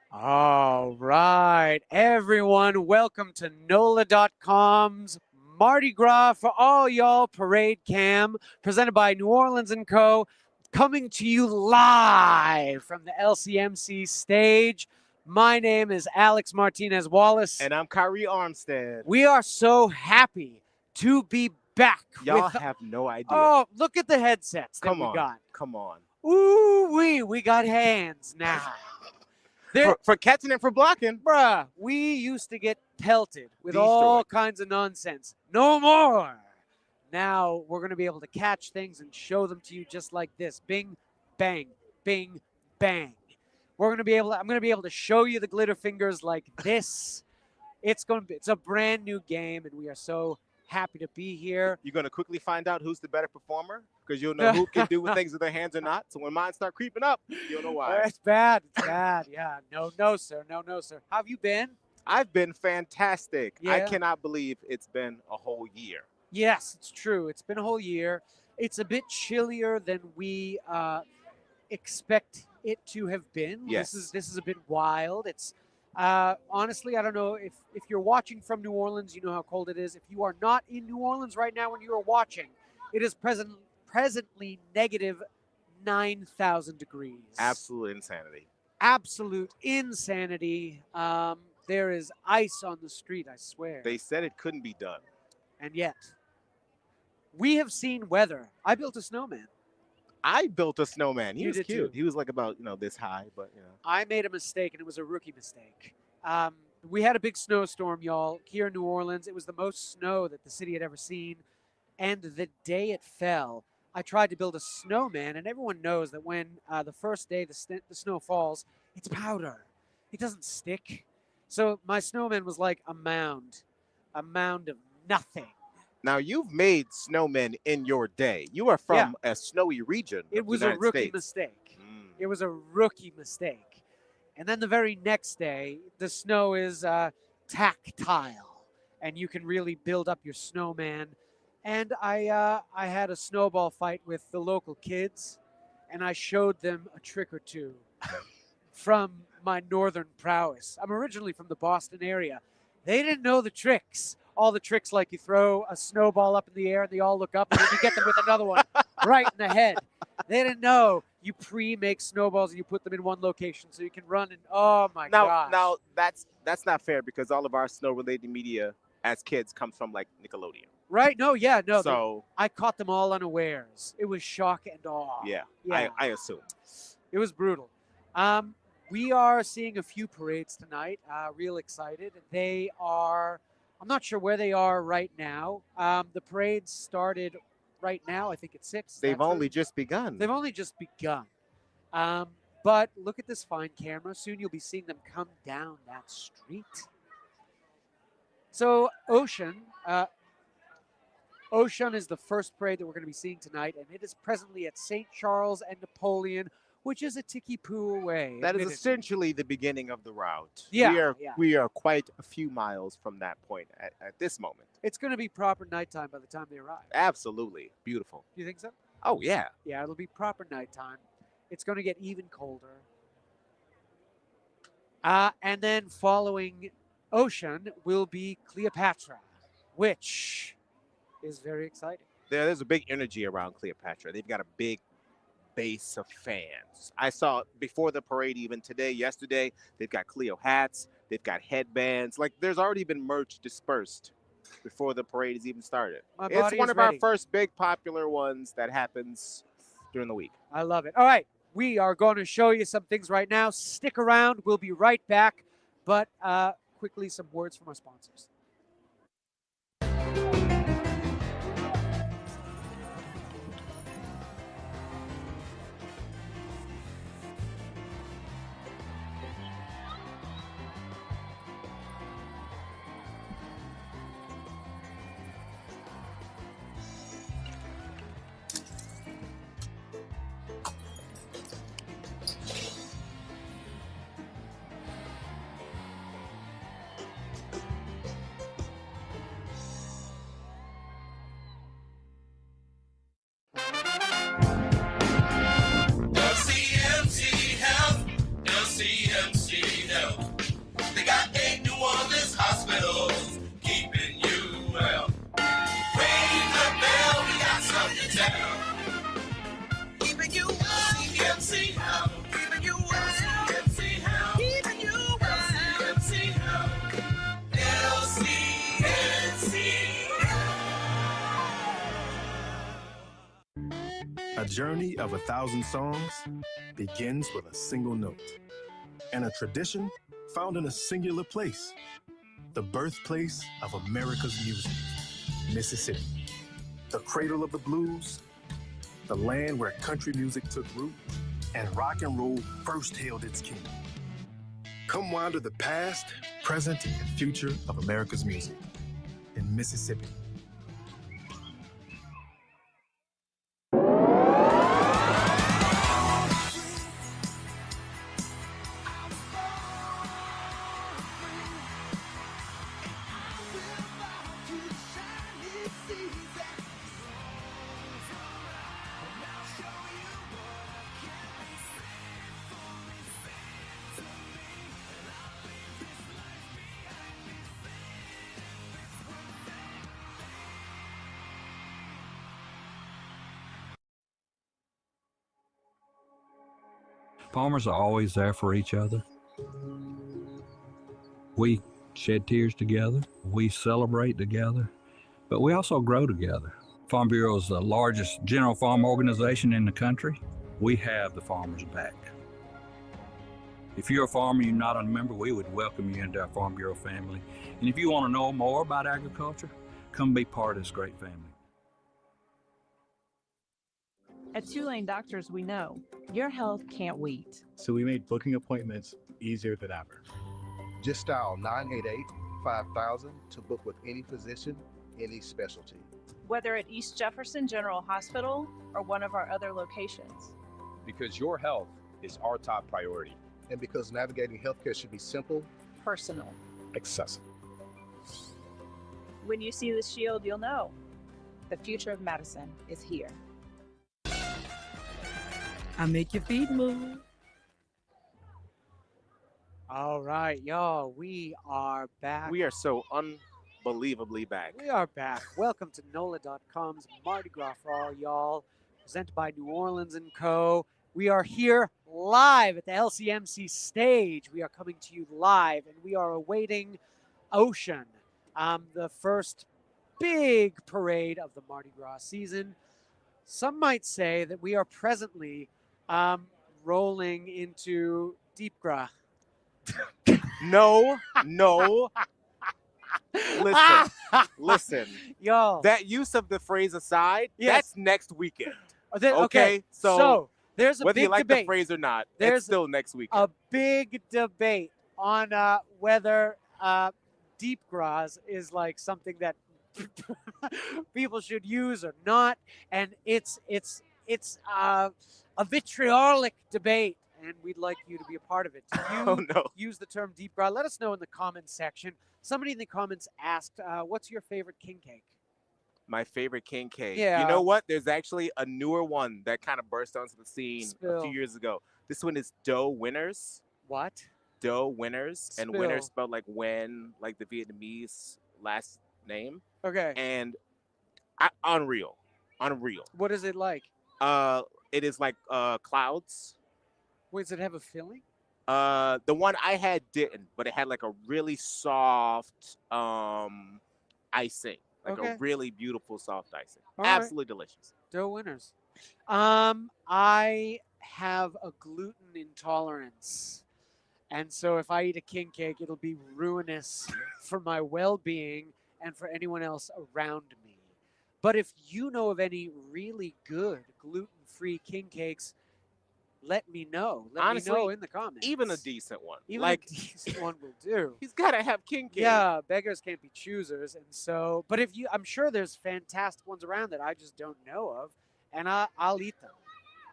All right, everyone, welcome to NOLA.com's Mardi Gras for all y'all parade cam, presented by New Orleans & Co., coming to you live from the LCMC stage. My name is Alex Martinez Wallace. And I'm Kyrie Armstead. We are so happy to be back. Y'all have no idea. Oh, look at the headsets that Come we on. got. Come on. Ooh-wee, we got hands now. For catching and for blocking. Bruh, we used to get pelted with Destroyed. all kinds of nonsense. No more. Now we're going to be able to catch things and show them to you just like this. Bing, bang, bing, bang. I'm going to be able to show you the glitter fingers like this. It's a brand new game, and we are so happy to be here. You're going to quickly find out who's the better performer because you'll know who can do things with their hands or not. So when mine start creeping up, you'll know why. It's bad. It's bad. Yeah. No, sir. No, sir. How have you been? I've been fantastic. Yeah. I cannot believe it's been a whole year. Yes, it's true. It's been a whole year. It's a bit chillier than we expect it to have been. Yes. This is a bit wild. It's honestly, I don't know if you're watching from New Orleans, you know how cold it is. If you are not in New Orleans right now when you are watching, it is presently negative 9,000 degrees. Absolute insanity. Absolute insanity. There is ice on the street, I swear. They said it couldn't be done. And yet, we have seen weather. I built a snowman. I built a snowman. He You was did cute. too. He was like about, this high, but I made a mistake, and it was a rookie mistake. We had a big snowstorm, y'all, here in New Orleans. It was the most snow that the city had ever seen. And the day it fell, I tried to build a snowman, and everyone knows that when the first day the snow falls, it's powder. It doesn't stick. So my snowman was like a mound of nothing. Now, you've made snowmen in your day. You are from a snowy region. It was a rookie mistake. It was a rookie mistake. And then the very next day, the snow is tactile, and you can really build up your snowman. And I had a snowball fight with the local kids, and I showed them a trick or two from my northern prowess. I'm originally from the Boston area. They didn't know the tricks. All the tricks like you throw a snowball up in the air and they all look up and then you get them with another one right in the head. They didn't know you pre-make snowballs and you put them in one location so you can run and oh my gosh. Now that's not fair because all of our snow-related media as kids comes from like Nickelodeon. Right? No. So I caught them all unawares. It was shock and awe. Yeah. I assume. It was brutal. We are seeing a few parades tonight. Real excited. I'm not sure where they are right now. The parade started right now, I think at 6. They've only just begun. They've only just begun. But look at this fine camera. Soon you'll be seeing them come down that street. So Oshun is the first parade that we're going to be seeing tonight, and it is presently at St. Charles and Napoleon, which is a ticky-poo away. That is essentially the beginning of the route. Yeah. We are quite a few miles from that point at this moment. It's going to be proper nighttime by the time they arrive. Absolutely. Beautiful. Do you think so? Oh, yeah. Yeah, it'll be proper nighttime. It's going to get even colder. And then following Oshun will be Cleopatra, which is very exciting. There's a big energy around Cleopatra. They've got a big base of fans. I saw before the parade, even today, yesterday, they've got Cleo hats, they've got headbands. Like there's already been merch dispersed before the parade has even started. It's one of our first big popular ones that happens during the week. I love it. All right, we are going to show you some things right now. Stick around. We'll be right back. But quickly, some words from our sponsors. journey of 1,000 songs begins with a single note, and a tradition found in a singular place, the birthplace of America's music, Mississippi. The cradle of the blues, the land where country music took root and rock and roll first hailed its king. Come wander the past, present, and future of America's music in Mississippi. Farmers are always there for each other. We shed tears together, we celebrate together, but we also grow together. Farm Bureau is the largest general farm organization in the country. We have the farmers' back. If you're a farmer and you're not a member, we would welcome you into our Farm Bureau family. And if you want to know more about agriculture, come be part of this great family. At Tulane Doctors, we know your health can't wait. So we made booking appointments easier than ever. Just dial 988-5000 to book with any physician, any specialty. Whether at East Jefferson General Hospital or one of our other locations. Because your health is our top priority. And because navigating healthcare should be simple, Personal. Accessible. When you see the shield, you'll know the future of medicine is here. I make your feet move. All right, y'all, we are back. We are so unbelievably back. We are back. Welcome to NOLA.com's Mardi Gras for all y'all, presented by New Orleans & Co. We are here live at the LCMC stage. We are coming to you live, and we are awaiting Oshun, the first big parade of the Mardi Gras season. Some might say that we are presently rolling into Deep Gras. No. Listen. Yo. That use of the phrase aside, Yes. that's next weekend. Okay, so there's a whether big you like debate. the phrase or not, There's it's still next weekend. A big debate on whether Deep Gras is like something that people should use or not, and it's a vitriolic debate, and we'd like you to be a part of it. Do you Oh, no. use the term Deep Gras? Let us know in the comments section. Somebody in the comments asked, what's your favorite king cake? My favorite king cake. Yeah. You know what? There's actually a newer one that kind of burst onto the scene a Spill. few years ago. This one is Dough Winners. What? Dough Winners. And Spill. Winners spelled like when, like the Vietnamese last name. Okay. And unreal. What is it like? It is like clouds. Wait, does it have a filling? The one I had didn't, but it had like a really soft icing. Like Okay. a really beautiful soft icing. All right. Absolutely delicious. Dough Winners. I have a gluten intolerance. And so if I eat a king cake, it'll be ruinous for my well-being and for anyone else around me. But if you know of any really good gluten-free king cakes, let me know. Honestly, me know in the comments. Even a decent one. Even like a decent one will do. He's got to have king cake. Yeah, beggars can't be choosers. And so, but if you, I'm sure there's fantastic ones around that I just don't know of, and I'll eat them.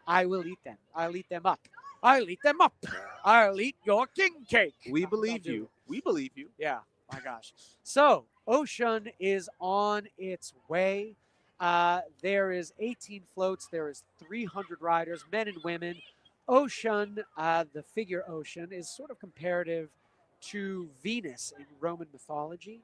I will eat them. I'll eat them up. I'll eat them up. I'll eat your king cake. We believe you. We believe you. Yeah, my gosh. So, Oshun is on its way. There is 18 floats. There is 300 riders, men and women. Oshun, the figure Oshun, is sort of comparative to Venus in Roman mythology.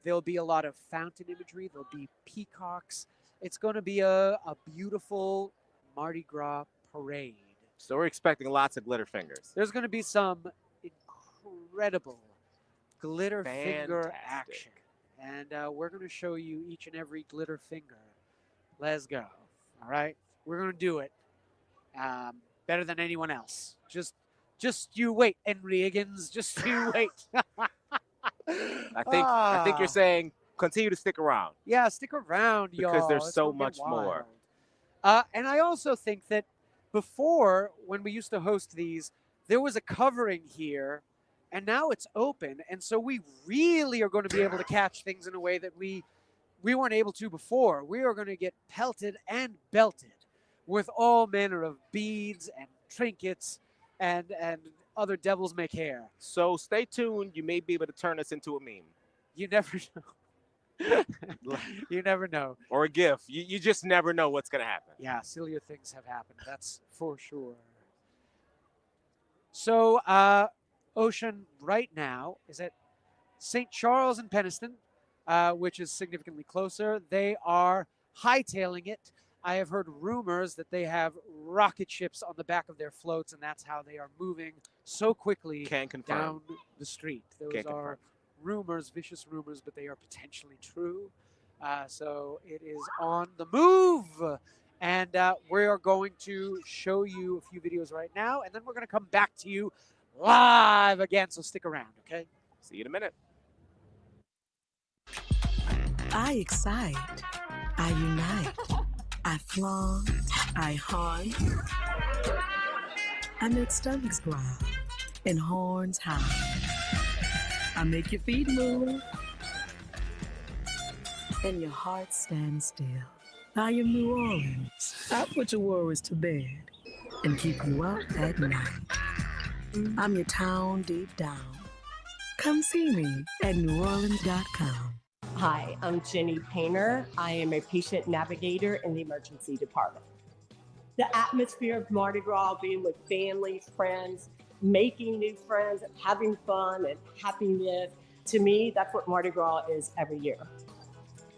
There'll be a lot of fountain imagery. There'll be peacocks. It's going to be a beautiful Mardi Gras parade. So we're expecting lots of glitter fingers. There's going to be some incredible glitter finger Fantastic. action. And we're going to show you each and every glitter finger. Let's go. All right. We're going to do it better than anyone else. Just you wait, Henry Higgins. Just you wait. I think you're saying continue to stick around. Yeah, stick around, y'all. Because there's It's so gonna get much more. wild. And I also think that before, when we used to host these, there was a covering here, and now it's open, and so we really are going to be able to catch things in a way that we weren't able to before. We are going to get pelted and belted with all manner of beads and trinkets and other devils make hair. So stay tuned. You may be able to turn us into a meme. You never know. You never know. Or a GIF. You just never know what's going to happen. Yeah, sillier things have happened. That's for sure. So, Oshun right now is at St. Charles and Penniston, which is significantly closer. They are hightailing it. I have heard rumors that they have rocket ships on the back of their floats, and that's how they are moving so quickly down the street. Those are rumors, vicious rumors, but they are potentially true. So it is on the move. And we are going to show you a few videos right now, and then we're going to come back to you live again. So stick around, okay? See you in a minute. I excite. I unite. I flaunt. I haunt. I make stomachs growl and horns howl. I make your feet move and your heart stand still. I am New Orleans. I put your worries to bed and keep you up at night. I'm your town deep down. Come see me at NOLA.com. Hi, I'm Jenny Painter. I am a patient navigator in the emergency department. The atmosphere of Mardi Gras, being with families, friends, making new friends, having fun and happiness, to me, that's what Mardi Gras is every year.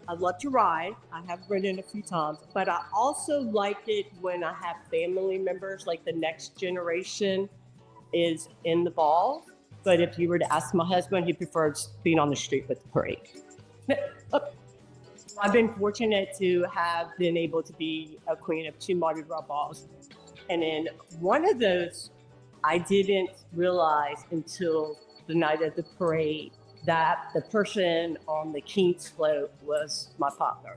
I love to ride. I have ridden a few times, but I also like it when I have family members, like the next generation is in the ball. But if you were to ask my husband, he prefers being on the street with the parade. I've been fortunate to have been able to be a queen of 2 Mardi Gras balls. And in one of those, I didn't realize until the night of the parade that the person on the King's float was my partner.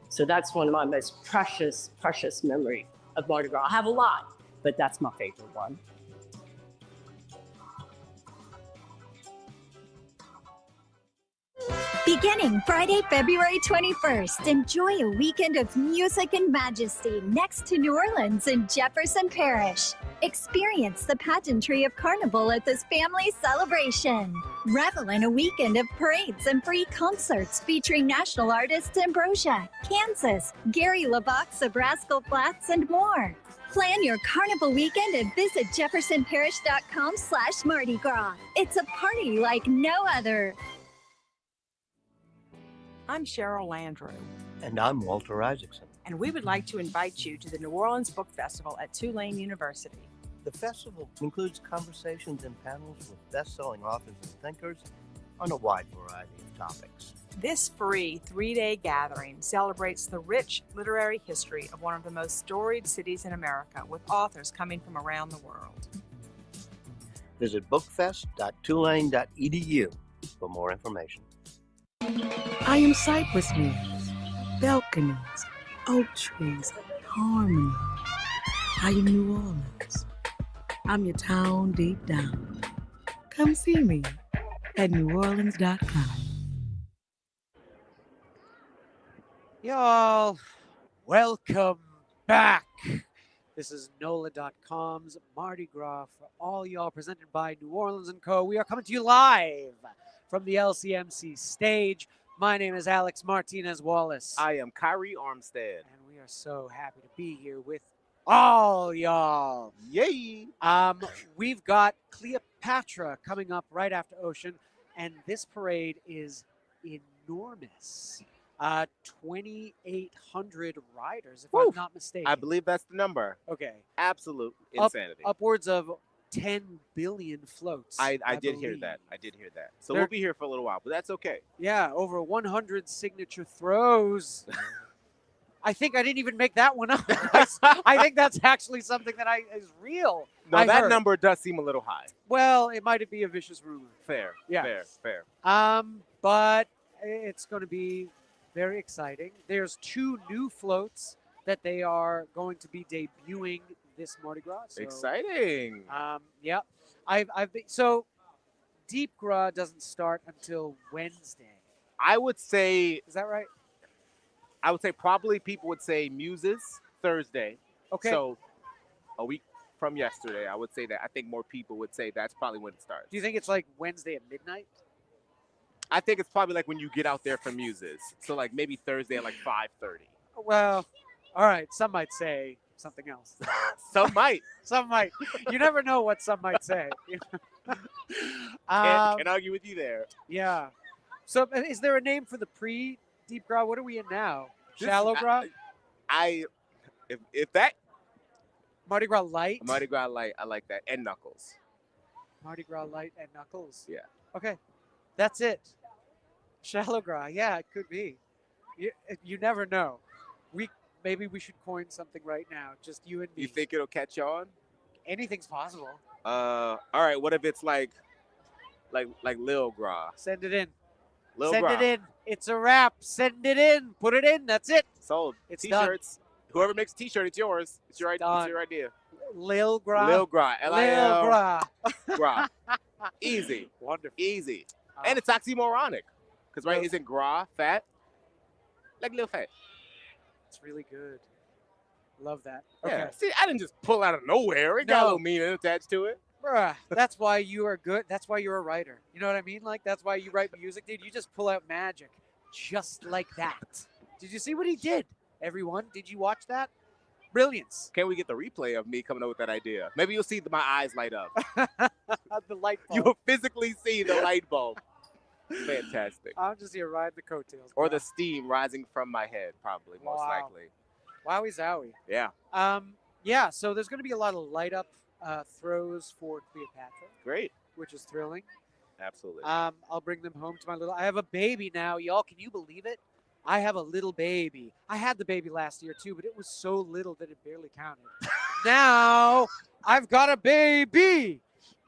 So that's one of my most precious, precious memories of Mardi Gras. I have a lot, but that's my favorite one. Beginning Friday, February 21st, enjoy a weekend of music and majesty next to New Orleans in Jefferson Parish. Experience the pageantry of Carnival at this family celebration. Revel in a weekend of parades and free concerts featuring national artists Ambrosia, Kansas, Gary LaVox of Rascal Flatts, and more. Plan your Carnival weekend and visit jeffersonparish.com/Mardi Gras. It's a party like no other. I'm Cheryl Landrew. And I'm Walter Isaacson. And we would like to invite you to the New Orleans Book Festival at Tulane University. The festival includes conversations and panels with best-selling authors and thinkers on a wide variety of topics. This free 3-day gathering celebrates the rich literary history of one of the most storied cities in America, with authors coming from around the world. Visit bookfest.tulane.edu for more information. I am cypress leaves, balconies, oak trees, harmony. I am New Orleans. I'm your town deep down. Come see me at NewOrleans.com. Y'all, welcome back. This is NOLA.com's Mardi Gras for all y'all, presented by New Orleans & Co. We are coming to you live from the LCMC stage. My name is Alex Martinez Wallace. I am Kyrie Armstead. And we are so happy to be here with all y'all. Yay! We've got Cleopatra coming up right after Oshun, and this parade is enormous. 2,800 riders, if I'm not mistaken. I believe that's the number. Okay. Absolute insanity. Upwards of 10 billion floats. I did hear that. I did hear that. So we'll be here for a little while, but that's okay. Yeah, over 100 signature throws. I think I didn't even make that one up. I think that's actually something that is real. No, I that heard. number does seem a little high. Well, it might be a vicious rumor. Fair. Yeah. Fair. But it's going to be very exciting. There's 2 new floats that they are going to be debuting this Mardi Gras. So, Exciting. Yeah. I've been, so Deep Gras doesn't start until Wednesday. I would say. Is that right? I would say probably people would say Muses Thursday. Okay. So a week from yesterday, I would say that. I think more people would say that's probably when it starts. Do you think it's like Wednesday at midnight? I think it's probably like when you get out there from Muses. So like maybe Thursday at like 5:30. Well, all right. Some might say something else. Some might. Some might. You never know what some might say. Can't argue with you there. Yeah. So is there a name for the pre-Deep Gras? What are we in now? Shallow Gras? If that Mardi Gras Light? Mardi Gras Light, I like that. And Knuckles. Mardi Gras Light and Knuckles. Yeah. Okay. That's it. Shallow Gras. Yeah, it could be. You never know. Maybe we should coin something right now. Just you and me. You think it'll catch on? Anything's possible. All right. What if it's like Lil Gras? Send it in. Lil Send Gras. it in. It's a wrap. Send it in. Put it in. That's it. Sold. It's T-shirts. Whoever makes a T-shirt, it's yours. It's your idea. Lil Gras. Lil Gras. Lil Gras. Gras. Easy. Wonderful. Easy. And it's oxymoronic. Because, right, isn't gras fat? Like Lil Fat. It's really good. Love that. Okay. Yeah. See, I didn't just pull out of nowhere. It got a little meaning attached to it. Bruh, that's why you are good. That's why you're a writer. You know what I mean? Like, that's why you write music, dude. You just pull out magic just like that. Did you see what he did, everyone? Did you watch that? Brilliance. Can we get the replay of me coming up with that idea? Maybe you'll see my eyes light up. The light bulb. You will physically see the light bulb. Fantastic. I'm just here riding the coattails. Or the steam rising from my head, probably, most likely. Wowie zowie. Yeah. Yeah, so there's going to be a lot of light up throws for Cleopatra. Great. Which is thrilling. Absolutely. I'll bring them home to my little. I have a baby now, y'all. Can you believe it? I have a little baby. I had the baby last year too, but it was so little that it barely counted. Now I've got a baby.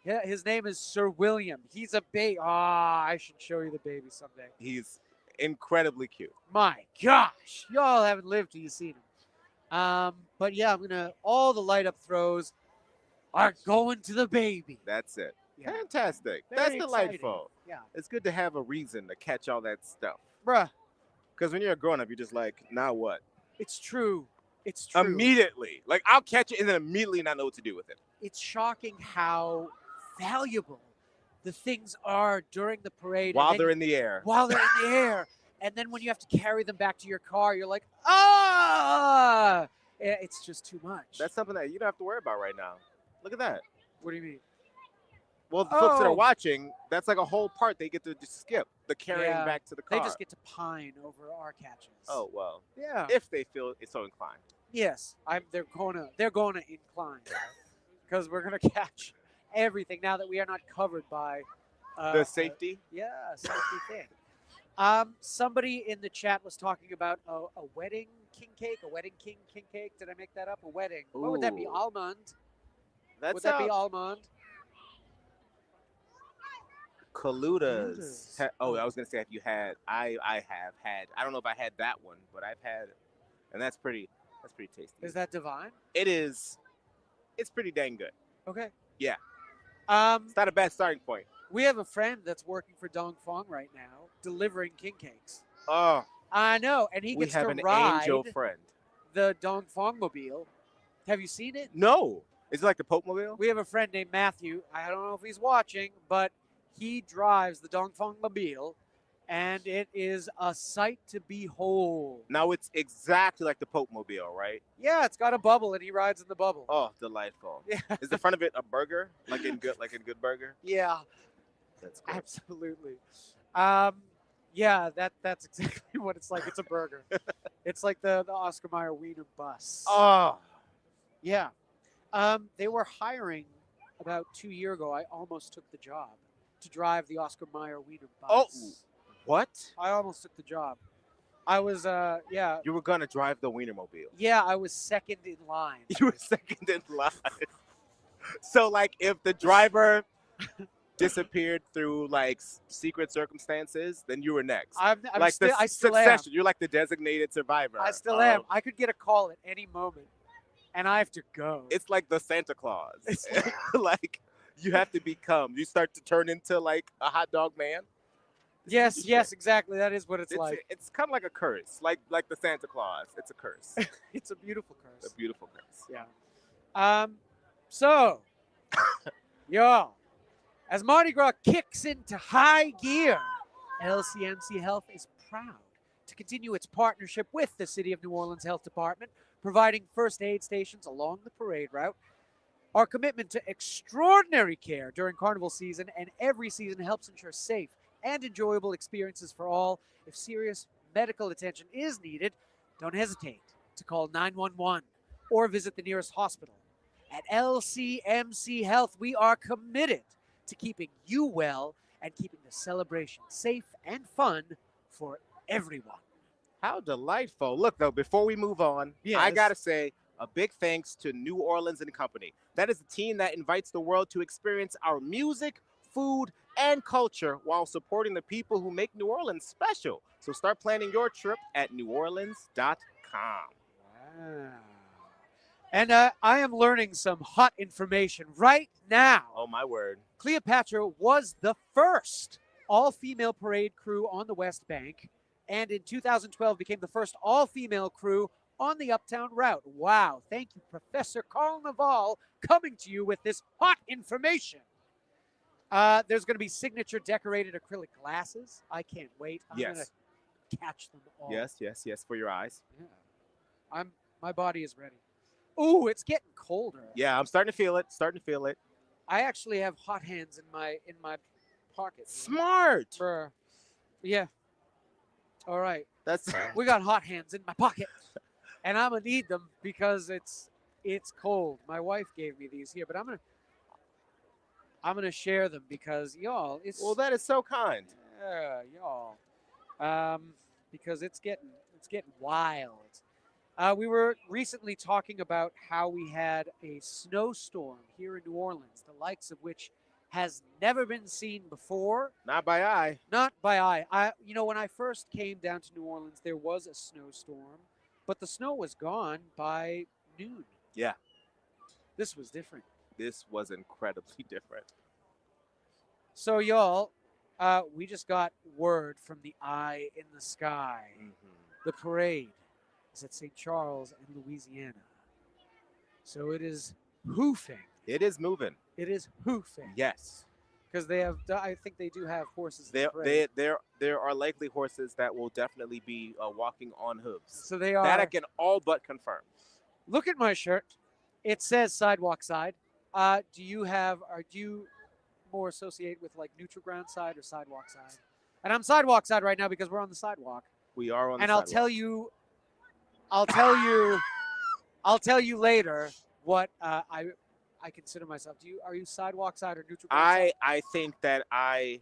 Yeah, his name is Sir William. He's a baby. I should show you the baby someday. He's incredibly cute. My gosh, y'all haven't lived till you've seen him. But yeah, all the light up throws are going to the baby. That's it. Yeah. Fantastic. Very That's delightful. exciting. Yeah. It's good to have a reason to catch all that stuff. Bruh. Because when you're a grown up, you're just like, now what? It's true. It's true. Immediately. Like, I'll catch it and then immediately not know what to do with it. It's shocking how valuable the things are during the parade. While they're in the air. While they're in the air. And then when you have to carry them back to your car, you're like, ah! It's just too much. That's something that you don't have to worry about right now. Look at that. What do you mean? Well, the folks that are watching, that's like a whole part they get to just skip. The carrying back to the car. They just get to pine over our catches. Oh, well. Yeah. If they feel it's so inclined. Yes. They're gonna incline. Because we're gonna catch everything now that we are not covered by the safety? Safety thing. Somebody in the chat was talking about a wedding king cake, a wedding king cake. Did I make that up? A wedding. Ooh. What would that be? Almond. Would that be almond? Coludas. I was gonna say if you had. I have had. I don't know if I had that one, but I've had, and that's pretty tasty. Is that divine? It is. It's pretty dang good. Okay. Yeah. It's not a bad starting point. We have a friend that's working for Dong Fong right now, delivering king cakes. Oh. I know, and he gets to an ride angel friend. the Dong Fong mobile. Have you seen it? No. Is it like the Pope mobile? We have a friend named Matthew. I don't know if he's watching, but he drives the Dong Fong mobile, and it is a sight to behold. Now it's exactly like the Pope mobile, right? Yeah, it's got a bubble, and he rides in the bubble. Oh, delightful. Yeah. Is the front of it a burger, like in Good Burger? Yeah. That's good. Absolutely. Yeah, that's exactly what it's like. It's a burger. It's like the Oscar Mayer Wiener bus. Oh. Yeah. They were hiring about 2 years ago. I almost took the job to drive the Oscar Mayer Wiener bus. Oh, what? I almost took the job. I was, yeah. You were gonna drive the Wienermobile. Yeah, I was second in line. You were second in line. So, like, if the driver disappeared through like secret circumstances, then you were next. I still am. Succession. You're like the designated survivor. I still am. I could get a call at any moment, and I have to go. It's like the Santa Claus. Like, you have to become. You start to turn into like a hot dog man. Yes, exactly. That is what it's like. It's kind of like a curse, like the Santa Claus. It's a curse. It's a beautiful curse. It's a beautiful curse. Yeah. So, y'all, as Mardi Gras kicks into high gear, LCMC Health is proud to continue its partnership with the City of New Orleans Health Department, providing first aid stations along the parade route. Our commitment to extraordinary care during carnival season and every season helps ensure safe and enjoyable experiences for all. If serious medical attention is needed, don't hesitate to call 911 or visit the nearest hospital. At LCMC Health, we are committed to keeping you well and keeping the celebration safe and fun for everyone. How delightful. Look, though, before we move on, I got to say a big thanks to New Orleans and Company. That is the team that invites the world to experience our music, food, and culture while supporting the people who make New Orleans special. So start planning your trip at neworleans.com. Wow. And I am learning some hot information right now. Oh, my word. Cleopatra was the first all-female parade crew on the West Bank, and in 2012 became the first all-female crew on the Uptown route. Wow. Thank you, Professor Carl Naval, coming to you with this hot information. There's going to be signature decorated acrylic glasses. I can't wait. I'm going to catch them all. Yes, for your eyes. Yeah. My body is ready. Ooh, it's getting colder. Yeah, I'm starting to feel it. I actually have hot hands in my pocket. Smart. Yeah. All right. That's we got hot hands in my pocket, and I'm gonna need them because it's cold. My wife gave me these here, but I'm gonna share them because y'all. That is so kind. Yeah, y'all. Because it's getting wild. We were recently talking about how we had a snowstorm here in New Orleans, the likes of which has never been seen before. Not by eye. Not by eye. When I first came down to New Orleans, there was a snowstorm, but the snow was gone by noon. Yeah. This was different. This was incredibly different. So, y'all, we just got word from the eye in the sky. Mm-hmm. The parade is at St. Charles in Louisiana. So it is hoofing. It is moving. It is hoofing. Yes. Because I think they do have horses. There are likely horses that will definitely be walking on hooves. So they are. That I can all but confirm. Look at my shirt. It says sidewalk side. Do you more associate with like neutral ground side or sidewalk side? And I'm sidewalk side right now because we're on the sidewalk. We are on the sidewalk. And I'll tell you later what I consider myself. Are you sidewalk side or neutral ground side? I think that I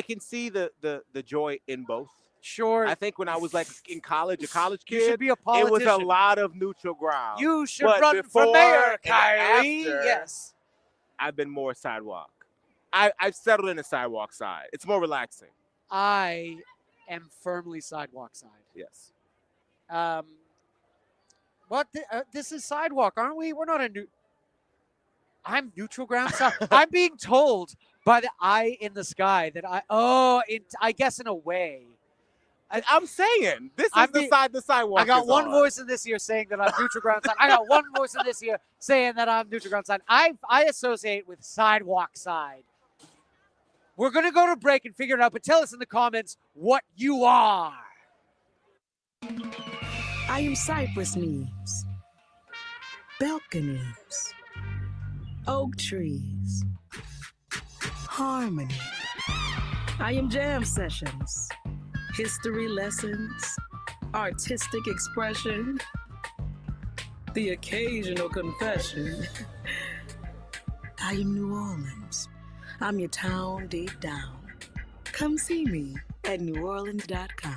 can see the joy in both. Sure. I think when I was like in college, a college kid, you should be a politician. It was a lot of neutral ground. You should run for mayor, Kylie. Yes. I've been more sidewalk. I've settled in the sidewalk side. It's more relaxing. I am firmly sidewalk side. Yes. But this is sidewalk, aren't we? We're not I'm neutral ground side. I'm being told by the eye in the sky that I guess in a way. I'm saying this is the sidewalk. I got one voice in this ear saying that I'm neutral ground side. I got one voice in this ear saying that I'm neutral ground side. I associate with sidewalk side. We're gonna go to break and figure it out, but tell us in the comments what you are. I am cypress leaves, balconies, oak trees, harmony. I am jam sessions, history lessons, artistic expression, the occasional confession. I am New Orleans. I'm your town deep down. Come see me at neworleans.com.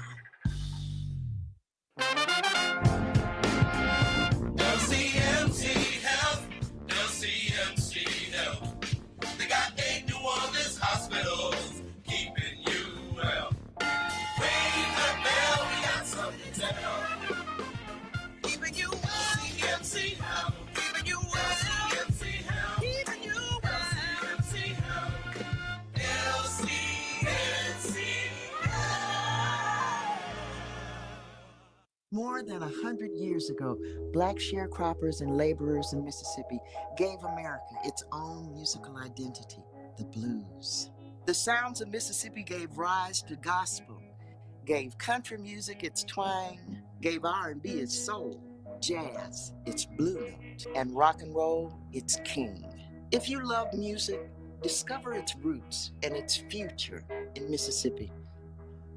CMC Health. They got 8 New Orleans hospitals keeping you well. Ring the bell, we got something to tell. Keeping you well. CMC Health. Keeping you well. CMC Health. Keeping you well. CMC Health. LCMC Health. More than 100 years ago, black sharecroppers and laborers in Mississippi gave America its own musical identity, the blues. The sounds of Mississippi gave rise to gospel, gave country music its twang, gave R&B its soul, jazz its blue note, and rock and roll its king. If you love music, discover its roots and its future in Mississippi,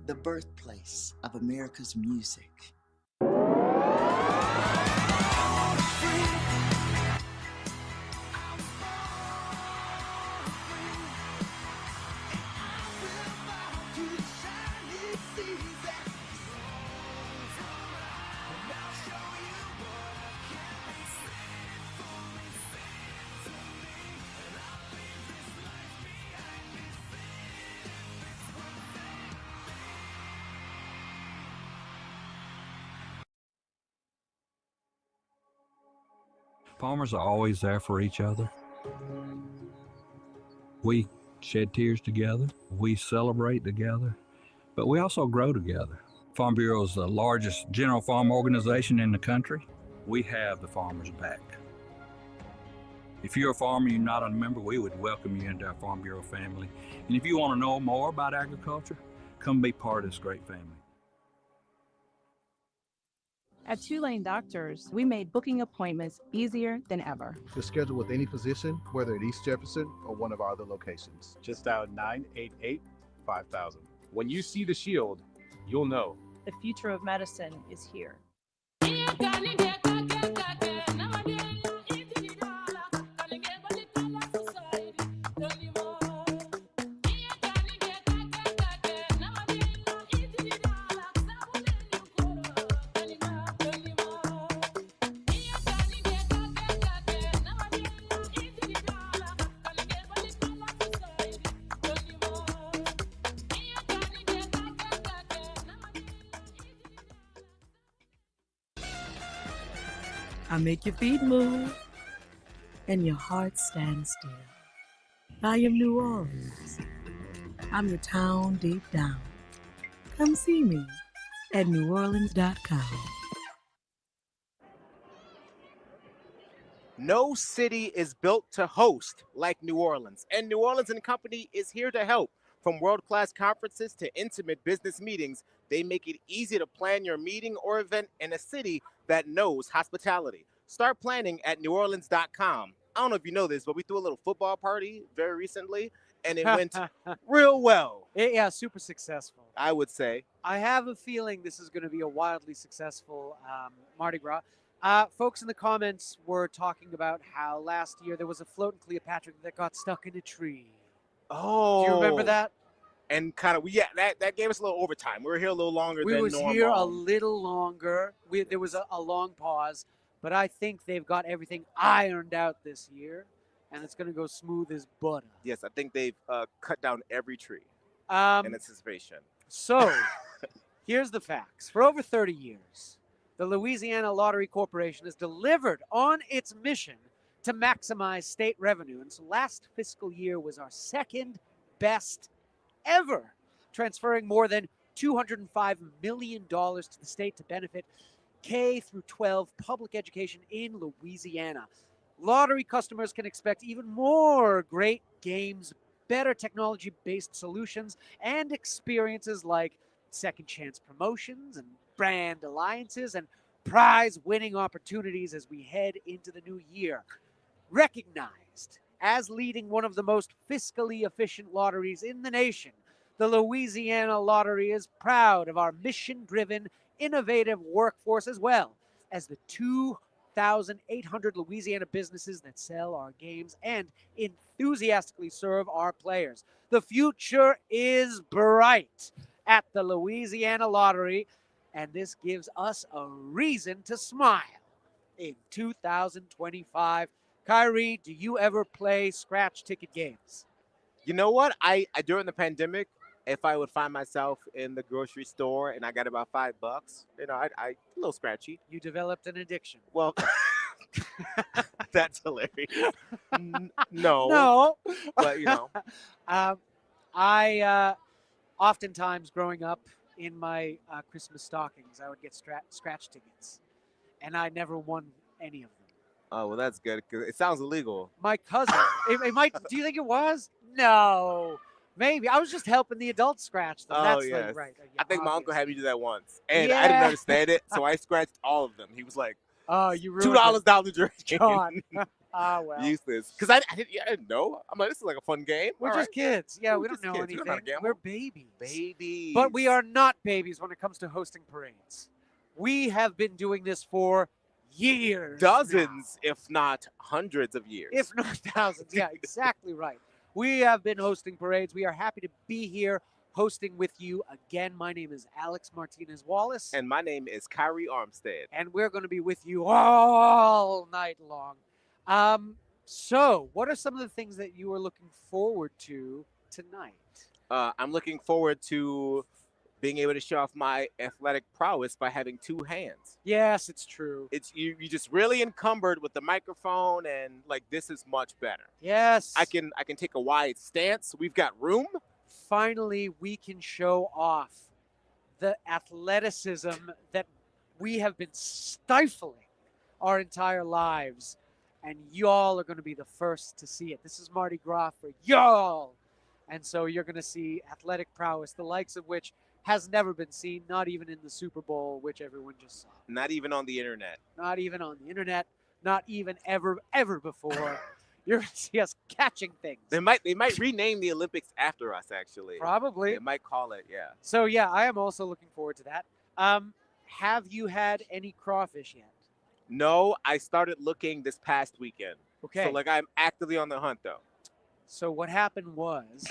the birthplace of America's music. Farmers are always there for each other. We shed tears together. We celebrate together, but we also grow together. Farm Bureau is the largest general farm organization in the country. We have the farmers' back. If you're a farmer, you're not a member, we would welcome you into our Farm Bureau family. And if you want to know more about agriculture, come be part of this great family. At Two-Lane Doctors, we made booking appointments easier than ever. To schedule with any physician, whether at East Jefferson or one of our other locations. Just dial 988-5000. When you see the shield, you'll know. The future of medicine is here. I make your feet move and your heart stand still. I am New Orleans. I'm your town deep down. Come see me at NOLA.com. No city is built to host like New Orleans, and New Orleans & Company is here to help. From world-class conferences to intimate business meetings, they make it easy to plan your meeting or event in a city that knows hospitality. Start planning at NewOrleans.com. I don't know if you know this, but we threw a little football party very recently, and it went real well. Yeah, super successful. I would say. I have a feeling this is going to be a wildly successful Mardi Gras. Folks in the comments were talking about how last year there was a float in Cleopatra that got stuck in a tree. Oh. Do you remember that? And kind of, yeah, that gave us a little overtime. We were here a little longer than normal. We was here a little longer. There was a long pause, but I think they've got everything ironed out this year, and it's going to go smooth as butter. Yes, I think they've cut down every tree in anticipation. So, here's the facts. For over 30 years, the Louisiana Lottery Corporation has delivered on its mission to maximize state revenue. And so last fiscal year was our second best ever, transferring more than $205 million to the state to benefit K through 12 public education in Louisiana. Lottery customers can expect even more great games, better technology-based solutions, and experiences like second chance promotions and brand alliances and prize-winning opportunities as we head into the new year. Recognized as leading one of the most fiscally efficient lotteries in the nation, the Louisiana Lottery is proud of our mission-driven, innovative workforce, as well as the 2,800 Louisiana businesses that sell our games and enthusiastically serve our players. The future is bright at the Louisiana Lottery, and this gives us a reason to smile in 2025 Kyrie, do you ever play scratch ticket games? You know what? I during the pandemic, if I would find myself in the grocery store and I got about $5, I a little scratchy. You developed an addiction. Well, that's hilarious. No. No. But I oftentimes growing up in my Christmas stockings, I would get scratch tickets, and I never won any of them. Oh, well, that's good because it sounds illegal. My cousin, it might. Do you think it was? No, maybe. I was just helping the adults scratch them. Oh, That's yes. like, right. I think my obvious. uncle had me do that once, and I didn't understand it, so I scratched all of them. He was like, "Oh, you ruined $2 down the drain." God. Ah, well. Useless. Because I didn't know. I'm like, this is like a fun game. We're All just right. kids. Yeah, We're we don't just know kids. We don't anything. know how to gamble. We're babies. Babies. But we are not babies when it comes to hosting parades. We have been doing this for years. Dozens, now. if not hundreds of years. If not thousands. Yeah, exactly right. We have been hosting parades. We are happy to be here hosting with you again. My name is Alex Martinez Wallace. And my name is Kyrie Armstead. And we're going to be with you all night long. So, what are some of the things that you are looking forward to tonight? I'm looking forward to being able to show off my athletic prowess by having two hands. Yes, it's true. It's you just really encumbered with the microphone, and like this is much better. Yes. I can take a wide stance. We've got room. Finally, we can show off the athleticism that we have been stifling our entire lives. And y'all are going to be the first to see it. This is Mardi Gras for y'all. And so you're going to see athletic prowess, the likes of which has never been seen, not even in the Super Bowl, which everyone just saw. Not even on the internet. Not even on the internet. Not even ever before. You're going to see us catching things. They might rename the Olympics after us, actually. Probably. They might call it, yeah. So, yeah, I am also looking forward to that. Have you had any crawfish yet? No, I started looking this past weekend. Okay. So, like, I'm actively on the hunt, though. So what happened was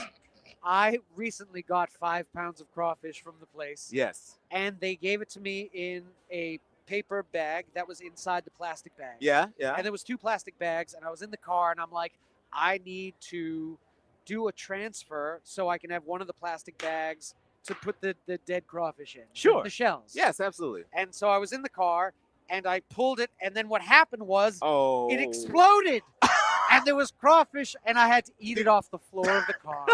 I recently got 5 pounds of crawfish from the place. Yes. And they gave it to me in a paper bag that was inside the plastic bag. Yeah, yeah. And there was 2 plastic bags, and I was in the car, and I'm like, I need to do a transfer so I can have one of the plastic bags to put the dead crawfish in. Sure. The shells. Yes, absolutely. And so I was in the car, and I pulled it, and then what happened was it Oh. exploded. And there was crawfish, and I had to eat it off the floor of the car.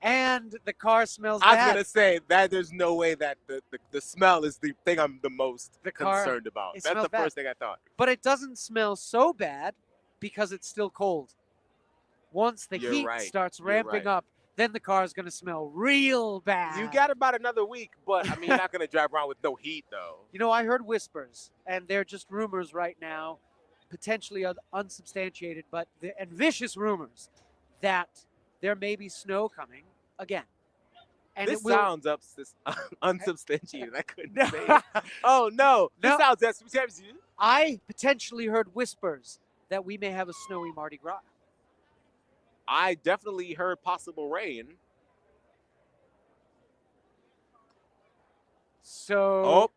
And the car smells bad. I was going to say that there's no way that the smell is the thing I'm the most concerned about. It That's smells the bad. first thing I thought. But it doesn't smell so bad because it's still cold. Once the You're heat right. starts You're ramping right. up, then the car is going to smell real bad. You got about another week, but I mean, you're not going to drive around with no heat, though. You know, I heard whispers, and they're just rumors right now, potentially unsubstantiated, and vicious rumors that there may be snow coming again. And This it will, sounds unsubstantiated. I couldn't say it. Oh, no. This No. sounds unsubstantiated. I potentially heard whispers that we may have a snowy Mardi Gras. I definitely heard possible rain. So, Oh,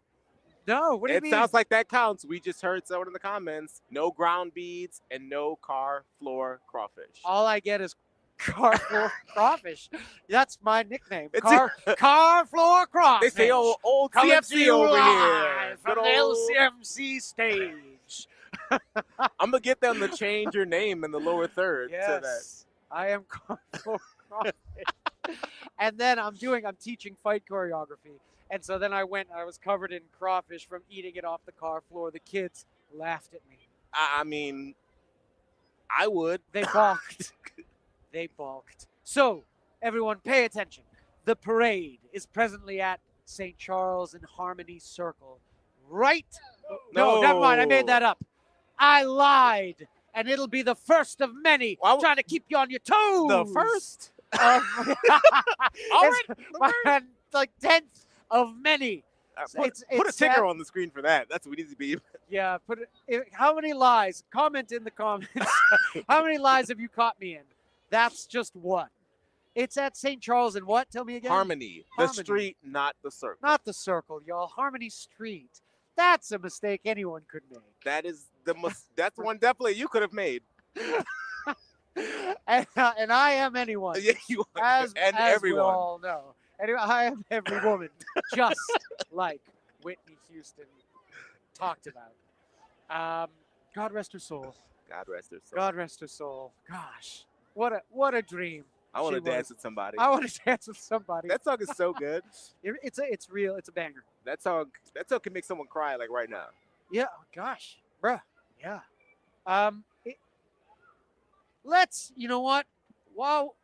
no, what do you it mean? sounds like that counts. We just heard someone in the comments. No ground beads and no car floor crawfish. All I get is car floor crawfish. That's my nickname. It's Car floor crawfish. They say old Coming to CFC you over here. live from Good the old- LCMC stage. I'm going to get them to change your name in the lower third to that. Yes, I am car floor crawfish. And then I'm teaching fight choreography. And so then I was covered in crawfish from eating it off the car floor. The kids laughed at me. I mean, I would. They balked. They balked. So, everyone, pay attention. The parade is presently at St. Charles and Harmony Circle. Right? No, never mind. I made that up. I lied. And it'll be the first of many. Trying to keep you on your toes. The first? All right. right. Like 10th of many. Put a ticker on the screen for that. That's what it needs to be. Yeah, how many lies? Comment in the comments. How many lies have you caught me in? That's just one. It's at St. Charles and what? Tell me again. Harmony. The street, not the circle. Not the circle, y'all. Harmony Street. That's a mistake anyone could make. That is That's one definitely you could have made. And I am anyone. Yeah, you are. As everyone. we all know. Anyway, I am every woman, just like Whitney Houston talked about. God rest her soul. God rest her soul. God rest her soul. Gosh, what a dream. I want she to dance was. with somebody. I want to dance with somebody. That song is so good. It's real. It's a banger. That song can make someone cry like right now. Yeah. Gosh, bruh. Yeah. Let's. You know what? While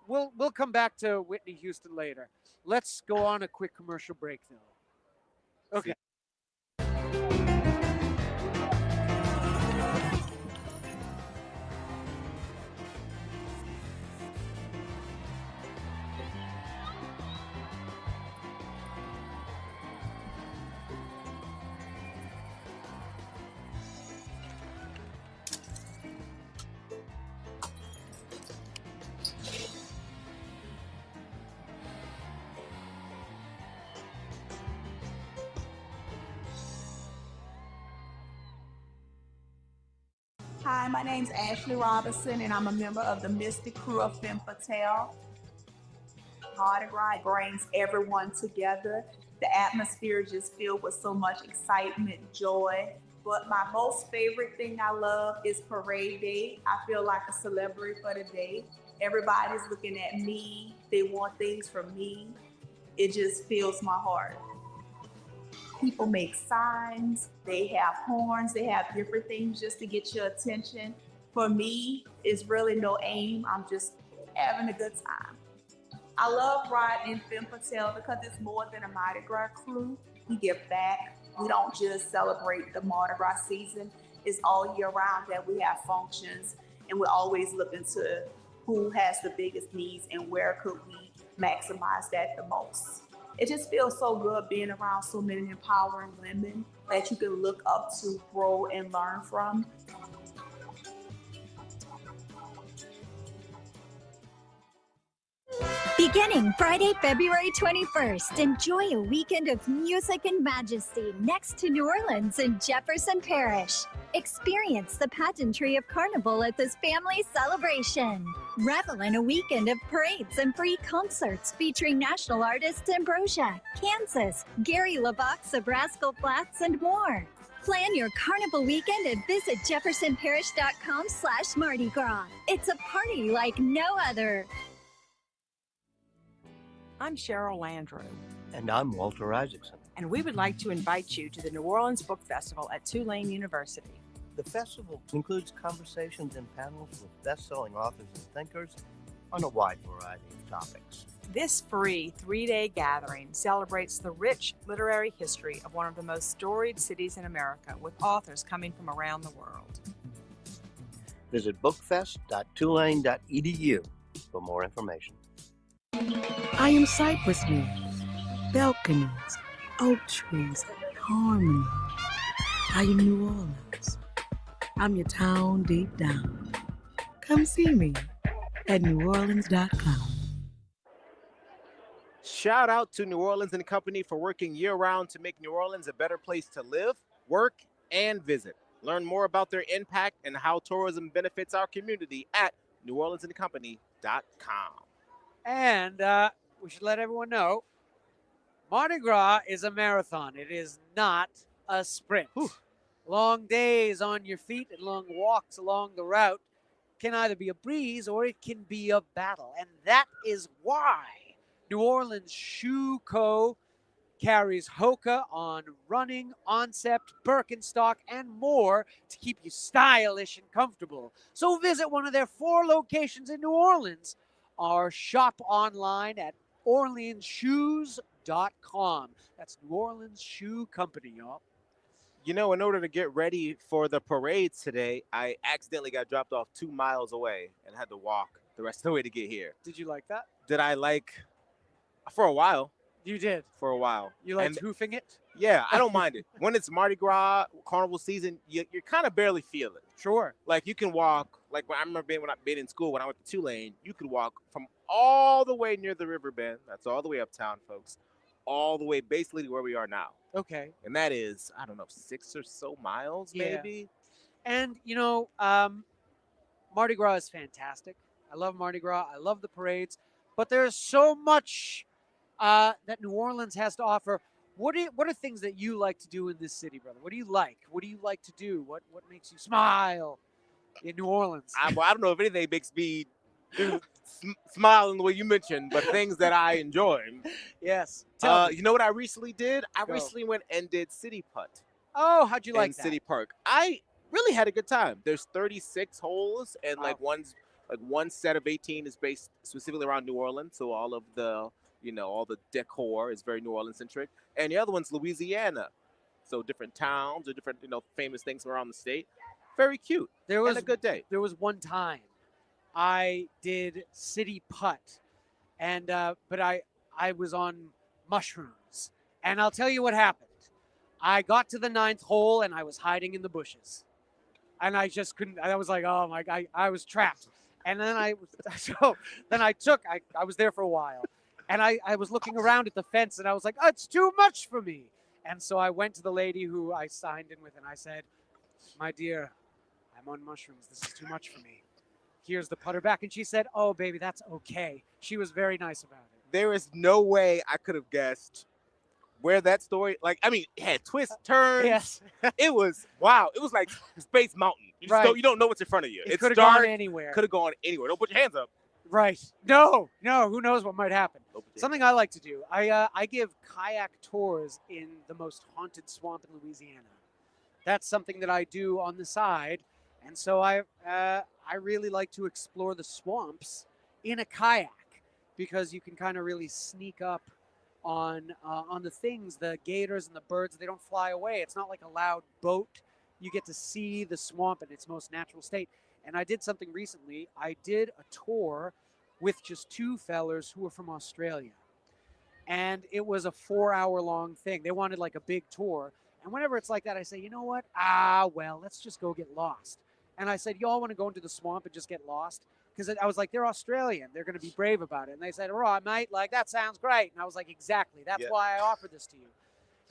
we'll come back to Whitney Houston later. Let's go on a quick commercial break though. Okay. Hi, my name's Ashley Robinson, and I'm a member of the Mystic Crew of Femme Fatale. Mardi Gras brings everyone together. The atmosphere is just filled with so much excitement, joy. But my most favorite thing I love is Parade Day. I feel like a celebrity for the day. Everybody's looking at me. They want things from me. It just fills my heart. People make signs, they have horns, they have different things just to get your attention. For me, it's really no aim. I'm just having a good time. I love riding in Femme Fatale because it's more than a Mardi Gras crew. We give back. We don't just celebrate the Mardi Gras season. It's all year round that we have functions, and we're always looking to who has the biggest needs and where could we maximize that the most. It just feels so good being around so many empowering women that you can look up to, grow, and learn from. Beginning Friday, February 21st, enjoy a weekend of music and majesty next to New Orleans in Jefferson Parish. Experience the pageantry of Carnival at this family celebration. Revel in a weekend of parades and free concerts featuring national artists Ambrosia, Kansas, Gary LaVox of Rascal Flatts, and more. Plan your Carnival weekend and visit jeffersonparish.com/Mardi Gras. It's a party like no other. I'm Cheryl Landrew. And I'm Walter Isaacson. And we would like to invite you to the New Orleans Book Festival at Tulane University. The festival includes conversations and panels with best-selling authors and thinkers on a wide variety of topics. This free 3-day gathering celebrates the rich literary history of one of the most storied cities in America, with authors coming from around the world. Visit bookfest.tulane.edu for more information. I am cypress leaves, balconies, oak trees, harmony. I am New Orleans. I'm your town deep down. Come see me at NEWORLEANS.com. Shout out to New Orleans and Company for working year-round to make New Orleans a better place to live, work, and visit. Learn more about their impact and how tourism benefits our community at NewOrleansandCompany.com. And we should let everyone know, Mardi Gras is a marathon. It is not a sprint. Whew. Long days on your feet and long walks along the route can either be a breeze or it can be a battle. And that is why New Orleans Shoe Co. carries Hoka on running, Oncept, Birkenstock, and more to keep you stylish and comfortable. So visit one of their 4 locations in New Orleans or shop online at OrleansShoes.com. That's New Orleans Shoe Company, y'all. You know, in order to get ready for the parades today, I accidentally got dropped off 2 miles away and had to walk the rest of the way to get here. Did you like that? Did I like? For a while. You did? For a while. You liked hoofing it? Yeah, I don't mind it. When it's Mardi Gras, Carnival season, you kind of barely feel it. Sure. Like you can walk, like I remember being in school, when I went to Tulane, you could walk from all the way near the river bend, that's all the way uptown, folks, all the way basically to where we are now. Okay. And that is, I don't know, 6 or so miles maybe. And Mardi Gras is fantastic. I love Mardi Gras. I love the parades, but there's so much that New Orleans has to offer. What are things that you like to do in this city, brother? What do you like? What do you like to do? What makes you smile in New Orleans? I don't know if anything makes me smile in the way you mentioned, but things that I enjoy. Yes. Tell me. You know what I recently did? I Go. recently went and did City Putt. Oh, how'd you like in that? City Park. I really had a good time. There's 36 holes, and Wow. one set of 18 is based specifically around New Orleans. So all of the all the decor is very New Orleans centric, and the other one's Louisiana. So different towns or different famous things around the state. Very cute. There was and a good day. There was one time I did City Putt, and but I was on mushrooms, and I'll tell you what happened. I got to the 9th hole and I was hiding in the bushes, and I just couldn't. I was like, oh my god, I was trapped. And then I was there for a while, and I was looking around at the fence, and I was like, oh, it's too much for me. And so I went to the lady who I signed in with, and I said, my dear, I'm on mushrooms. This is too much for me. Here's the putter back. And she said, oh, baby, that's okay. She was very nice about it. There is no way I could have guessed where that story, it had twists, turns. Yes. It was, wow. It was like Space Mountain. You don't know what's in front of you. It It's could have dark. gone anywhere. Could have gone anywhere. Don't put your hands up. Right. No. Who knows what might happen? Something I like to do. I give kayak tours in the most haunted swamp in Louisiana. That's something that I do on the side, and so I really like to explore the swamps in a kayak because you can kind of really sneak up on the things, the gators and the birds. They don't fly away. It's not like a loud boat. You get to see the swamp in its most natural state. And I did something recently. I did a tour with just 2 fellers who were from Australia. And it was a 4-hour-long thing. They wanted like a big tour. And whenever it's like that, I say, you know what? Let's just go get lost. And I said, y'all want to go into the swamp and just get lost? Because I was like, they're Australian. They're going to be brave about it. And they said, all right, mate, that sounds great. And I was like, exactly. That's why I offered this to you.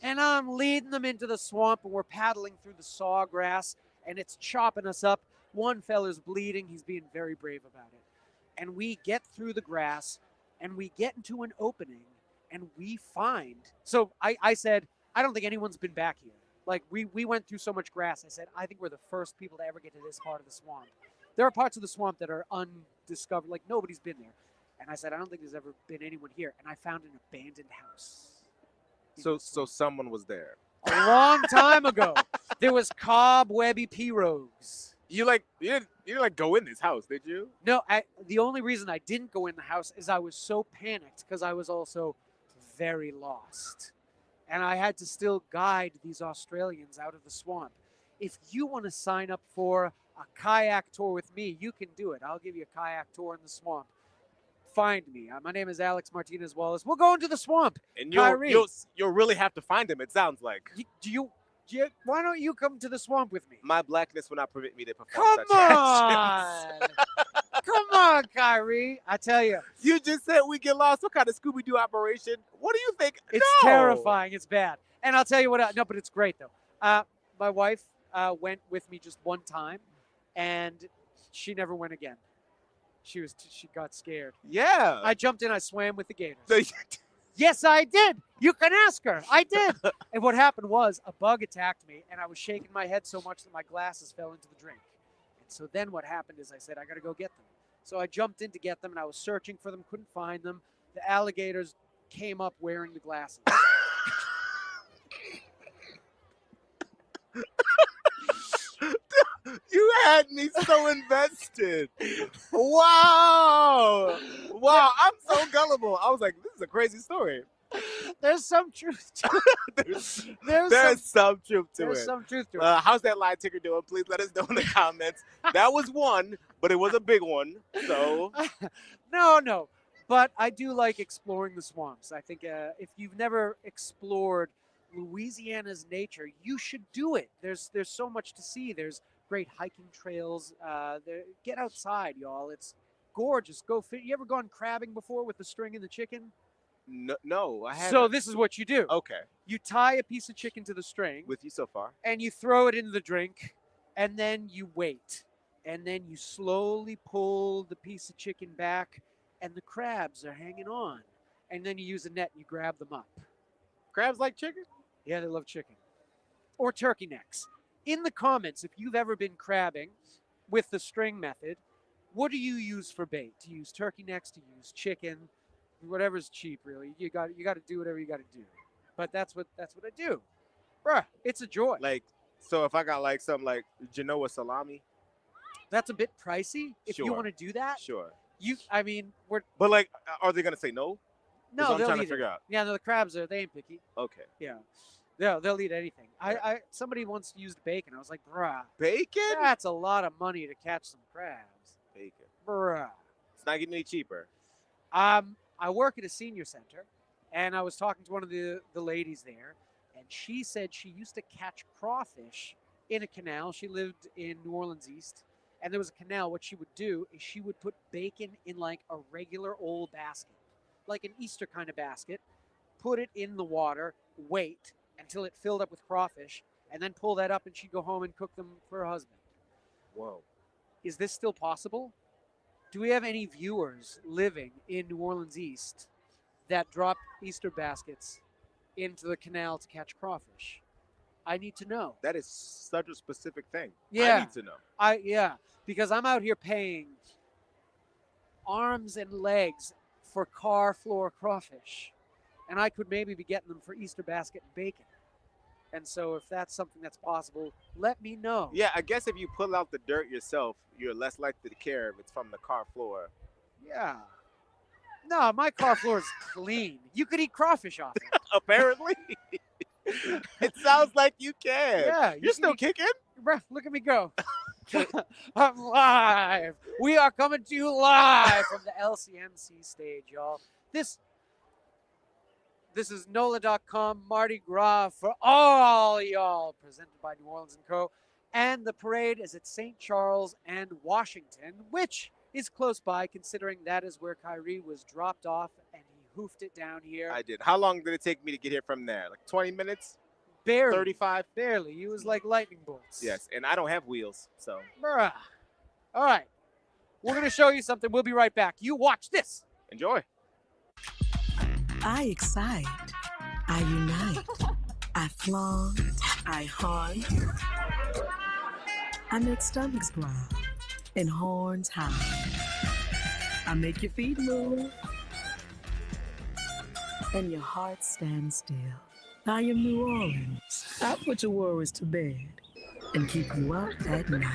And I'm leading them into the swamp, and we're paddling through the sawgrass, and it's chopping us up. One fella's bleeding. He's being very brave about it. And we get through the grass, and we get into an opening, and we find. So I said, I don't think anyone's been back here. Like, we went through so much grass. I said, I think we're the first people to ever get to this part of the swamp. There are parts of the swamp that are undiscovered. Like, nobody's been there. And I said, I don't think there's ever been anyone here. And I found an abandoned house. So someone was there. A long time ago. There was cobwebby pirogues. You didn't go in this house, did you? No, the only reason I didn't go in the house is I was so panicked because I was also very lost. And I had to still guide these Australians out of the swamp. If you want to sign up for a kayak tour with me, you can do it. I'll give you a kayak tour in the swamp. Find me. My name is Alex Martinez Wallace. We'll go into the swamp. And you'll really have to find him, it sounds like. Why don't you come to the swamp with me? My blackness will not permit me to perform Come such on! actions. Come on, Kyrie. I tell you. You just said we get lost. What kind of Scooby-Doo operation? What do you think? It's terrifying. It's bad. And I'll tell you what. No, but it's great, though. My wife went with me just one time, and she never went again. She got scared. Yeah. I jumped in. I swam with the gators. Yes, I did. You can ask her. I did. And what happened was a bug attacked me, and I was shaking my head so much that my glasses fell into the drink. And so then what happened is I said, I got to go get them. So I jumped in to get them, and I was searching for them, couldn't find them. The alligators came up wearing the glasses. You had me so invested. Wow. I'm so gullible. I was like, this is a crazy story. There's some truth to it. There's some truth to it. There's some truth to it. How's that lie ticker doing? Please let us know in the comments. That was one, but it was a big one. So No. But I do like exploring the swamps. I think if you've never explored Louisiana's nature, you should do it. There's so much to see. There's great hiking trails. Get outside, y'all. It's gorgeous. You ever gone crabbing before with the string and the chicken? No, I haven't. So this is what you do. Okay. You tie a piece of chicken to the string. With you so far. And you throw it into the drink, And then you wait. And then you slowly pull the piece of chicken back, and the crabs are hanging on. And then you use a net and you grab them up. Crabs like chicken? Yeah, they love chicken. Or turkey necks. In the comments, if you've ever been crabbing with the string method, what do you use for bait? Do you use turkey necks? Do you use chicken? Whatever's cheap, really. You got to do whatever you got to do. But that's what I do. Bruh, it's a joy. Like, so if I got like something like Genoa salami, that's a bit pricey. If you Sure. want to do that, sure. we're But like, are they gonna say no? That's no. what I'm They'll trying to eat figure it. out. Yeah, no, the crabs they ain't picky. Okay. Yeah, they'll eat anything. I somebody once used bacon. I was like, bruh, Bacon? that's a lot of money to catch some crabs. Bacon. Bruh. It's not getting any cheaper. I work at a senior center, and I was talking to one of the ladies there, and she said she used to catch crawfish in a canal. She lived in New Orleans East, and there was a canal. What she would do is she would put bacon in like a regular old basket, like an Easter kind of basket, put it in the water, wait until it filled up with crawfish, and then pull that up, and she'd go home and cook them for her husband. Whoa. Is this still possible? Do we have any viewers living in New Orleans East that drop Easter baskets into the canal to catch crawfish? I need to know. That is such a specific thing. Yeah. I need to know. Because I'm out here paying arms and legs for car floor crawfish, and I could maybe be getting them for Easter basket bacon. And so if that's something that's possible, let me know. Yeah, I guess if you pull out the dirt yourself, you're less likely to care if it's from the car floor. Yeah. No, my car floor is clean. You could eat crawfish off it. Apparently. It sounds like you can. Yeah. You're still kicking? Bruh, look at me go. I'm live. We are coming to you live from the LCMC stage, y'all. This is NOLA.com Mardi Gras for all y'all, presented by New Orleans & Co. And the parade is at St. Charles and Washington, which is close by, considering that is where Kyrie was dropped off and he hoofed it down here. I did. How long did it take me to get here from there? Like 20 minutes? Barely. 35? Barely. He was like lightning bolts. Yes, and I don't have wheels, so. Bruh. All right. We're going to show you something. We'll be right back. You watch this. Enjoy. I excite. I unite. I flaunt. I hunt. I make stomachs growl and horns howl. I make your feet move and your heart stand still. I am New Orleans. I put your worries to bed and keep you up at night.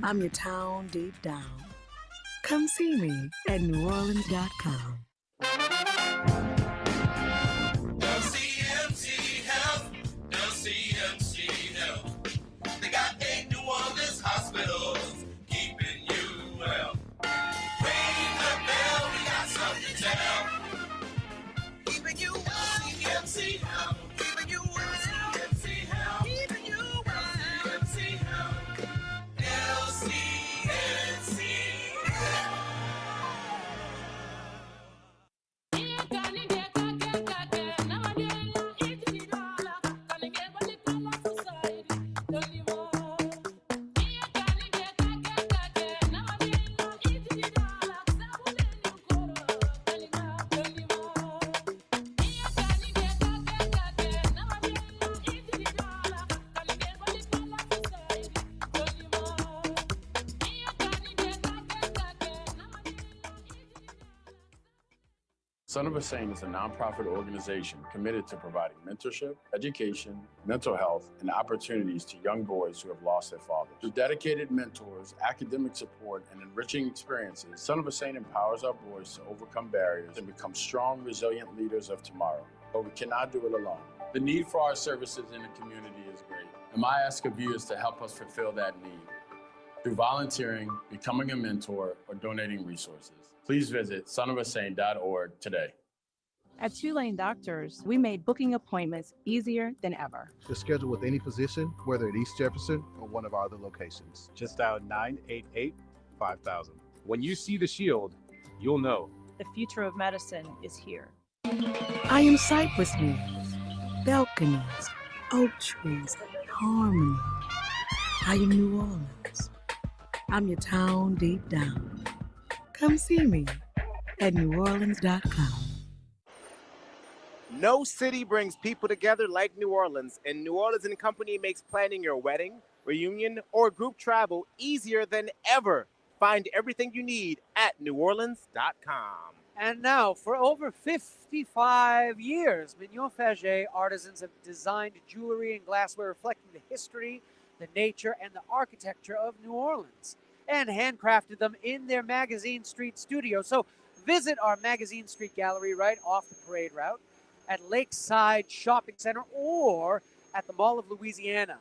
I'm your town deep down. Come see me at NewOrleans.com. LCMC Health, LCMC Health. They got 8 New Orleans hospitals, keeping you well. Ring the bell, we got something to tell. Keeping you well. LCMC Health, keeping you well. LCMC Health, keeping you well. LCMC Health, LCMC Health. Son of a Saint is a nonprofit organization committed to providing mentorship, education, mental health, and opportunities to young boys who have lost their fathers. Through dedicated mentors, academic support, and enriching experiences, Son of a Saint empowers our boys to overcome barriers and become strong, resilient leaders of tomorrow. But we cannot do it alone. The need for our services in the community is great, and my ask of you is to help us fulfill that need through volunteering, becoming a mentor, or donating resources. Please visit sonofasaint.org today. At Tulane Doctors, we made booking appointments easier than ever. To schedule with any physician, whether at East Jefferson or one of our other locations. Just dial 988-5000. When you see the shield, you'll know. The future of medicine is here. I am cypress leaves, balconies, oak trees, harmony. I am New Orleans. I'm your town deep down. Come see me at NewOrleans.com. No city brings people together like New Orleans, and New Orleans and Company makes planning your wedding, reunion, or group travel easier than ever. Find everything you need at NewOrleans.com. And now, for over 55 years, Mignon Faget artisans have designed jewelry and glassware reflecting the history, the nature, and the architecture of New Orleans, and handcrafted them in their Magazine Street studio. So visit our Magazine Street gallery right off the parade route, at Lakeside Shopping Center, or at the Mall of Louisiana,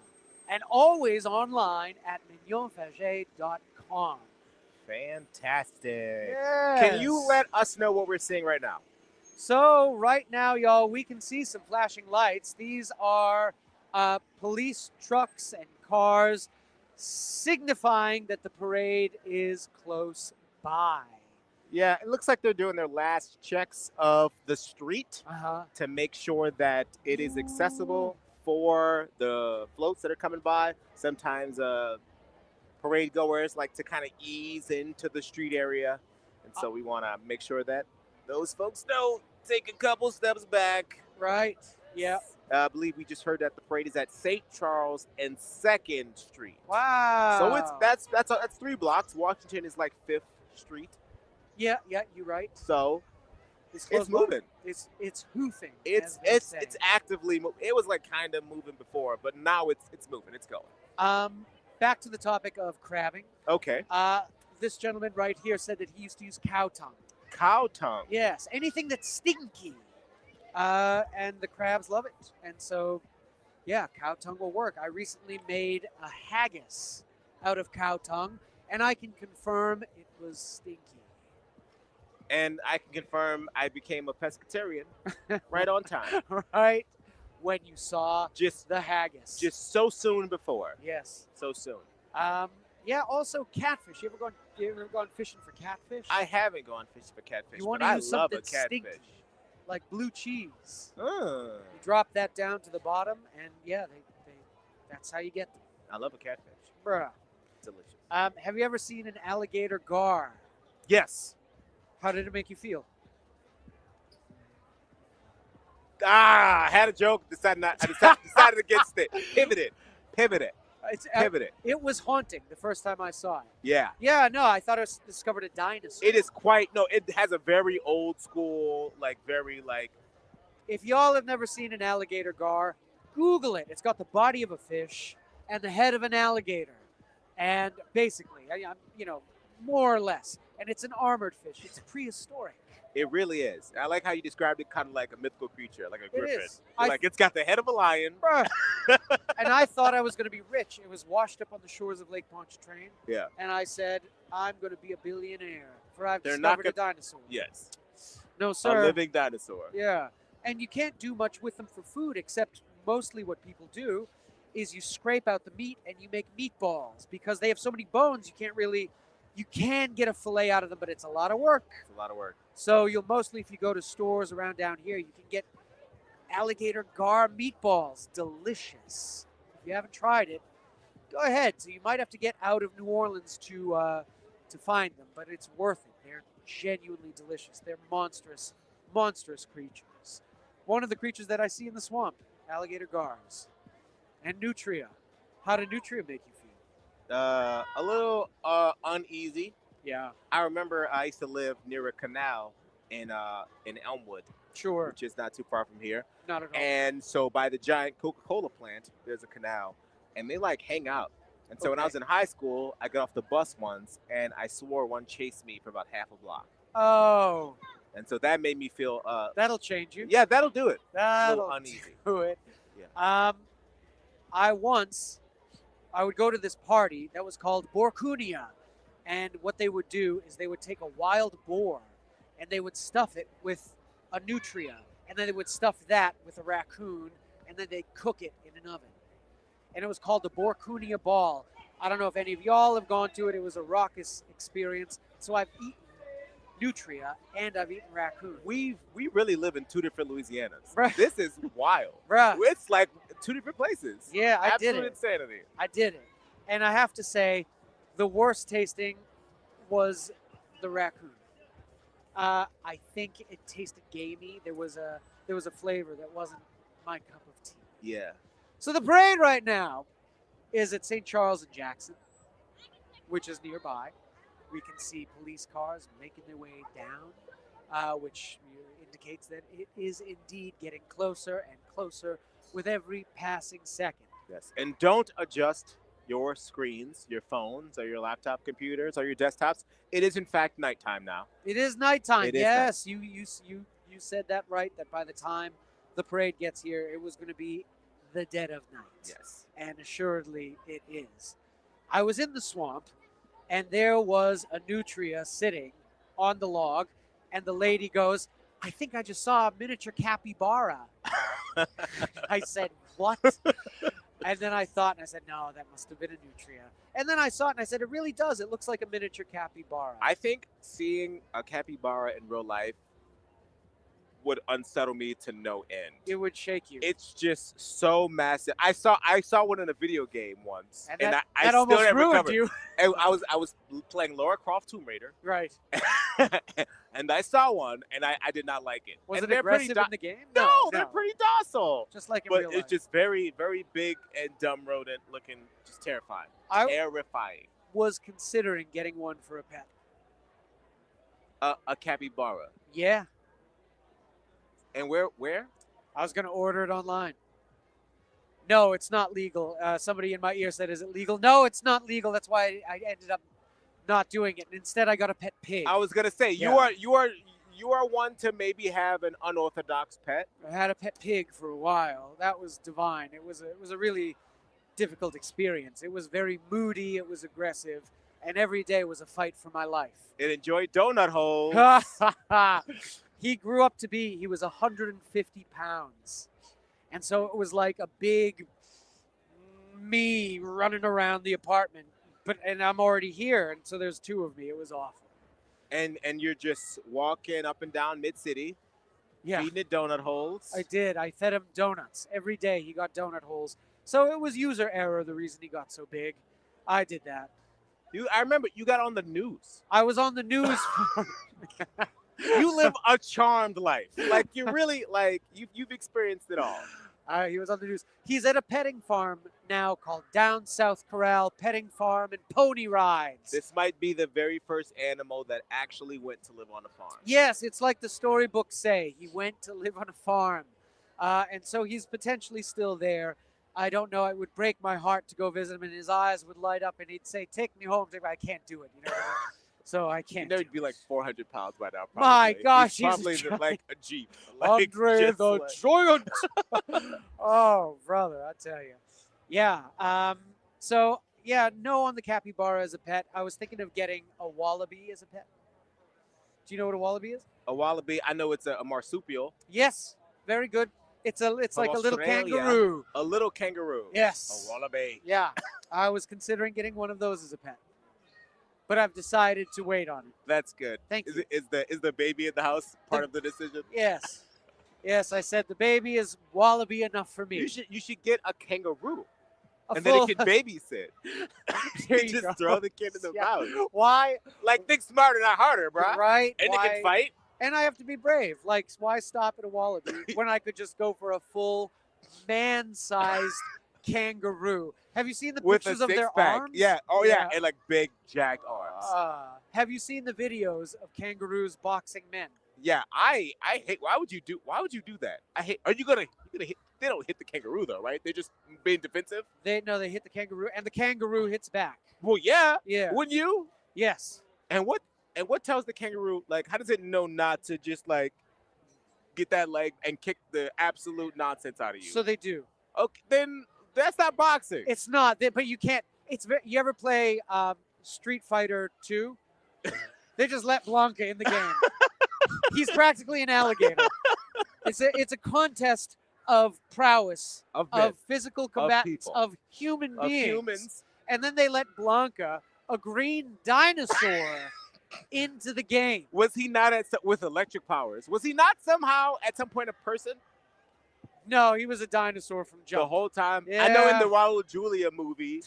and always online at mignonfaget.com. Fantastic. Yes. Can you let us know what we're seeing right now? So right now, y'all, we can see some flashing lights. These are police trucks and cars signifying that the parade is close by. Yeah, it looks like they're doing their last checks of the street to make sure that it is accessible for the floats that are coming by. Sometimes parade goers like to kind of ease into the street area. And so we want to make sure that those folks don't take a couple steps back. Right. Yeah. I believe we just heard that the parade is at St. Charles and 2nd Street. Wow. So that's 3 blocks. Washington is like 5th Street. Yeah, you're right. So it's moving. It's hoofing. It's actively moving. It was like kind of moving before, but now it's moving. It's going. Back to the topic of crabbing. Okay. This gentleman right here said that he used to use cow tongue. Cow tongue. Yes, anything that's stinky. And the crabs love it. And so, yeah, cow tongue will work. I recently made a haggis out of cow tongue, and I can confirm it was stinky. And I can confirm I became a pescatarian right on time. Right when you saw just the haggis. Just so soon before. Yes. So soon. Yeah, also catfish. You ever gone fishing for catfish? I haven't gone fishing for catfish, you want but to I use love a something catfish. stinky, like blue cheese. You drop that down to the bottom, and yeah, that's how you get them. I love a catfish. Bruh. Delicious. Have you ever seen an alligator gar? Yes. How did it make you feel? I had a joke. Decided against it. Pivoted. It was haunting the first time I saw it. Yeah. Yeah, no, I thought I discovered a dinosaur. It is it has a very old school, very. If y'all have never seen an alligator gar, Google it. It's got the body of a fish and the head of an alligator. And basically, more or less. And it's an armored fish. It's prehistoric. It really is. I like how you described it kind of like a mythical creature, like a griffin. It is. It's got the head of a lion. Bruh. And I thought I was going to be rich. It was washed up on the shores of Lake Pontchartrain. Yeah. And I said, I'm going to be a billionaire, for I've discovered a dinosaur. Yes. No, sir. A living dinosaur. Yeah. And you can't do much with them for food, except mostly what people do is you scrape out the meat and you make meatballs. Because they have so many bones, you can get a fillet out of them, but it's a lot of work. It's a lot of work. So you'll mostly, if you go to stores around down here, you can get alligator gar meatballs. Delicious. If you haven't tried it, go ahead. So you might have to get out of New Orleans to find them, but it's worth it. They're genuinely delicious. They're monstrous, monstrous creatures. One of the creatures that I see in the swamp, alligator gars. And nutria. How did nutria make you feel? A little uneasy. Yeah. I remember I used to live near a canal in Elmwood. Sure. Which is not too far from here. Not at all. And so by the giant Coca-Cola plant, there's a canal, and they hang out. And so when I was in high school, I got off the bus once, and I swore one chased me for about half a block. Oh. And so that made me feel. That'll change you. Yeah, that'll do it. That'll uneasy. do it. Yeah. I would go to this party that was called Borkunia. And what they would do is they would take a wild boar and they would stuff it with a nutria. And then they would stuff that with a raccoon and then they'd cook it in an oven. And it was called the Borkunia Ball. I don't know if any of y'all have gone to it. It was a raucous experience. So I've eaten nutria and I've eaten raccoon. We really live in 2 different Louisianas. Bruh. This is wild. Bruh. It's like 2 different places. Yeah, I did Absolute it. insanity. I did it. And I have to say, the worst tasting was the raccoon. I think it tasted gamey. There was a flavor that wasn't my cup of tea. Yeah. So the parade right now is at St. Charles and Jackson, which is nearby. We can see police cars making their way down, which indicates that it is indeed getting closer and closer with every passing second. Yes. And don't adjust your screens, your phones, or your laptop computers, or your desktops. It is in fact nighttime now. It is nighttime. It is yes, you said that right. That by the time the parade gets here, it was going to be the dead of night. Yes. And assuredly it is. I was in the swamp, and there was a nutria sitting on the log, and the lady goes, "I think I just saw a miniature capybara." I said, "What?" And then I thought, and I said, "No, that must have been a nutria." And then I saw it, and I said, "It really does. It looks like a miniature capybara." I think seeing a capybara in real life would unsettle me to no end. It would shake you. It's just so massive. I saw one in a video game once, And and that I almost still never ruined recovered. you. And I was playing Lara Croft Tomb Raider, Right. and I saw one, and I did not like it. Was and it they're pretty aggressive in the game? No, they're pretty docile. Just like in but real it's life. just very, very big and dumb rodent looking, just terrifying. Terrifying. Was considering getting one for a pet. A capybara. Yeah. And where? I was going to order it online. No, it's not legal. Somebody in my ear said, "Is it legal?" No, it's not legal. That's why I ended up not doing it. Instead, I got a pet pig. I was gonna say you are one to maybe have an unorthodox pet. I had a pet pig for a while. That was divine. It was a really difficult experience. It was very moody. It was aggressive, and every day was a fight for my life. It enjoyed donut holes. He grew up to be. He was 150 pounds, and so it was like a big me running around the apartment. And I'm already here, and so there's two of me. It was awful. And you're just walking up and down mid-city, feeding it donut holes. I did. I fed him donuts. Every day he got donut holes. So it was user error, the reason he got so big. I did that. I remember you got on the news. I was on the news. You live a charmed life. Like you really, you've experienced it all. He was on the news. He's at a petting farm now called Down South Corral Petting Farm and Pony Rides. This might be the very first animal that actually went to live on a farm. Yes, it's like the storybooks say. He went to live on a farm. And so he's potentially still there. I don't know. It would break my heart to go visit him, and his eyes would light up, and he'd say, "Take me home." I can't do it. You know. So I can't. You know, he'd be like 400 pounds by now. Probably. My gosh, he's probably he's like a Jeep. Andre the Giant. Oh, brother, I tell you. Yeah. So yeah, no on the capybara as a pet. I was thinking of getting a wallaby as a pet. Do you know what a wallaby is? A wallaby. I know it's a marsupial. Yes. Very good. It's like a little kangaroo. A little kangaroo. Yes. A wallaby. Yeah. I was considering getting one of those as a pet. But I've decided to wait on it. That's good. Thank you. Is the baby in the house part of the decision? Yes. Yes, I said the baby is wallaby enough for me. You should get a kangaroo. Then it can babysit. There you just go. throw the kid in the mouth. Why? Like, think smarter, not harder, bro. Right. And why? it can fight. And I have to be brave. Like, why stop at a wallaby when I could just go for a full man-sized kangaroo? Have you seen the With pictures a of their six-pack. arms? Yeah. Oh, yeah. And like big jacked arms. Have you seen the videos of kangaroos boxing men? Yeah, I hate. Why would you do that? I hate. Are you gonna hit? They don't hit the kangaroo though, right? They're just being defensive. They hit the kangaroo, and the kangaroo hits back. Well, yeah. Yeah. Wouldn't you? Yes. And what tells the kangaroo, like, how does it know not to just like get that leg and kick the absolute nonsense out of you? So they do. Okay, then that's not boxing. It's not, but you can't. You ever play Street Fighter 2? They just let Blanca in the game. He's practically an alligator. It's a contest of prowess, of physical combatants, of human beings. Humans. And then they let Blanca, a green dinosaur, into the game. Was he not with electric powers? Was he not somehow at some point a person? No, he was a dinosaur from jump. The whole time. Yeah. I know in the Raul Julia movie,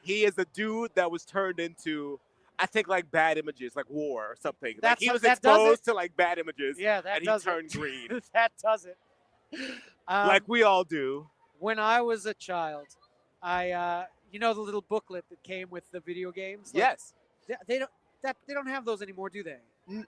He is a dude that was turned into, I think, like bad images, like war or something. Like That's he was that does exposed it. to like bad images, Yeah, that and he does turned it. green, That does it. like we all do. When I was a child, I you know the little booklet that came with the video games. Like, Yes. they don't have those anymore, do they?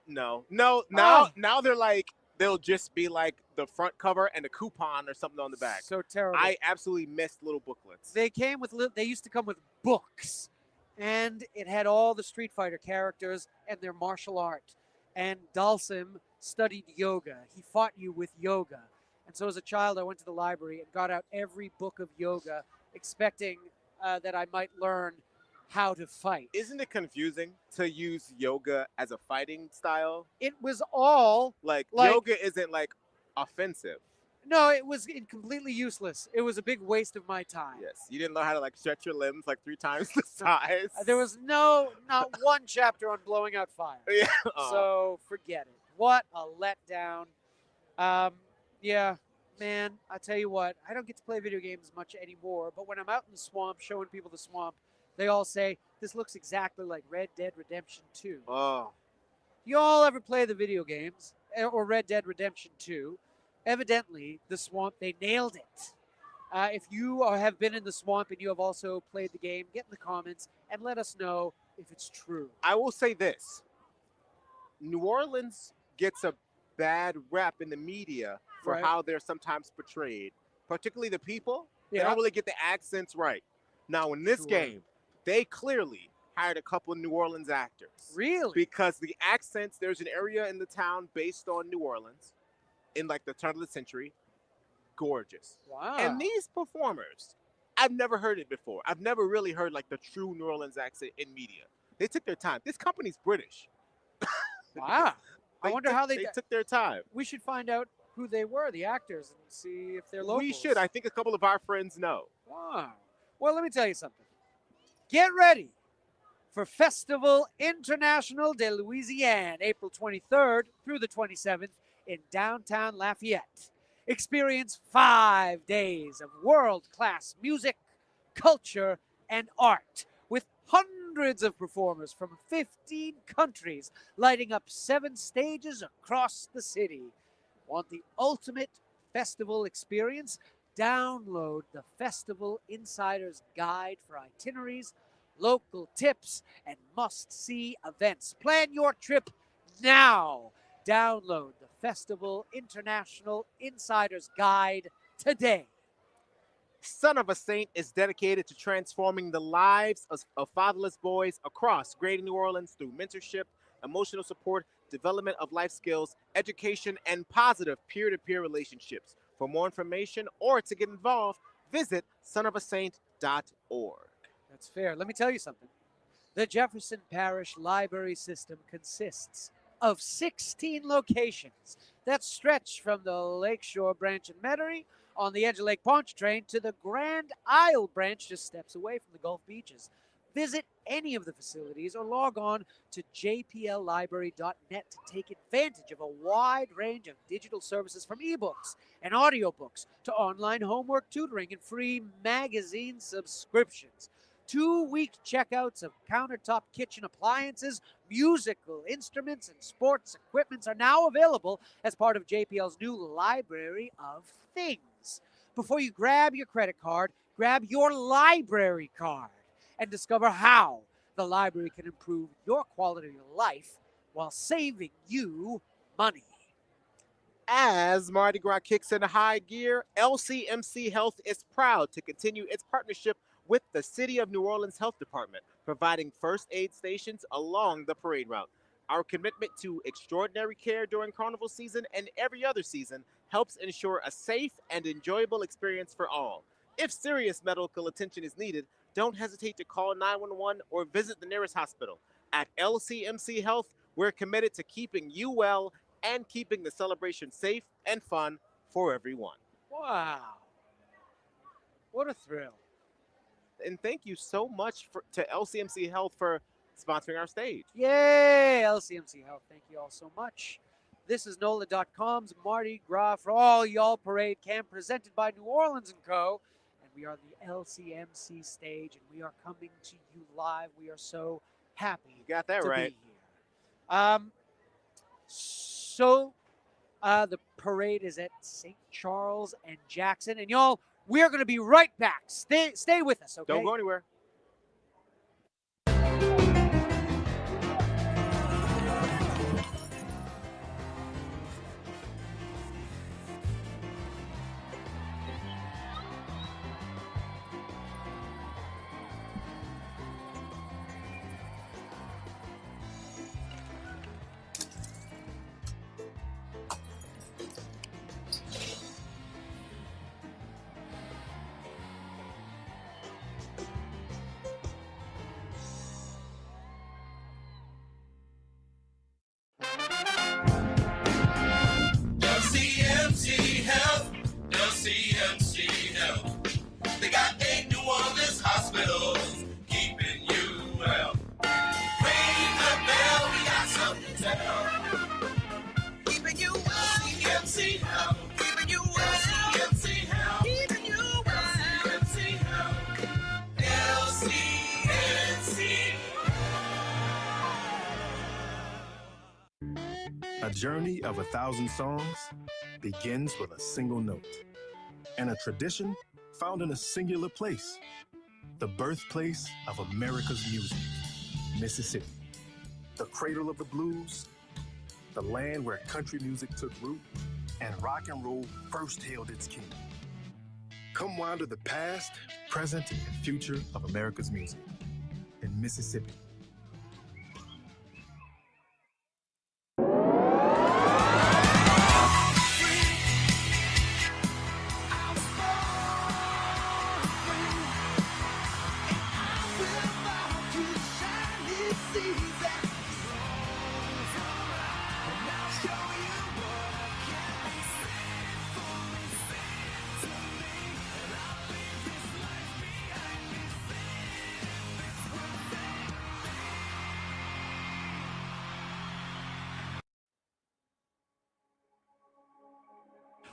No. Oh. Now they're like they'll just be like the front cover and a coupon or something on the back. So terrible. I absolutely missed little booklets. They came with they used to come with books, and it had all the Street Fighter characters and their martial art. And Dalsim studied yoga. He fought you with yoga. And so as a child, I went to the library and got out every book of yoga, expecting that I might learn how to fight. Isn't it confusing to use yoga as a fighting style? It was all like yoga isn't like offensive. No, it was completely useless. It was a big waste of my time. Yes, you didn't know how to like stretch your limbs like 3 times the size. There was not one chapter on blowing out fire. Yeah. So forget it. What a letdown. Yeah, man, I tell you what, I don't get to play video games much anymore, but when I'm out in the swamp showing people the swamp, they all say, this looks exactly like Red Dead Redemption 2. Oh. You all ever play the video games, or Red Dead Redemption 2? Evidently, the swamp, they nailed it. If you have been in the swamp and you have also played the game, get in the comments and let us know if it's true. I will say this. New Orleans gets a bad rap in the media for Right. how they're sometimes portrayed, particularly the people. They Yeah. don't really get the accents right. Now, in this Sure. game, they clearly hired a couple of New Orleans actors. Really? Because the accents, there's an area in the town based on New Orleans in like the turn of the century. Gorgeous. Wow. And these performers, I've never heard it before. I've never really heard like the true New Orleans accent in media. They took their time. This company's British. Wow. I wonder how they took their time. We should find out who they were, the actors, and see if they're locals. We should. I think a couple of our friends know. Wow. Well, let me tell you something. Get ready for Festival International de Louisiane, April 23rd through the 27th in downtown Lafayette. Experience 5 days of world-class music, culture, and art with hundreds of performers from 15 countries lighting up 7 stages across the city. Want the ultimate festival experience? Download the Festival Insider's Guide for itineraries, local tips, and must-see events. Plan your trip now. Download the Festival International Insider's Guide today. Son of a Saint is dedicated to transforming the lives of fatherless boys across Greater New Orleans through mentorship, emotional support, development of life skills, education, and positive peer-to-peer relationships. For more information or to get involved, visit sonofasaint.org. That's fair. Let me tell you something. The Jefferson Parish Library System consists of 16 locations that stretch from the Lakeshore branch in Metairie on the edge of Lake Pontchartrain to the Grand Isle branch just steps away from the Gulf Beaches. Visit any of the facilities or log on to jpllibrary.net to take advantage of a wide range of digital services from ebooks and audiobooks to online homework tutoring and free magazine subscriptions. 2-week checkouts of countertop kitchen appliances, musical instruments, and sports equipment are now available as part of JPL's new Library of Things. Before you grab your credit card, grab your library card and discover how the library can improve your quality of life while saving you money. As Mardi Gras kicks into high gear, LCMC Health is proud to continue its partnership with the City of New Orleans Health Department, providing first aid stations along the parade route. Our commitment to extraordinary care during carnival season and every other season helps ensure a safe and enjoyable experience for all. If serious medical attention is needed, don't hesitate to call 911 or visit the nearest hospital. At LCMC Health, we're committed to keeping you well and keeping the celebration safe and fun for everyone. Wow. What a thrill. And thank you so much to LCMC Health for sponsoring our stage. Yay, LCMC Health. Thank you all so much. This is NOLA.com's Mardi Gras for All Y'all Parade Camp presented by New Orleans & Co. And We are the LCMC stage, and we are coming to you live. We are so happy You got that to right. be here. The parade is at St. Charles and Jackson, and y'all, we're going to be right back. Stay with us, okay? Don't go anywhere. LCMC Health, LCMC Health. They got 8 New Orleans hospitals keeping you well. Ring the bell, we got something to tell. Keeping you well. LCMC Health, keeping you well. LCMC Health, keeping you well. LCMC Health, LCMC. A journey of 1,000 songs begins with a single note, and a tradition found in a singular place, the birthplace of America's music, Mississippi. The cradle of the blues, the land where country music took root and rock and roll first hailed its king. Come wander the past, present, and future of America's music in Mississippi.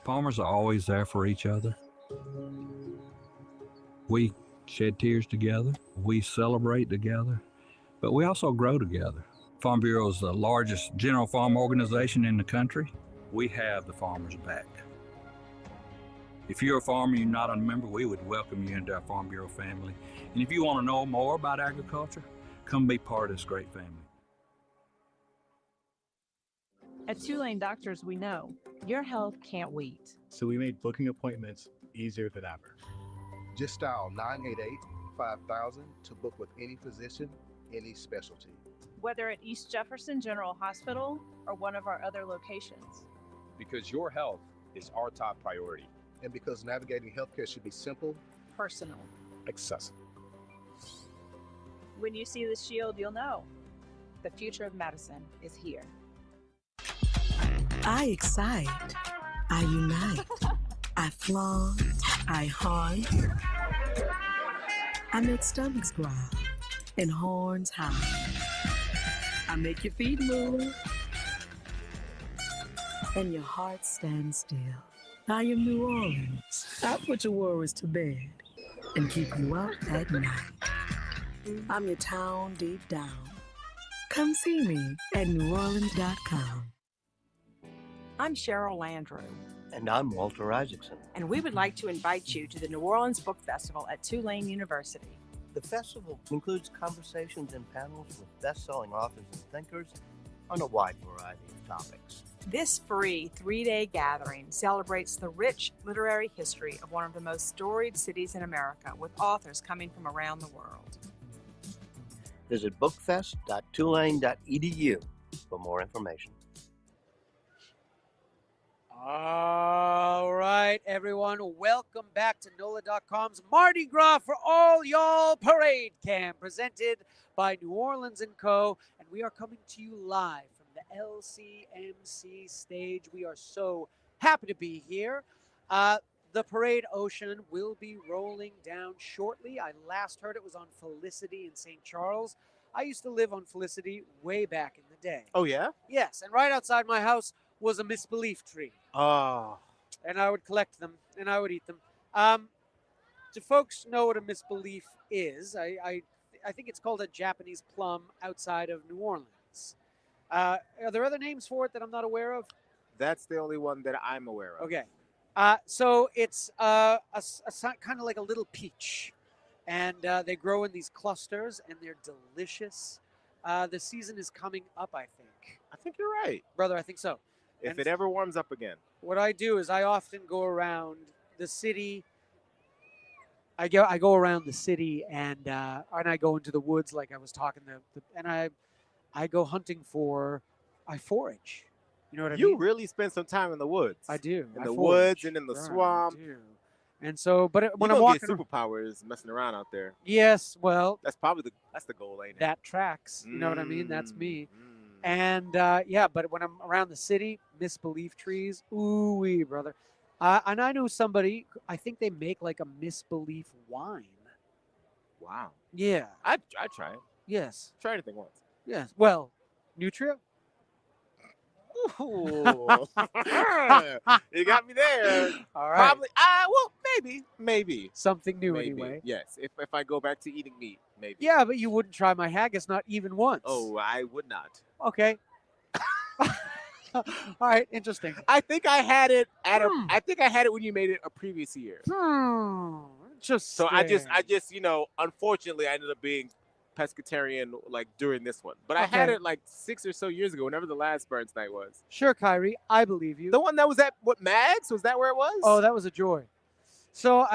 Farmers are always there for each other. We shed tears together. We celebrate together, but we also grow together. Farm Bureau is the largest general farm organization in the country. We have the farmers' back. If you're a farmer and you're not a member, we would welcome you into our Farm Bureau family. And if you want to know more about agriculture, come be part of this great family. At Tulane Doctors, we know your health can't wait. So we made booking appointments easier than ever. Just dial 988-5000 to book with any physician, any specialty. Whether at East Jefferson General Hospital or one of our other locations. Because your health is our top priority. And because navigating healthcare should be simple, Personal. Accessible. When you see the shield, you'll know the future of medicine is here. I excite. I unite. I flaunt. I haunt. I make stomachs growl and horns howl. I make your feet move and your heart stand still. I am New Orleans. I put your worries to bed and keep you up at night. I'm your town deep down. Come see me at NOLA.com. I'm Cheryl Landrew. And I'm Walter Isaacson. And we would like to invite you to the New Orleans Book Festival at Tulane University. The festival includes conversations and panels with best-selling authors and thinkers on a wide variety of topics. This free 3-day gathering celebrates the rich literary history of one of the most storied cities in America, with authors coming from around the world. Visit bookfest.tulane.edu for more information. All right, everyone, welcome back to NOLA.com's Mardi Gras for All Y'all Parade Cam, presented by New Orleans & Co. And we are coming to you live from the LCMC stage. We are so happy to be here. The parade, Oshun, will be rolling down shortly. I last heard it was on Felicity in St. Charles. I used to live on Felicity way back in the day. Oh, yeah? Yes, and right outside my house was a misbelief tree. Oh. And I would collect them, and I would eat them. do folks know what a misbelief is? I think it's called a Japanese plum outside of New Orleans. Are there other names for it that I'm not aware of? That's the only one that I'm aware of. Okay. So it's kind of like a little peach, and they grow in these clusters, and they're delicious. The season is coming up, I think. I think you're right. Brother, I think so. If And it ever warms up again. what I do is I often go around the city. I go around the city and I go into the woods like I was talking and I go hunting for. I forage. You know what I mean? You really spend some time in the woods. I do. In I the forage. woods and in the swamp. I do. And so, but when you I'm don't walking, get superpowers messing around out there. yes, well, That's probably the goal, ain't it? that tracks. You know what I mean? That's me. Mm. And yeah, but when I'm around the city, misbelief trees, ooh wee, brother. And I know somebody. I think they make like a misbelief wine. Wow. Yeah. I'd try it. Yes. Try anything once. Yes. Well, Nutria. Ooh. You got me there. All right. Probably. Well, maybe. Something new Maybe. anyway. Yes. If I go back to eating meat, maybe. Yeah, but you wouldn't try my haggis, not even once. Oh, I would not. Okay. All right. Interesting. I think I had it I think I had it when you made it a previous year. Interesting. So I just unfortunately I ended up being pescatarian like during this one. But I had Okay. it like 6 or so years ago, whenever the last Burns night was. Sure, Kyrie. I believe you. The one that was at Mags? Was that where it was? Oh, that was a joy. So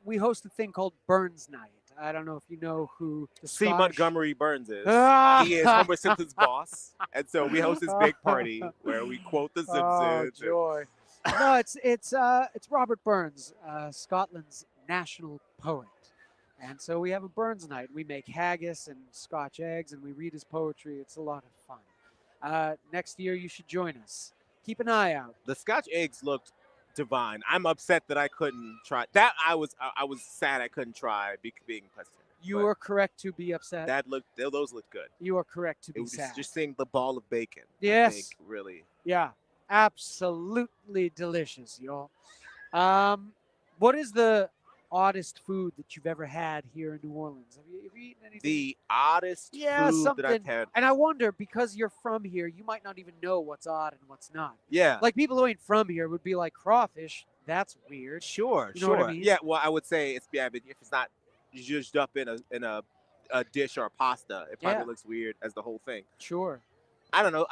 we host a thing called Burns Night. I don't know if you know who the C. Scottish- Montgomery Burns is. Ah! He is Homer Simpson's boss. And so we host this big party where we quote The Simpsons. Oh, joy. No, it's Robert Burns, Scotland's national poet. And so we have a Burns night. We make haggis and Scotch eggs, and we read his poetry. It's a lot of fun. Next year, you should join us. Keep an eye out. The Scotch eggs looked divine. I'm upset that I couldn't try. That I was sad I couldn't try being pescatarian. You are correct to be upset. Those looked good. You are correct to It be was sad. just seeing the ball of bacon. Yes. I think, really. Yeah, absolutely delicious, y'all. What is the oddest food that you've ever had here in New Orleans? Have you eaten anything? The oddest food something. that I've had. And I wonder, because you're from here, you might not even know what's odd and what's not. Yeah. Like people who ain't from here would be like, crawfish, that's weird. Sure, You know sure. what I mean? Yeah, well, I would say but if it's not zhuzhed up in a dish or a pasta, it probably Yeah. looks weird as the whole thing. Sure. I don't know.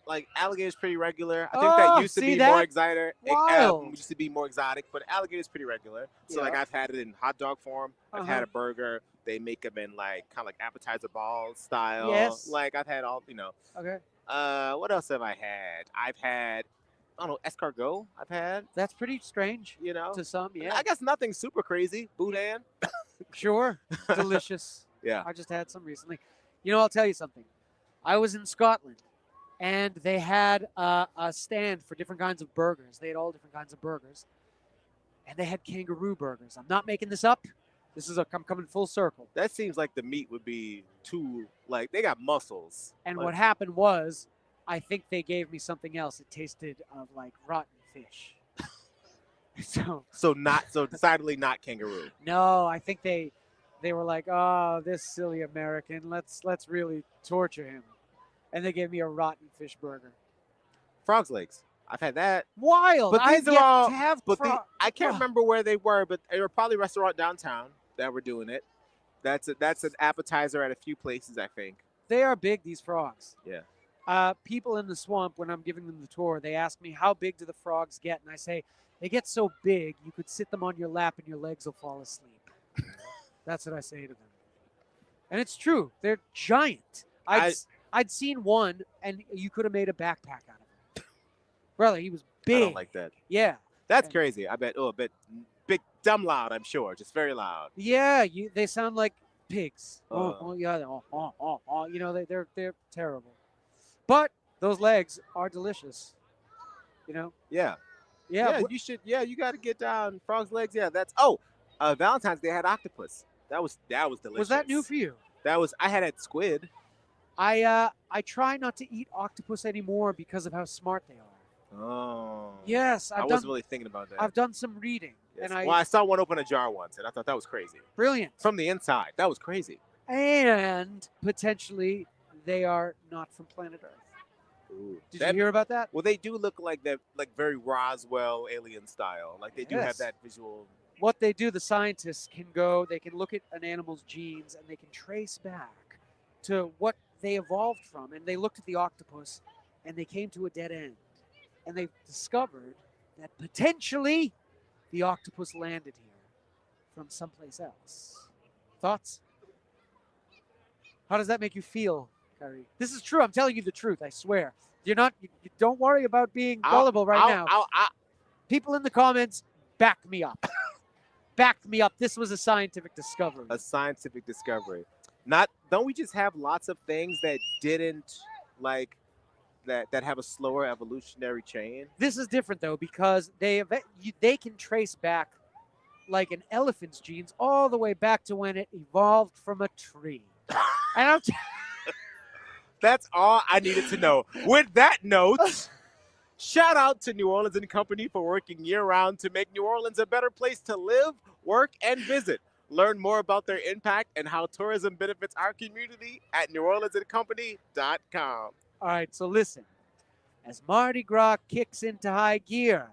Like alligator's pretty regular. I think that used to be more exotic. Wild. Used to be more exotic, but alligator's pretty regular. So like Yeah. I've had it in hot dog form. I've had a burger. They make them in like kind of like appetizer balls style. Yes. Like I've had all Okay. What else have I had? I've had I don't know, escargot. I've had. That's pretty strange. To some, yeah. I guess nothing super crazy. Boudin. Sure. Delicious. Yeah. I just had some recently. I'll tell you something. I was in Scotland, and they had a stand for different kinds of burgers. They had all different kinds of burgers, and they had kangaroo burgers. I'm not making this up. I'm coming full circle. That seems like the meat would be too they got muscles. And Like, what happened was, I think they gave me something else. It tasted of like rotten fish. So decidedly not kangaroo. No, I think they were like, oh, this silly American. Let's really torture him. And they gave me a rotten fish burger. Frog's legs. I've had that. Wild. But these I've are yet all. to have I can't remember where they were, but they were probably a restaurant downtown that were doing it. That's an appetizer at a few places, I think. They are big, these frogs. Yeah. People in the swamp, when I'm giving them the tour, they ask me, how big do the frogs get? And I say, they get so big, you could sit them on your lap and your legs will fall asleep. That's what I say to them. And it's true. They're giant. I'd seen one, and you could have made a backpack out of him. Brother, he was big. I don't like that. Yeah. That's crazy. I bet. Oh, a bit big, dumb loud, I'm sure. Just very loud. Yeah, they sound like pigs. Yeah. They're terrible. But those legs are delicious. Yeah. Yeah. You should. Yeah, you got to get down frog's legs. Yeah, that's. Valentine's Day had octopus. That was delicious. Was that new for you? I had at squid. I try not to eat octopus anymore because of how smart they are. Oh. Yes, I wasn't really thinking about that. I've done some reading, Yes. And Well, I saw one open a jar once, and I thought that was crazy. Brilliant. From the inside, that was crazy. And potentially they are not from planet Earth. Ooh. Did you hear about that? Well, they do look like that, like very Roswell alien style. Like they do have Yes. that visual. What they do, the scientists can go, they can look at an animal's genes and they can trace back to what they evolved from. And they looked at the octopus and they came to a dead end. And they discovered that potentially the octopus landed here from someplace else. Thoughts? How does that make you feel, Kyrie? This is true. I'm telling you the truth. I swear. You're not. You don't worry about being gullible right now. People in the comments, back me up. Back me up. This was a scientific discovery. A scientific discovery. Don't we just have lots of things that didn't like that have a slower evolutionary chain? This is different though because they can trace back like an elephant's genes all the way back to when it evolved from a tree. And I'm That's all I needed to know. With that note, shout out to New Orleans and Company for working year-round to make New Orleans a better place to live, work, and visit. Learn more about their impact and how tourism benefits our community at neworleansandcompany.com. All right, so listen. As Mardi Gras kicks into high gear,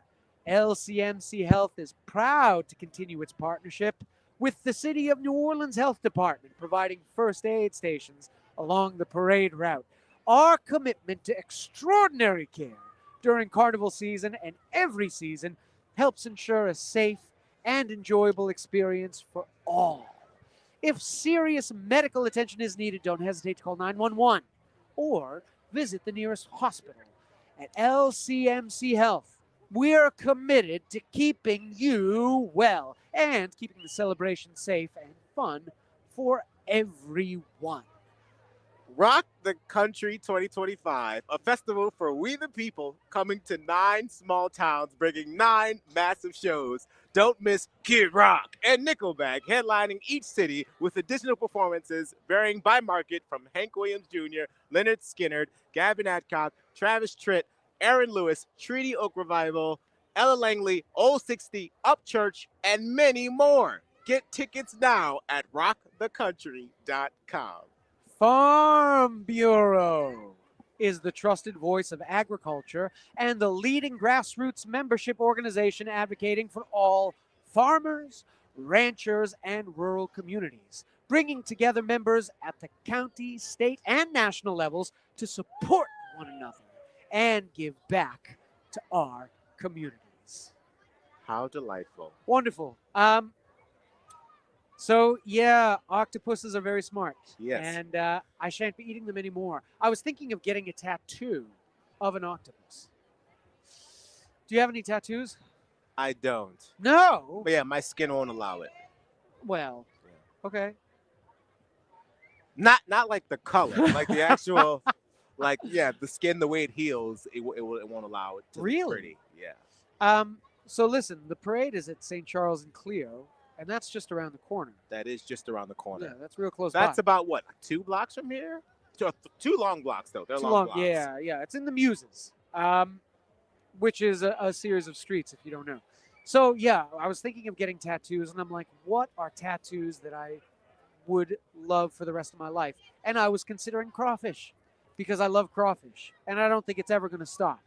LCMC Health is proud to continue its partnership with the City of New Orleans Health Department, providing first aid stations along the parade route. Our commitment to extraordinary care during carnival season and every season helps ensure a safe and enjoyable experience for all. If serious medical attention is needed, don't hesitate to call 911 or visit the nearest hospital. At LCMC Health, we are committed to keeping you well and keeping the celebration safe and fun for everyone. Rock the Country 2025, a festival for we the people, coming to 9 small towns, bringing 9 massive shows. Don't miss Kid Rock and Nickelback headlining each city with additional performances varying by market from Hank Williams Jr., Leonard Skinner, Gavin Adcock, Travis Tritt, Aaron Lewis, Treaty Oak Revival, Ella Langley, Old 60, Upchurch, and many more. Get tickets now at rockthecountry.com. Farm Bureau is the trusted voice of agriculture and the leading grassroots membership organization advocating for all farmers, ranchers, and rural communities, bringing together members at the county, state, and national levels to support one another and give back to our communities. How delightful. Wonderful. So, yeah, octopuses are very smart. Yes. And I shan't be eating them anymore. I was thinking of getting a tattoo of an octopus. Do you have any tattoos? I don't. No? But yeah, my skin won't allow it. Well, okay. Not like the color, like the actual, like, yeah, the skin, the way it heals, it won't allow it to Really? look pretty. Yeah. So, listen, the parade is at St. Charles and Clio. And that's just around the corner. That is just around the corner. Yeah, that's real close That's by. about, what, 2 blocks from here? 2 long blocks, though. They're Too long blocks. Yeah. It's in the Muses, which is a series of streets, if you don't know. So, yeah, I was thinking of getting tattoos, and I'm like, what are tattoos that I would love for the rest of my life? And I was considering crawfish, because I love crawfish, and I don't think it's ever going to stop.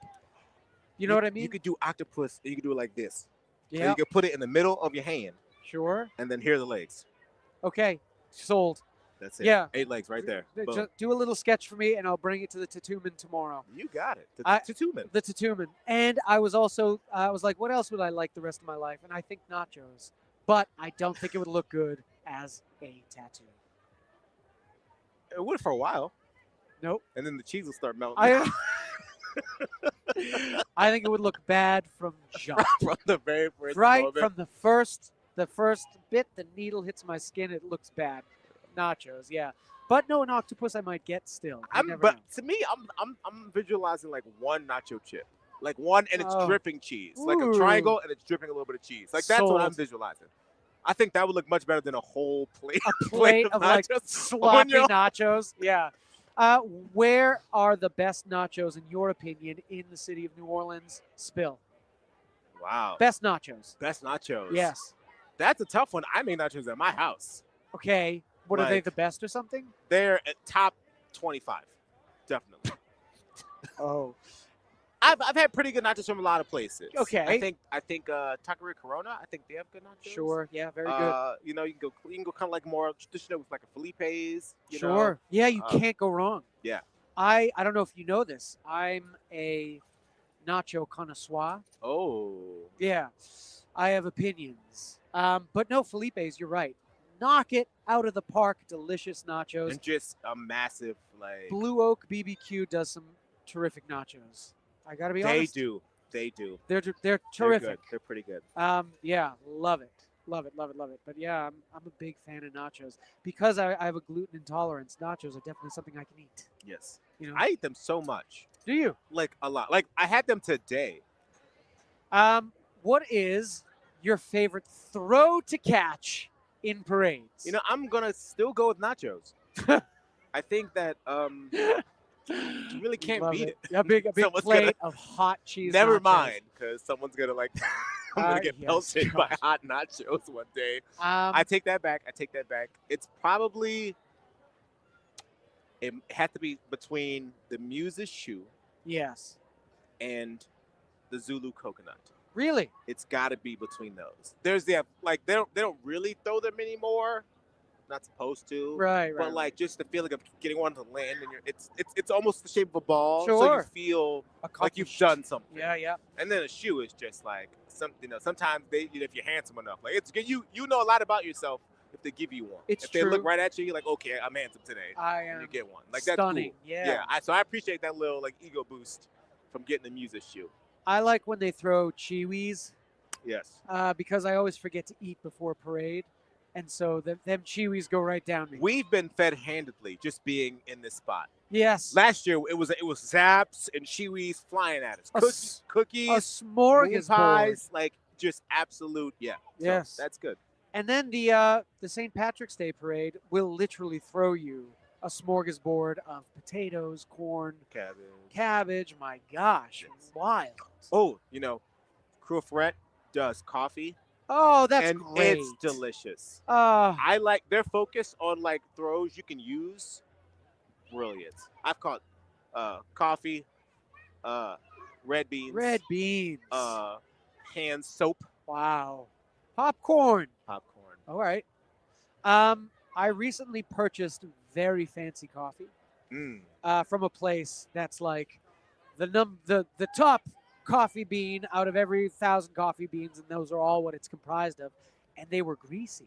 You know what I mean? You could do octopus, and you could do it like this. Yeah. So you could put it in the middle of your hand. Sure. And then here are the legs. Okay, sold. That's it. Yeah. 8 legs right there. Boom. Just do a little sketch for me, and I'll bring it to the tattoo-man tomorrow. You got it. The I- tattoo-man. The tattoo-man. And I was also, I was like, what else would I like the rest of my life? And I think nachos. But I don't think it would look good as a tattoo. It would for a while. Nope. And then the cheese will start melting. I think it would look bad from jump. From the very first Right moment. from the first bit, the needle hits my skin, it looks bad. Nachos, yeah. But no, an octopus I might get still. You never know. To me, I'm visualizing like one nacho chip, like one, and it's Oh. dripping cheese, like a Ooh. triangle, and it's dripping a little bit of cheese. Like that's what I'm Sold. visualizing. I think that would look much better than a whole plate. A plate of like nachos on sloppy your- nachos. Yeah. Where are the best nachos, in your opinion, in the city of New Orleans? Spill. Wow. Best nachos. Best nachos. Yes. That's a tough one. I make nachos at my house. Okay. What are they, Like- the best or something? They're at top 25. Definitely. Oh. I've had pretty good nachos from a lot of places. Okay. I think Taqueria Corona. I think they have good nachos. Sure. Yeah. Very good. You know, you can go kind of like more traditional with like a Felipe's. You Sure. know? Yeah. You can't go wrong. Yeah. I don't know if you know this. I'm a nacho connoisseur. Oh. Yeah. I have opinions. But no, Felipe's. You're right. Knock it out of the park. Delicious nachos. And just a massive like. Blue Oak BBQ does some terrific nachos. I gotta be honest. They do. They're They're terrific. good. They're pretty good. Yeah, love it. Love it. But yeah, I'm a big fan of nachos because I have a gluten intolerance. Nachos are definitely something I can eat. Yes. You know. I eat them so much. Do you? Like a lot. Like I had them today. What is your favorite throw to catch in parades? You know, I'm gonna still go with nachos. I think that you really can't Love beat it. A big Someone's plate of hot cheese. Never nachos. mind, because someo's gonna like. I'm gonna get Yes, pelted by gosh. hot nachos one day. I take that back. It's probably. It had to be between the Muse's shoe Yes. and the Zulu coconut. Really? It's got to be between those. There's the like they don't really throw them anymore. Not supposed to. Right. But like just the feeling of getting one to land and it's almost the shape of a ball. So Sure. you feel like you've Accomplished. done something. Yeah. And then a shoe is just like sometimes if you're handsome enough, like it's you know a lot if they give you one. It's if they look true. right at you, you're like, okay, I'm handsome today. I And am you get one. Like stunning. that's cool. Yeah. So I appreciate that little like ego boost from getting the Muse's shoe. I like when they throw chiwis Yes. because I always forget to eat before parade, and so them chiwis go right down me. We've been fed handedly just being in this spot. Yes. Last year it was zaps and chiwis flying at us. Cookies, a smorgasbord. moon pies, like just absolute. Yeah. So Yes. that's good. And then the St. Patrick's Day parade will literally throw you a smorgasbord of potatoes, corn, cabbage. My gosh, wild. Oh, you know, Cruafret does coffee. Oh, that's and great. It's delicious. I like their focus on like throws you can use. Brilliant. I've caught coffee, red beans, hand soap. Wow. Popcorn. All right. I recently purchased very fancy coffee from a place that's like the top coffee bean out of every 1,000 coffee beans, and those are all what it's comprised of, and they were greasy.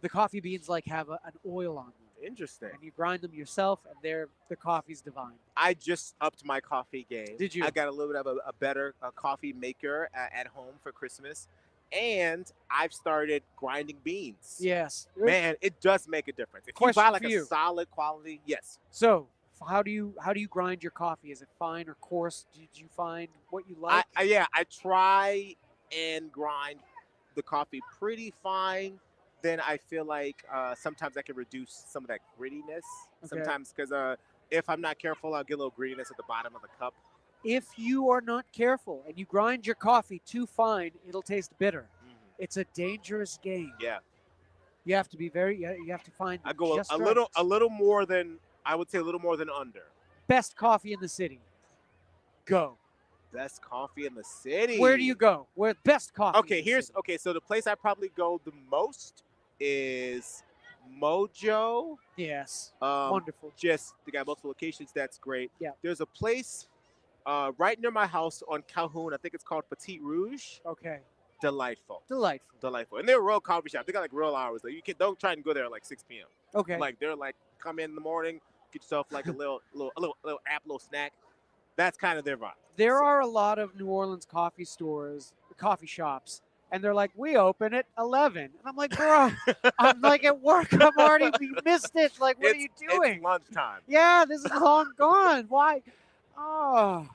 The coffee beans like have an oil on them. Interesting. And you grind them yourself, and the coffee's divine. I just upped my coffee game. Did you? I got a little bit of a better coffee maker at home for Christmas. And I've started grinding beans. Yes. Man, it does make a difference. If Question you buy like for a you. solid quality, yes. So, how do you grind your coffee? Is it fine or coarse? Did you find what you like? I try and grind the coffee pretty fine. Then I feel like sometimes I can reduce some of that grittiness. Okay. Sometimes because if I'm not careful, I'll get a little grittiness at the bottom of the cup. If you are not careful and you grind your coffee too fine, it'll taste bitter. It's a dangerous game. Yeah. You have to be you have to find I go just a right. little more than I would say a little more than under. Best coffee in the city. Go. Best coffee in the city. Where do you go? Where best coffee? Okay, so the place I probably go the most is Mojo. Yes. Wonderful. Just they got multiple locations. That's great. Yeah. There's a place right near my house on Calhoun. I think it's called Petit Rouge. Okay. Delightful. And they're a real coffee shop. They got like real hours. Like don't try and go there at like 6 p.m. Okay. Like they're like come in the morning, get yourself like a little app, little snack. That's kind of their vibe. There are a lot of New Orleans coffee shops, and they're like, we open at 11. And I'm like, bro, I'm like at work. You missed it. Like, what are you doing? It's lunchtime. Yeah, this is long gone. Why? Oh.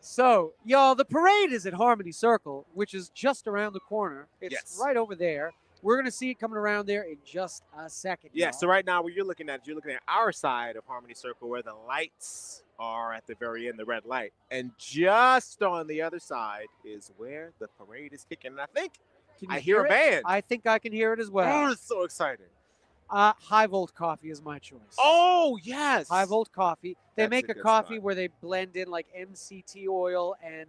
So, y'all, the parade is at Harmony Circle, which is just around the corner. It's right over there. We're going to see it coming around there in just a second. Yeah, y'all. so right now, what you're looking at our side of Harmony Circle where the lights are at the very end, the red light. And just on the other side is where the parade is kicking. And I think Can you I hear a it? band. I think I can hear it as well. Oh, it's so exciting. High Volt Coffee is my choice. Oh, yes. High Volt Coffee. They That's make a a good coffee spot. where they blend in like MCT oil and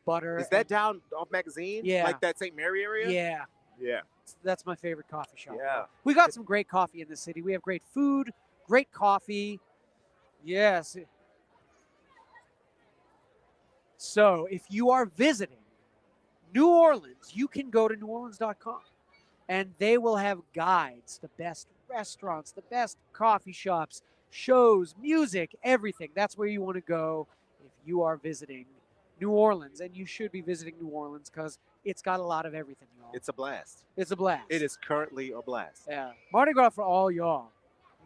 butter. Is that and- down off Magazine? Yeah. Like that St. Mary area? Yeah. Yeah. That's my favorite coffee shop. Yeah. We got some great coffee in the city. We have great food, great coffee. Yes. So if you are visiting New Orleans, you can go to NewOrleans.com and they will have guides, the best restaurants, the best coffee shops, shows, music, everything. That's where you want to go if you are visiting New Orleans. And you should be visiting New Orleans because it's got a lot of everything, y'all. It's a blast. It's a blast. It is currently a blast. Yeah. Mardi Gras for all y'all.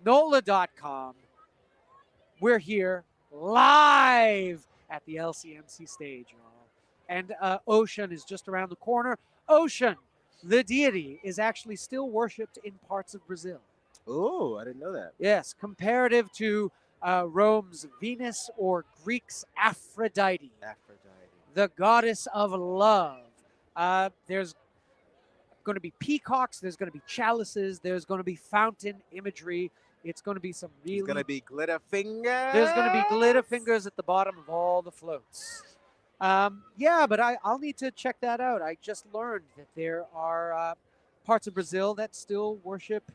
NOLA.com. We're here live at the LCMC stage, y'all. And Oshun is just around the corner. Oshun, the deity, is actually still worshipped in parts of Brazil. Oh, I didn't know that. Yes, comparative to Rome's Venus or Greek's Aphrodite. The goddess of love. There's going to be peacocks. There's going to be chalices. There's going to be fountain imagery. It's going to be some really... There's going to be glitter fingers. There's going to be glitter fingers at the bottom of all the floats. Yeah, but I'll need to check that out. I just learned that there are parts of Brazil that still worship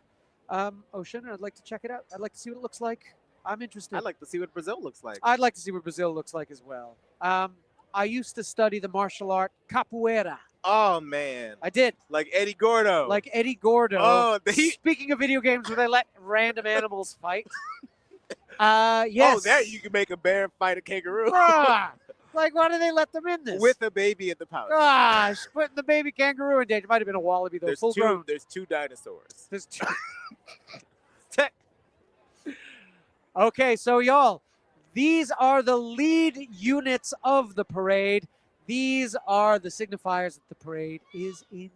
Oshun. I'd like to check it out. I'd like to see what it looks like. I'm interested. I'd like to see what Brazil looks like. I'd like to see what Brazil looks like as well. I used to study the martial art capoeira. Oh, man. I did. Like Eddie Gordo. Like Eddie Gordo. Oh, Speaking of video games where they let random animals fight. Yes. Oh, there you can make a bear fight a kangaroo. Like, why do they let them in this? With a baby in the pouch. Gosh, putting the baby kangaroo in danger. Might have been a wallaby, though. Full grown. There's two dinosaurs. There's two. Okay, so y'all, these are the lead units of the parade. These are the signifiers that the parade is indeed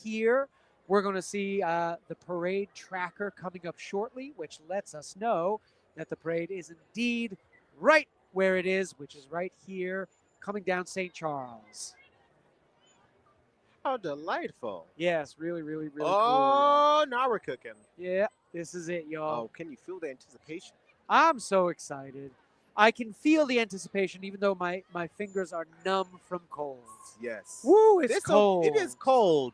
here. We're going to see the parade tracker coming up shortly, which lets us know that the parade is indeed right where it is, which is right here, coming down St. Charles. How delightful. Yes, really, really, really cool. Oh, now we're cooking. Yeah, this is it, y'all. Oh, can you feel the anticipation? I'm so excited. I can feel the anticipation, even though my fingers are numb from cold. Yes. Woo, it's cold. It is cold.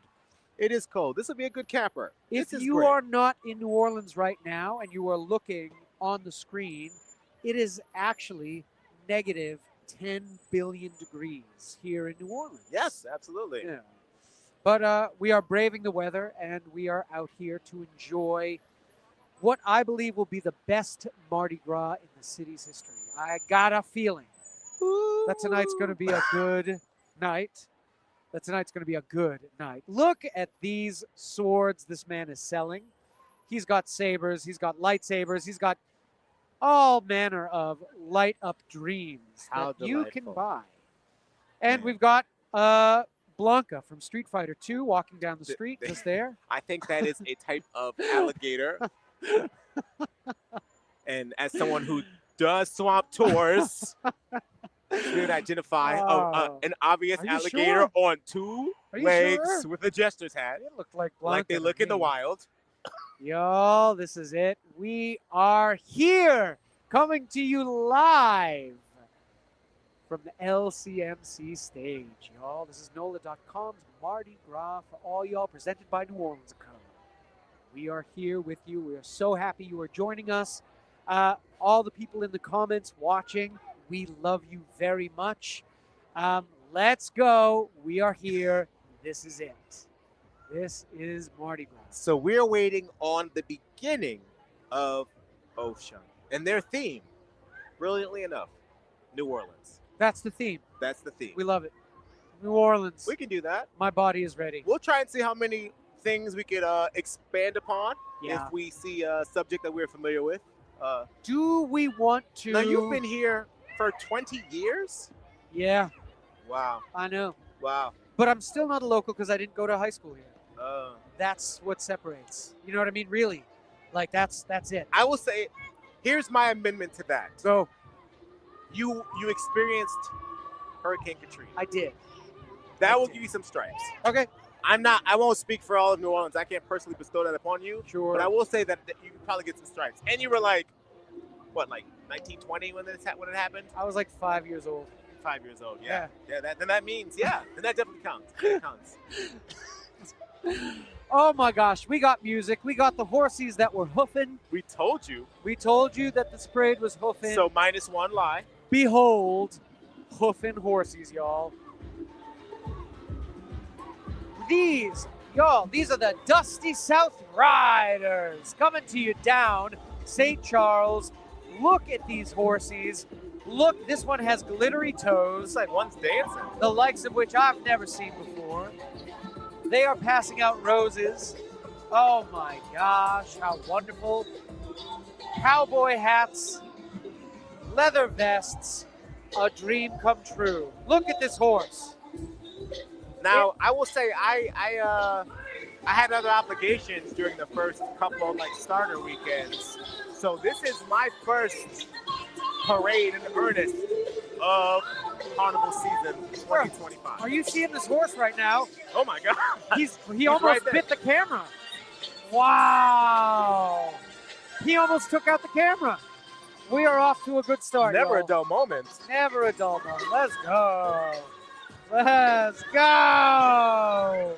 It is cold. This will be a good capper. If This is you great. are not in New Orleans right now and you are looking on the screen, it is actually negative 10 billion degrees here in New Orleans. Yes, absolutely. Yeah. But we are braving the weather, and we are out here to enjoy what I believe will be the best Mardi Gras in the city's history. I got a feeling that tonight's going to be a good night. Look at these swords this man is selling. He's got sabers. He's got lightsabers. He's got all manner of light-up dreams How that you can delightful. buy. And we've got Blanca from Street Fighter 2 walking down the street just there. I think that is a type of alligator. And as someone who does swamp tours, we would identify an obvious Are you alligator sure? on two Are you legs sure? with a jester's hat. It looked like Blanca. Like they to look in the me. wild. Y'all, this is it. We are here, coming to you live from the LCMC stage, y'all. This is NOLA.com's Mardi Gras for all y'all, presented by New Orleans Co. We are here with you. We are so happy you are joining us. All the people in the comments watching, we love you very much. Let's go. We are here. This is it. This is Mardi Gras. So we're waiting on the beginning of Oshun and their theme, brilliantly enough, New Orleans. That's the theme. That's the theme. We love it. New Orleans. We can do that. My body is ready. We'll try and see how many things we could expand upon Yeah. if we see a subject that we're familiar with. Do we want to... Now, you've been here for 20 years? Yeah. Wow. I know. Wow. But I'm still not a local because I didn't go to high school here. that's what separates. You know what I mean? Really, like that's it. I will say, here's my amendment to that. So you experienced Hurricane Katrina. I did. That will give you some stripes. Okay. I won't speak for all of New Orleans. I can't personally bestow that upon you. Sure. But I will say that you can probably get some stripes. And you were like, what, like 1920 when it happened? I was like 5 years old. 5 years old, yeah. Then that means, then that definitely counts. It counts. Oh my gosh, we got music. We got the horsies that were hoofing. We told you. We told you that the parade was hoofing. So -1 lie. Behold, hoofing horsies, y'all. These are the Dusty South Riders coming to you down St. Charles. Look at these horsies. Look, this one has glittery toes. It's like one's dancing. The likes of which I've never seen before. They are passing out roses. Oh my gosh, how wonderful. Cowboy hats, leather vests, a dream come true. Look at this horse. Now, I will say I had other obligations during the first couple like starter weekends. So this is my first parade in earnest of Carnival season 2025. Are you seeing this horse right now? Oh my God. He almost bit the camera. Wow. He almost took out the camera. We are off to a good start. Never y'all. a dull moment. Never a dull moment. Let's go. Let's go.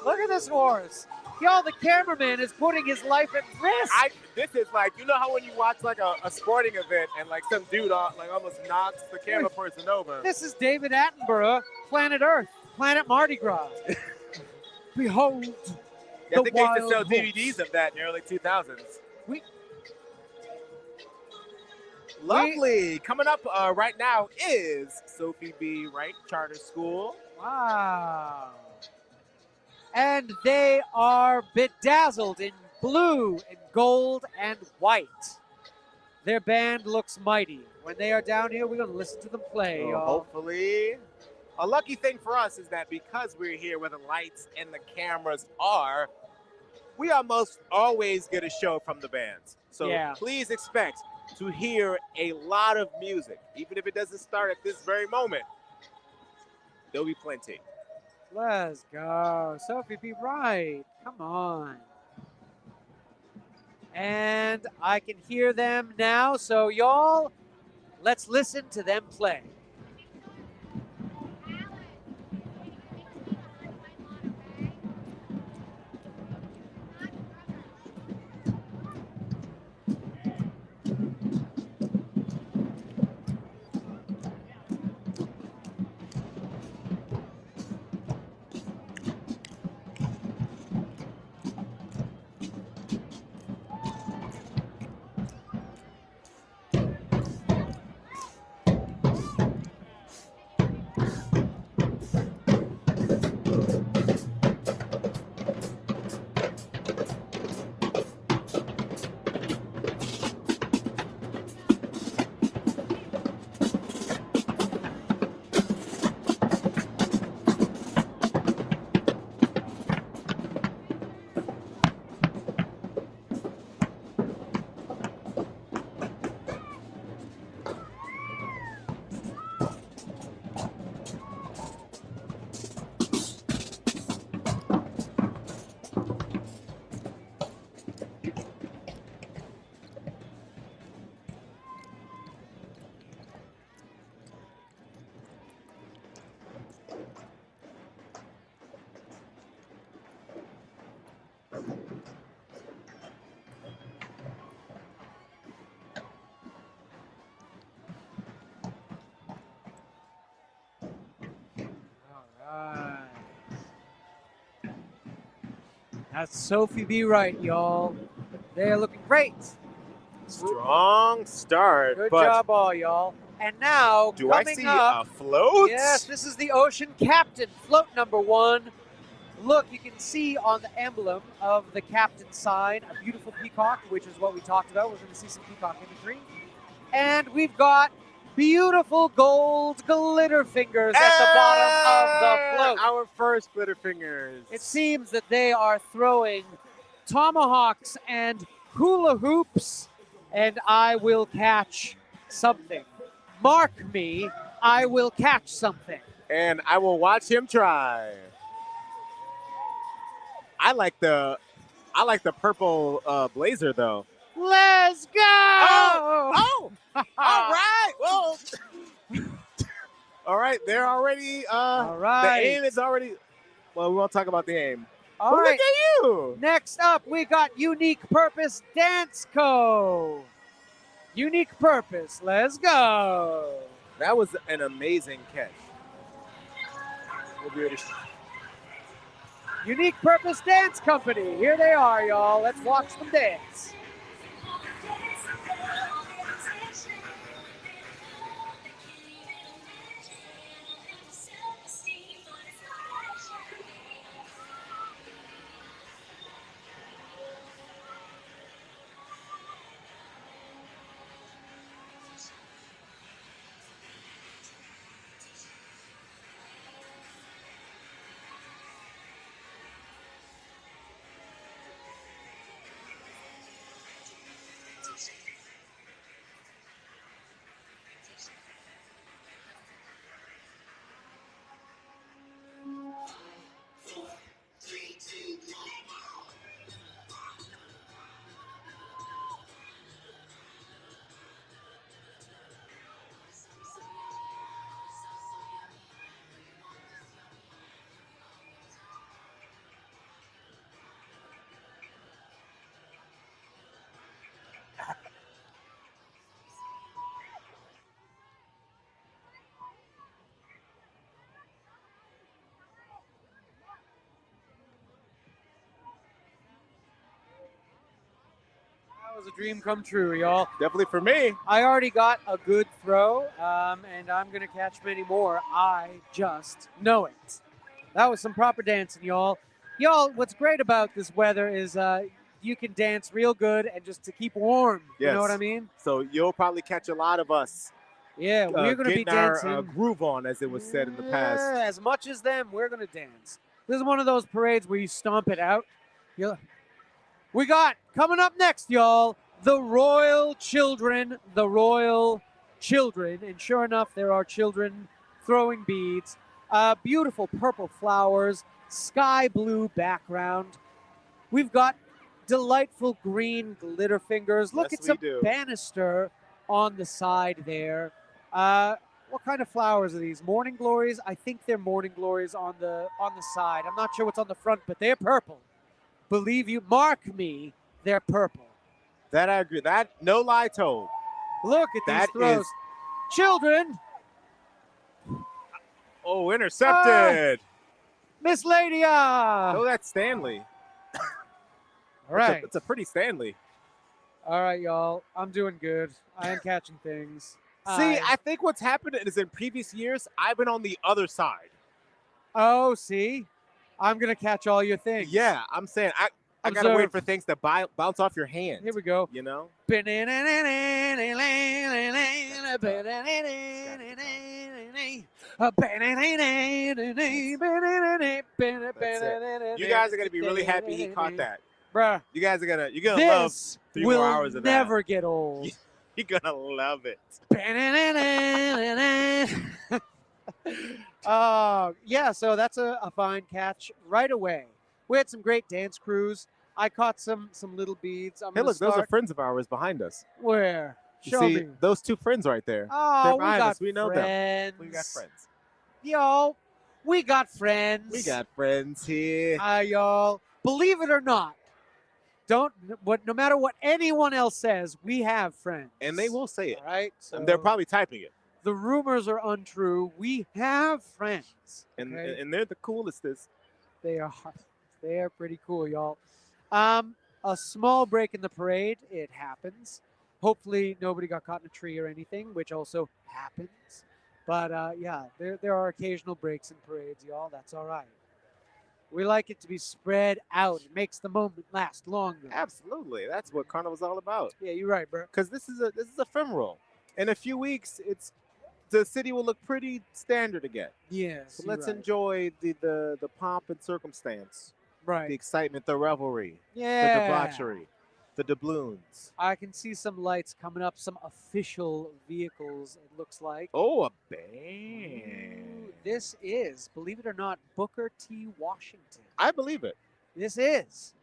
Look at this horse. Y'all, the cameraman is putting his life at risk. This is like, you know how when you watch like a sporting event and like some dude like almost knocks the camera person over. This is David Attenborough, Planet Earth, Planet Mardi Gras. Behold, I think they used to sell horse. DVDs of that in the early 2000s. Lovely. Coming up right now is Sophie B. Wright Charter School. Wow. And they are bedazzled in blue and gold and white. Their band looks mighty. When they are down here, we're going to listen to them play, y'all. Hopefully. A lucky thing for us is that because we're here where the lights and the cameras are, we almost always get a show from the bands. So please expect to hear a lot of music. Even if it doesn't start at this very moment, there'll be plenty. Let's go. Sophie, be right. Come on. And I can hear them now. So, y'all, let's listen to them play. That's Sophie B. Wright, y'all. They're looking great. Strong start. Good but job, all y'all. And now, do I coming see up, a float? Yes, this is the Ocean Captain, float number 1. Look, you can see on the emblem of the captain sign a beautiful peacock, which is what we talked about. We're going to see some peacock imagery. And we've got beautiful gold glitter fingers at the bottom of the float. Our first glitter fingers. It seems that they are throwing tomahawks and hula hoops, and I will catch something. Mark me, I will catch something. And I will watch him try. I like the purple blazer though. Let's go! Oh! All right. Whoa. All right. They're already. All right. The aim is already. Well, we won't talk about the aim. All But right. Look at you. Next up, we got Unique Purpose Dance Co. Unique Purpose. Let's go. That was an amazing catch. We'll be able to Unique Purpose Dance Company. Here they are, y'all. Let's watch them dance. That was a dream come true, y'all. Definitely for me. I already got a good throw, and I'm going to catch many more. I just know it. That was some proper dancing, y'all. Y'all, what's great about this weather is you can dance real good and just to keep warm. Yes. You know what I mean? So you'll probably catch a lot of us. Yeah, we're going to be getting our dancing. groove on, as it was said in the past. Yeah, as much as them, we're going to dance. This is one of those parades where you stomp it out. We got, coming up next, y'all, the Royal Children. The Royal Children. And sure enough, there are children throwing beads. Beautiful purple flowers, sky blue background. We've got delightful green glitter fingers. Look, Yes, it's a we do. banister on the side there. What kind of flowers are these? Morning glories? I think they're morning glories on the side. I'm not sure what's on the front, but they're purple. Believe you, mark me, they're purple. That I agree. That no lie told. Look at That these throws. is- Children, Oh, intercepted. Miss Ladia. Oh, that's Stanley. All right. It's a pretty Stanley. All right, y'all. I'm doing good. I am catching things. See, I think what's happened is in previous years, I've been on the other side. Oh, see? I'm going to catch all your things. Yeah, I'm saying I got to Observe. wait for things to bounce off your hand. Here we go. You know? You guys are going to be really happy he caught that. Bruh. You guys are you're going to love This 3 will more hours of that. never get old. You're going to love it. Yeah, so that's a fine catch right away. We had some great dance crews. I caught some little beads. I'm Hey, gonna look, those are start- friends of ours behind us. Where? You Show see, me. those 2 friends right there. Oh, They're we behind got us. We know friends. them. We got friends. Yo, we got friends. We got friends here. Y'all. Believe it or not, no matter what anyone else says, we have friends. And they will say it. All right? And they're So probably typing it. the rumors are untrue. We have friends. And okay? and they're the coolest. They are pretty cool, y'all. A small break in the parade. It happens. Hopefully nobody got caught in a tree or anything, which also happens. But yeah, there are occasional breaks in parades, y'all. That's all right. We like it to be spread out. It makes the moment last longer. Absolutely. That's what Carnival's all about. Yeah, you're right, bro. Because this is ephemeral. In a few weeks, it's the city will look pretty standard again. Yes. So you're let's right. enjoy the pomp and circumstance, Right. the excitement, the revelry, Yeah. the debauchery, the doubloons. I can see some lights coming up, some official vehicles, it looks like. Oh, a band. Ooh, this is, believe it or not, Booker T. Washington. I believe it. This is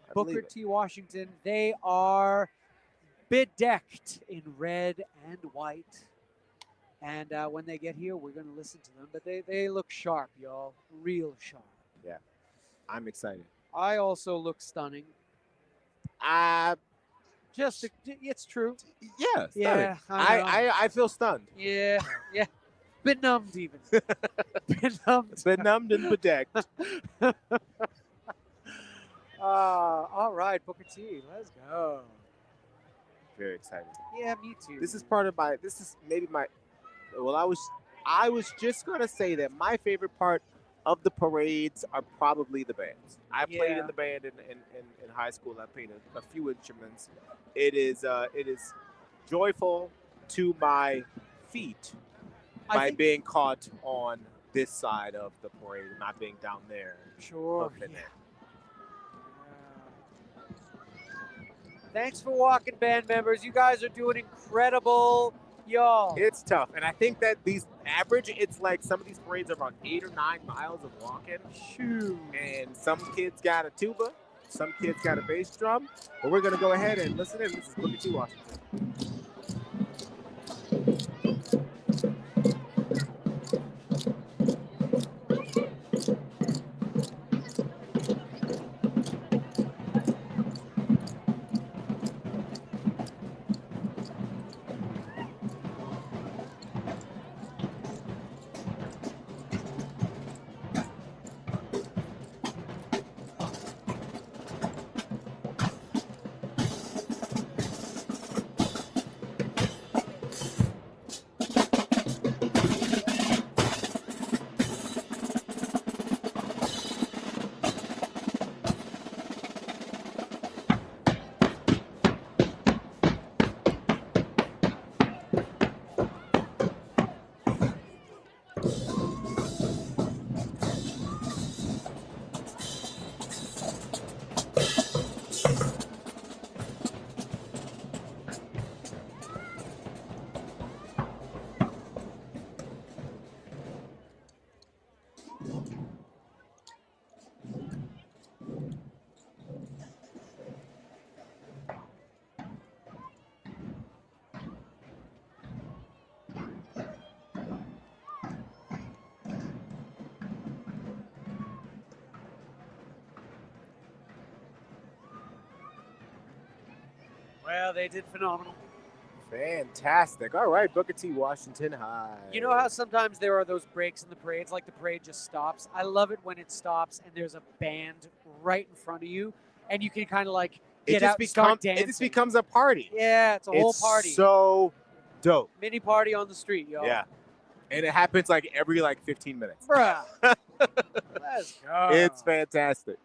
I Booker believe it. T. Washington. They are bedecked in red and white. And when they get here, we're going to listen to them. But they look sharp, y'all. Real sharp. Yeah. I'm excited. I also look stunning. It's true. Yeah. Yeah, Stunning. I know. I feel stunned. Yeah. Benumbed even. Benumbed. Benumbed and bedecked. All right, Booker T. Let's go. Very excited. Yeah, me too. This is maybe my, well, I was just going to say that my favorite part of the parades are probably the bands. I played in the band in high school. I played a few instruments. It is joyful to my feet by being caught on this side of the parade, not being down there. Sure. Up in there. Thanks for walking, band members. You guys are doing incredible, y'all. It's tough, and I think that these average, it's like some of these parades are about 8 or 9 miles of walking. Shoot. And some kids got a tuba, some kids got a bass drum. But we're gonna go ahead and listen in. This is Booker T. Washington. Well, they did phenomenal. Fantastic. All right, Booker T. Washington High. You know how sometimes there are those breaks in the parades, like the parade just stops? I love it when it stops and there's a band right in front of you, and you can kind of like get out and start dancing. It just becomes a party. Yeah, it's a whole party. So dope. Mini party on the street, y'all. Yeah. And it happens like every 15 minutes. Bruh. Let's go. It's fantastic.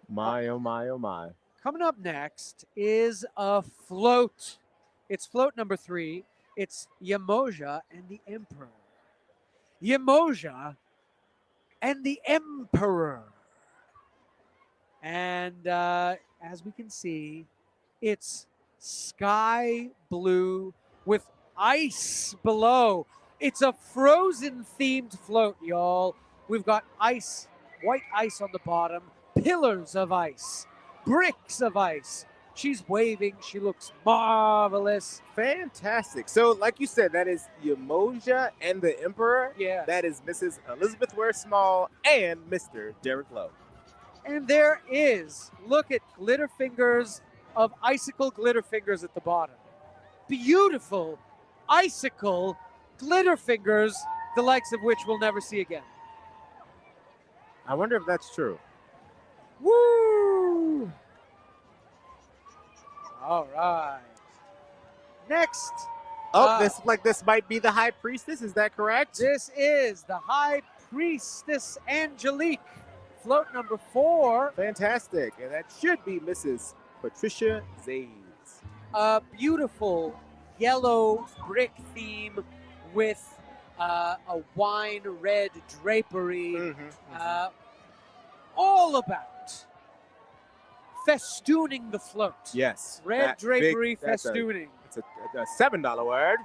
My, oh my, oh my. Coming up next is a float. It's float number 3. It's Yamoja and the Emperor. Yamoja and the Emperor. And as we can see, it's sky blue with ice below. It's a frozen themed float, y'all. We've got ice, white ice on the bottom, pillars of ice, bricks of ice. She's waving. She looks marvelous. Fantastic. So, like you said, that is Yamoja and the Emperor. Yeah. That is Mrs. Elizabeth Ware Small and Mr. Derek Lowe. And there is, look at glitter fingers of icicle glitter fingers at the bottom. Beautiful icicle glitter fingers, the likes of which we'll never see again. I wonder if that's true. Woo! All right. Next. This might be the High Priestess. Is that correct? This is the High Priestess Angelique. Float number 4. Fantastic. And that should be Mrs. Patricia Zayes. A beautiful yellow brick theme with a wine red drapery, all about festooning the float. Yes. Red that drapery that's festooning. It's a $7 word.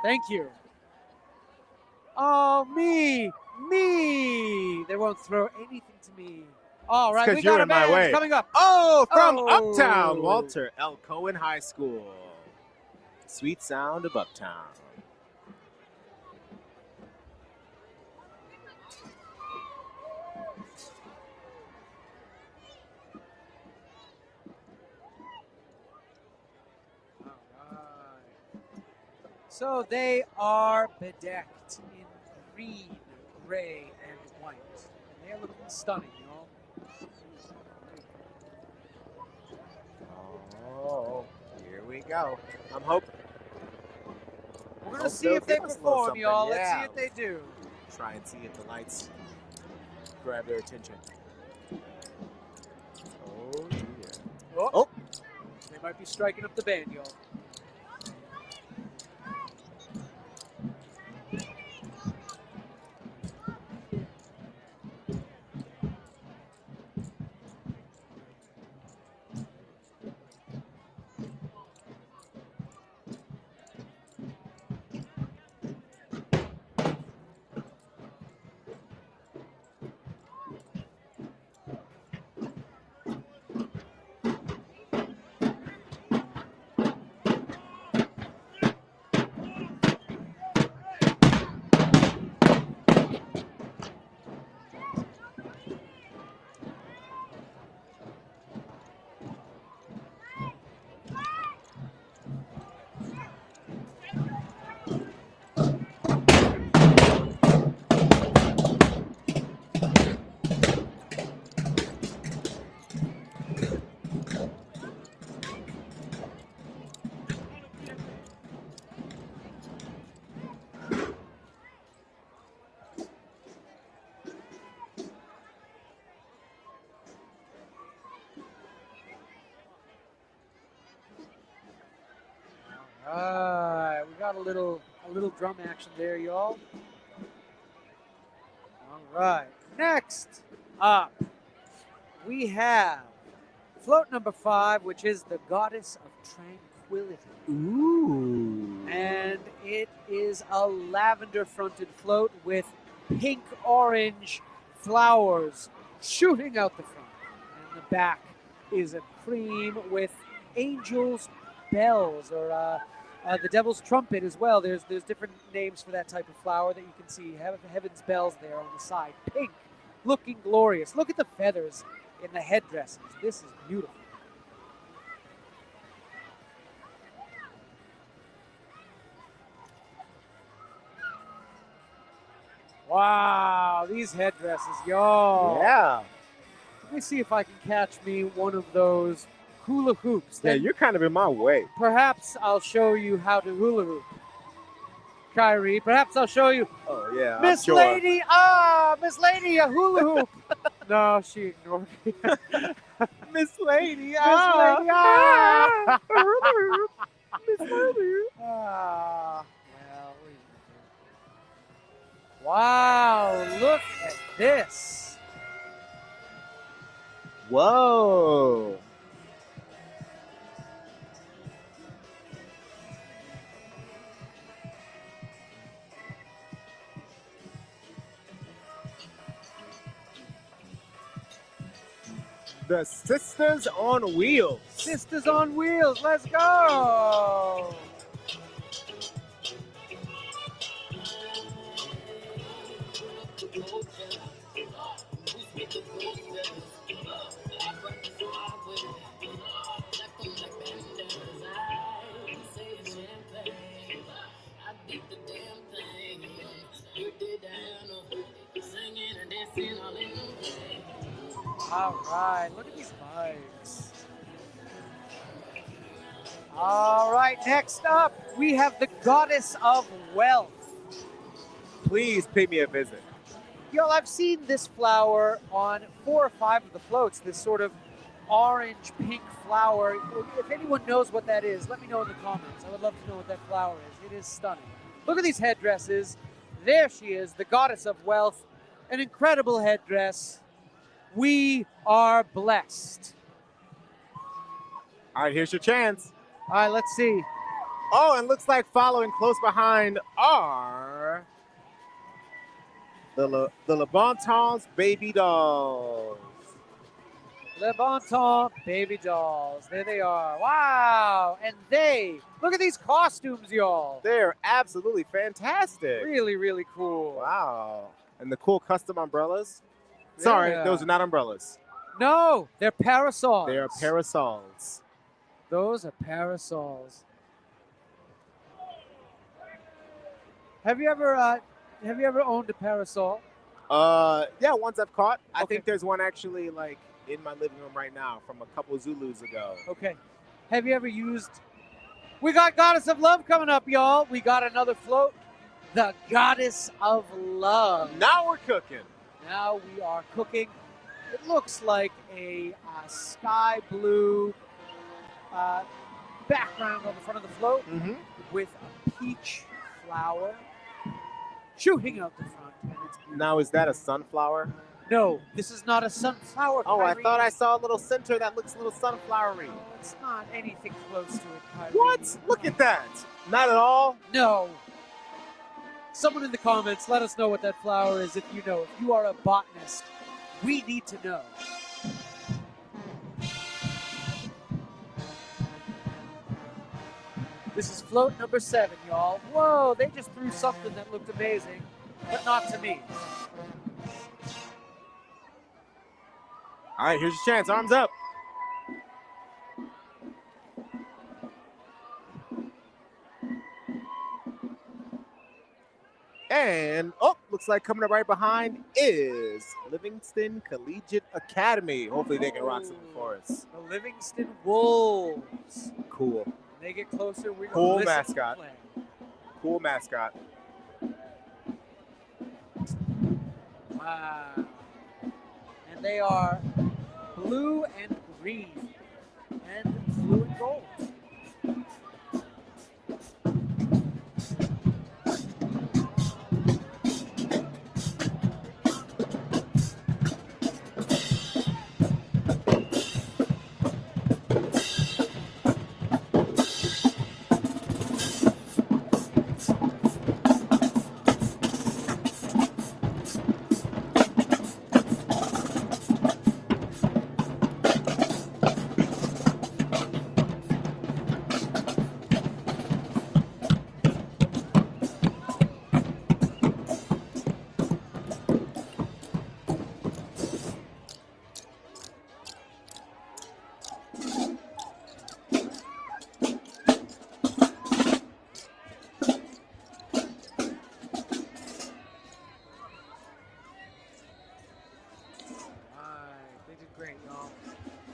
Thank you. Oh, me. They won't throw anything to me. All right, we Because you're got a in my band way. coming up. Oh, from Oh. Uptown, Walter L. Cohen High School. Sweet sound of Uptown. So they are bedecked in green, gray, and white. And they are looking stunning, y'all. Oh, here we go. I'm hoping. We're going to see if they perform, y'all. Let's see if they do. Try and see if the lights grab their attention. Oh, dear. Oh. They might be striking up the band, y'all. All right, we got a little drum action there, y'all. All right, next up, we have float number 5, which is the Goddess of Tranquility. Ooh. And it is a lavender-fronted float with pink-orange flowers shooting out the front. And the back is a cream with angels' bells, or the devil's trumpet as well. There's different names for that type of flower that you can see. Heaven's bells there on the side. Pink, looking glorious. Look at the feathers in the headdresses. This is beautiful. Wow, these headdresses, y'all. Yeah. Let me see if I can catch me one of those hula hoops. Yeah, you're kind of in my way. Perhaps I'll show you how to hula hoop. Kyrie, perhaps I'll show you. Oh, yeah. Miss sure. Lady, Miss Lady, a hula hoop. No, she ignored me. Miss Lady, Miss Lady, Miss Lady. Well, wow, look at this. Whoa. The Sisters on Wheels. Sisters on Wheels, let's go. All right, look at these bikes. All right, next up, we have the Goddess of Wealth. Please pay me a visit. Y'all, I've seen this flower on 4 or 5 of the floats, this sort of orange pink flower. If anyone knows what that is, let me know in the comments. I would love to know what that flower is. It is stunning. Look at these headdresses. There she is, the goddess of wealth. An incredible headdress. We are blessed. All right, here's your chance. All right, let's see. Oh, and looks like following close behind are the Le Bon Temps baby dolls. Le Bon Temps baby dolls. There they are. Wow. And look at these costumes, y'all. They're absolutely fantastic. Really, really cool. Wow. And the cool custom umbrellas. Sorry, Yeah. those are not umbrellas. No, they're parasols. They are parasols. Those are parasols. Have you ever owned a parasol? Yeah, ones I've caught. I Okay. think there's one actually like in my living room right now from a couple Zulus ago. Okay. Have you ever used... We got Goddess of Love coming up, y'all. We got another float. The Goddess of Love. Now we're cooking. Now we are cooking. It looks like a sky blue background on the front of the float with a peach flower shooting out the front. And it's Now, is that a sunflower? No, this is not a sunflower. Oh, I Kyrie. thought I saw a little center that looks a little sunflowery. It's not anything close to it, Kyrie. What? Look at that. Not at all? No. Someone in the comments, let us know what that flower is if you know. If you are a botanist, we need to know. This is float number 7, y'all. Whoa, they just threw something that looked amazing, but not to me. All right, here's your chance. Arms up. And, looks like coming up right behind is Livingston Collegiate Academy. Hopefully they can rock something for us. The Livingston Wolves. Cool. When they get closer, we're Cool going to mascot. play. Cool mascot. Wow. And they are blue and green and blue and gold.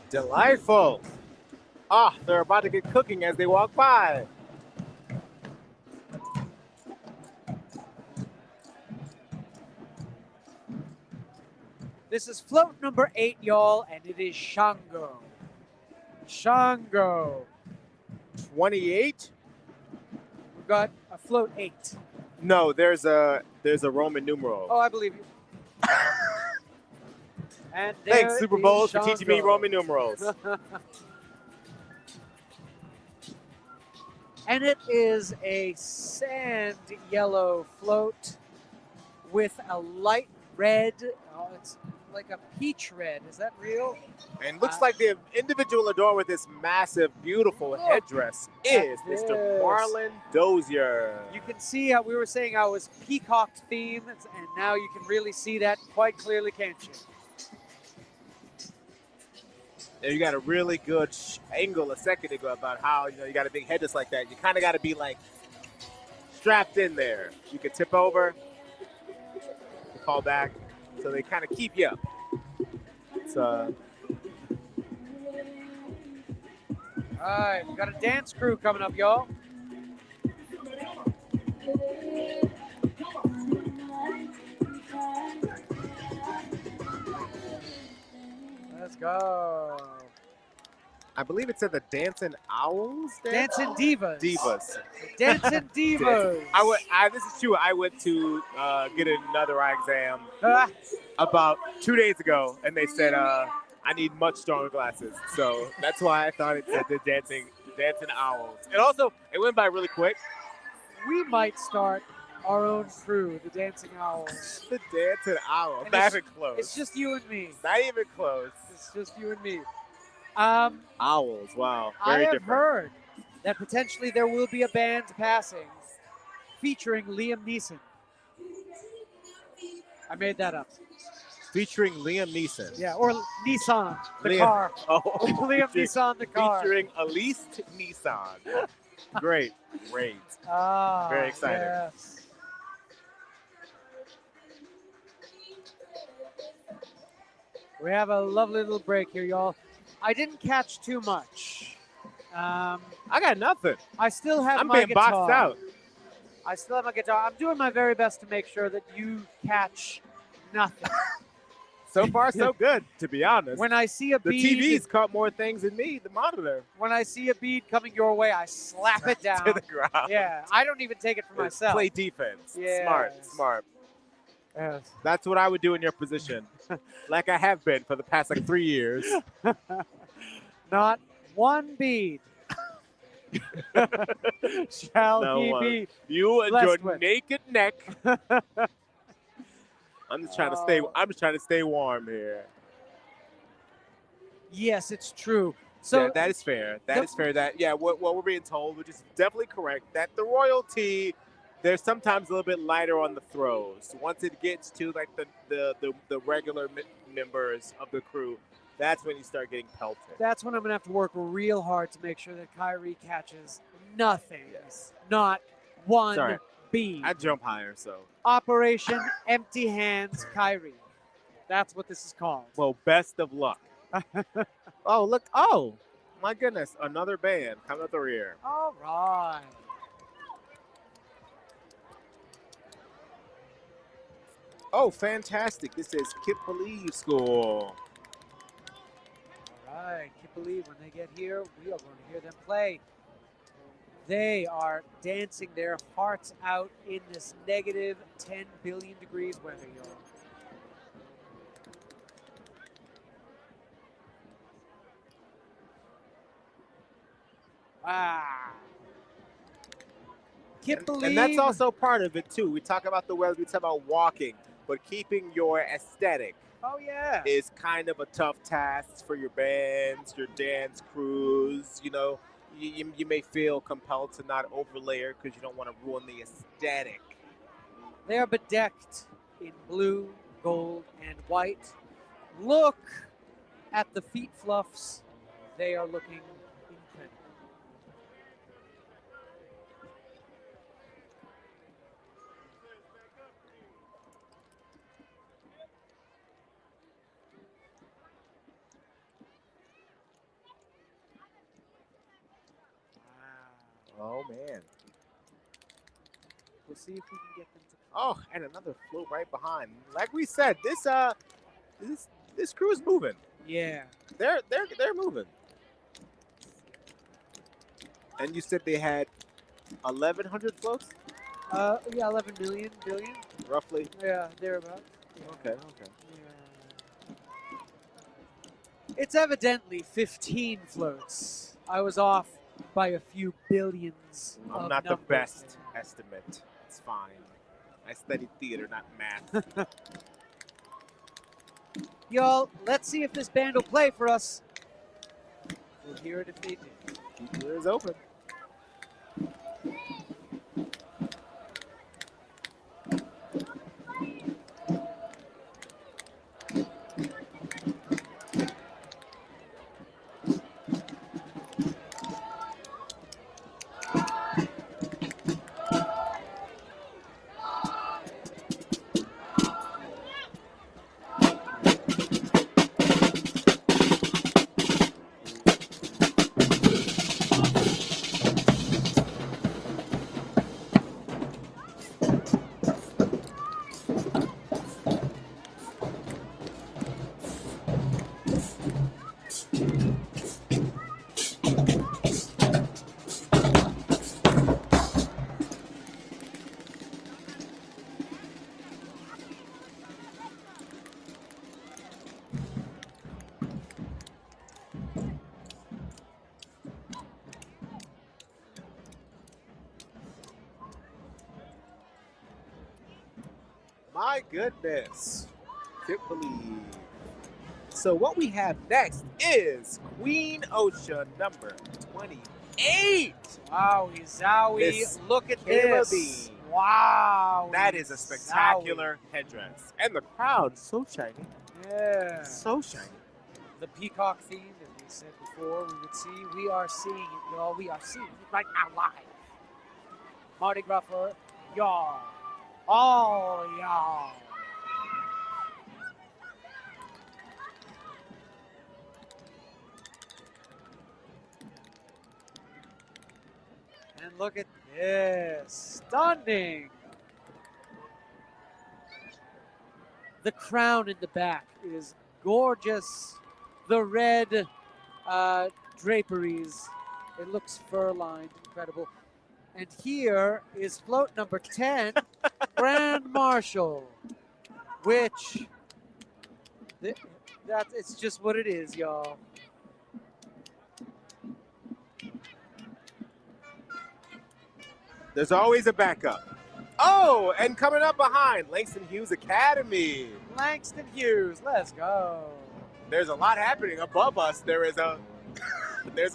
Delightful. They're about to get cooking as they walk by. This is float number 8, y'all, and it is Shango. Shango. 28? We've got a float 8. No, there's a Roman numeral. Oh, I believe you. And Thanks, Super Bowl, for Shango. teaching me Roman numerals. And it is a sand yellow float with a light red. Oh, it's like a peach red. Is that real? And looks like the individual adorned with this massive, beautiful headdress is Mr. Marlon Dozier. You can see how we were saying how it was peacocked theme, and now you can really see that quite clearly, can't you? And you got a really good angle a second ago about how, you got a big headdress like that. You kind of got to be like strapped in there. You can tip over, fall back, so they kind of keep you up. It's All right, we got a dance crew coming up, y'all. Let's go. I believe it said the Dancing Owls. Dancing Divas. Divas. Dancing Divas. This is true. I went to get another eye exam Ah. about 2 days ago, and they said I need much stronger glasses. So that's why I thought it said the Dancing Owls. And also, it went by really quick. We might start our own crew, the Dancing Owls. The Dancing Owls. And Not even close. It's just you and me. Not even close. It's just you and me. Owls. Wow. I Very have different. heard that potentially there will be a band passing featuring Liam Neeson. I made that up. Featuring Liam Neeson. Yeah, or Nissan, the car. Oh, Liam Neeson, the car. Featuring Elise Nissan. Great. Very excited. Yes. We have a lovely little break here, y'all. I didn't catch too much. I got nothing. I still have I'm my being guitar. boxed out. I still have my guitar. I'm doing my very best to make sure that you catch nothing. So far, so good, to be honest. When I see a the bead, TV's caught more things than me, the monitor. When I see a bead coming your way, I slap it down. To the ground. Yeah, I don't even take it for myself. Play defense. Yes. Smart. Yes. That's what I would do in your position, like I have been for the past 3 years. Not one bead shall No he one. be You and blessed your with. naked neck. I'm just trying to stay. I'm just trying to stay warm here. Yes, it's true. So yeah, that is fair. That is fair. What we're being told, which is definitely correct, that the royalty, they're sometimes a little bit lighter on the throws. Once it gets to like the regular members of the crew, that's when you start getting pelted. That's when I'm going to have to work real hard to make sure that Kyrie catches nothing. Yes. Not one Sorry. bead. I jump higher, so. Operation Empty Hands Kyrie. That's what this is called. Well, best of luck. Oh, look. Oh, my goodness. Another band coming up the rear. All right. Oh, fantastic. This is Kip Believe School. All right. Can't believe when they get here, we are going to hear them play. They are dancing their hearts out in this negative 10 billion degrees weather, y'all. Wow. Can't believe. And that's also part of it, too. We talk about the weather, we talk about walking, but keeping your aesthetic Oh, yeah. is kind of a tough task for your bands, your dance crews. You know, you may feel compelled to not overlayer because you don't want to ruin the aesthetic. They are bedecked in blue, gold, and white. Look at the feet fluffs. They are looking incredible. Oh, man. We'll see if we can get them to. Oh, and another float right behind. Like we said, this crew is moving. Yeah. They're moving. And you said they had 1,100 floats? Yeah, 11 million, billion. Roughly? Yeah, thereabouts. Okay. Yeah. It's evidently 15 floats. I was off by a few billions. I'm not the best estimate. It's fine. I studied theater, not math. Y'all, let's see if this band will play for us. We'll hear it if they do. Keep your ears open. My goodness. Can't believe. So what we have next is Queen Oshun number 28. Wowie zowie. Miss Look at Kayla this. B. Wow. That is a spectacular headdress. And the crown, so shiny. Yeah. So shiny. The peacock theme that we said before we would see. We are seeing it, y'all. We are seeing it right now live. Mardi Gras for y'all. All y'all. And look at this. Stunning. The crown in the back is gorgeous. The red draperies. It looks fur-lined, incredible. And here is float number 10, Grand Marshal, which, it's just what it is, y'all. There's always a backup. Oh, and coming up behind, Langston Hughes Academy. Langston Hughes, let's go. There's a lot happening above us. There's a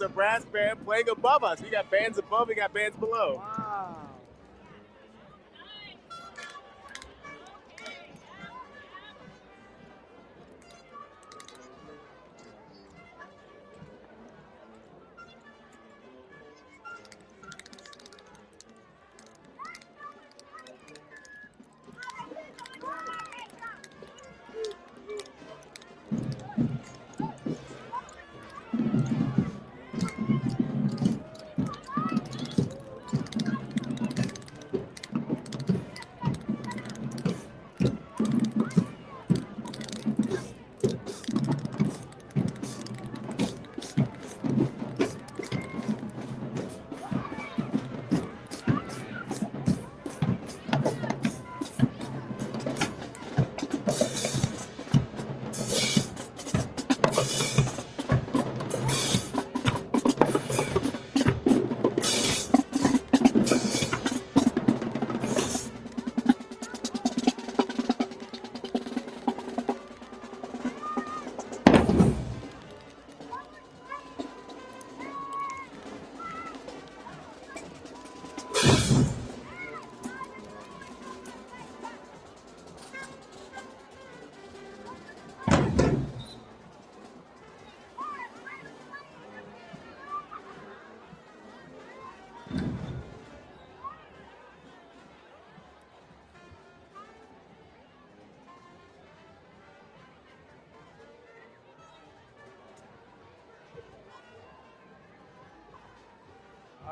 brass band playing above us. We got bands above, we got bands below. Wow.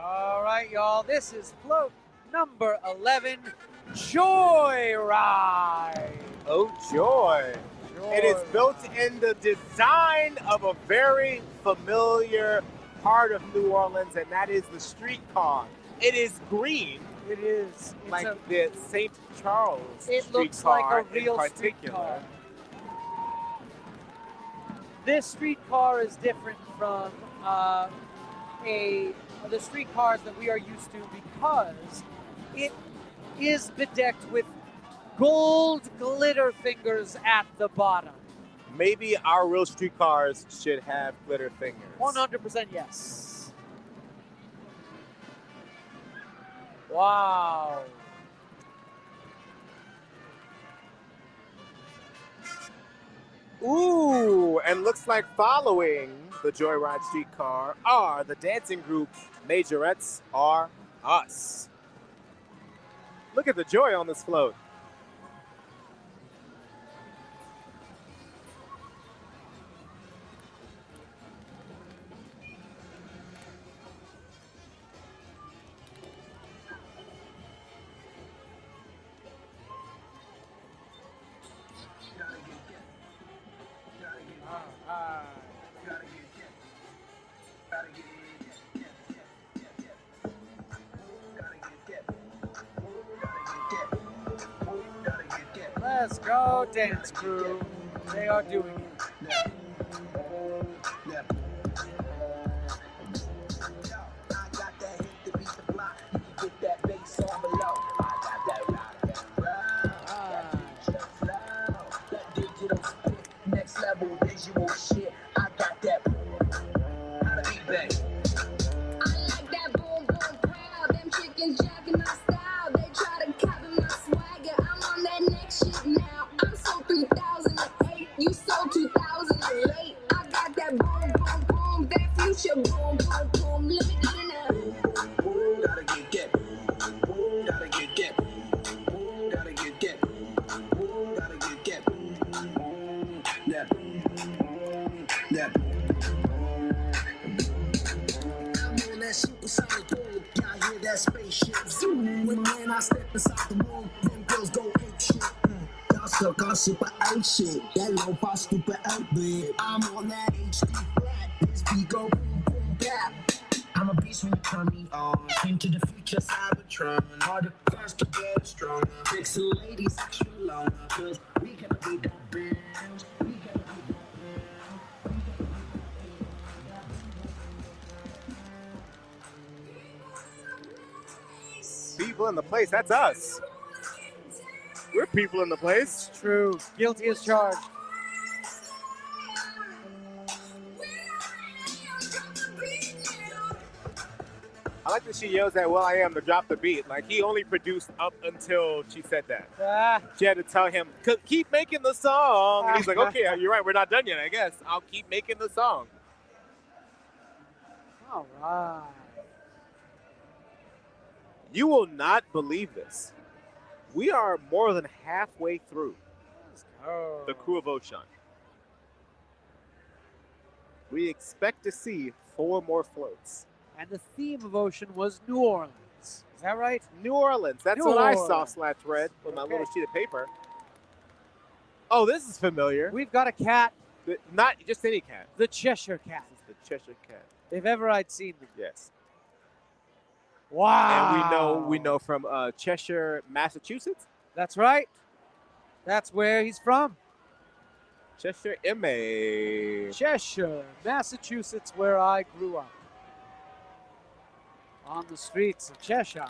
All right, y'all. This is float number 11, Joyride. Oh, joy. It is built in the design of a very familiar part of New Orleans, and that is the streetcar. It is green. It is. Like the St. Charles It streetcar looks like a real in particular. streetcar. This streetcar is different from the streetcars that we are used to because it is bedecked with gold glitter fingers at the bottom. Maybe our real streetcars should have glitter fingers. 100% yes. Wow. Ooh, and looks like following the Joyride streetcar are the dancing group Majorettes Are Us. Look at the joy on this float. Let's go, dance crew. They are doing it. Took a super Oshun, that low bar stupid outbid. I'm on that HD flat, this beat go boom boom bap. I'm a beast when you turn me on. Into the future, Cybertron. Harder, faster, better, stronger. Pixel ladies, extra longer. Cause we can be the bands. We can be the People in the place, that's us. We're people in the place. It's true. Guilty as charged. I like that she yells at Will I Am to drop the beat. Like, he only produced up until she said that. She had to tell him, keep making the song. And he's like, okay, you're right, we're not done yet, I guess. I'll keep making the song. All right. You will not believe this. We are more than halfway through the crew of Oshun. We expect to see 4 more floats. And the theme of Oshun was New Orleans. Is that right? New Orleans. That's what I saw / read with my little sheet of paper. Oh, this is familiar. We've got a cat. Not just any cat. The Cheshire Cat. It's the Cheshire Cat. If ever I'd seen them. Yes. Wow. And we know from Cheshire, Massachusetts. That's right. That's where he's from. Cheshire, MA. Cheshire, Massachusetts, where I grew up. On the streets of Cheshire.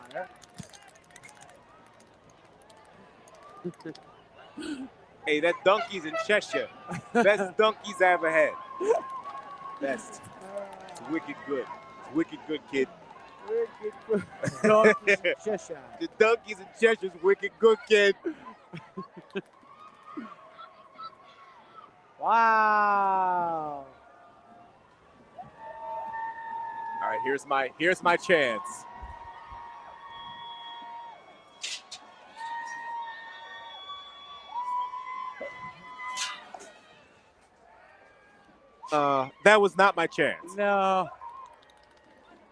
Hey, that donkey's in Cheshire. Best donkeys I ever had. Best. It's wicked good. It's wicked good, kid. Wicked good. Donkeys in Cheshire. The donkeys in Cheshire's wicked good, kid. Wow. All right, here's my chance. That was not my chance. No.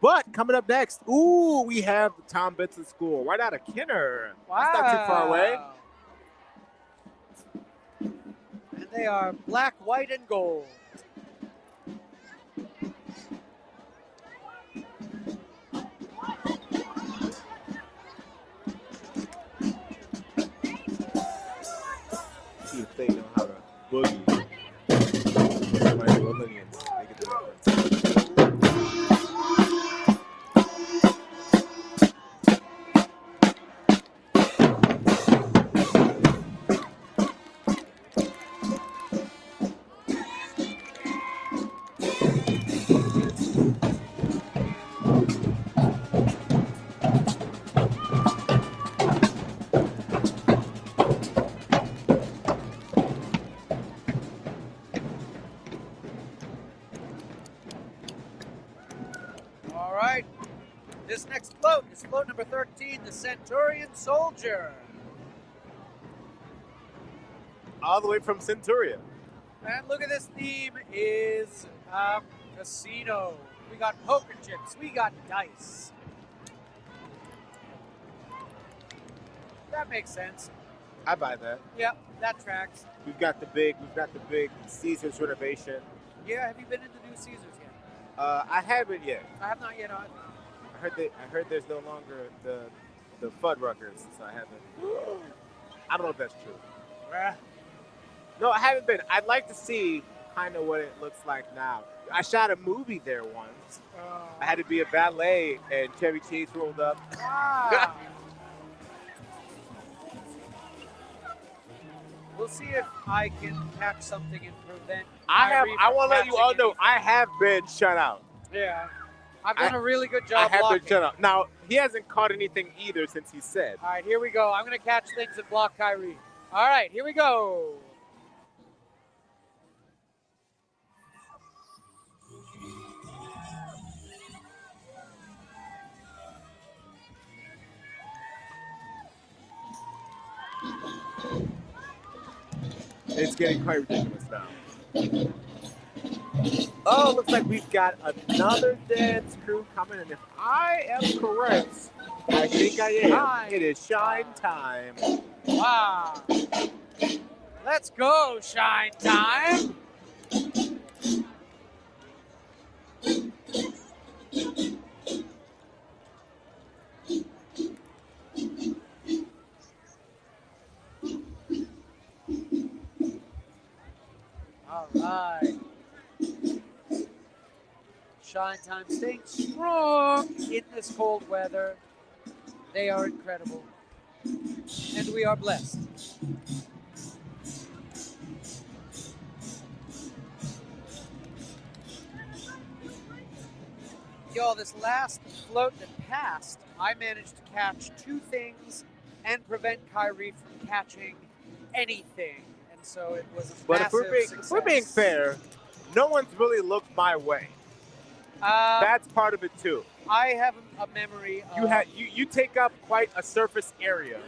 But coming up next, ooh, we have the Tom Benson School right out of Kenner. Wow. That's not too far away. And they are black, white, and gold. See if they know how to boogie. Somebody Millennials, they get the reference. All right. This next float is float number 13, the Centurion Soldier. All the way from Centuria. And look at this theme is casino. We got poker chips. We got dice. That makes sense. I buy that. Yep, that tracks. We've got the big Caesars renovation. Yeah, have you been into New Caesars yet? I haven't yet. I have not yet either. I heard there's no longer the Fuddruckers, so I haven't. I don't know if that's true. No, I haven't been. I'd like to see kind of what it looks like now. I shot a movie there once. I had to be a valet, and Chevy Chase rolled up. Wow. We'll see if I can catch something and prevent. I want to let you all know I have been shut out. Yeah. I've done a really good job I have blocking. been shut out. Now, he hasn't caught anything either since he said. All right, here we go. I'm going to catch things and block Kyrie. All right, here we go. It's getting quite ridiculous now. Oh, looks like we've got another dance crew coming, and if I am correct, I think I am. It is shine time. Wow. Let's go, shine time. All right. Shine time staying strong in this cold weather. They are incredible. And we are blessed. Y'all, this last float that passed, I managed to catch 2 things and prevent Kyrie from catching anything. And so it was a But massive if we're being success. fair, no one's really looked my way. That's part of it too. I have a memory of... You take up quite a surface area.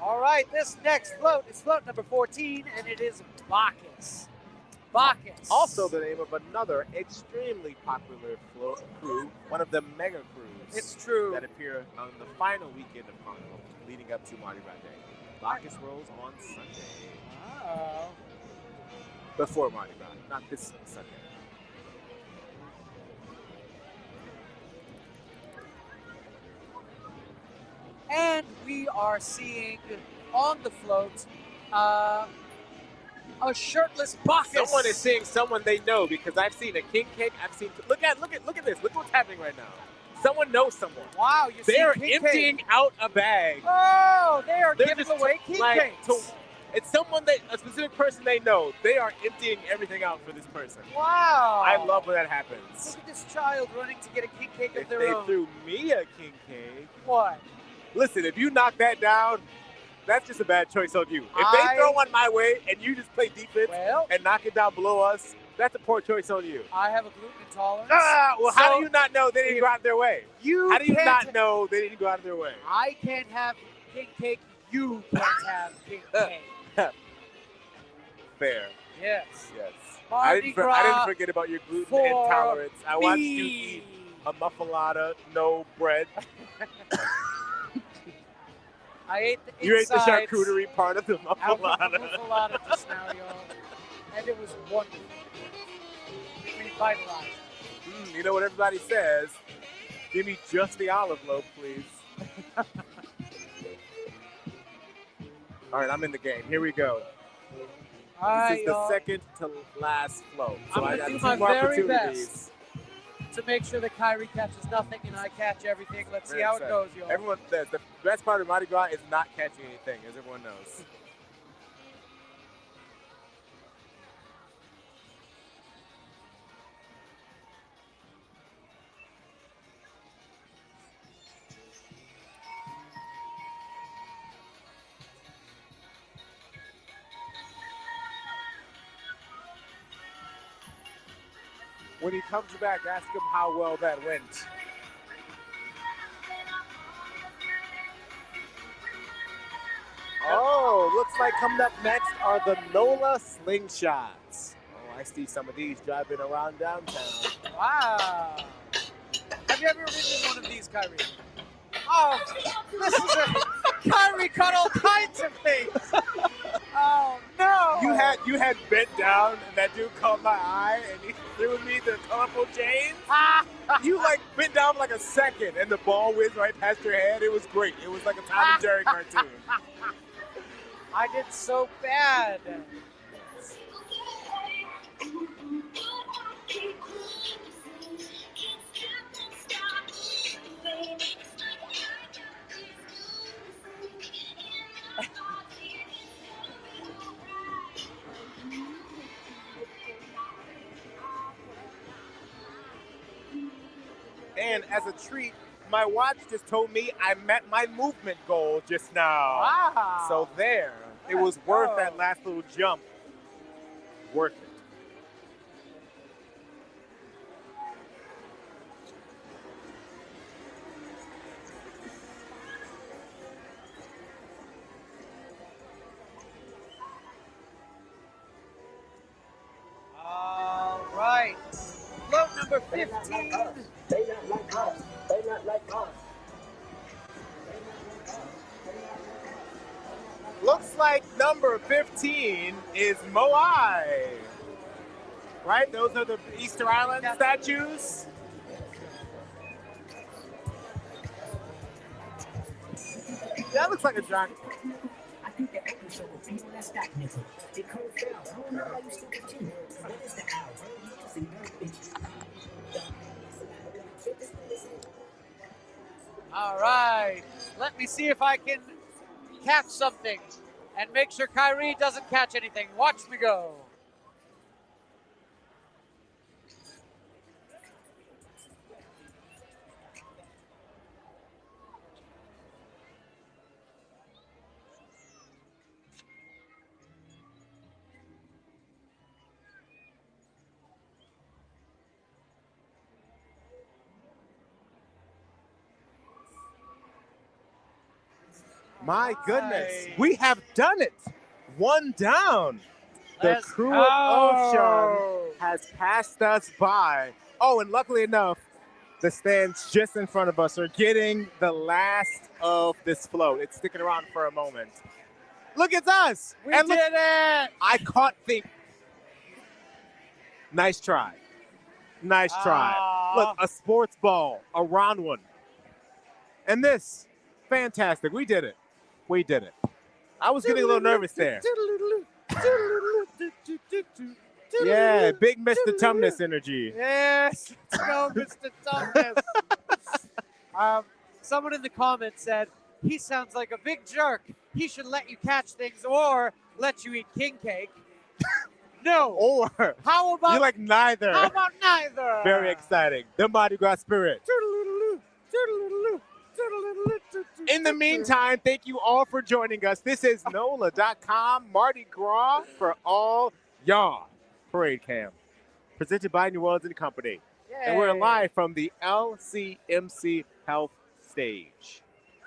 All right, this next float is float number 14, and it is Bacchus. Bacchus. Also the name of another extremely popular crew, one of the mega crews. It's true. That appear on the final weekend of Carnival, leading up to Mardi Gras Day. Bacchus rolls on Sunday. Oh. Before Mardi Gras, not this Sunday. And we are seeing on the float a shirtless Bacchus. Someone is seeing someone they know because I've seen a king cake. I've seen. Look at this. Look what's happening right now. Someone knows someone. Wow, they're emptying out a bag. Oh, they are giving away king cakes. It's someone a specific person they know. They are emptying everything out for this person. Wow. I love when that happens. Look at this child running to get a king cake of If their they own. threw me a king cake. What? Listen, if you knock that down, that's just a bad choice on you. If they throw one my way and you just play defense and knock it down below us, that's a poor choice on you. I have a gluten intolerance. Well, how do you not know they didn't go out of their way? How do you not know they didn't go out of their way? I can't have king cake. You can't have king cake. Fair. Yes. Yes. Mardi I Gras didn't forget about your gluten for intolerance. I watched you me. eat a muffalata, no bread. I ate the You ate the insides charcuterie part of the out of the muffalata. muffalata just now, y'all. And it was wonderful. Revitalized. You know what everybody says? Give me just the olive loaf, please. All right, I'm in the game. Here we go. All This is the right, second to last float. So I'm I going got to do 2 my more very opportunities. best to make sure that Kyrie catches nothing and I catch everything. Let's see how it goes, y'all. Everyone says the best part of Mardi Gras is not catching anything, as everyone knows. When he comes back, ask him how well that went. Oh, looks like coming up next are the NOLA slingshots. Oh, I see some of these driving around downtown. Wow. Have you ever ridden one of these, Kyrie? Oh, this is a... Kyrie caught all kinds of things. Oh, no. You had bent down, and that dude caught my eye, and he threw me the colorful chains. You, bent down for a second, and the ball whizzed right past your head. It was great. It was like a Tom and Jerry cartoon. I did so bad. And as a treat, my watch just told me I met my movement goal just now. Wow. So there. It was worth that last little jump. Worth it. All right. Float number 15. They not like us. They not like us. Looks like number 15 is Moai. Right? Those are the Easter Island statues. That looks like a giant. I think the episode will be on that stock nickel. The code fell. I don't know why you still continue. What is the hour? All right. Let me see if I can catch something and make sure Kyrie doesn't catch anything. Watch me go. My goodness, we have done it. One down. The Let's crew go. of Oshun has passed us by. Oh, and luckily enough, the stands just in front of us are getting the last of this float. It's sticking around for a moment. Look, it's us. We did it. I caught the. Nice try. Nice try. Look, a sports ball, a round one. And this, fantastic. We did it. We did it. I was getting a little nervous there. Yeah, big Mr. Tumnus energy. Yes, let's go, Mr. Tumnus. Someone in the comments said, he sounds like a big jerk. He should let you catch things or let you eat king cake. No. Or how about you like neither? How about neither? Very exciting. The Mardi Gras spirit. In the meantime, thank you all for joining us. This is NOLA.com Mardi Gras for all y'all parade cam, presented by New Orleans and Company. And we're live from the LCMC Health stage.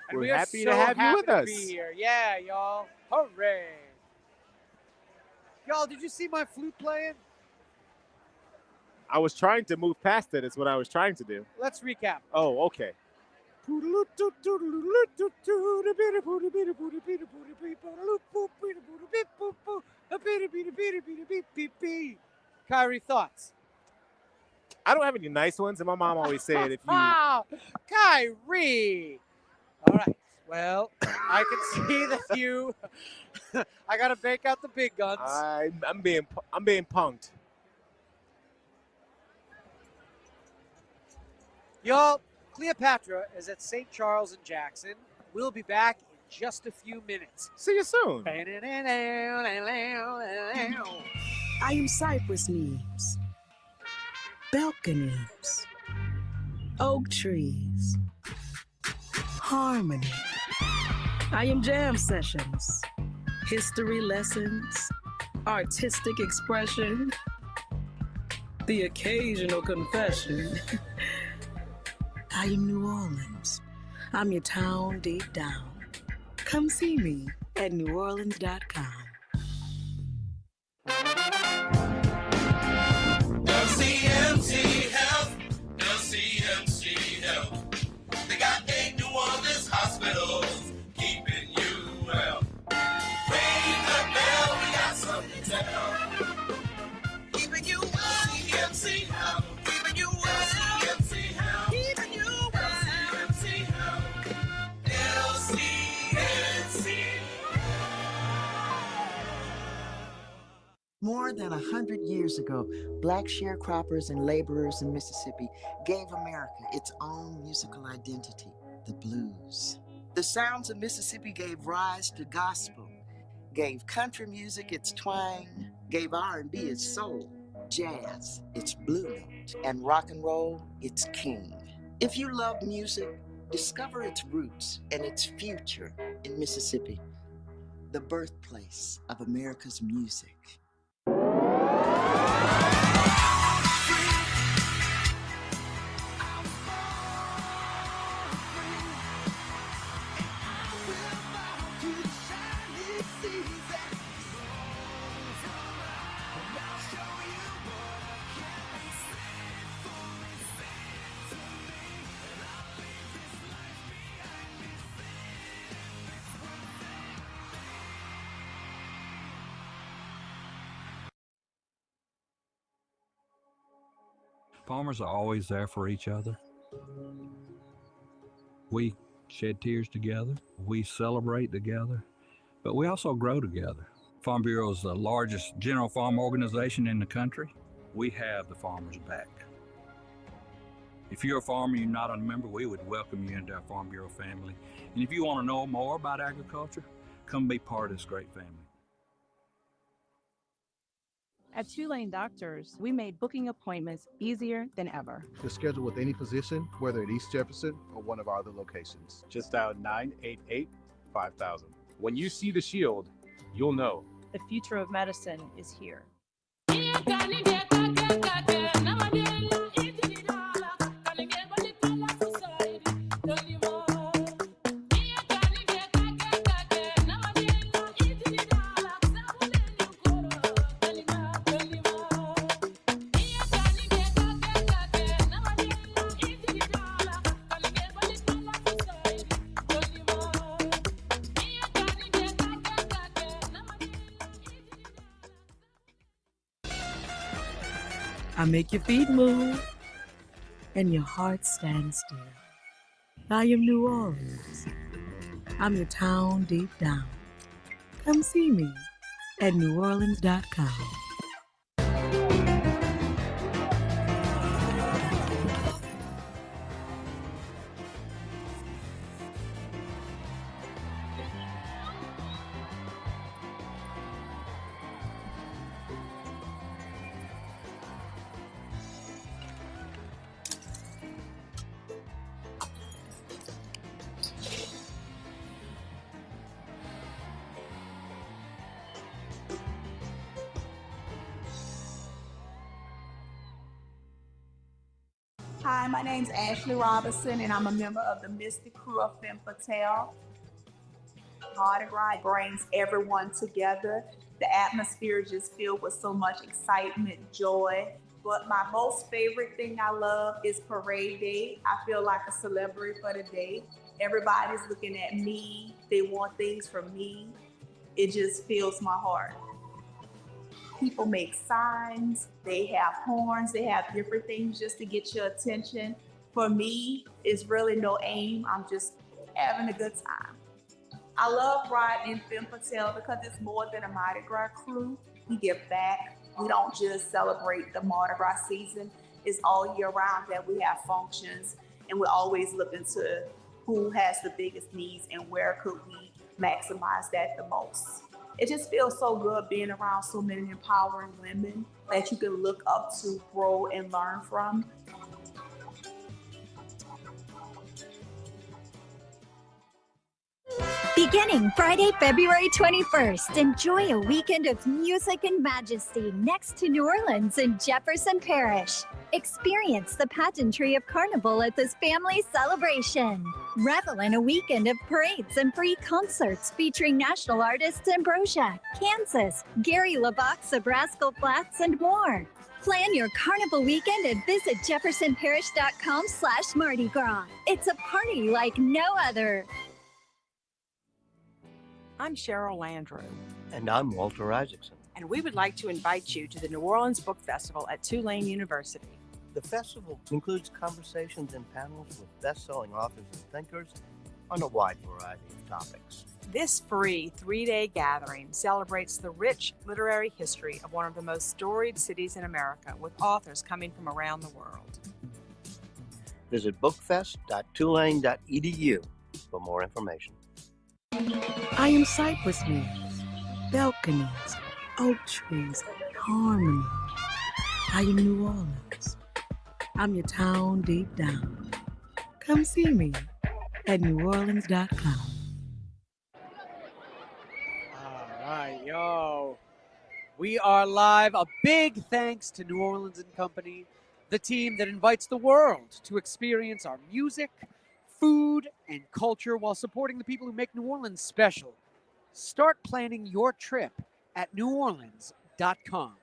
And We're we are happy so to have you with to us. Be here. Yeah, y'all. Hooray. Y'all, did you see my flute playing? I was trying to move past it. Is what I was trying to do. Let's recap. Oh, okay. Kyrie, thoughts? I don't have any nice ones, and my mom always said if you. Kyrie! All right. Well, I can see that you. I gotta bake out the big guns. I'm being punked. Y'all, Cleopatra is at St. Charles in Jackson. We'll be back in just a few minutes. See you soon. I am cypress leaves, balconies, oak trees, harmony. I am jam sessions, history lessons, artistic expression, the occasional confession. I am New Orleans. I'm your town deep down. Come see me at NewOrleans.com. LCMC Health, LCMC Health. They got 8 New Orleans hospitals, keeping you well. Ring the bell, we got something to tell. Keeping you well, LCMC Health. Keeping you well, LCMC Health. Keeping you well, LCMC Health. LCMC. More than 100 years ago, black sharecroppers and laborers in Mississippi gave America its own musical identity, the blues. The sounds of Mississippi gave rise to gospel, gave country music its twang, gave R&B its soul, jazz its blue note, and rock and roll its king. If you love music, discover its roots and its future in Mississippi, the birthplace of America's music. Farmers are always there for each other. We shed tears together. We celebrate together, but we also grow together. Farm Bureau is the largest general farm organization in the country. We have the farmers' back. If you're a farmer and you're not a member, we would welcome you into our Farm Bureau family. And if you want to know more about agriculture, come be part of this great family. At Tulane Doctors, we made booking appointments easier than ever. To schedule with any physician, whether at East Jefferson or one of our other locations. Just dial 988-5000. When you see the shield, you'll know. The future of medicine is here. I make your feet move and your heart stand still. I am New Orleans. I'm your town deep down. Come see me at NOLA.com. Hi, my name's Ashley Robinson, and I'm a member of the Mystic Crew of Femme Fatale. Mardi Gras brings everyone together. The atmosphere is just filled with so much excitement, joy. But my most favorite thing I love is Parade Day. I feel like a celebrity for the day. Everybody's looking at me. They want things from me. It just fills my heart. People make signs, they have horns, they have different things just to get your attention. For me, it's really no aim. I'm just having a good time. I love riding in Femme Fatale because it's more than a Mardi Gras crew. We give back. We don't just celebrate the Mardi Gras season. It's all year round that we have functions, and we're always looking to who has the biggest needs and where could we maximize that the most. It just feels so good being around so many empowering women that you can look up to, grow, and learn from. Beginning Friday, February 21st, enjoy a weekend of music and majesty next to New Orleans in Jefferson Parish. Experience the pageantry of Carnival at this family celebration. Revel in a weekend of parades and free concerts featuring national artists Ambrosia, Kansas, Gary LaVox of Rascal Flatts, and more. Plan your Carnival weekend and visit jeffersonparish.com/Mardi Gras. It's a party like no other. I'm Cheryl Landrew. And I'm Walter Isaacson. And we would like to invite you to the New Orleans Book Festival at Tulane University. The festival includes conversations and panels with best-selling authors and thinkers on a wide variety of topics. This free 3-day gathering celebrates the rich literary history of one of the most storied cities in America, with authors coming from around the world. Visit bookfest.tulane.edu for more information. I am cypress leaves, balconies, oak trees, harmony. I am New Orleans. I'm your town deep down. Come see me at NOLA.com. All right, yo. We are live. A big thanks to New Orleans and Company, the team that invites the world to experience our music, food, and culture while supporting the people who make New Orleans special. Start planning your trip at NewOrleans.com.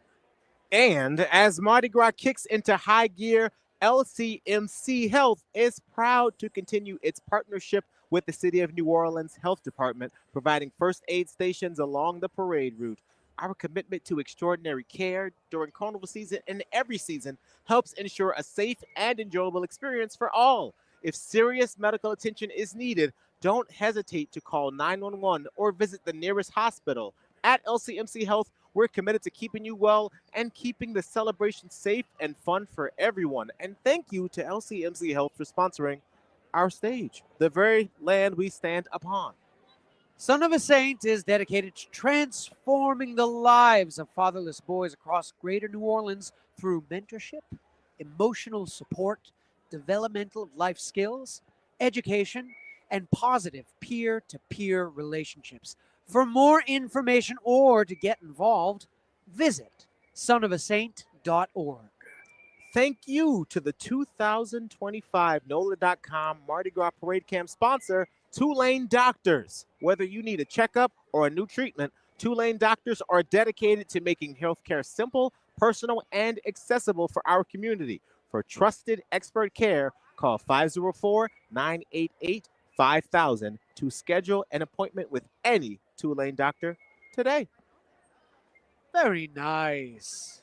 And as Mardi Gras kicks into high gear, LCMC Health is proud to continue its partnership with the City of New Orleans Health Department, providing first aid stations along the parade route. Our commitment to extraordinary care during carnival season and every season helps ensure a safe and enjoyable experience for all. If serious medical attention is needed, don't hesitate to call 911 or visit the nearest hospital. At LCMC Health, we're committed to keeping you well and keeping the celebration safe and fun for everyone. And thank you to LCMC Health for sponsoring our stage, the very land we stand upon. Son of a Saint is dedicated to transforming the lives of fatherless boys across greater New Orleans through mentorship, emotional support, developmental life skills, education, and positive peer-to-peer relationships. For more information or to get involved, visit sonofasaint.org. Thank you to the 2025 NOLA.com Mardi Gras Parade Camp sponsor, Tulane Doctors. Whether you need a checkup or a new treatment, Tulane Doctors are dedicated to making healthcare simple, personal, and accessible for our community. For trusted expert care, call 504-988-5000 to schedule an appointment with any Tulane doctor today. Very nice.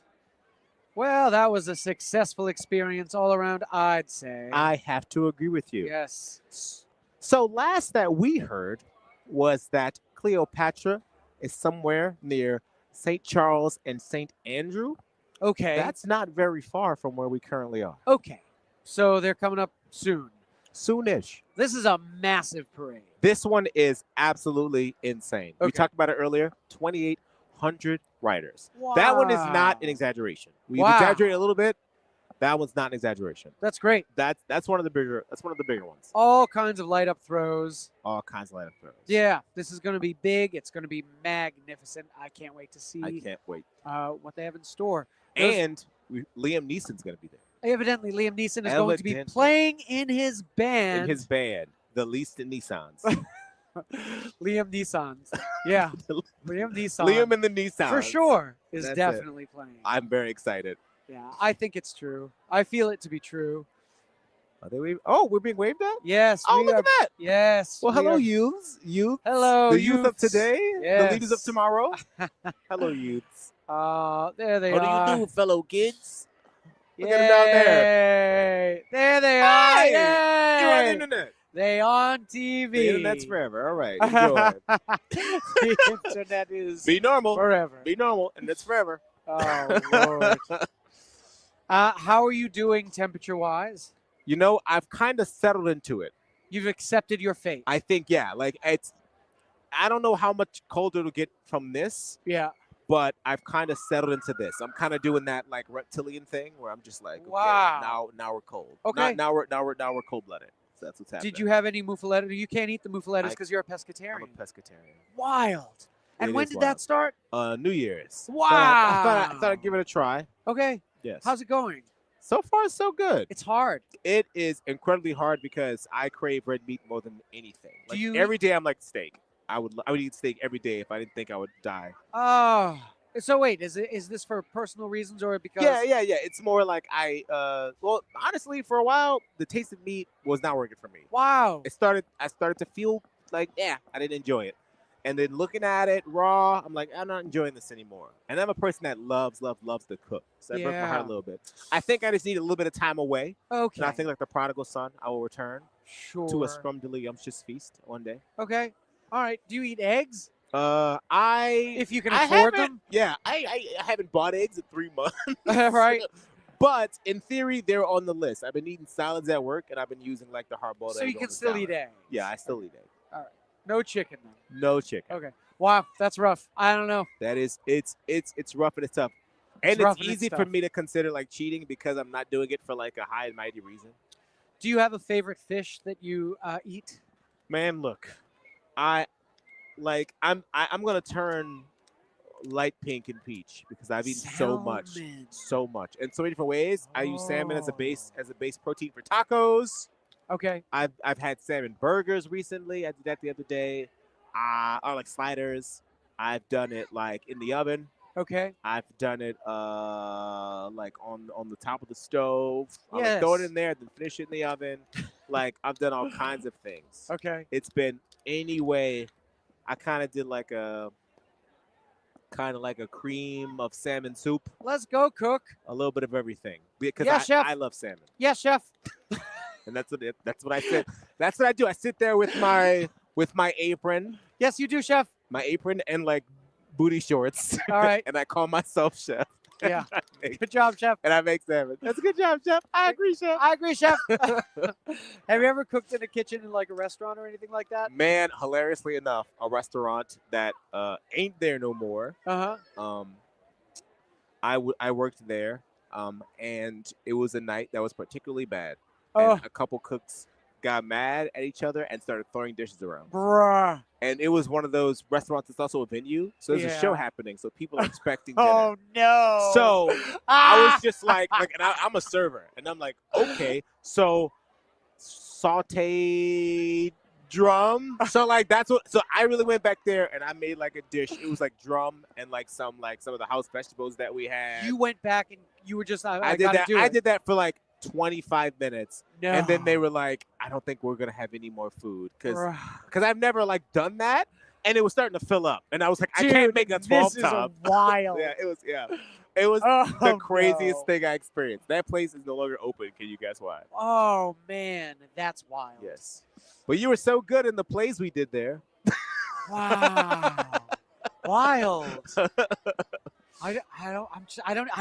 Well, that was a successful experience all around, I'd say. I have to agree with you. Yes. So last that we heard was that Cleopatra is somewhere near St. Charles and St. Andrew. Okay. That's not very far from where we currently are. Okay. So they're coming up soon. Soonish. This is a massive parade. This one is absolutely insane. We Okay. talked about it earlier. 2,800 riders. That one is not an exaggeration. We've exaggerated a little bit. That one's not an exaggeration. That's great. That's one of the bigger ones. All kinds of light up throws. All kinds of light up throws. Yeah, this is going to be big. It's going to be magnificent. I can't wait to see. I can't wait. What they have in store. And Liam Neeson's going to be there. Evidently, Liam Neeson is going to be playing in his band. In his band, the Least in Nissans. Liam Neeson's. Yeah. Liam Neeson. Liam and the Neesons. For sure is That's definitely it. playing. I'm very excited. Yeah, I think it's true. I feel it to be true. Are they waving? Oh, we're being waved at? Yes. Oh, look at that. Yes. Well, hello, youths. Youth. Hello, the youth of youths. today. Yes. The leaders of tomorrow. Hello, youths. There they How are. do you do, fellow kids? Look at them down there. There they are. Hey, Yay! you're on the internet. They on TV. The internet's forever. All right, enjoy. The internet is Be normal. forever. Be normal, and it's forever. Oh, Lord. How are you doing temperature-wise? You know, I've kind of settled into it. You've accepted your fate. I think, yeah. Like, I don't know how much colder it'll get from this. Yeah. But I've kind of settled into this. I'm kind of doing that like reptilian thing where I'm just like, okay, wow. now we're cold. Okay. Now we're cold blooded. So that's what's happening. Did you have any muffaletta? You can't eat the muffalettas because you're a pescatarian. I'm a pescatarian. Wild. And It when is did wild. that start? New Year's. Wow. I thought I'd give it a try. Okay. Yes. How's it going? So far, so good. It's hard. It is incredibly hard because I crave red meat more than anything. Like, Do you every day I'm like steak. I would eat steak every day if I didn't think I would die. Oh. So wait, is this for personal reasons or because? Yeah. It's more like well, honestly, for a while, the taste of meat was not working for me. Wow. I started to feel like, I didn't enjoy it. And then looking at it raw, I'm like, I'm not enjoying this anymore. And I'm a person that loves to cook. So that broke my heart a little bit. I think I just need a little bit of time away. Okay. And I think like the prodigal son, I will return to a Sure. scrumdiddlyumptious feast one day. Okay. All right. Do you eat eggs? If you can afford them? Yeah, I haven't bought eggs in 3 months. Right. But in theory, they're on the list. I've been eating salads at work, and I've been using like the hard-boiled egg. So you on can the still salad. eat eggs. Yeah, I still eat egg. All right. No chicken then. No chicken. Okay. Wow, that's rough. I don't know. That is, it's rough and it's tough. And rough it's and it's easy for tough. me to consider like cheating because I'm not doing it for like a high and mighty reason. Do you have a favorite fish that you eat? Man, look, I'm gonna turn light pink and peach because I've eaten so much, in so many different ways. I use salmon as a base protein for tacos. Okay. I've had salmon burgers recently. I did that the other day. Or like sliders. I've done it like in the oven. Okay. I've done it like on the top of the stove. I'll like, Yes. throw it in there, then finish it in the oven. Like I've done all kinds of things. Okay. It's been any way. I kind of did like a kind of like a cream of salmon soup. Let's go, cook. A little bit of everything because Yeah, chef. I love salmon. Yeah, chef. And that's what I said. That's what I do. I sit there with my apron. Yes, you do, chef. My apron and like booty shorts. All right. And I call myself chef. Yeah. Good job, chef. And I make salmon. That's a good job, chef. I agree, chef. I agree, chef. Have you ever cooked in a kitchen in like a restaurant or anything like that? Man, hilariously enough, a restaurant that ain't there no more. I worked there, and it was a night that was particularly bad. And a couple cooks got mad at each other and started throwing dishes around. Bruh. And it was one of those restaurants that's also a venue, so there's a show happening, so people are expecting dinner. Oh no! So I was just like and I'm a server, and I'm like, okay, so sauteed drum. So like that's what. So I really went back there and I made like a dish. It was like drum and like some of the house vegetables that we had. You went back and you were just I did that. I did that for like 25 minutes, and then they were like, I don't think we're gonna have any more food because I've never like done that, and it was starting to fill up, and I was like, I can't make a 12 This top. is wild. It was the craziest thing I experienced. That place is no longer open. Can you guess why? Oh man, that's wild. Yes, but you were so good in the plays we did there. Wow, wild. I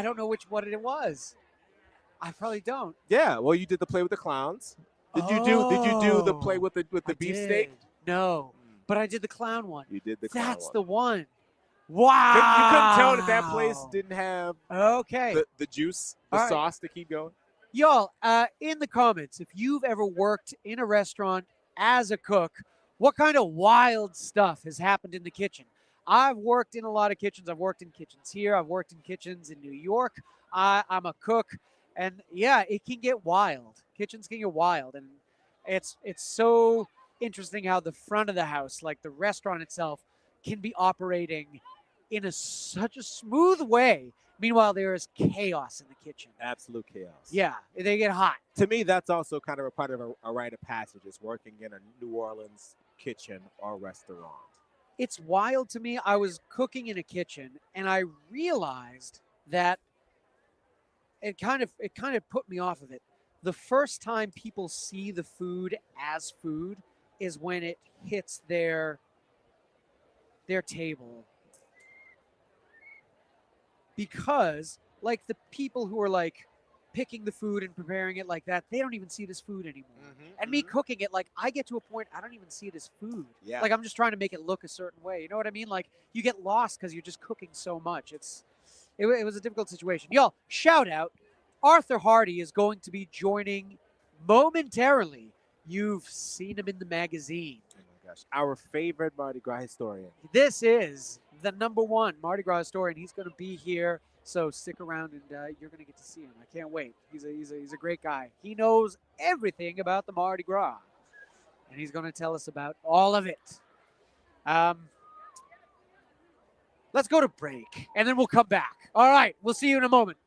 don't know what it was. I probably don't. Yeah, well, you did the play with the clowns. Did you do the play with the beefsteak? No, but I did the clown one. You did the clown That's one. the one. Wow. You couldn't tell that that place didn't have the juice, the sauce to keep going? Y'all, in the comments, if you've ever worked in a restaurant as a cook, what kind of wild stuff has happened in the kitchen? I've worked in a lot of kitchens. I've worked in kitchens here. I've worked in kitchens in New York. I'm a cook. And yeah, it can get wild. Kitchens can get wild. And it's so interesting how the front of the house, like the restaurant itself, can be operating in such a smooth way. Meanwhile, there is chaos in the kitchen. Absolute chaos. Yeah, they get hot. To me, that's also kind of a part of a rite of passage, is working in a New Orleans kitchen or restaurant. It's wild to me. I was cooking in a kitchen, and I realized that it kind of put me off of it. The first time people see the food as food is when it hits their table. Because like the people who are like picking the food and preparing it like that, they don't even see it as food anymore. And me cooking it, like I get to a point I don't even see it as food. Yeah. Like I'm just trying to make it look a certain way. You know what I mean? Like you get lost because you're just cooking so much. It was a difficult situation. Y'all, shout out. Arthur Hardy is going to be joining momentarily. You've seen him in the magazine. Oh my gosh. Our favorite Mardi Gras historian. This is the #1 Mardi Gras historian. He's going to be here, so stick around and you're going to get to see him. I can't wait. He's a great guy. He knows everything about the Mardi Gras, and he's going to tell us about all of it. Let's go to break, and then we'll come back. All right, we'll see you in a moment.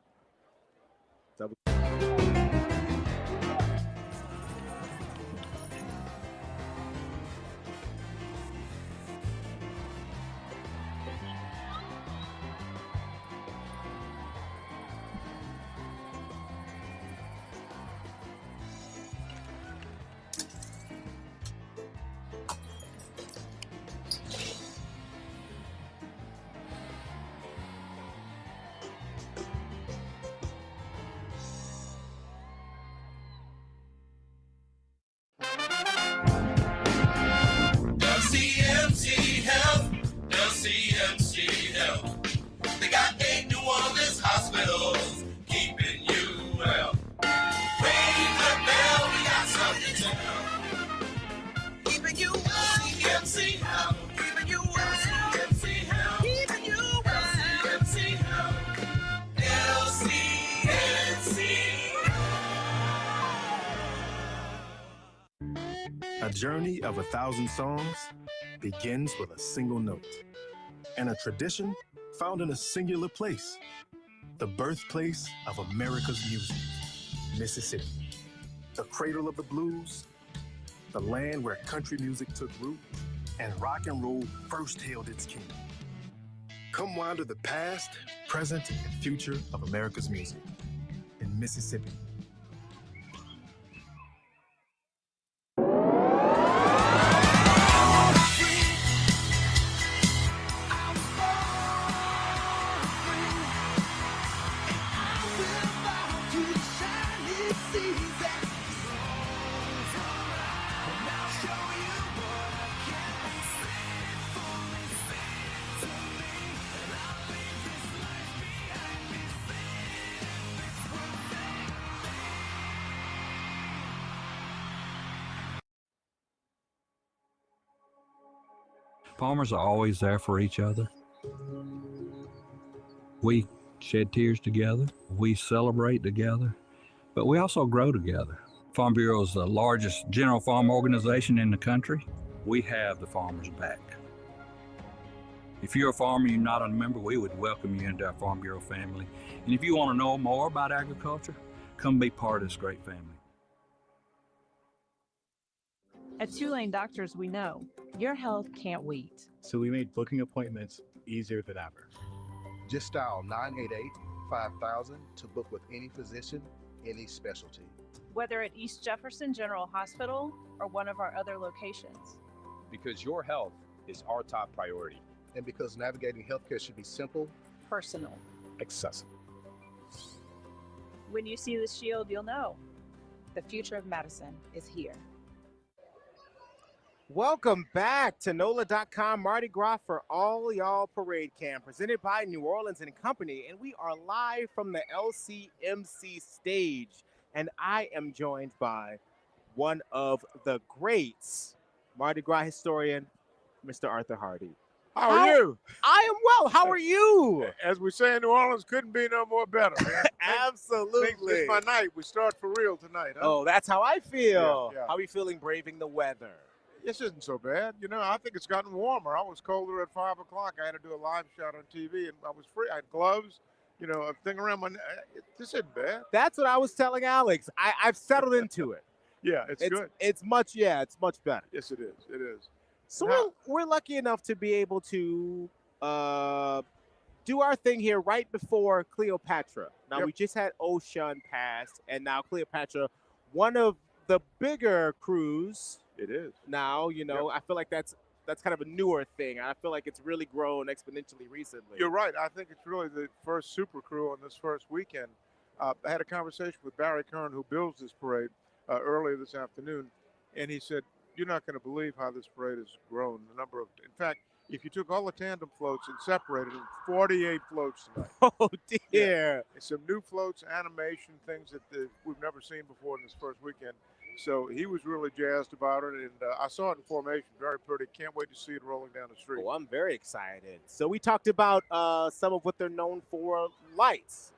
LCMC Health, LCMC Health. They got 8 New Orleans hospitals keeping you well. Ring the bell, we got something to tell. Keeping you well. LCMC Health, keeping you well. LCMC Health, keeping you well. LCMC Health, LCMC. A journey of 1,000 songs begins with a single note, and a tradition found in a singular place, the birthplace of America's music, Mississippi. The cradle of the blues, the land where country music took root and rock and roll first hailed its king. Come wander the past, present, and future of America's music in Mississippi. Farmers are always there for each other. We shed tears together. We celebrate together, but we also grow together. Farm Bureau is the largest general farm organization in the country. We have the farmers' back. If you're a farmer, you're not a member, we would welcome you into our Farm Bureau family. And if you want to know more about agriculture, come be part of this great family. At Tulane Doctors, we know your health can't wait. So we made booking appointments easier than ever. Just dial 988-5000 to book with any physician, any specialty. Whether at East Jefferson General Hospital or one of our other locations. Because your health is our top priority. And because navigating healthcare should be simple, Personal. Accessible. When you see the shield, you'll know. The future of medicine is here. Welcome back to NOLA.com Mardi Gras for all y'all parade camp, presented by New Orleans and Company, and we are live from the LCMC stage, and I am joined by one of the greats, Mardi Gras historian, Mr. Arthur Hardy. How are you? I am well. How are you? As we say in New Orleans, couldn't be no more better, man. Absolutely. It's my night. We start for real tonight, huh? Oh, that's how I feel. Yeah. How are you feeling braving the weather? This isn't so bad. You know, I think it's gotten warmer. I was colder at 5 o'clock. I had to do a live shot on TV, and I was free. I had gloves, you know, a thing around my neck. This isn't bad. That's what I was telling Alex. I've settled into it. Yeah, it's good. It's much better. Yes, it is. It is. So we're lucky enough to be able to do our thing here right before Cleopatra. Now, we just had Oshun pass, and now Cleopatra, one of the bigger crews. It is. Now, you know, I feel like that's kind of a newer thing. I feel like it's really grown exponentially recently. You're right. I think it's really the first super crew on this first weekend. I had a conversation with Barry Kern, who builds this parade, earlier this afternoon, and he said, you're not going to believe how this parade has grown. The number of, in fact, if you took all the tandem floats and separated them, 48 floats tonight. Oh, dear. Yeah. And some new floats, animation, things that we've never seen before in this first weekend. So he was really jazzed about it, and I saw it in formation, very pretty. Can't wait to see it rolling down the street. Oh, I'm very excited. So we talked about some of what they're known for, lights.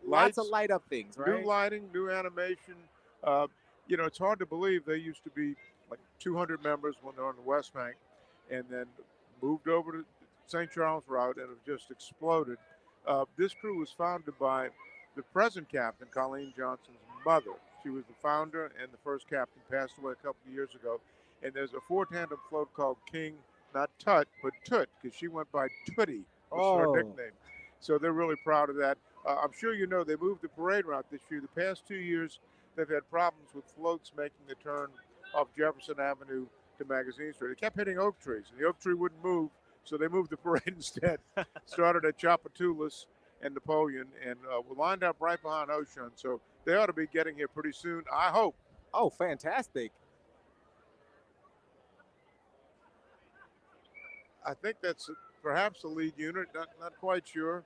Lots of light up things, right? New lighting, new animation. You know, it's hard to believe they used to be like 200 members when they're on the West Bank, and then moved over to St. Charles route and have just exploded. This crew was founded by the present captain, Colleen Johnson's mother. She was the founder, and the first captain passed away a couple of years ago. And there's a four-tandem float called King, not Tut, but Toot, because she went by Tootie, was her nickname. So they're really proud of that. I'm sure you know they moved the parade route this year. The past 2 years, they've had problems with floats making the turn off Jefferson Avenue to Magazine Street. They kept hitting oak trees, and the oak tree wouldn't move, so they moved the parade instead. Started at Chapatulas and Napoleon, and we're lined up right behind Oshun, so they ought to be getting here pretty soon, I hope. Oh, fantastic. I think that's perhaps the lead unit, not quite sure.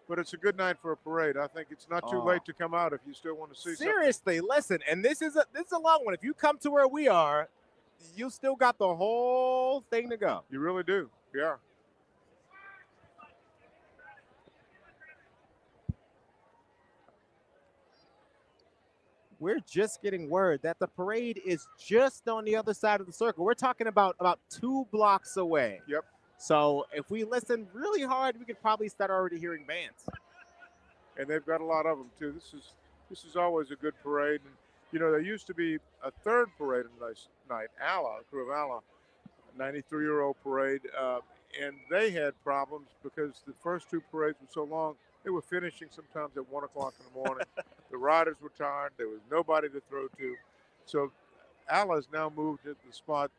But it's a good night for a parade. I think it's not too late to come out if you still want to see Seriously, listen, and this is a long one. If you come to where we are, you still got the whole thing to go. You really do. Yeah. We're just getting word that the parade is just on the other side of the circle. We're talking about 2 blocks away. Yep. So if we listen really hard, we could probably start already hearing bands. And they've got a lot of them too. This is always a good parade. And you know, there used to be a third parade on this night, Allah, crew of Allah. 93-year-old parade, and they had problems because the first two parades were so long. They were finishing sometimes at 1 o'clock in the morning. The riders were tired. There was nobody to throw to. So Ala has now moved to the spot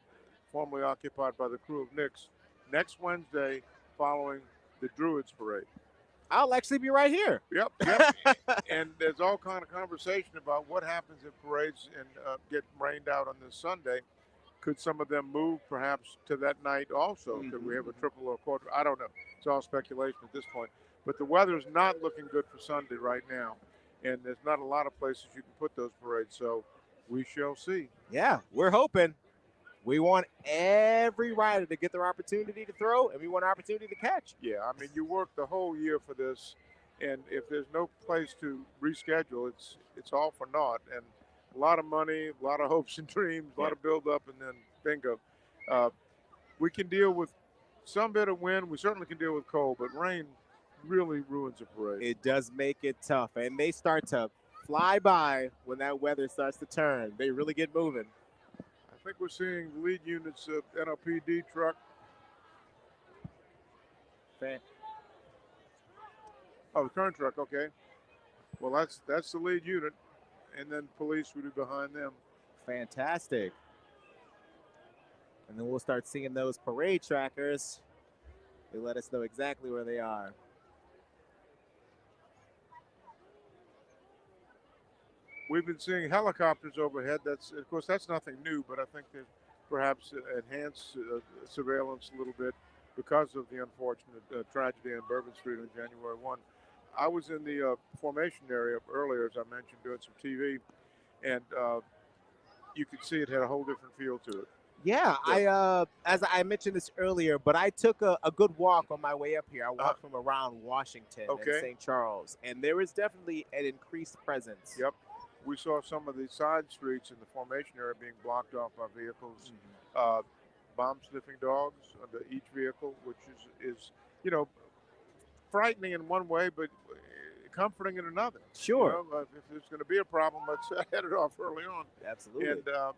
formerly occupied by the crew of Knicks next Wednesday following the Druids parade. I'll actually be right here. Yep, yep. And there's all kind of conversation about what happens if parades and get rained out on this Sunday. Could some of them move perhaps to that night also? Could we have a triple or a quarter? I don't know. It's all speculation at this point. But the weather's not looking good for Sunday right now. And there's not a lot of places you can put those parades. So we shall see. Yeah, we're hoping. We want every rider to get their opportunity to throw, and we want an opportunity to catch. Yeah, I mean, you work the whole year for this, and if there's no place to reschedule, it's all for naught. And a lot of money, a lot of hopes and dreams, a lot of build-up, and then bingo. We can deal with some bit of wind. We certainly can deal with cold, but rain really ruins a parade. It does make it tough, and they start to fly by when that weather starts to turn. They really get moving. I think we're seeing lead units of NOPD truck. Oh, the current truck, okay. Well, that's the lead unit, and then police would be behind them. Fantastic. And then we'll start seeing those parade trackers. They let us know exactly where they are. We've been seeing helicopters overhead. Of course, that's nothing new, but I think there's perhaps enhanced surveillance a little bit because of the unfortunate tragedy on Bourbon Street on January 1. I was in the formation area earlier, as I mentioned, doing some TV, and you could see it had a whole different feel to it. Yeah, as I mentioned this earlier, but I took a good walk on my way up here. I walked from around Washington and St. Charles, and there is definitely an increased presence. Yep. We saw some of the side streets in the formation area being blocked off by vehicles, bomb-sniffing dogs under each vehicle, which is frightening in one way, but comforting in another. Sure. If there's going to be a problem, let's head it off early on. Absolutely. And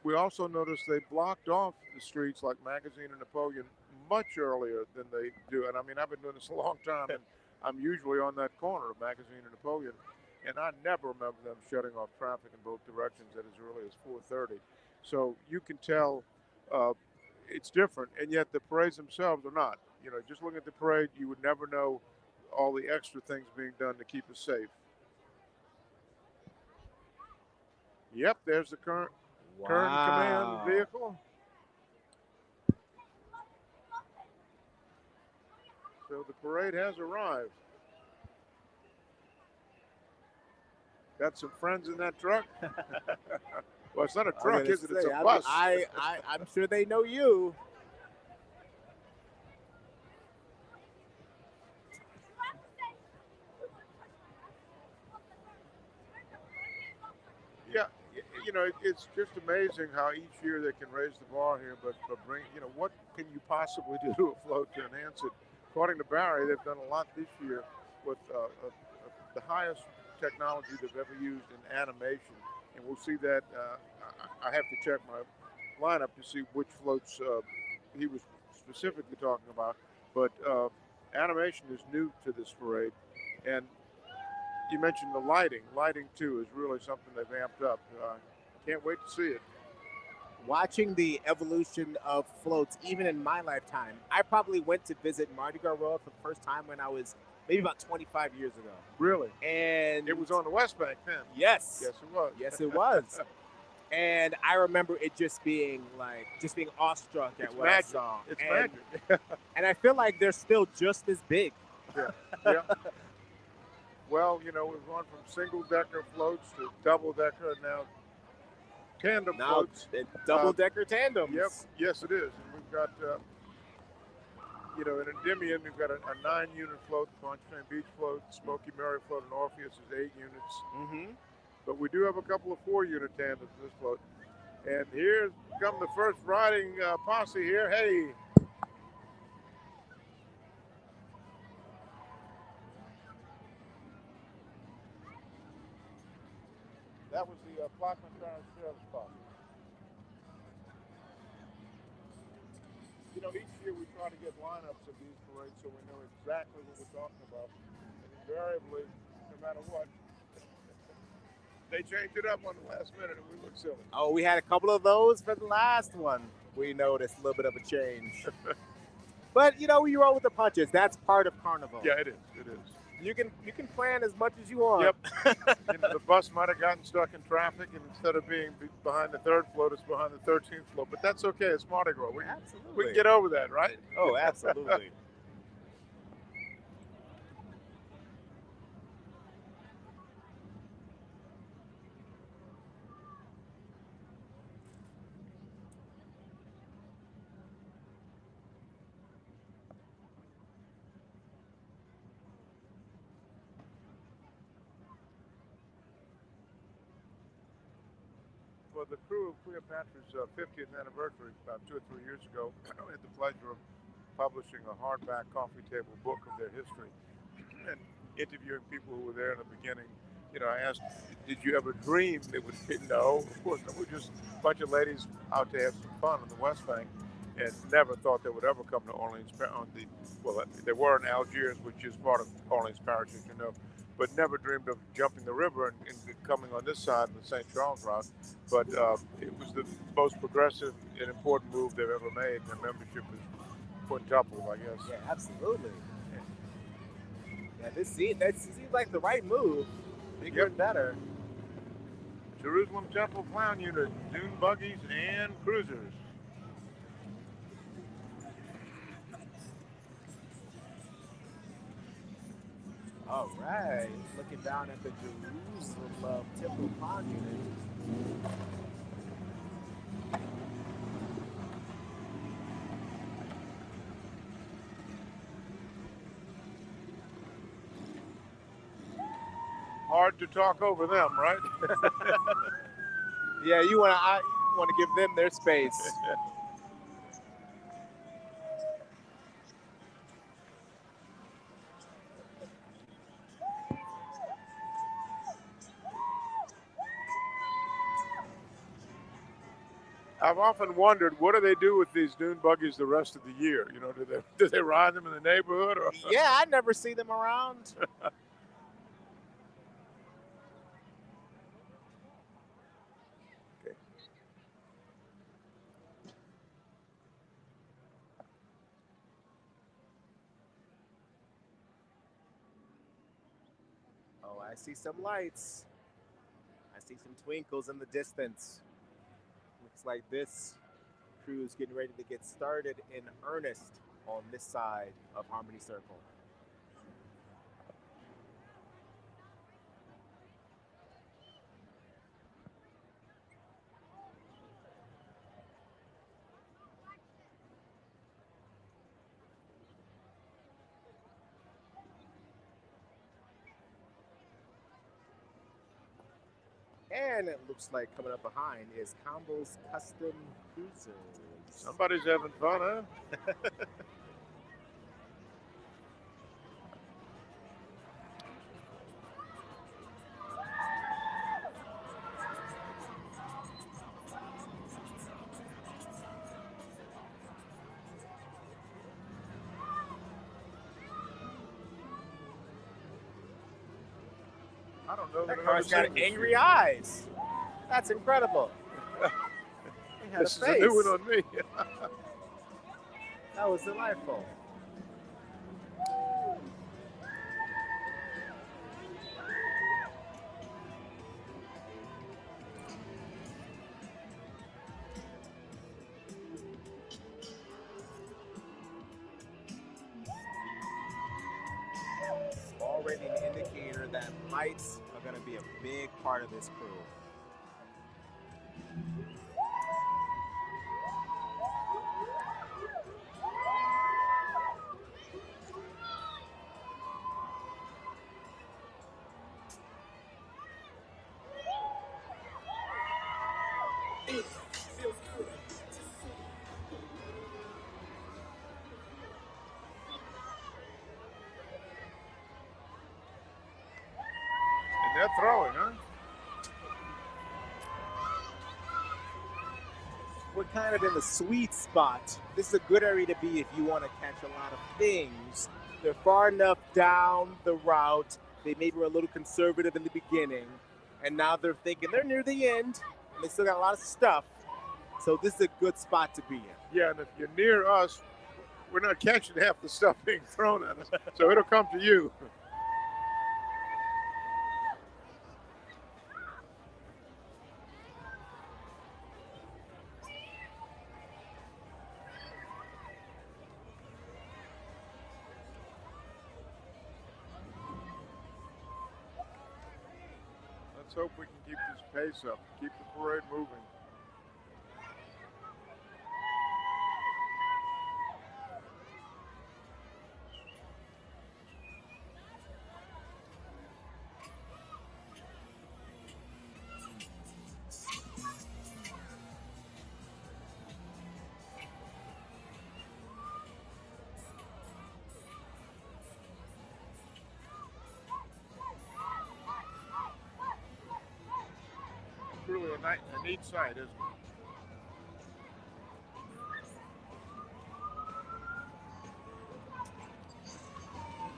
we also noticed they blocked off the streets like Magazine and Napoleon much earlier than they do. And I mean, I've been doing this a long time, and I'm usually on that corner of Magazine and Napoleon. And I never remember them shutting off traffic in both directions at as early as 4:30. So you can tell it's different, and yet the parades themselves are not. Just looking at the parade, you would never know all the extra things being done to keep us safe. Yep, there's the current command vehicle. So the parade has arrived. Got some friends in that truck. Well, it's not a truck, is it? It's a bus. I'm sure they know you. Yeah, it's just amazing how each year they can raise the bar here, but bring, what can you possibly do to a float to enhance it? According to Barry, they've done a lot this year with the highest technology they've ever used in animation, and we'll see that. I have to check my lineup to see which floats he was specifically talking about, but animation is new to this parade, and you mentioned the lighting. Lighting too is really something they've amped up. Can't wait to see it. Watching the evolution of floats, even in my lifetime, I probably went to visit Mardi Gras Road for the first time when I was maybe about 25 years ago. Really? And it was on the West Bank then. Yes. Yes, it was. Yes, it was. And I remember it just being awestruck at what I saw. It's magic. And I feel like they're still just as big. Yeah. Well, we've gone from single-decker floats to double-decker, and now tandem floats. Double-decker tandems. Yep. Yes, it is. And we've got, in Endymion, we've got a 9-unit float, the Pontchartrain Beach float, Smoky Mary float, and Orpheus is 8 units. Mm-hmm. But we do have a couple of 4-unit tandems in this float. And here come the first riding posse here. Hey. That was the Plaquemine Sheriff's Posse. You know, each year we try to get lineups of these parades so we know exactly what we're talking about. And invariably, no matter what, they change it up on the last minute and we look silly. Oh, we had a couple of those for the last one. We noticed a little bit of a change. But, you know, you roll with the punches. That's part of Carnival. Yeah, it is. It is. You can plan as much as you want. Yep. You know, the bus might have gotten stuck in traffic, and instead of being behind the third float, it's behind the 13th float. But that's okay. It's Mardi Gras. We can get over that, right? Oh, absolutely. For the crew of Cleopatra's 50th anniversary, about 2 or 3 years ago, I had the pleasure of publishing a hardback coffee table book of their history and interviewing people who were there in the beginning. You know, I asked, did you ever dream it would be? No, of course not. We're just a bunch of ladies out to have some fun on the West Bank and never thought they would ever come to Orleans. Well, they were in Algiers, which is part of Orleans Parish, as you know, but never dreamed of jumping the river and coming on this side of the St. Charles route. But it was the most progressive and important move they've ever made. Their membership is quintupled, I guess. Yeah, absolutely. Yeah, that seems like the right move. Bigger and better. Jerusalem Temple Clown Unit, dune buggies and cruisers. All right, looking down at the Jerusalem Temple Clown Unit. Hard to talk over them, right? Yeah, you want to give them their space. I've often wondered, what do they do with these dune buggies the rest of the year? You know, do they ride them in the neighborhood? Or? Yeah, I never see them around. Oh, I see some lights. I see some twinkles in the distance. Looks like this cruise getting ready to get started in earnest on this side of Harmony Circle. And it looks like coming up behind is Campbell's Custom Cruisers. Somebody's having fun, huh? I don't know That I've car's ever got seen this angry yet. eyes. That's incredible. He had This a is face. a new one on me. That was delightful. Already an indicator that lights are going to be a big part of this crew. And they're throwing, huh? kind of in the sweet spot. This is a good area to be if you want to catch a lot of things. They're far enough down the route. They maybe were a little conservative in the beginning, and now they're thinking they're near the end, and they still got a lot of stuff. So this is a good spot to be in. Yeah, and if you're near us, we're not catching half the stuff being thrown at us, so it'll come to you. Let's hope we can keep this pace up, keep the parade moving. Truly a neat sight, isn't it?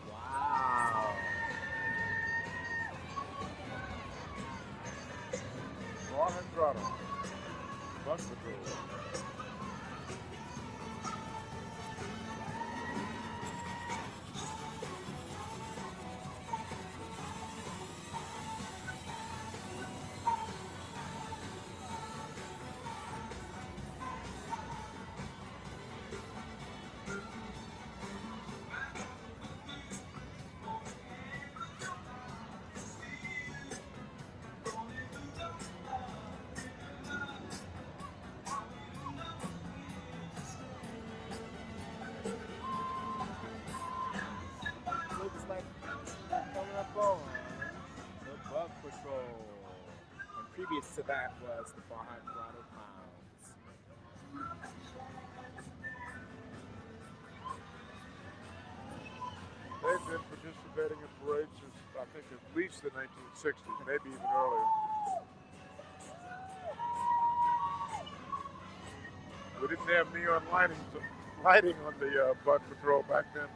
Wow. Long and throttle. Bus patrol. Looks like coming up on the Bug Patrol. And previous to that was the Far High Throttle Pounds. They've been participating in parades since, I think, at least the 1960s, maybe even earlier. We didn't have neon lighting on the Bug Patrol back then.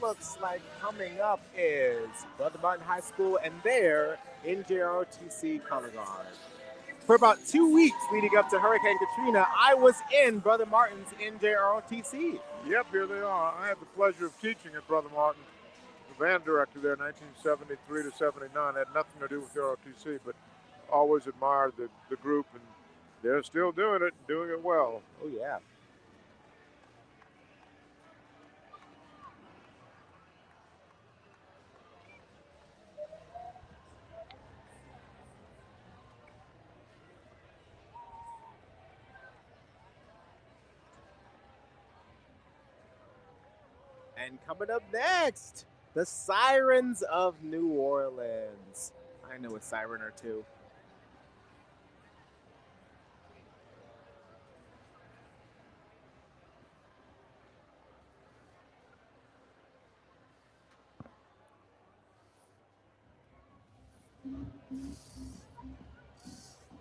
Looks like coming up is Brother Martin High School and their NJROTC color guard. For about 2 weeks leading up to Hurricane Katrina, I was in Brother Martin's NJROTC. Yep, here they are. I had the pleasure of teaching at Brother Martin, the band director there, 1973 to 79. Had nothing to do with ROTC, but always admired the group, and they're still doing it, doing it well. Oh, yeah. And coming up next, the Sirens of New Orleans. I know a siren or two.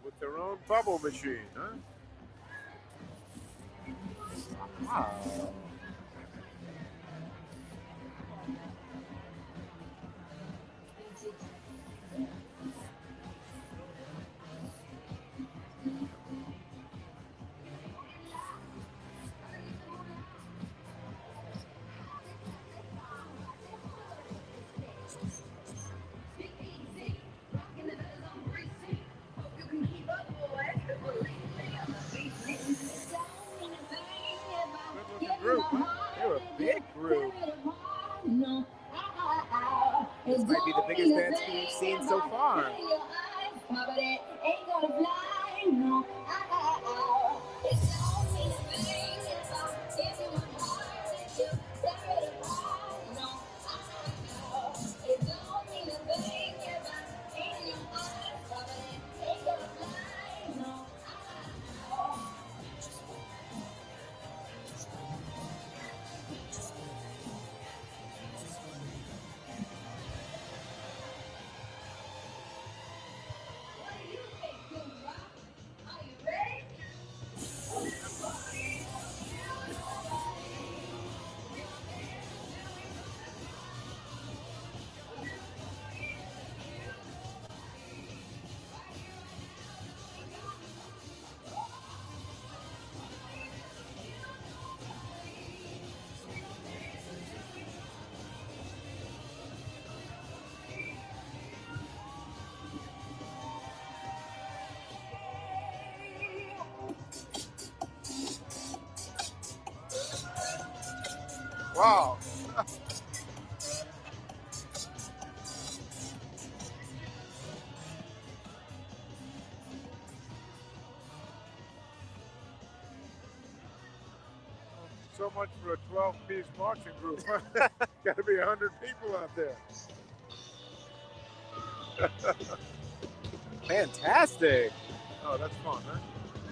With their own bubble machine, huh? Wow. Wow. So much for a 12-piece marching group. Got to be 100 people out there. Fantastic. Oh, that's fun, huh?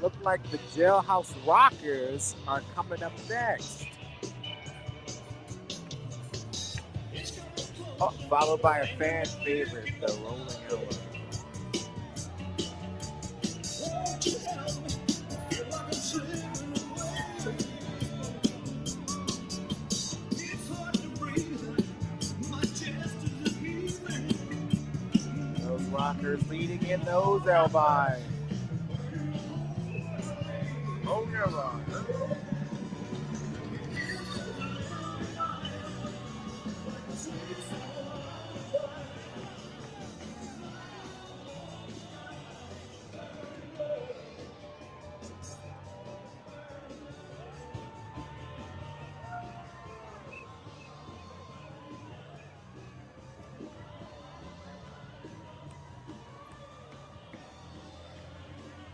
Look like the Jailhouse Rockers are coming up next. Oh, followed by a fan favorite, the Rolling Elbow. Those rockers leading in those elbows. Oh, yeah, Ron.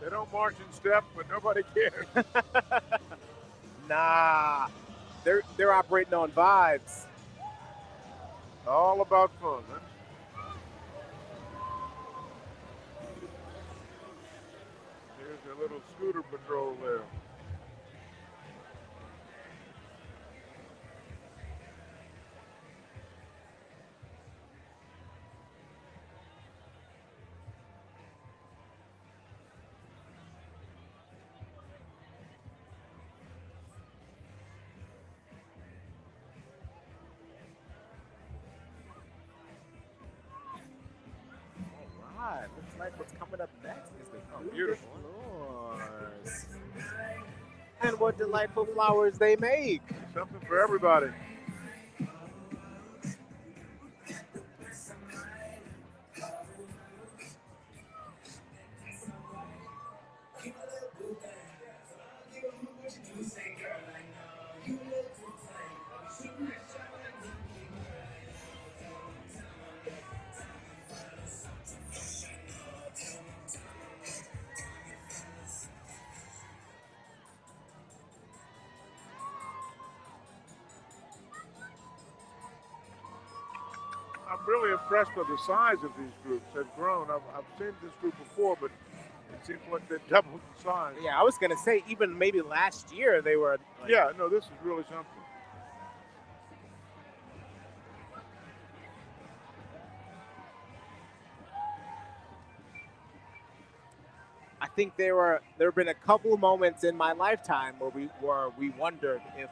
They don't march in step, but nobody cares. Nah, they're operating on vibes. All about fun, huh? Here's a little scooter patrol there. All right, looks like what's coming up next is the beautiful floors. And what delightful flowers they make. Something for everybody. I'm really impressed with the size of these groups. They've grown. I've seen this group before, but it seems like they've doubled in size. Yeah, I was gonna say even maybe last year they were. Like, Yeah, no, this is really something. I think there have been a couple of moments in my lifetime where we wondered if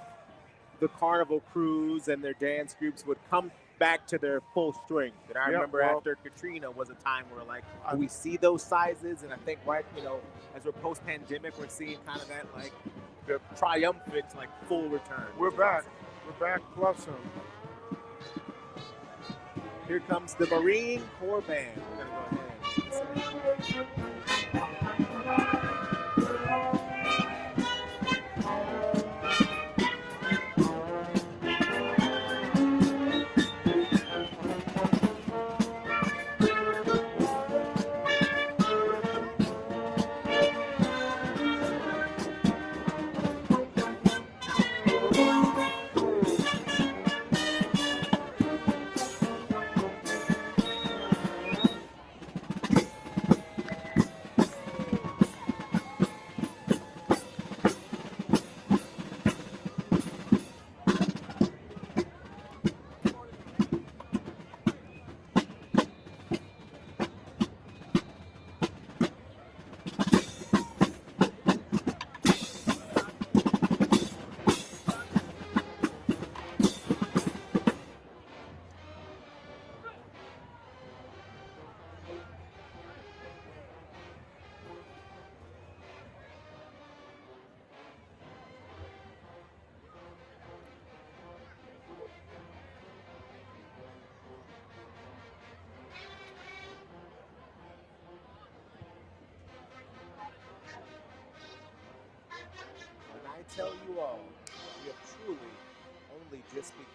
the Carnival crews and their dance groups would come back to their full strength. And I remember after Katrina was a time where like we see those sizes, and I think as we're post-pandemic, we're seeing kind of that like the triumphant like full return. We're back. We're back plus some. Here comes the Marine Corps Band. We're gonna go ahead. I tell you all, we have truly only just begun.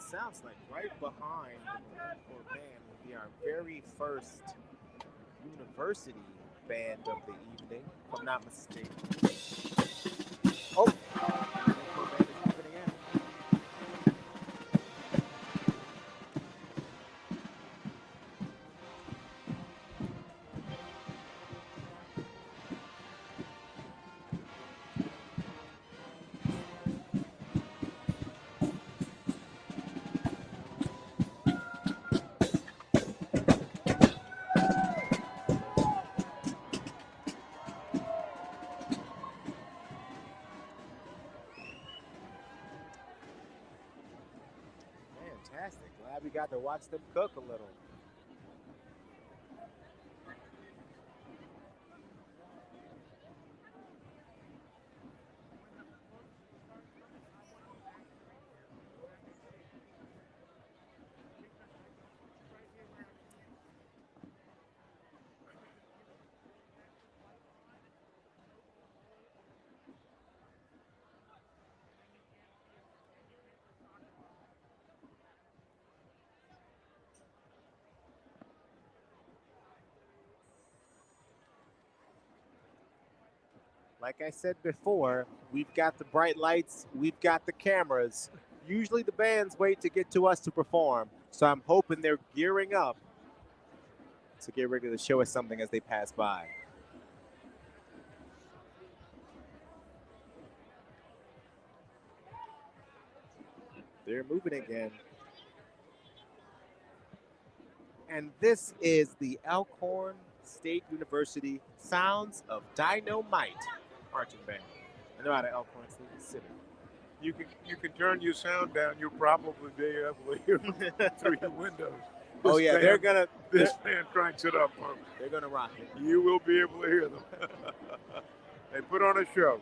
Sounds like right behind the Marine Corps band will be our very first university band of the evening, if I'm not mistaken. Oh, Marine Corps band is moving again. Fantastic. Glad we got to watch them cook a little. Like I said before, we've got the bright lights, we've got the cameras. Usually the bands wait to get to us to perform, so I'm hoping they're gearing up to get ready to show us something as they pass by. They're moving again. And this is the Elkhorn State University Sounds of Dynamite marching band. I know out of Elkhorn City. You can turn your sound down. You'll probably be able to hear through your windows. Oh yeah, This band cranks it up, folks. They're gonna rock it. You will be able to hear them. They put on a show.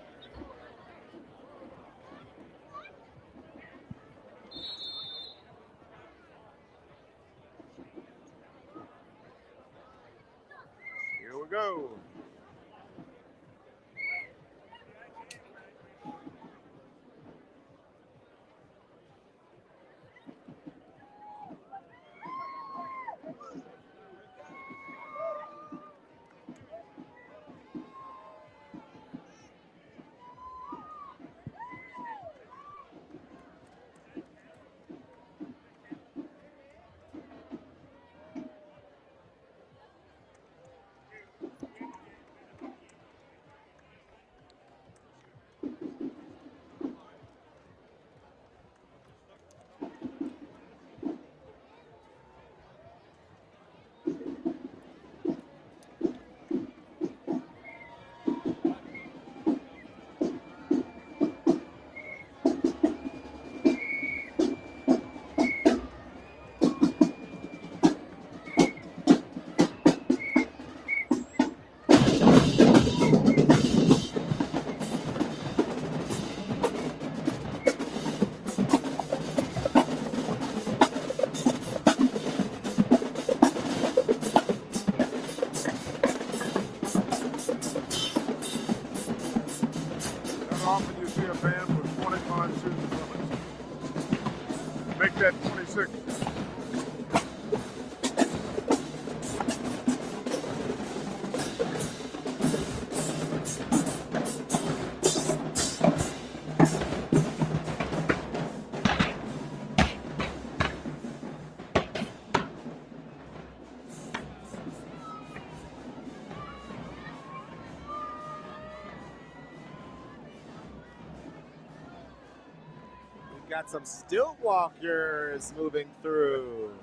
Here we go. Often you see a band with 25 student drummers. Make that 26. Got some stilt walkers moving through.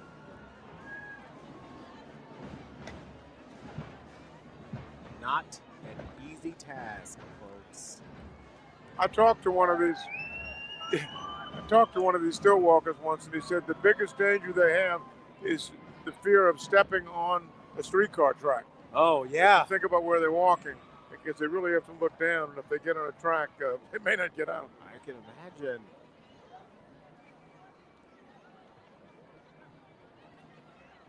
Not an easy task, folks. I talked to one of these. I talked to one of these still walkers once, and he said the biggest danger they have is the fear of stepping on a streetcar track. Oh, yeah. Think about where they're walking, because they really have to look down, and if they get on a track, they may not get out. I can imagine.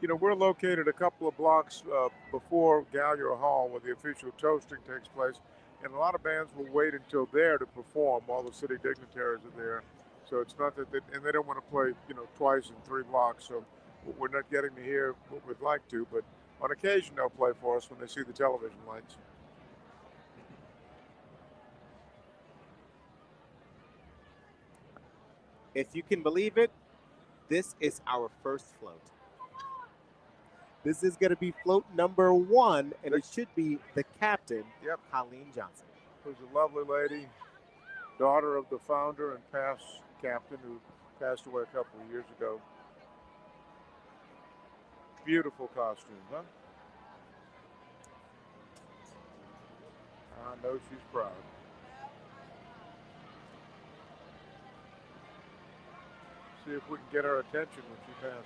You know, we're located a couple of blocks before Gallier Hall, where the official toasting takes place, and a lot of bands will wait until there to perform while the city dignitaries are there. So it's not that, and they don't want to play, you know, twice in 3 blocks. So we're not getting to hear what we'd like to, but on occasion they'll play for us when they see the television lights. If you can believe it, this is our first float. This is going to be float number 1, and it should be the captain, Colleen Johnson. Who's a lovely lady, daughter of the founder and past captain who passed away a couple of years ago. Beautiful costume, huh? I know she's proud. See if we can get her attention when she passes.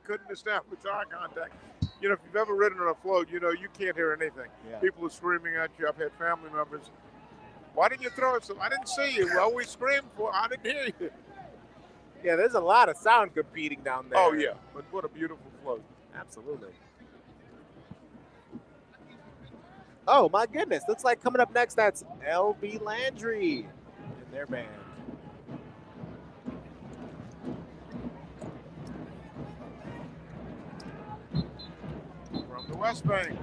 Couldn't establish eye contact. You know, if you've ever ridden on a float, you know you can't hear anything. Yeah. People are screaming at you. I've had family members. Why didn't you throw it? I didn't see you. Well, we screamed for. I didn't hear you. Yeah, there's a lot of sound competing down there. Oh yeah, but what a beautiful float. Absolutely. Oh my goodness! Looks like coming up next, that's L.B. Landry and their band. From the West Bank.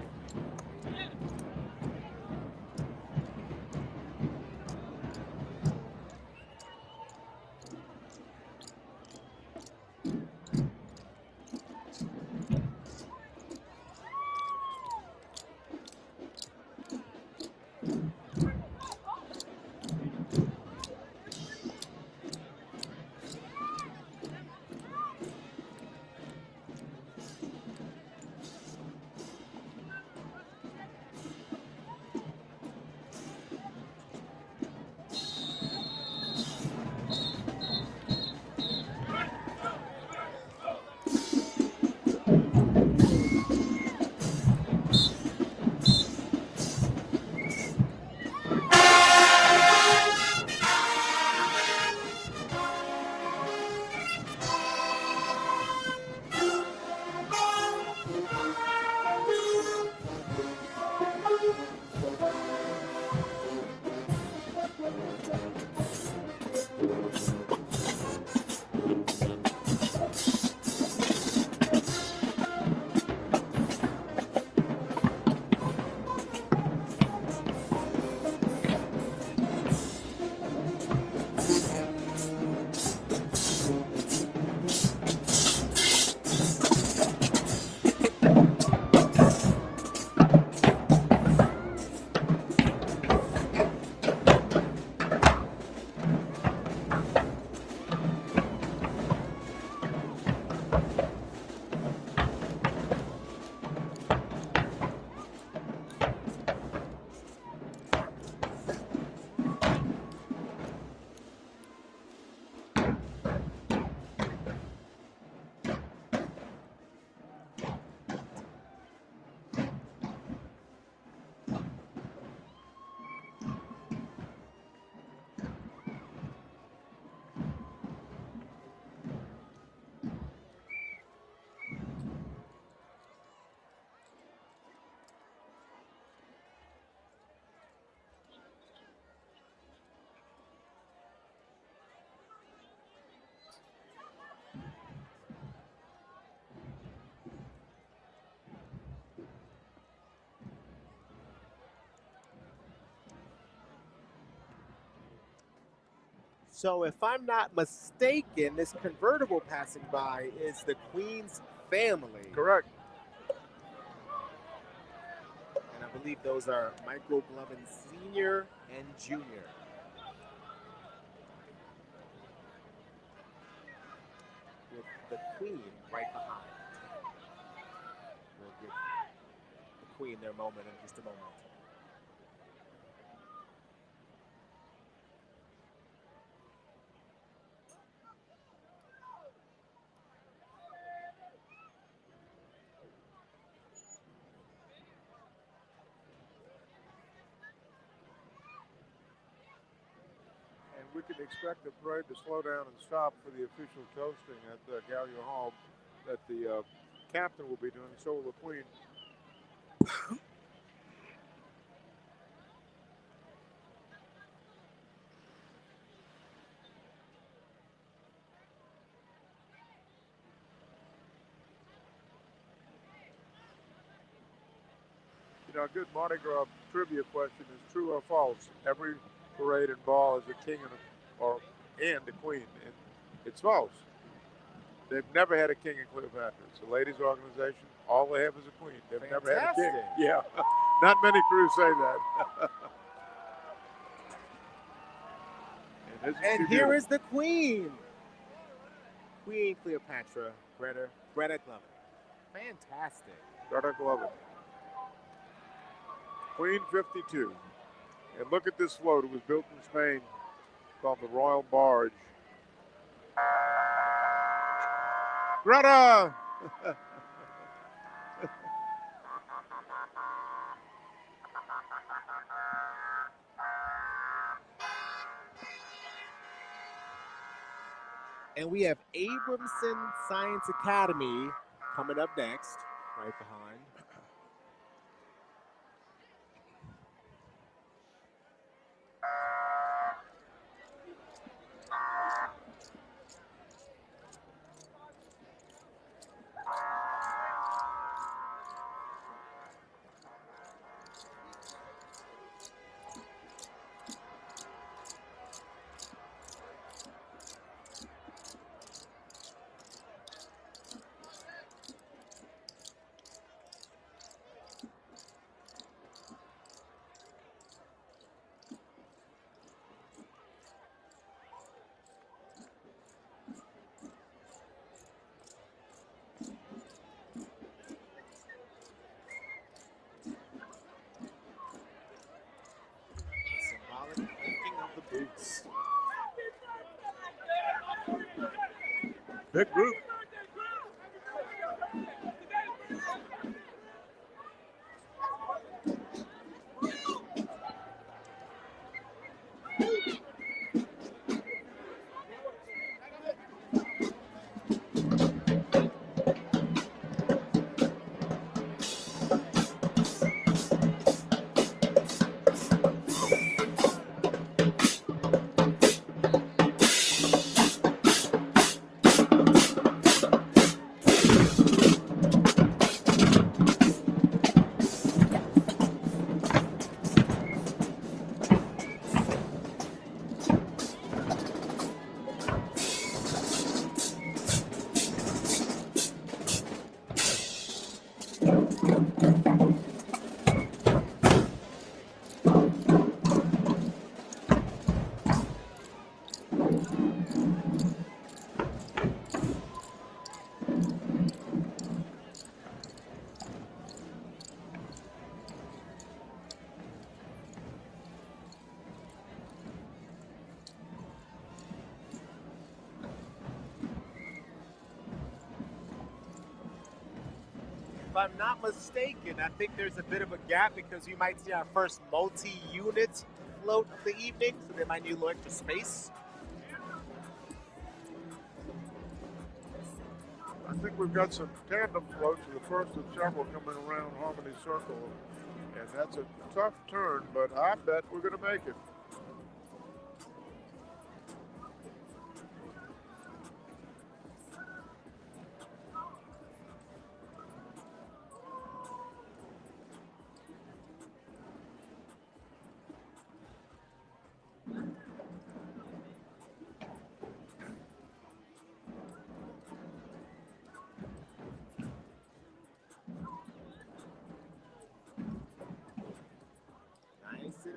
So if I'm not mistaken, this convertible passing by is the Queen's family. Correct. And I believe those are Michael Glovin Sr. and Jr. With the Queen right behind. We'll give the Queen their moment in just a moment. And we can expect the parade to slow down and stop for the official toasting at Gallier Hall that the captain will be doing, so will the Queen. You know, a good Mardi Gras trivia question is true or false? Every parade and ball has a king and a queen. And it's false. They've never had a king in Cleopatra. It's a ladies' organization. All they have is a queen. They've never had a king. Fantastic. Yeah. Not many crews say that. And here is the Queen. Queen Cleopatra, Greta Glovin. Fantastic. Greta Glovin. Queen 52. And look at this float. It was built in Spain called the Royal Barge. Greta! And we have Abramson Science Academy coming up next, right behind. Symbolic clinking of the boots. Big group. If I'm not mistaken, I think there's a bit of a gap because you might see our first multi-unit float of the evening, so they might need a little extra space. I think we've got some tandem floats, the first of several coming around Harmony Circle. And that's a tough turn, but I bet we're going to make it.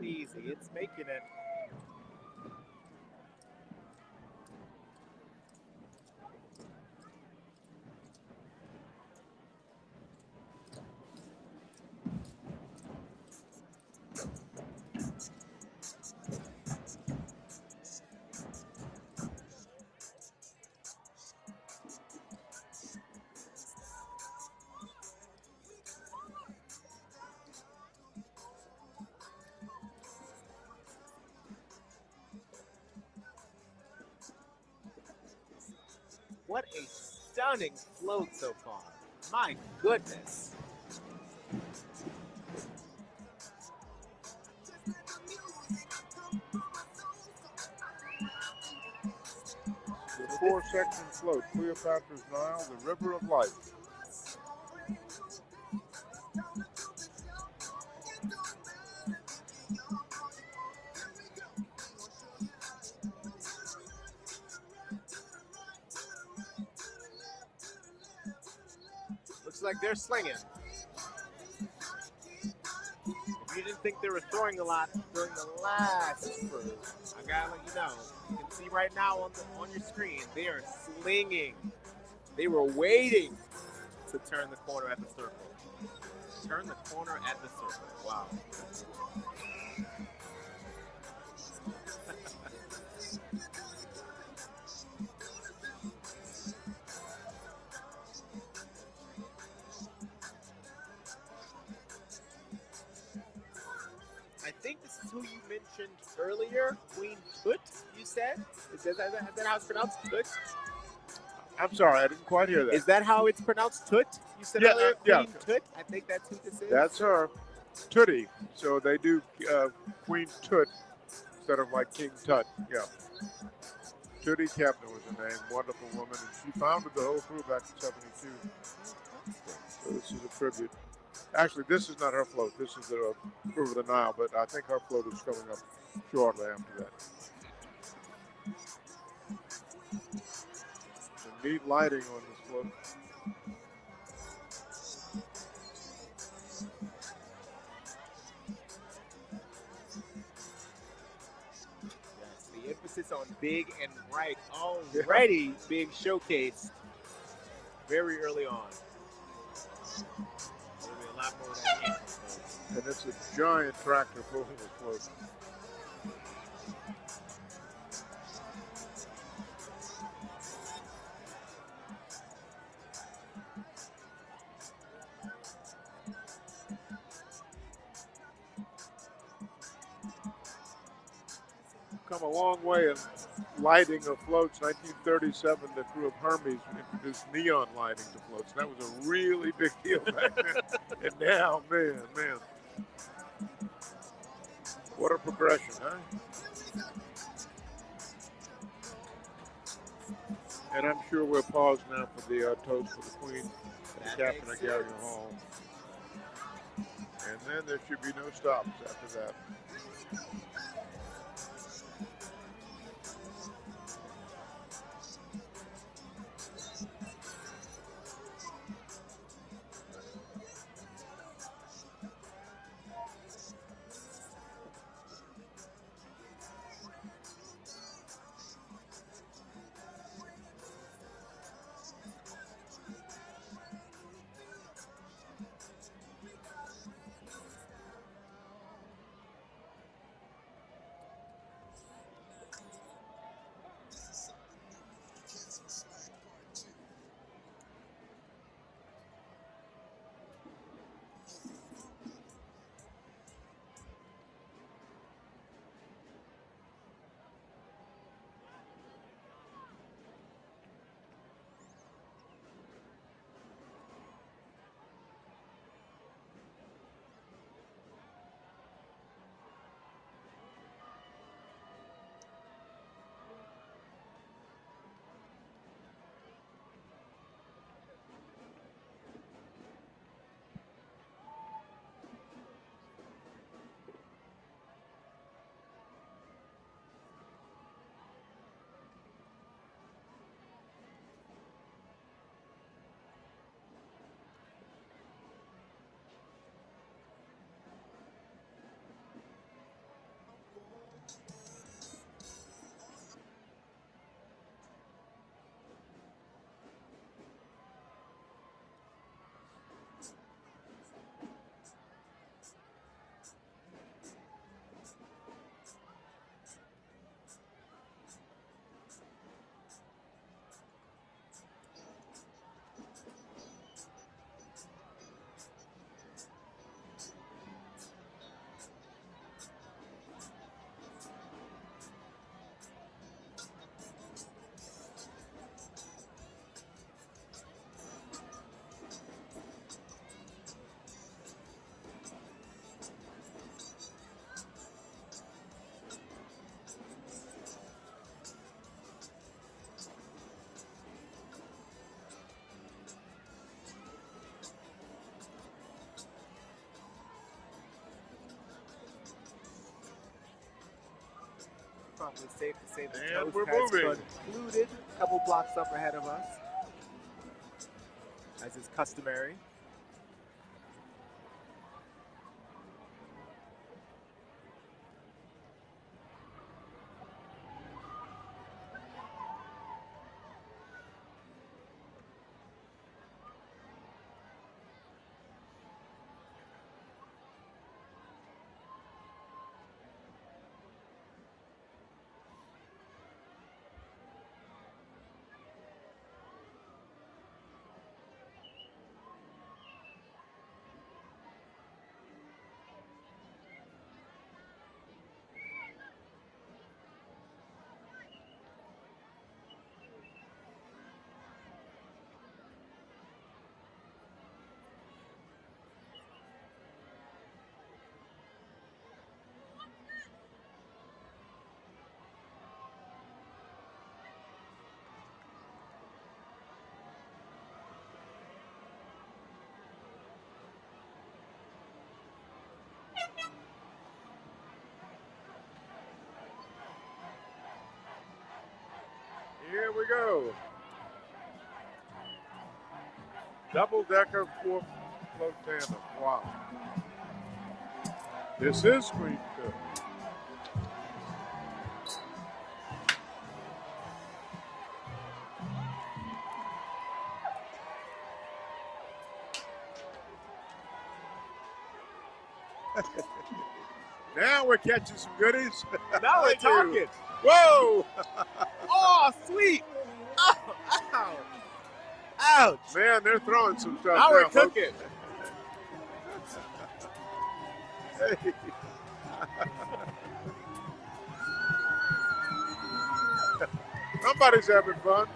easy. It's making it. What a stunning float so far. My goodness. The four-section float, Cleopatra's Nile, the River of Life. Looks like they're slinging. If you didn't think they were throwing a lot during the last cruise, I gotta let you know. You can see right now on your screen, they are slinging. They were waiting to turn the corner at the circle. Turn the corner at the circle. Wow. I think this is who you mentioned earlier, Queen Tut, you said? Is that how it's pronounced? Tut? I'm sorry, I didn't quite hear that. Is that how it's pronounced? Tut? You said Yeah, earlier, yeah. Queen Tut? I think that's who this is. That's her, Tootie. So they do Queen Tut instead of like King Tut. Yeah. Tootie Kepner was her name, wonderful woman, and she founded the whole crew back in '72. So this is a tribute. Actually, this is not her float. This is the River of the Nile, but I think her float is coming up shortly after that. Some neat lighting on this float. Yes, the emphasis on big and bright already being showcased very early on. There'll be a lot more of that came from folks. And it's a giant tractor pulling the float. Come a long way in lighting of floats. 1937, the crew of Hermes introduced neon lighting to floats. That was a really big deal back then. And now, man, what a progression, huh? And I'm sure we'll pause now for the toast for the Queen and the Captain of Galleon Hall. And then there should be no stops after that. probably safe to say the And toast we're has moving. concluded a couple blocks up ahead of us, as is customary. Here we go. Double-decker four float tandem. Wow. This is screen good. Now we're catching some goodies. Now we're Thank you. talking. Whoa! Oh, sweet. Oh, ow. Ouch. Man, they're throwing some stuff Now we're folks. cooking. Hey. Somebody's having fun.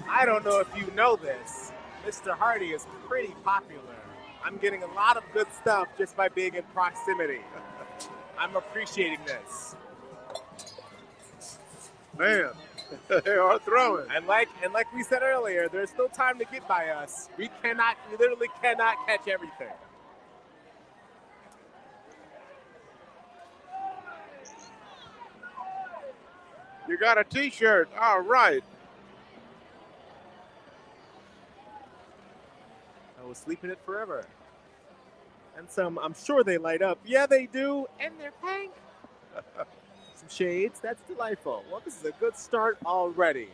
I don't know if you know this. Mr. Hardy is pretty popular. I'm getting a lot of good stuff just by being in proximity. I'm appreciating this. Man, they are throwing. And like we said earlier, there's still time to get by us. We literally cannot catch everything. You got a T-shirt. All right. I was sleeping it forever. And some, I'm sure they light up. Yeah, they do. And they're pink. Some shades. That's delightful. Well, this is a good start already.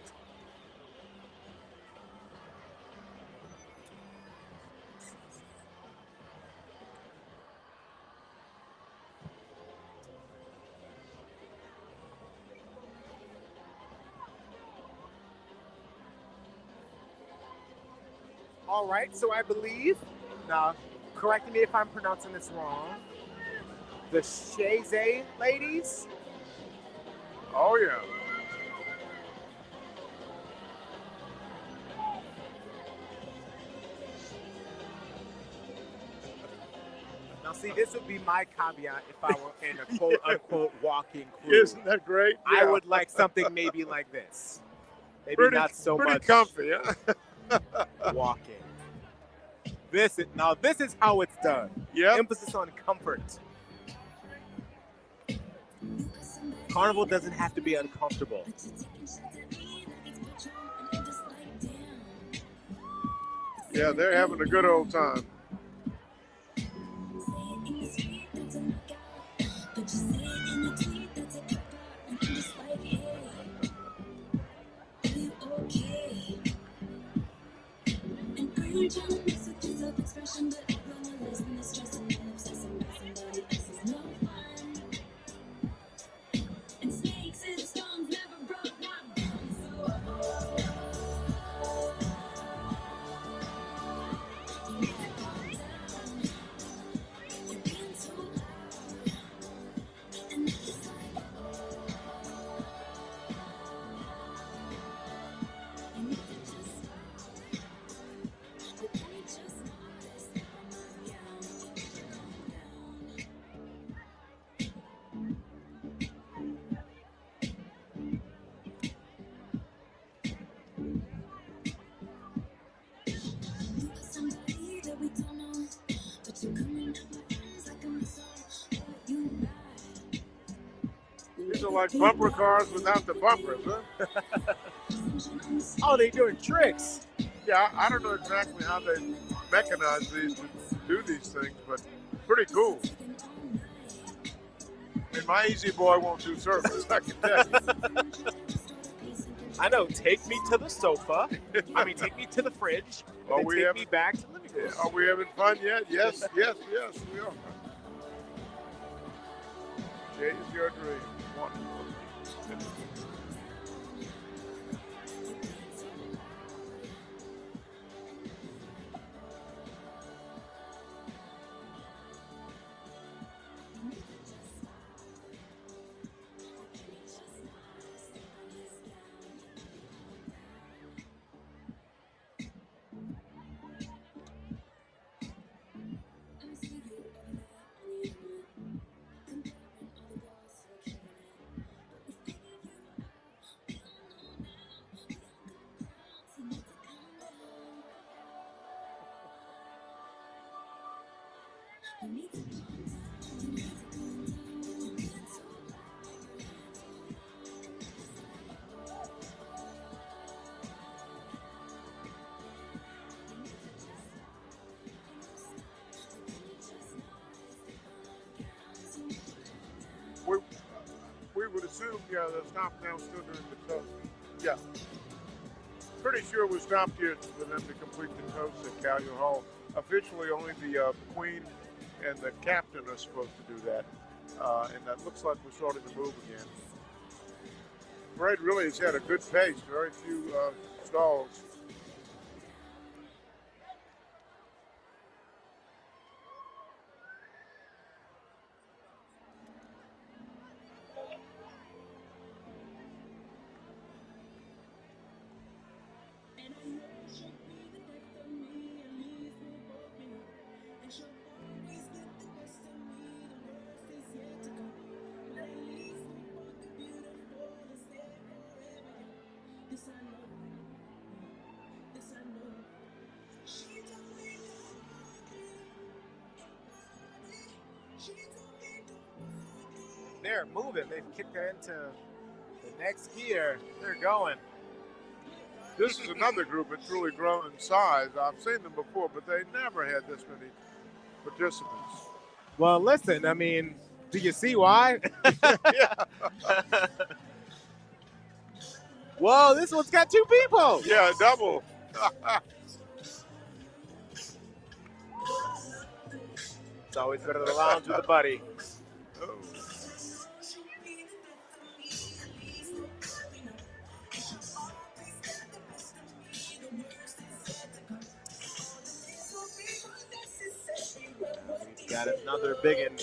All right, so I believe, now correct me if I'm pronouncing this wrong, the Shaze ladies. Oh, yeah. Now, see, this would be my caveat if I were in a quote-unquote walking crew. Isn't that great? I Yeah. would like something maybe like this. Maybe Pretty, not so pretty much comfy, huh? walking. This is how it's done. Yep. Emphasis on comfort. Carnival doesn't have to be uncomfortable. Yeah, they're having a good old time. of like bumper cars without the bumpers, huh? Oh, they doing tricks. Yeah, I don't know exactly how they mechanize these to do these things, but pretty cool. And my Easy Boy won't do service, I can tell you. I know. Take me to the sofa. I mean, take me to the fridge. Are And we then take having- me back to the living room. Are we having fun yet? Yes, yes, yes, we are. Chase your dream. Wonderful. We would assume, yeah, the stop now still during the toast. Yeah. Pretty sure we stopped here for them to complete the toast at Callion Hall. Officially, only the Queen and the captain are supposed to do that. And that looks like we're starting to move again. Parade really has had a good pace, very few stalls. They're moving. They've kicked it into the next gear. They're going. This is another group that's really grown in size. I've seen them before, but they never had this many participants. Well, listen, I mean, do you see why? Yeah. Whoa, this one's got 2 people. Yeah, double. It's always better to lounge with a buddy. Oh. We've got another biggin.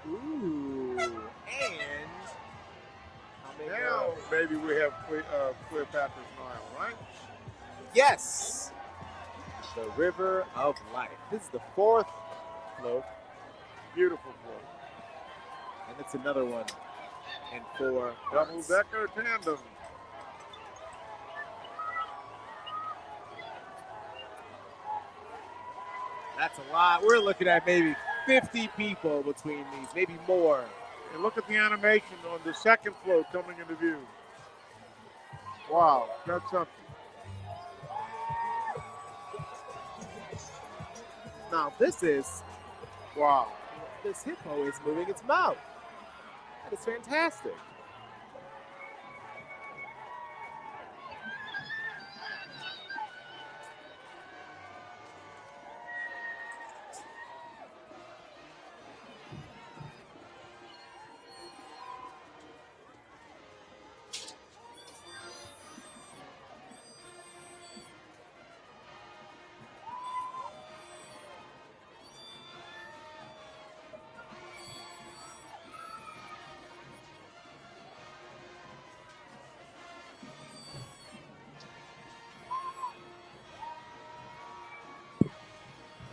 Ooh, and now maybe we have Cleopatra's Nile, right? yes, the River of Life. This is the 4th float, Beautiful float. and it's another one in 4 parts. Double-decker tandem. That's a lot. We're looking at maybe 50 people between these, maybe more. And look at the animation on the second float coming into view. Wow, that's something. Now this is, wow. This hippo is moving its mouth. That is fantastic.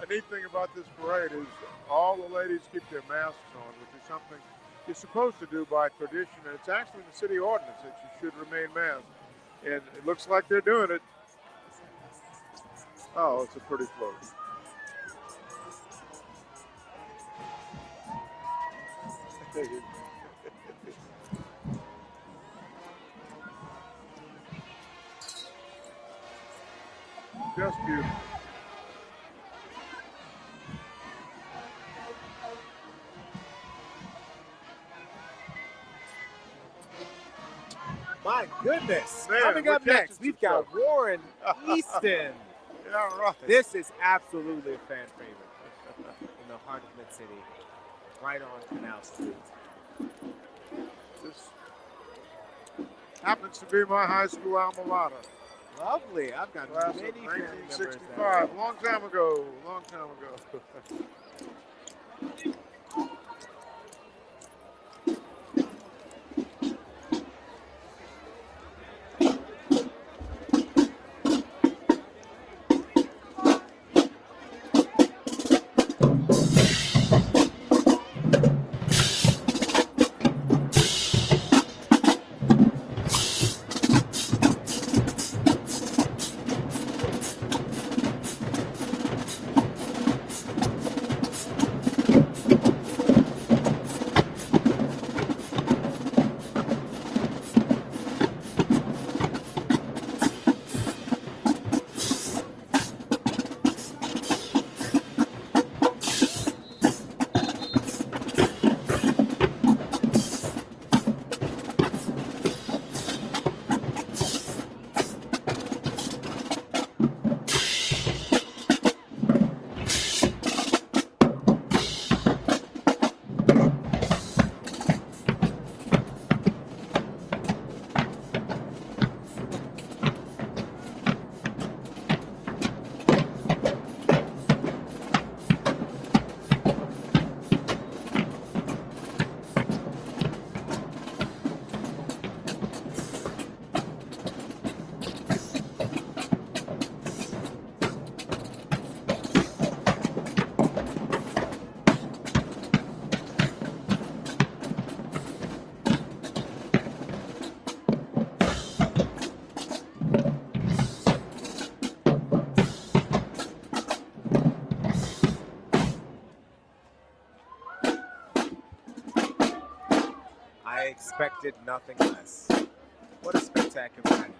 a neat thing about this parade is all the ladies keep their masks on, which is something you're supposed to do by tradition. And it's actually in the city ordinance that you should remain masked. And it looks like they're doing it. Oh, it's a pretty float. Just beautiful. My goodness. Man, Coming we're up next, catching we've some got Warren Easton. Yeah, right. This is absolutely a fan favorite in the heart of Mid-City, right on Canal Street. This happens to be my high school alma mater. Lovely. I've got Class many of family members 1965. Long time ago. Long time ago. I expected nothing less. What a spectacular night.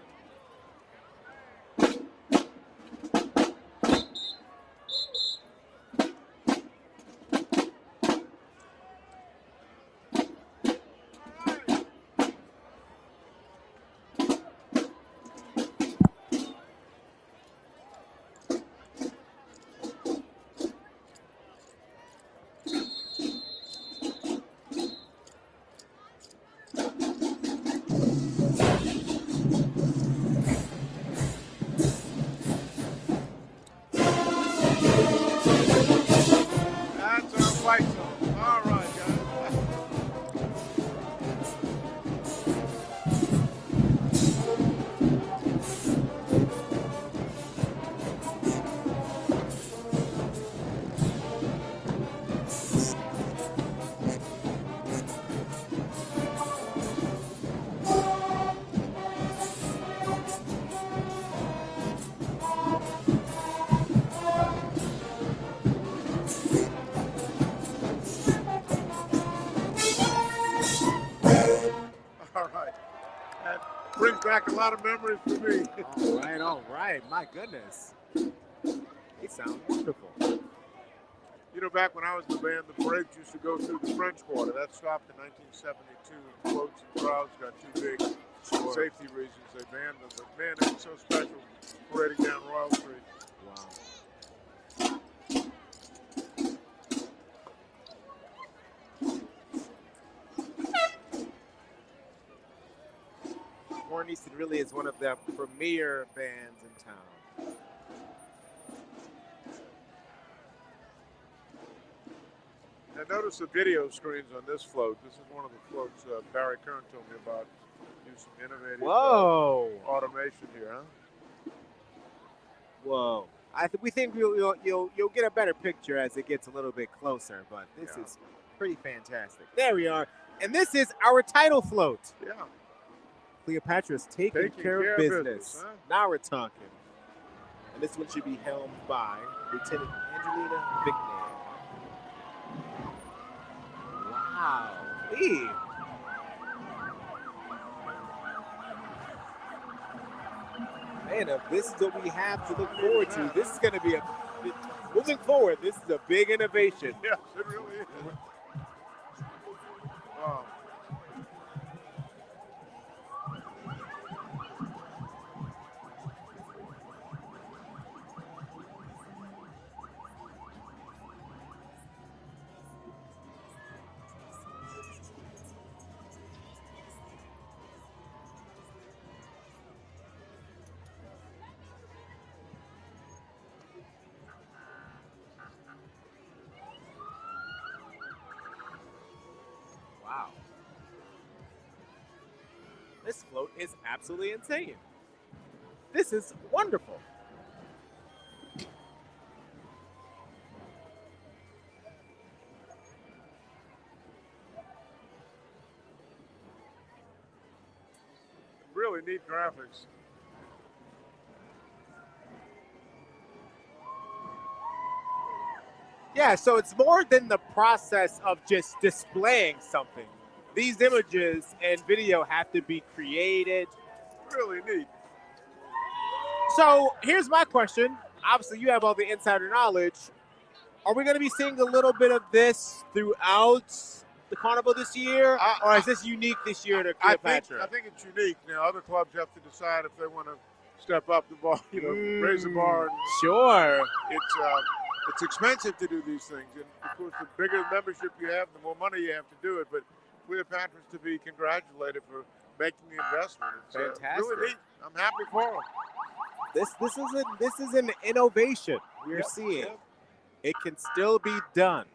That's our fight zone. All right, guys. All right. That brings back a lot of memories for me. All right. My goodness. They sound wonderful. You know, back when I was in the band, the parades used to go through the French Quarter. That stopped in 1972. Floats and crowds got too big. For safety reasons, they banned them. But man, it was so special parading down Royal Street. Wow. Warren Easton really is one of the premier bands in town. Now notice the video screens on this float. This is one of the floats Barry Kern told me about. Do some innovative Whoa. automation here, huh? Whoa. We think you'll get a better picture as it gets a little bit closer, but this is pretty fantastic. There we are, and this is our title float. Yeah. Cleopatra's taking care of business. huh? Now we're talking. And this one should be helmed by Lieutenant Angelina Vickney. Wow. Lee. Man, if this is what we have to look forward to, this is going to be moving forward, this is a big innovation. Yes, it really is. Wow. Wow. This float is absolutely insane. This is wonderful. Really neat graphics. Yeah, so it's more than the process of just displaying something. These images and video have to be created. Really neat. So here's my question. Obviously, you have all the insider knowledge. Are we going to be seeing a little bit of this throughout the carnival this year? Or is this unique this year to Cleopatra? I think it's unique. Now, other clubs have to decide if they want to step up the bar, raise the bar. And Sure. It's expensive to do these things. And, of course, the bigger membership you have, the more money you have to do it. But Cleopatra's to be congratulated for making the investment. It's Fantastic. really neat. I'm happy for them. This is an innovation we're seeing. Yep. It can still be done.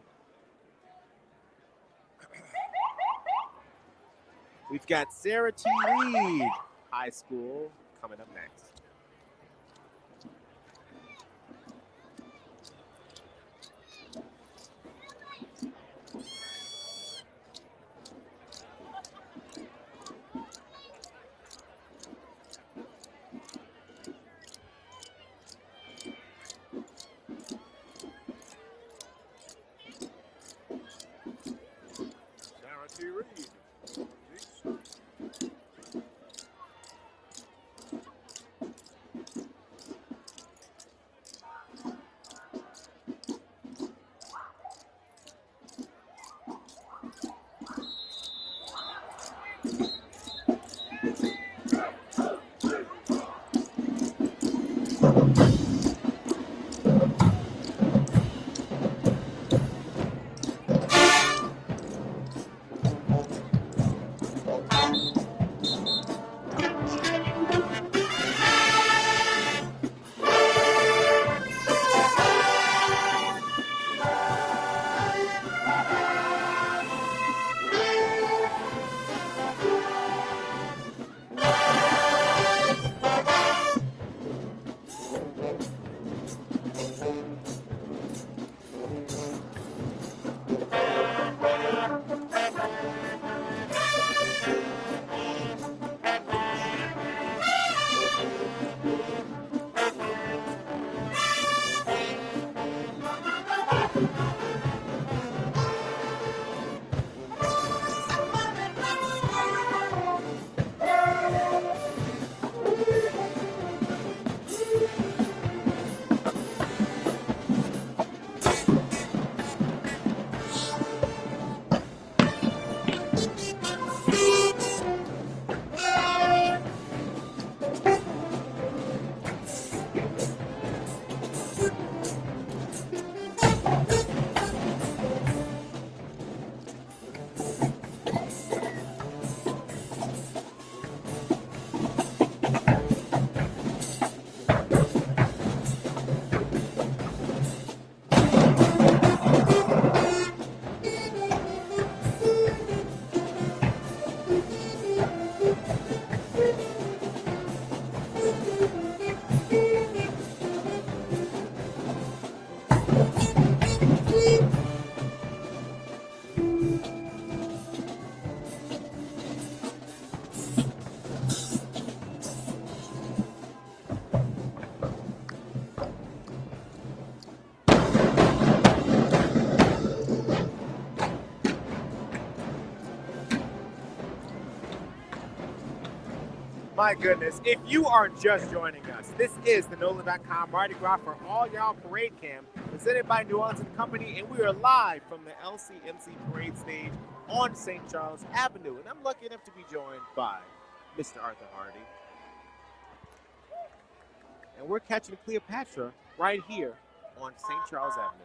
We've got Sarah T. Reed High School coming up next. Sarah T. Reed. My goodness, if you are just joining us, this is the NOLA.com Mardi Gras for All Y'all Parade Cam, presented by New Orleans & Company, and we are live from the LCMC Parade Stage on St. Charles Avenue. And I'm lucky enough to be joined by Mr. Arthur Hardy. And we're catching Cleopatra right here on St. Charles Avenue.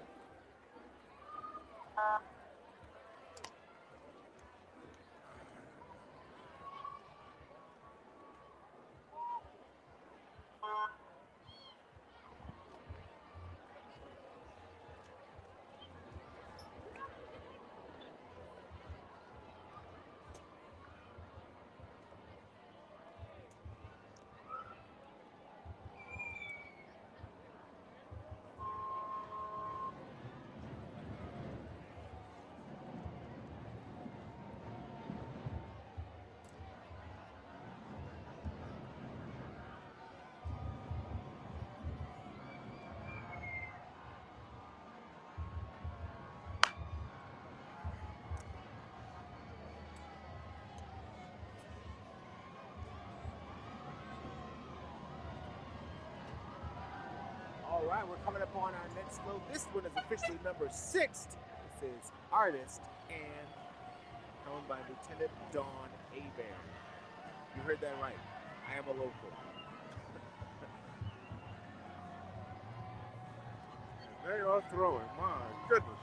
All right, we're coming up on our next flow. This one is officially number 6. This is Artist and owned by Lieutenant Dawn Hebert. You heard that right. I am a local. They are throwing. My goodness.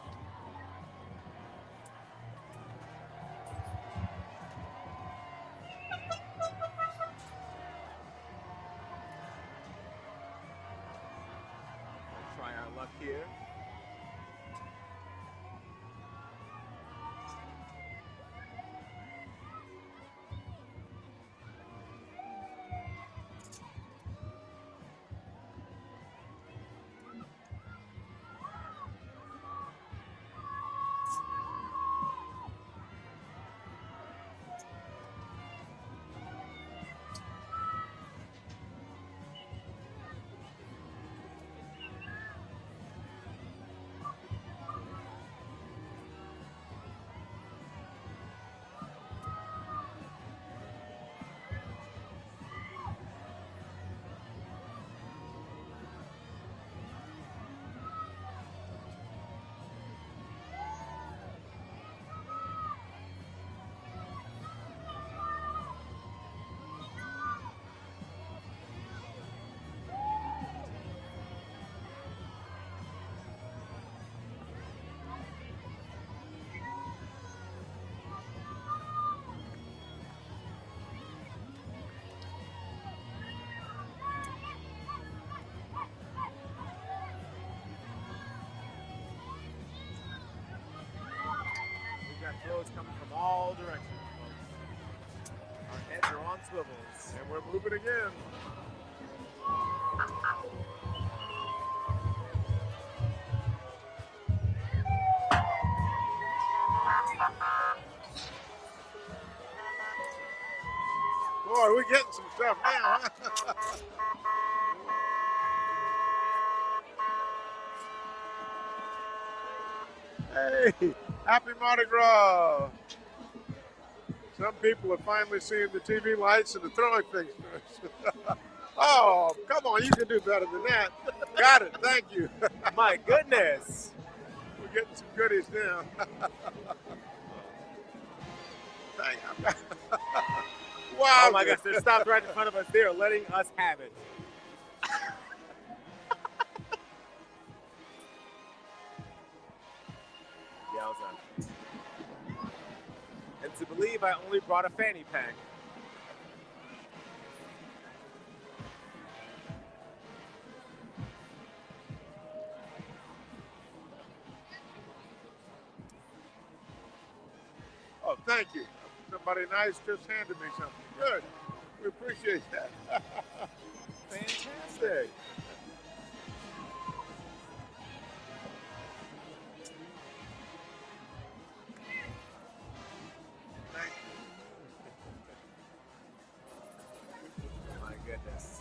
Try our luck here. We've got throws coming from all directions, folks. Our heads are on swivels. And we're moving again. Boy, we're getting some stuff now, huh? Hey, happy Mardi Gras. Some people are finally seeing the TV lights and the throwing fixtures. Oh, come on, you can do better than that. Got it, thank you. My goodness. We're getting some goodies now. Wow. Oh my gosh, they're stopped right in front of us. They are letting us have it. Yowza. And to believe I only brought a fanny pack. Oh, thank you. Somebody nice just handed me something. Good. We appreciate that. Fantastic. Thank you. My goodness.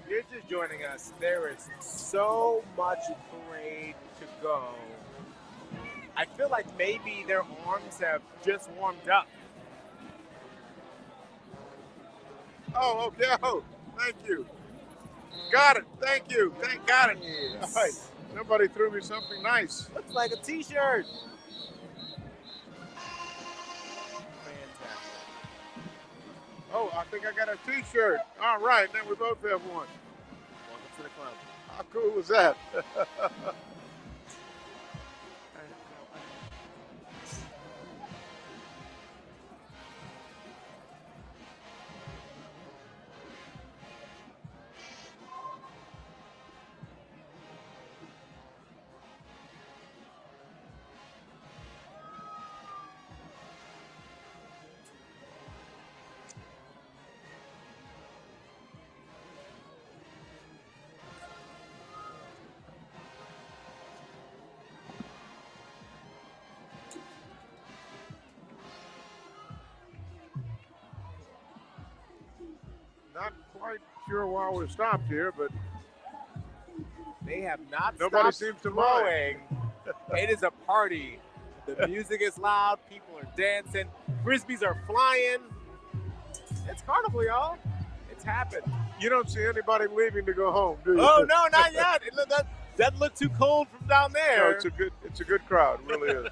If you're just joining us, there is so much parade to go. I feel like maybe their arms have just warmed up. Oh, okay. Oh, thank you. Got it. Thank you. Got it. All right. Somebody threw me something nice. Looks like a T-shirt. Oh, I think I got a T-shirt. All right, then we both have one. Welcome to the club. How cool was that? Not quite sure why we stopped here, but they have not nobody stopped seems to throwing. mind. It is a party. The music is loud. People are dancing. Frisbees are flying. It's carnival, y'all. It's happened. You don't see anybody leaving to go home, do you? Oh no, not yet. That looked too cold from down there. No, it's a good crowd. It really is.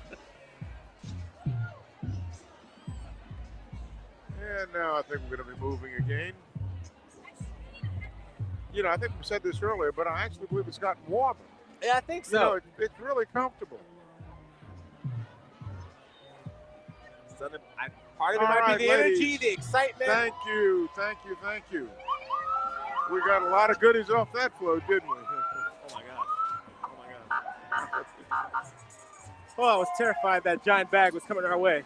And now I think we're going to be moving again. You know, I think we said this earlier, but I actually believe it's gotten warmer. Yeah, I think so. You know, it's really comfortable. Part of it might be the energy, the excitement. Thank you. We got a lot of goodies off that float, didn't we? Oh my gosh. Oh, I was terrified that giant bag was coming our way.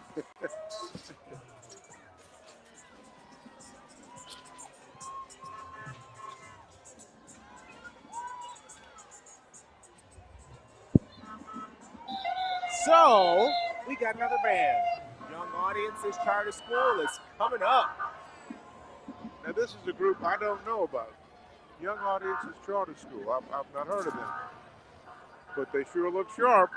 So, we got another band. Young Audiences Charter School is coming up. Now, this is a group I don't know about. Young Audiences Charter School. I've not heard of them. But they sure look sharp.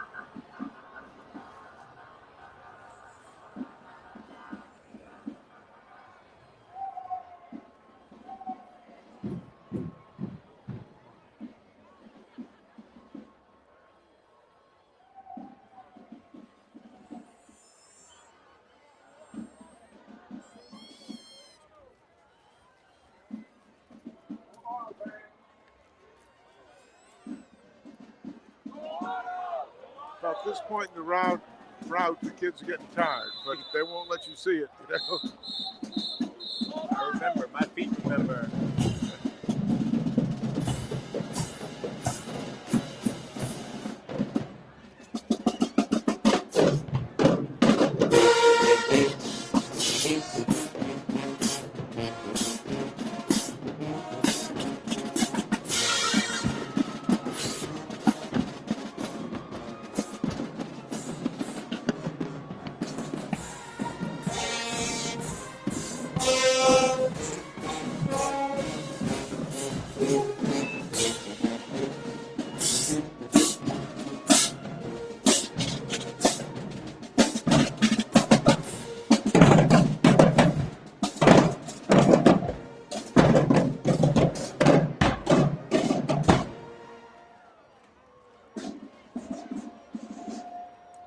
About this point in the route, the kids are getting tired, but they won't let you see it. You know? I remember. My feet remember.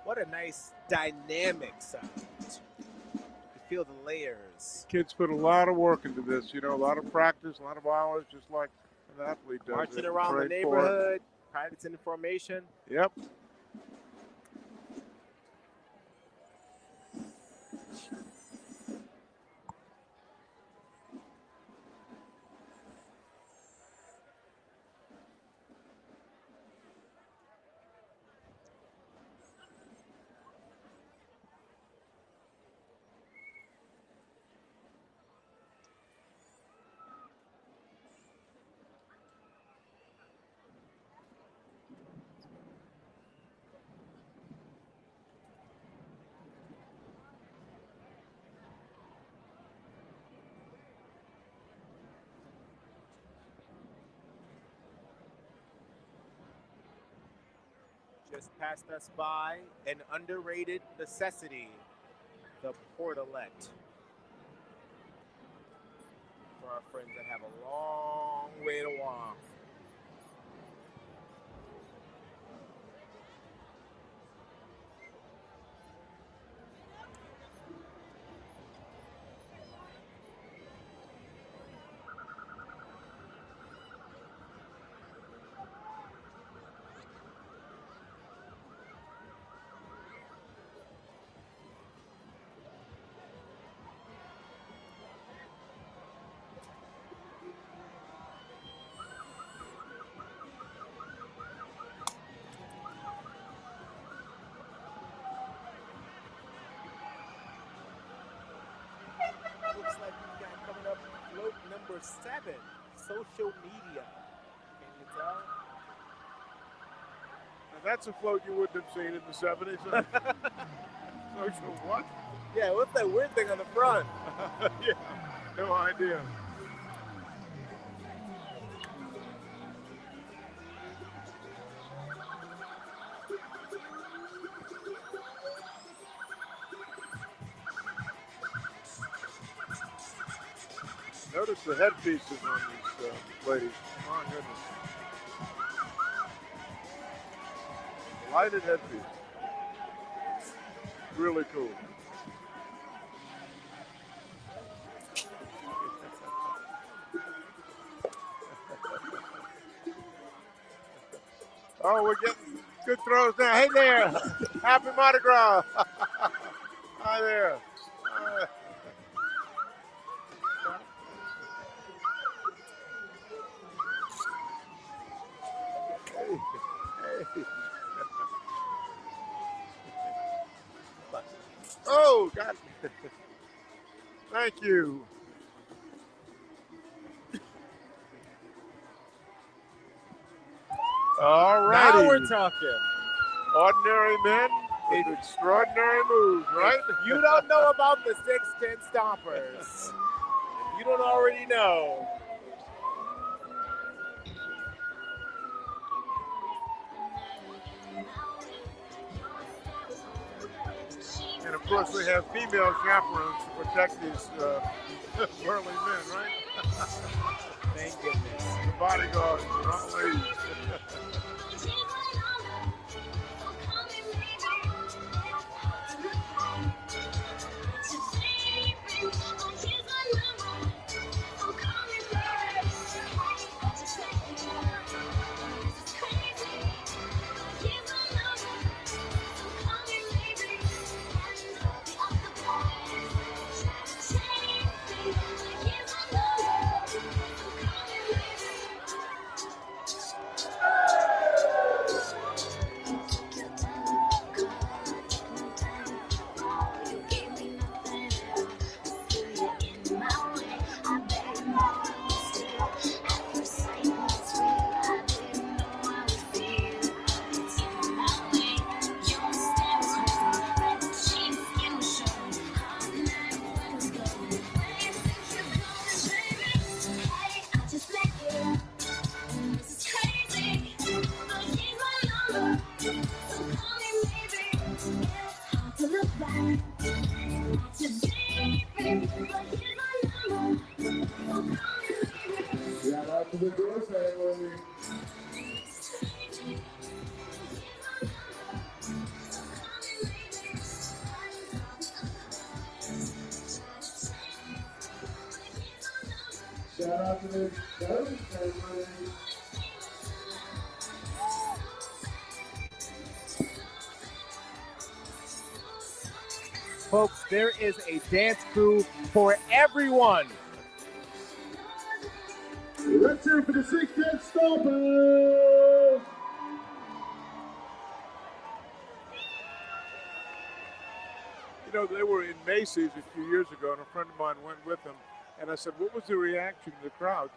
What a nice dynamic sound. You feel the layers. Kids put a lot of work into this, you know, a lot of practice, a lot of hours, just like an athlete does. Marching around the neighborhood, privates in formation. Yep. Just passed us by, an underrated necessity, the portalette. for our friends that have a long way to walk. Looks like we've got coming up float number 7, social media. Can you tell? Now that's a float you wouldn't have seen in the 70s. Social what? Yeah, what's that weird thing on the front? Yeah, no idea. Notice the headpieces on these ladies. My goodness. Lighted headpiece. Really cool. Oh, we're getting good throws now. Hey there. Happy Mardi Gras. Hi there. Hey. Oh, God. Thank you. All right. Now we're talking. Ordinary men with extraordinary moves, right? If you don't know about the 6'10" stompers, if you don't already know. And of course, we have female chaperones to protect these burly men, right? Thank goodness. The bodyguards, not ladies. Shout out to the Doors family. Shout out to the Doors family. Folks, there is a dance crew for everyone. Let's hear it for the 6'10" Stompers. You know, they were in Macy's a few years ago, and a friend of mine went with them. And I said, what was the reaction of the crowd?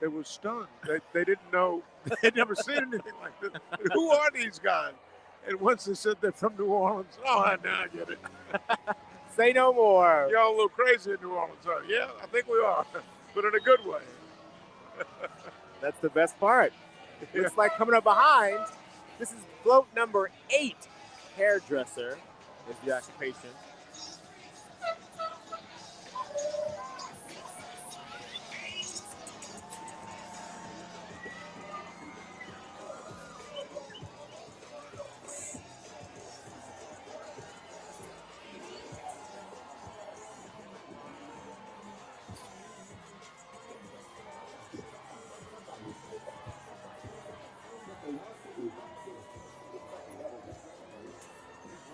They were stunned. They didn't know. They'd never seen anything like this. Who are these guys? And once they said they're from New Orleans, oh, now I get it. Say no more. Y'all a little crazy in New Orleans, huh? Yeah, I think we are, but in a good way. That's the best part. Looks like coming up behind, this is float number 8. Hairdresser is the occupation.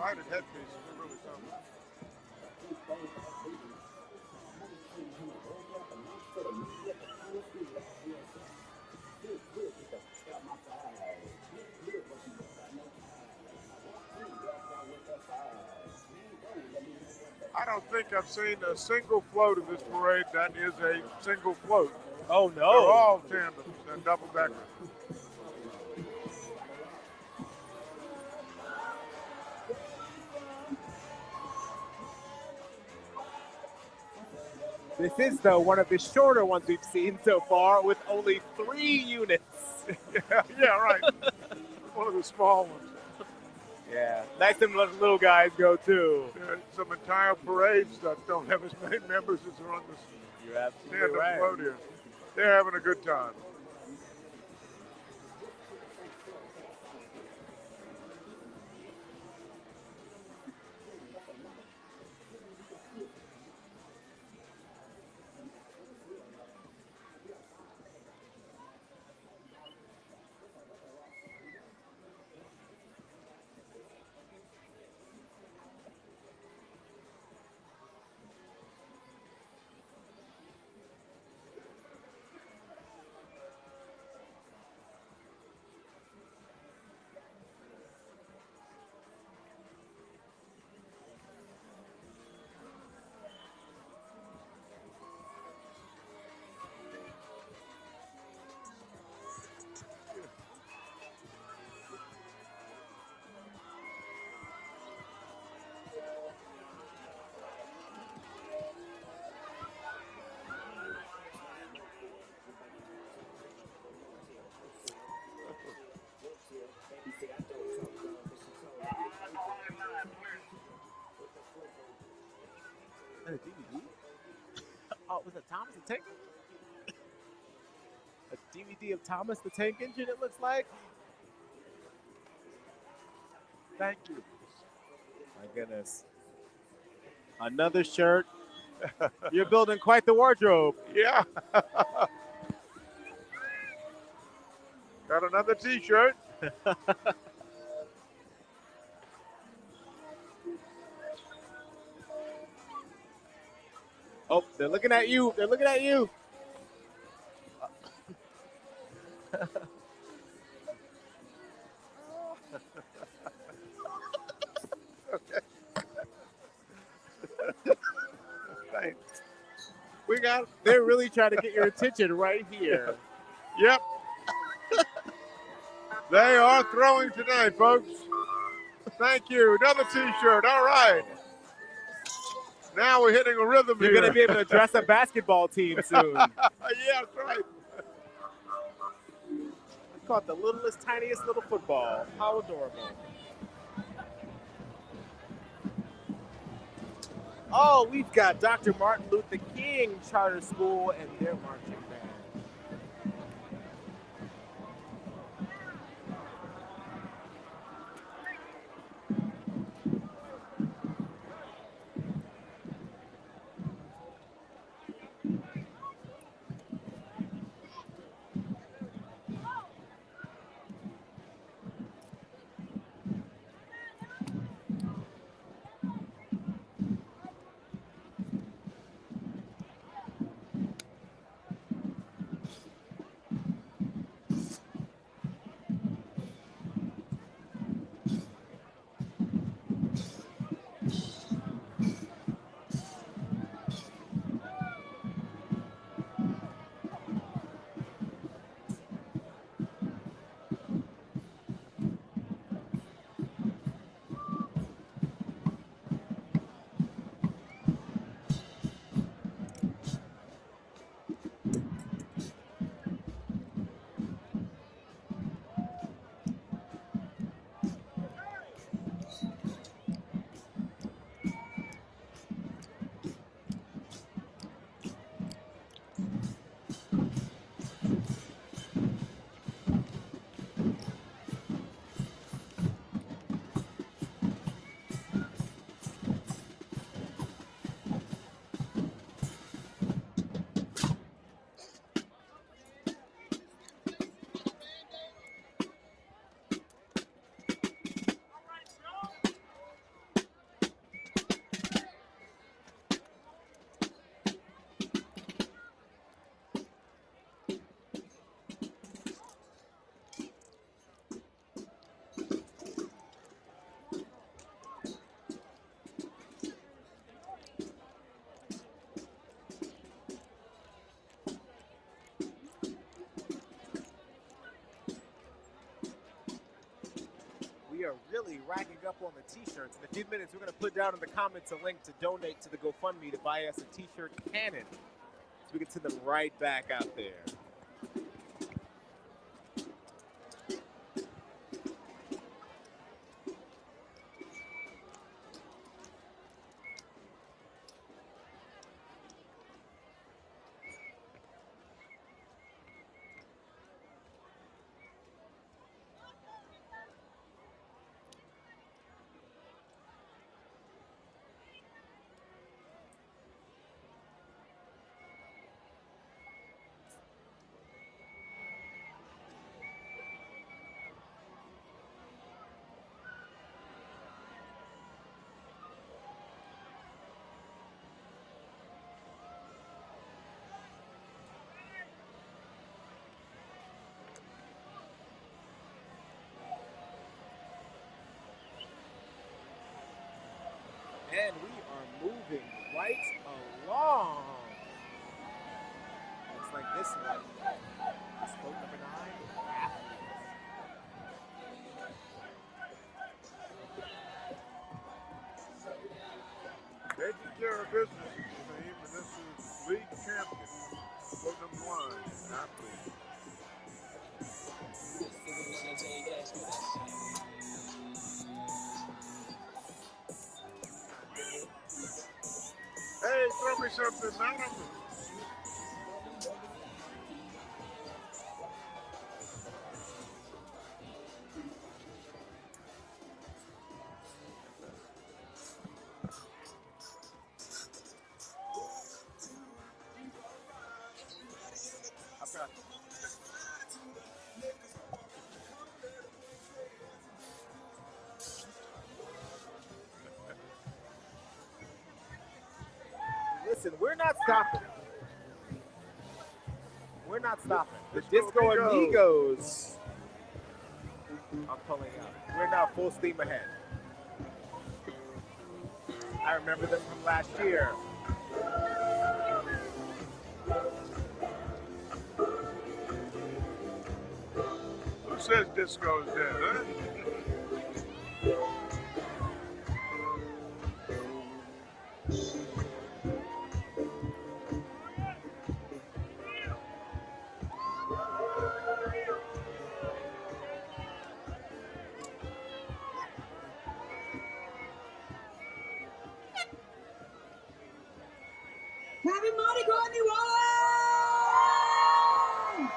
lighted headpieces are really something. I don't think I've seen a single float in this parade that is a single float. Oh, no. They're all tandems and double deckers. This is, though, one of the shorter ones we've seen so far with only 3 units. yeah, right. One of the small ones. Yeah, nice to let the little guys go, too. There's some entire parades that don't have as many members as are on this You're absolutely tandem right. float here. They're having a good time. A DVD? Oh, was it Thomas the Tank? A DVD of Thomas the Tank Engine, it looks like. Thank you. My goodness. Another shirt. You're building quite the wardrobe. Yeah. Got another T-shirt. Oh, they're looking at you. They're looking at you. Thanks. They're really trying to get your attention right here. Yep. They are throwing tonight, folks. Thank you. Another T-shirt. All right. Now we're hitting a rhythm You're here. going to be able to dress a basketball team soon. Yeah, that's right. It's called the littlest, tiniest little football. How adorable. Oh, we've got Dr. Martin Luther King Charter School and their marching band. racking up on the T-shirts. In a few minutes, we're going to put down in the comments a link to donate to the GoFundMe to buy us a T-shirt cannon so we can send them right back out there. And we are moving right along. Looks like this one is boat number 9, Athens. Taking care of business, team, and this is league champion. Boat number 1, Athens. Hey, throw me something, madam. Listen, we're not stopping. We're not stopping. The Disco Amigos are pulling out. We're now full steam ahead. I remember them from last year. Who says disco is dead, huh? Happy Mardi Gras, New Orleans!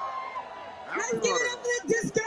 Let's give it up for the Disco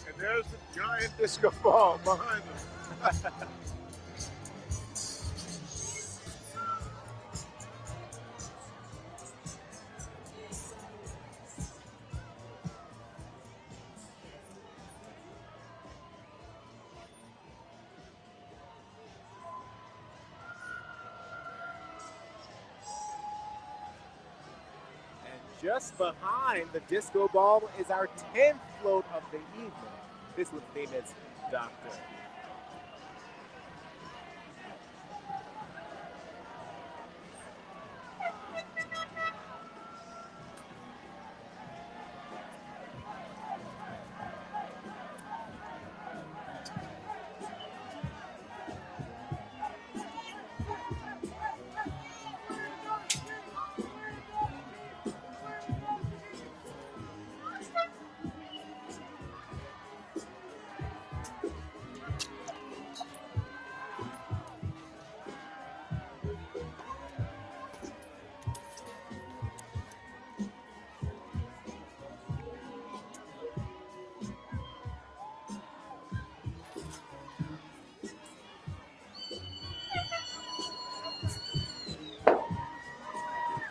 And there's the giant disco ball behind them. Just behind the disco ball is our 10th float of the evening. This one's name is Doctor.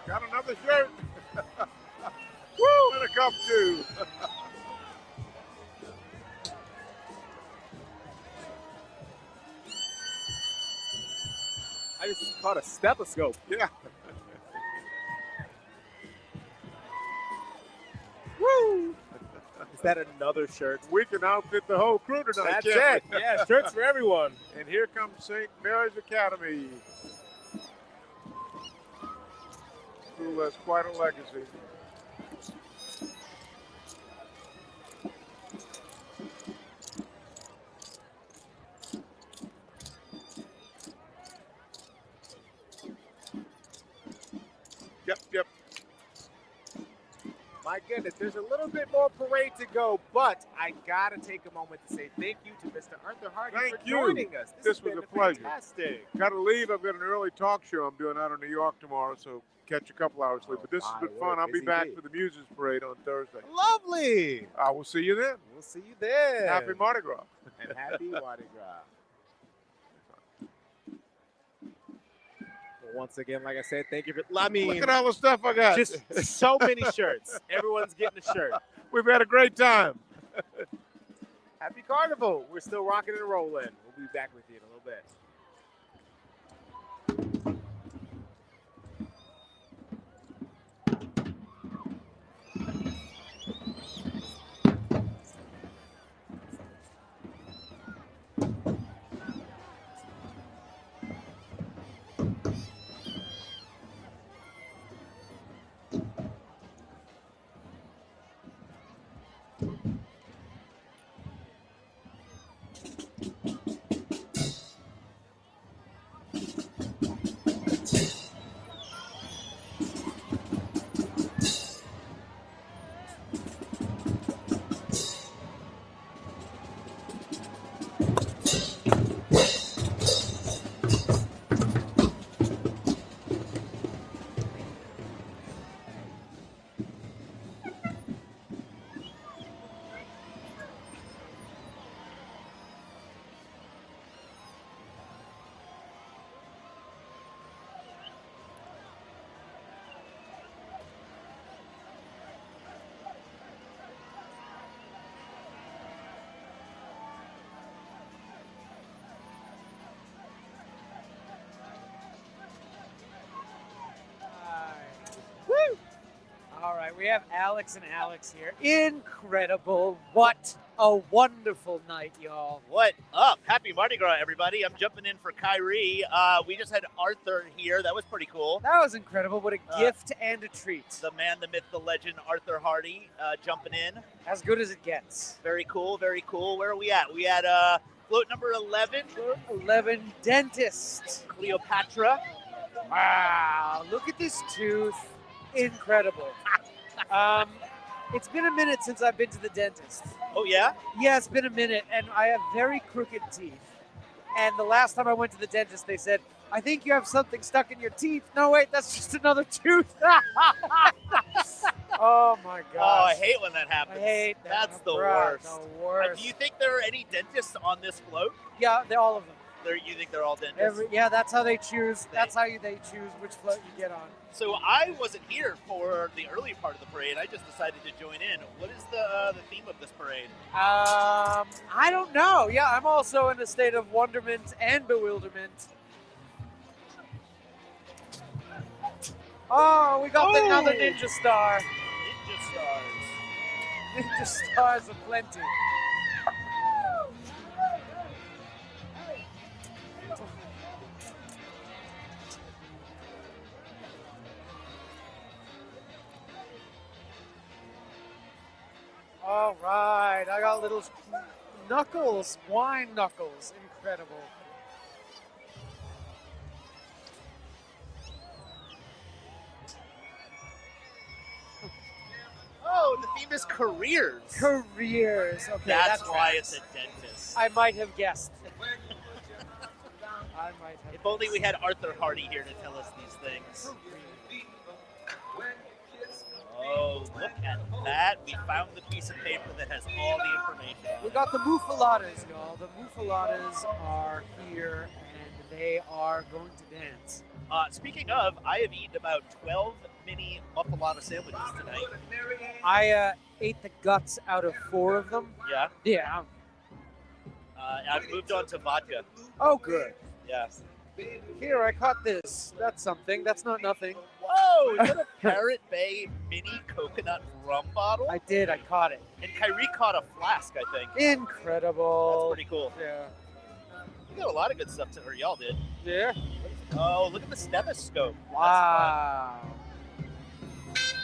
Got another shirt. Woo! And a cup too. I just caught a stethoscope. Yeah. Woo! Is that another shirt? We can outfit the whole crew tonight. That's can't it. we? Yeah, shirts for everyone. And here comes St. Mary's Academy. School has quite a legacy. Yep. My goodness, there's a little bit more parade to go, but I gotta take a moment to say thank you to Mr. Arthur Hardy Thank for you. joining us. This has was been a pleasure. Fantastic. Got to leave. I've got an early talk show I'm doing out in New York tomorrow, so catch a couple hours sleep. But this has been fun. I'll be back for the Musicians Parade on Thursday. Lovely. I will see you then. We'll see you then. Happy Mardi Gras. And happy Mardi Gras. Once again, like I said, thank you for. I mean, Look at all the stuff I got. Just so many shirts. Everyone's getting a shirt. We've had a great time. Happy Carnival. We're still rocking and rolling. We'll be back with you in a little bit. Woo! All right, we have Alex and Alex here. Incredible. What a wonderful night, y'all. What up? Happy Mardi Gras, everybody. I'm jumping in for Kyrie. We just had Arthur here. That was pretty cool. That was incredible. What a gift and a treat. The man, the myth, the legend, Arthur Hardy, jumping in. As good as it gets. Very cool, very cool. Where are we at? We had float number 11. Float 11, Dentist. Cleopatra. Wow, look at this tooth. Incredible. It's been a minute since I've been to the dentist. Oh, yeah? Yeah, it's been a minute, and I have very crooked teeth. And the last time I went to the dentist, they said, I think you have something stuck in your teeth. No, wait, that's just another tooth. Oh, my gosh. Oh, I hate when that happens. I hate that. That's the Bruh, worst. the worst. Do you think there are any dentists on this float? Yeah, they're all of them. You think they're all dentists? Yeah, that's how they choose. That's how they choose which float you get on. So I wasn't here for the early part of the parade. I just decided to join in. What is the theme of this parade? I don't know. Yeah, I'm also in a state of wonderment and bewilderment. Oh, we got another ninja star. Ninja stars. Ninja stars aplenty. All right, I got little knuckles, wine knuckles, incredible. Oh, the theme is careers. Careers. Okay, That's that why tracks. it's a dentist. I might have guessed. I might have. If only we had Arthur Hardy here to tell us these things. Oh, look at that. We found the piece of paper that has all the information. We got the muffaladas, y'all. The muffaladas are here, and they are going to dance. Speaking of, I have eaten about 12 mini muffalata sandwiches tonight. I ate the guts out of 4 of them. Yeah? Yeah. I've moved on to vodka. Oh, good. Yes. Here, I caught this. That's something. That's not nothing. Whoa, is that a Parrot Bay mini coconut rum bottle? I did. I caught it. And Kyrie caught a flask, I think. Incredible. That's pretty cool. Yeah. You got a lot of good stuff, or y'all did. Yeah. Oh, look at the stethoscope. Wow. That's fun.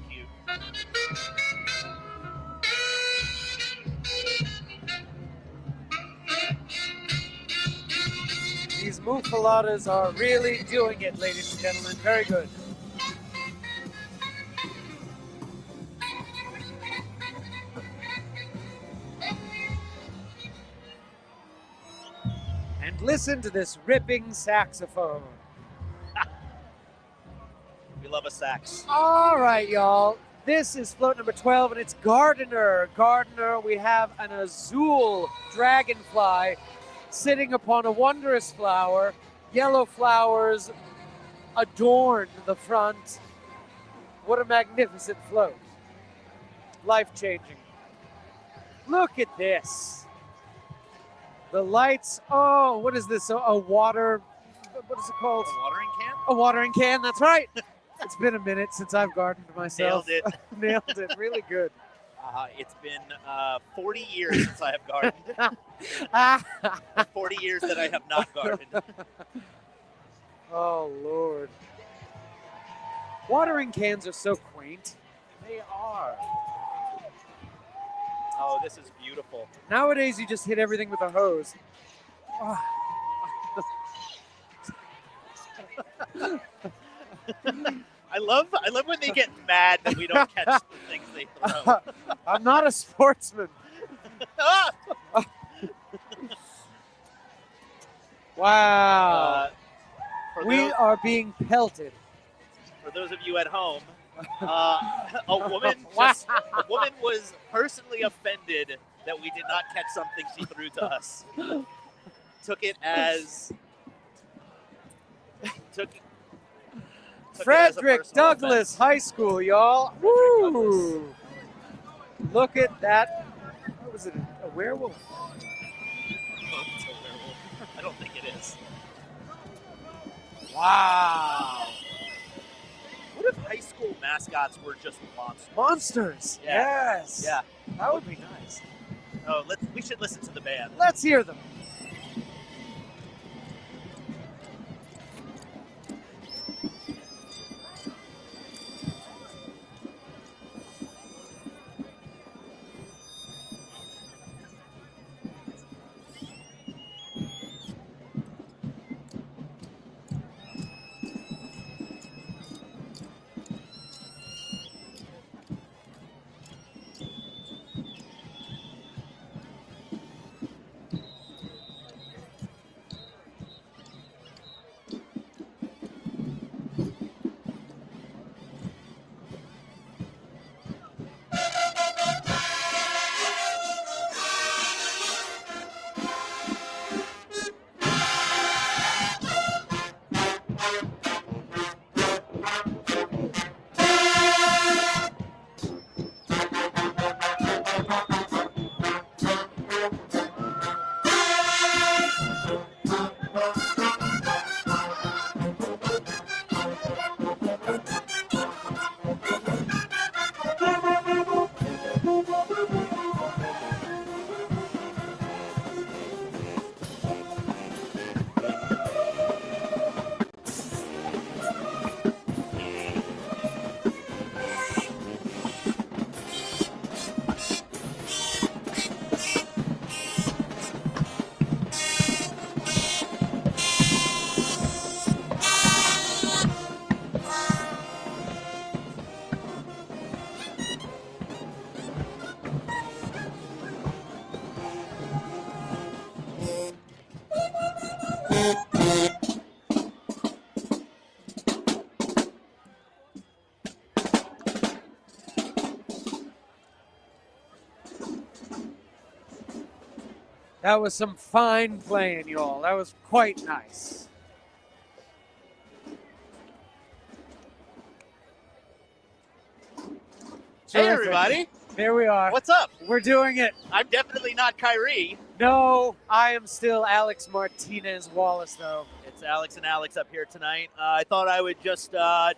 Cute. These mufaladas are really doing it, ladies and gentlemen. Very good. And listen to this ripping saxophone. We love a sax. All right, y'all. This is float number 12, and it's Gardener. Gardener, we have an azul dragonfly sitting upon a wondrous flower. Yellow flowers adorn the front. What a magnificent float. Life-changing. Look at this. The lights, oh, what is this? A water, what is it called? A watering can? A watering can, that's right. It's been a minute since I've gardened myself. Nailed it. Nailed it, really good. It's been 40 years since I have gardened. 40 years that I have not gardened. Oh, Lord. Watering cans are so quaint. They are. Oh, this is beautiful. Nowadays, you just hit everything with a hose. I love when they get mad that we don't catch the things they throw. I'm not a sportsman. Wow. We are being pelted. For those of you at home, a woman was personally offended that we did not catch something she threw to us. Took it as Frederick Douglass High School, y'all. Woo! Look at that. What was it? A werewolf? It's a werewolf. I don't think it is. Wow. What if high school mascots were just monsters? Monsters. Yeah. Yes. Yeah. That would be nice. Oh, we should listen to the band. Let's hear them. That was some fine playing, y'all. That was quite nice. Hey, everybody. Here we are. What's up? We're doing it. I'm definitely not Kyrie. No, I am still Alex Martinez Wallace, though. It's Alex and Alex up here tonight. I thought I would just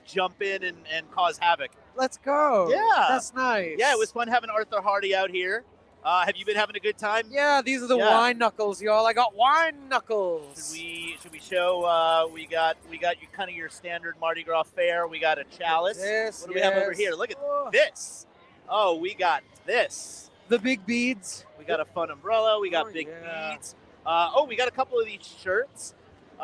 jump in and cause havoc. Let's go. Yeah. That's nice. Yeah, it was fun having Arthur Hardy out here. Have you been having a good time? Yeah, these are the wine knuckles, y'all. I got wine knuckles. Should we show? We got you kind of your standard Mardi Gras fare. We got a chalice. What do we have over here? Look at this. Oh, we got this. The big beads. We got a fun umbrella. We got big beads. We got a couple of these shirts.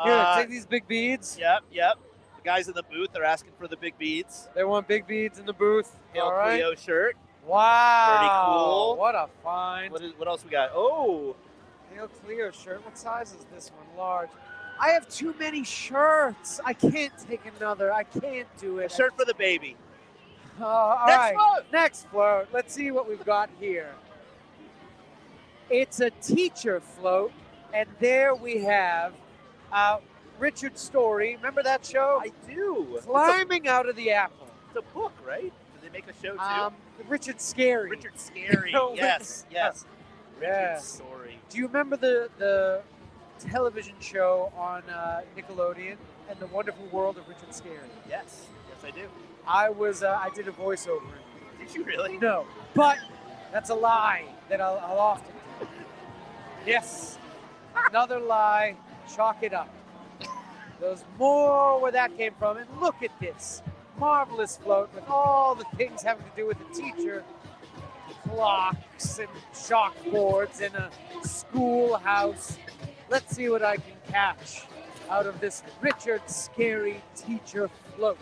Here, take these big beads. Yep. The guys in the booth are asking for the big beads. They want big beads in the booth. Hail All right. Cleo shirt. Wow. Pretty cool. What a find. What else we got? Oh. Hail Cleo shirt. What size is this one? Large. I have too many shirts. I can't take another. I can't do it. A shirt for the baby. All Next right. float. Next float. Let's see what we've got here. It's a teacher float, and there we have Richard Story. Remember that show? I do. Climbing out of the apple. It's a book, right? Did they make a show too? Richard Scary. Richard Scary. Yes. Richard Story. Do you remember the television show on Nickelodeon and the Wonderful World of Richard Scary? Yes, I do. I did a voiceover. Did you really? No, but that's a lie that I'll often do. Yes, another lie. Chalk it up. There's more where that came from. And look at this marvelous float with all the things having to do with the teacher. Clocks and chalkboards and a schoolhouse. Let's see what I can catch out of this Richard Scary teacher float.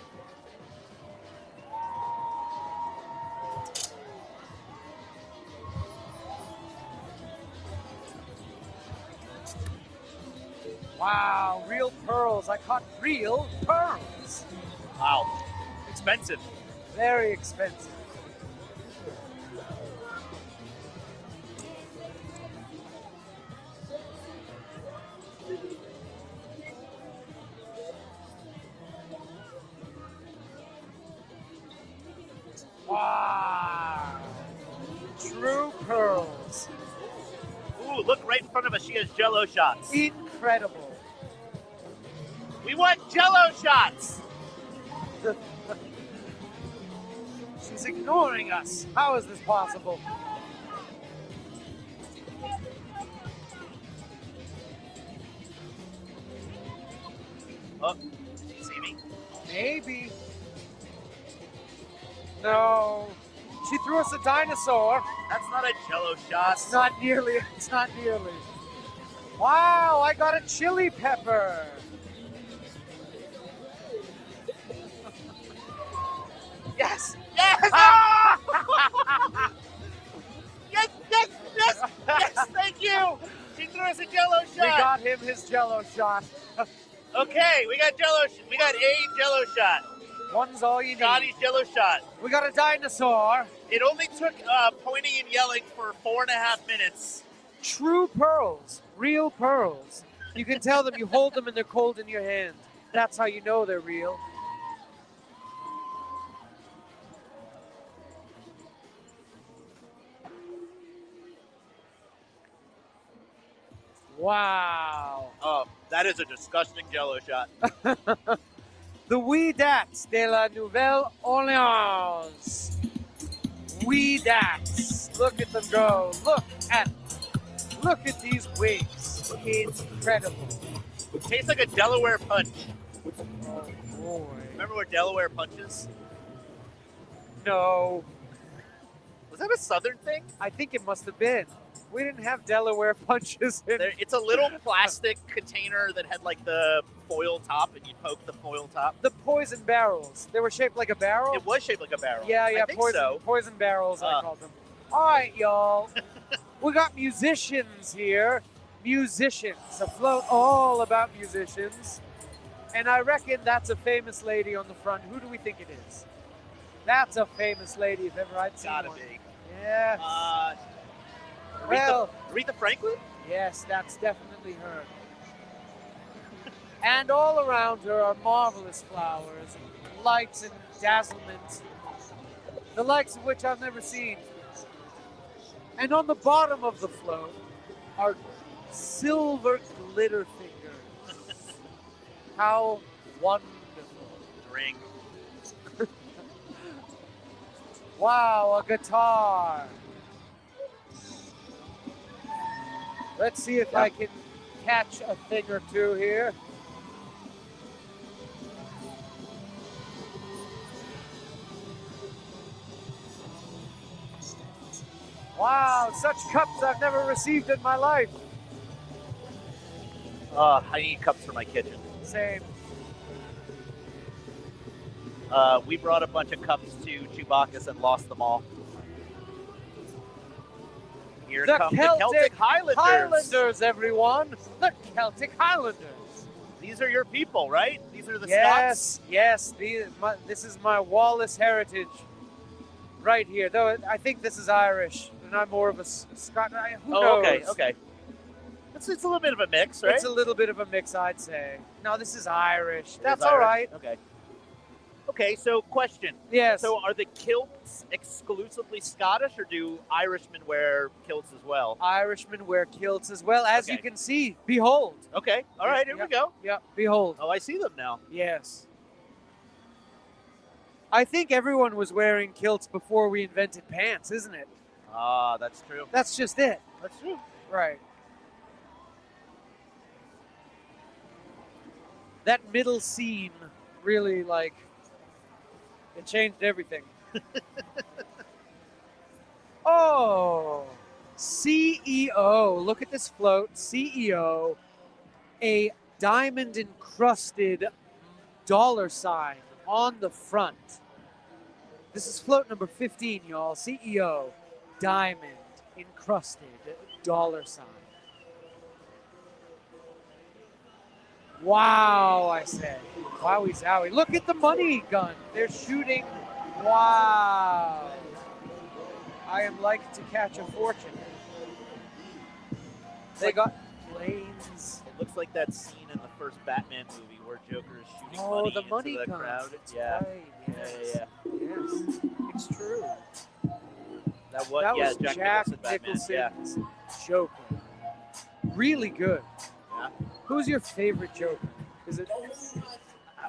Wow, real pearls. I caught real pearls. Wow. Expensive. Very expensive. Wow. True pearls. Ooh, look right in front of us. She has Jell-O shots. Incredible. We want Jell-O shots. She's ignoring us. How is this possible? Oh, did you see me? Maybe. No. She threw us a dinosaur. That's not a Jell-O shot. It's not nearly. It's not nearly. Wow, I got a chili pepper. Yes. Yes! Yes, thank you! She threw us a Jell-O shot! We got him his Jell-O shot. Okay, we got we got a Jell-O shot. One's all you need. Scotty's Jell-O shot. We got a dinosaur. It only took pointing and yelling for 4.5 minutes. True pearls. Real pearls. You can tell them, you hold them and they're cold in your hand. That's how you know they're real. Wow. Oh, that is a disgusting Jell-O shot. The Wee Dats de la Nouvelle-Orleans. Wee Dats. Look at them go. Look at these wigs. It's incredible. It tastes like a Delaware punch. Oh, boy. Remember what Delaware punch is? No. Was that a Southern thing? I think it must have been. We didn't have Delaware punches in. It's a little plastic container that had like the foil top, and you poke the foil top. The poison barrels. They were shaped like a barrel? It was shaped like a barrel. Yeah, I think so. Poison barrels, I called them. All right, y'all. We got musicians here. Musicians. A float all about musicians. And I reckon that's a famous lady on the front. Who do we think it is? That's a famous lady if ever I'd seen Gotta one. be. Yes. Well, Aretha Franklin? Yes, that's definitely her. And all around her are marvelous flowers, lights and dazzlement, the likes of which I've never seen. And on the bottom of the float are silver glitter fingers. How wonderful. Ring. Wow, a guitar. Let's see if I can catch a thing or two here. Wow, such cups I've never received in my life. I need cups for my kitchen. Same. We brought a bunch of cups to Chewbacca's and lost them all. Here The come the Celtic Highlanders. Highlanders, everyone. The Celtic Highlanders. These are your people, right? These are the Yes, Scots? yes. This is my Wallace heritage right here. Though I think this is Irish, and I'm more of a Scot. Who knows? Okay. It's a little bit of a mix, right? It's a little bit of a mix, I'd say. No, this is Irish. It That's is all Irish? right. Okay. Okay, so question. Yes. So are the kilts exclusively Scottish, or do Irishmen wear kilts as well? Irishmen wear kilts as well, as you can see. Behold. Okay. All right, here we go. Yeah, behold. Oh, I see them now. Yes. I think everyone was wearing kilts before we invented pants, isn't it? Ah, that's true. That's just it. That's true. Right. That middle scene really, it changed everything. Oh, CEO. Look at this float. CEO. A diamond encrusted $sign on the front. This is float number 15, y'all. CEO. Diamond encrusted $sign. Wow, I say. Wowie zowie. Look at the money gun. They're shooting. Wow. I am like to catch a fortune. They got planes. It looks like that scene in the first Batman movie where Joker is shooting Oh, money the money into the guns. crowd. That's Yeah. right. Yes. Yeah. Yes, it's true. That That was was Jack Jack Nicholson Batman. Nicholson's Joker. Really good. Yeah. Who's your favorite Joker? Is it?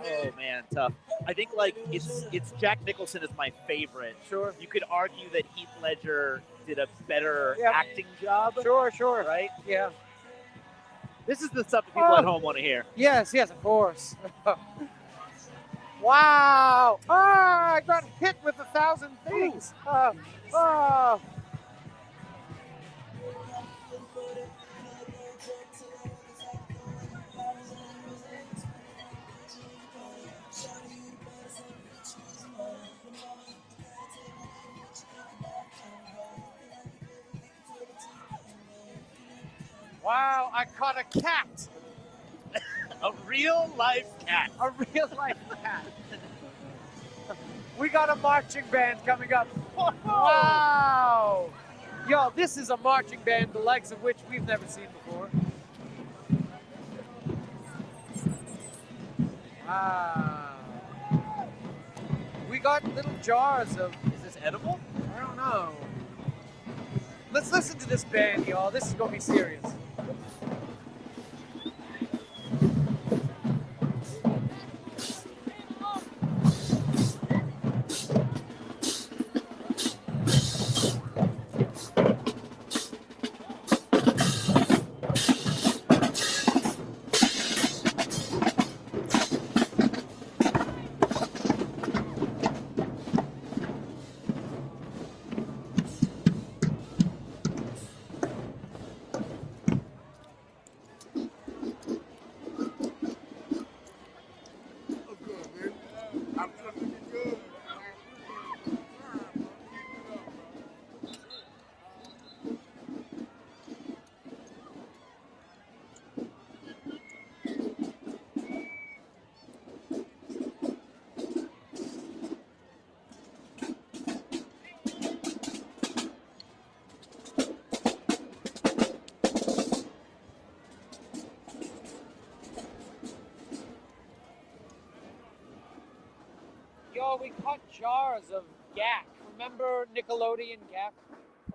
Oh man, tough. I think it's Jack Nicholson is my favorite. Sure. You could argue that Heath Ledger did a better Yep. acting job. Sure. Right? Yeah. This is the stuff that people at home want to hear. Yes, of course. Wow! I got hit with 1,000 things. Wow, I caught a cat. A real life cat. A real life cat. We got a marching band coming up. Wow! Yo, this is a marching band the likes of which we've never seen before. Wow. We got little jars of... Is this edible? I don't know. Let's listen to this band, y'all. This is going to be serious. Yo, we caught jars of Gak. Remember Nickelodeon Gak?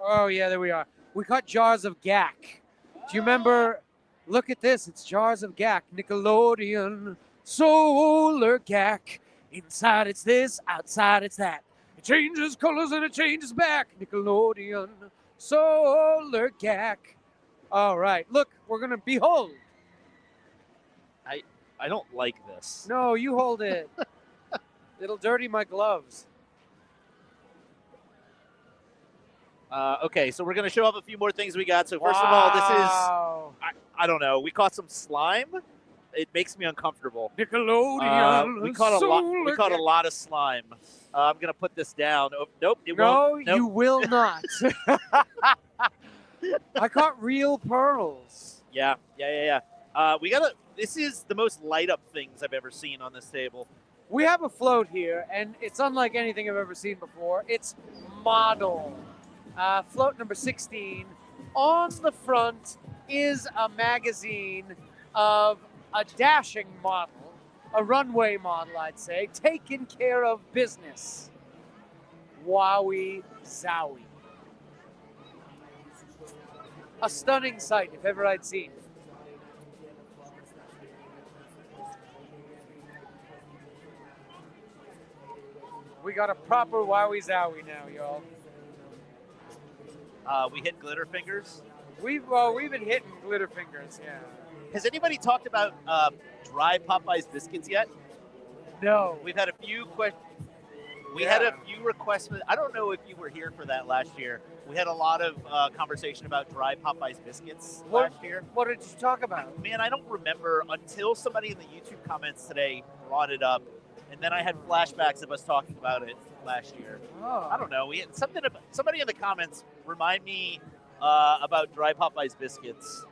Oh, yeah, there we are. We caught jars of gack. Do you remember? Look at this. It's jars of gack. Nickelodeon solar gack. Inside it's this, outside it's that. It changes colors and it changes back. Nickelodeon solar gack. All right. Look, we're going to behold. I don't like this. No, you hold it. It'll dirty my gloves. Okay, so we're going to show off a few more things we got. So first of all, this is, I don't know, we caught some slime. It makes me uncomfortable. Nickelodeon. We caught a lot of slime. I'm going to put this down. Oh, nope, it won't. No, you will not. I caught real pearls. Yeah. This is the most light up things I've ever seen on this table. We have a float here, and it's unlike anything I've ever seen before. It's model. Float number 16. On the front is a magazine of a dashing model, a runway model, I'd say, taking care of business. Wowie zowie. A stunning sight, if ever I'd seen. We got a proper wowie zowie now, y'all. We hit glitter fingers. We've been hitting glitter fingers, yeah. Has anybody talked about dry Popeyes biscuits yet? No. We've had a few questions. We had a few requests. I don't know if you were here for that last year. We had a lot of conversation about dry Popeyes biscuits last year. What did you talk about? Man, I don't remember until somebody in the YouTube comments today brought it up, and then I had flashbacks of us talking about it last year. Oh. I don't know. We had somebody in the comments remind me about dry Popeyes biscuits.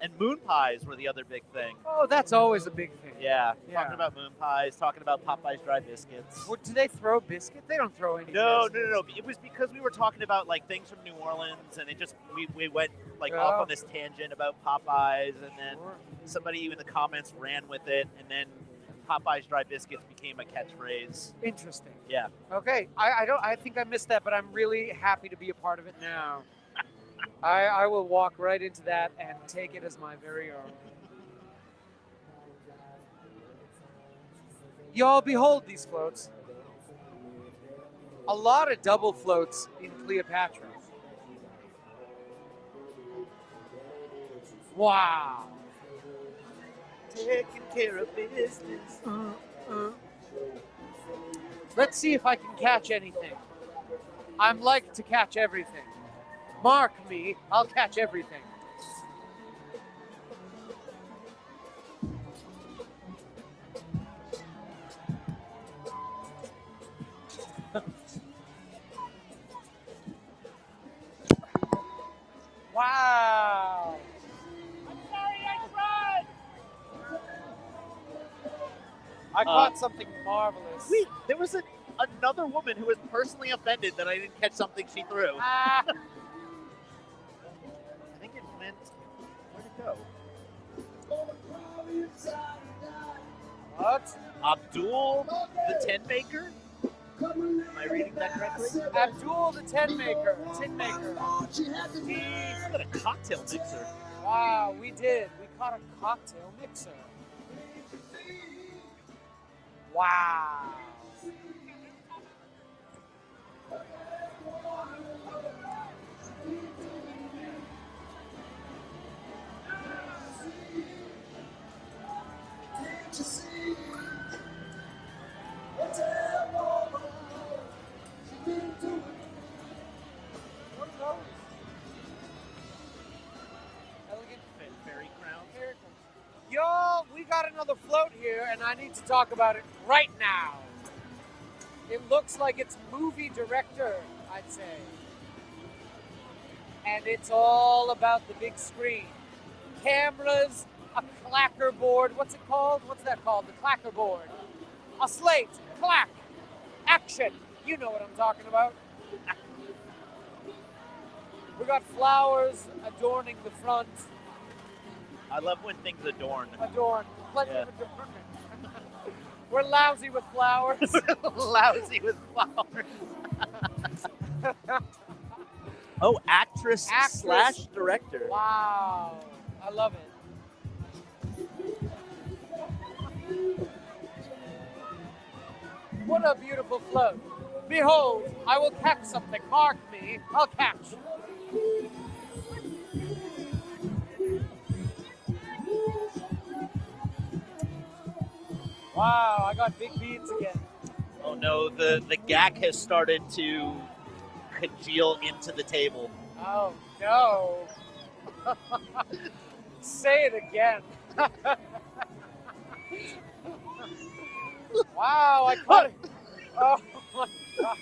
And moon pies were the other big thing. Oh, that's always a big thing. Yeah. Talking about moon pies, talking about Popeyes dry biscuits. Well, do they throw biscuits? They don't throw any No. biscuits. It was because we were talking about like things from New Orleans, and we went off on this tangent about Popeyes, and then somebody in the comments ran with it, and then Popeyes dry biscuits became a catchphrase. Interesting. Yeah. Okay. I think I missed that, but I'm really happy to be a part of it now. I will walk right into that and take it as my very own. Y'all behold these floats. A lot of double floats in Cleopatra. Wow. Taking care of business. Let's see if I can catch anything. I'm like to catch everything. Mark me, I'll catch everything. Wow. I'm sorry, I tried. I caught something marvelous. Wait, there was another woman who was personally offended that I didn't catch something she threw. I think it went. Where'd it go? What? Abdul the Tin Maker? Am I reading that correctly? Abdul the Tin Maker. He got a cocktail mixer. Wow, we did. We caught a cocktail mixer. Wow. What are those? Elegant fairy crowns. Y'all, we got another float here, and I need to talk about it right now. It looks like it's movie director, I'd say. And it's all about the big screen. Cameras, a clacker board. What's it called? What's that called? The clacker board. A slate. Clack. Action. You know what I'm talking about. We got flowers adorning the front. I love when things adorn. Plenty of adornment. We're lousy with flowers. Lousy with flowers. Oh, actress slash director. Wow. I love it. What a beautiful float. Behold, I will catch something. Mark me. I'll catch. Wow, I got big beans again. Oh no, the gack has started to congeal into the table. Oh, no. Say it again. Wow, I caught it. Oh, my God.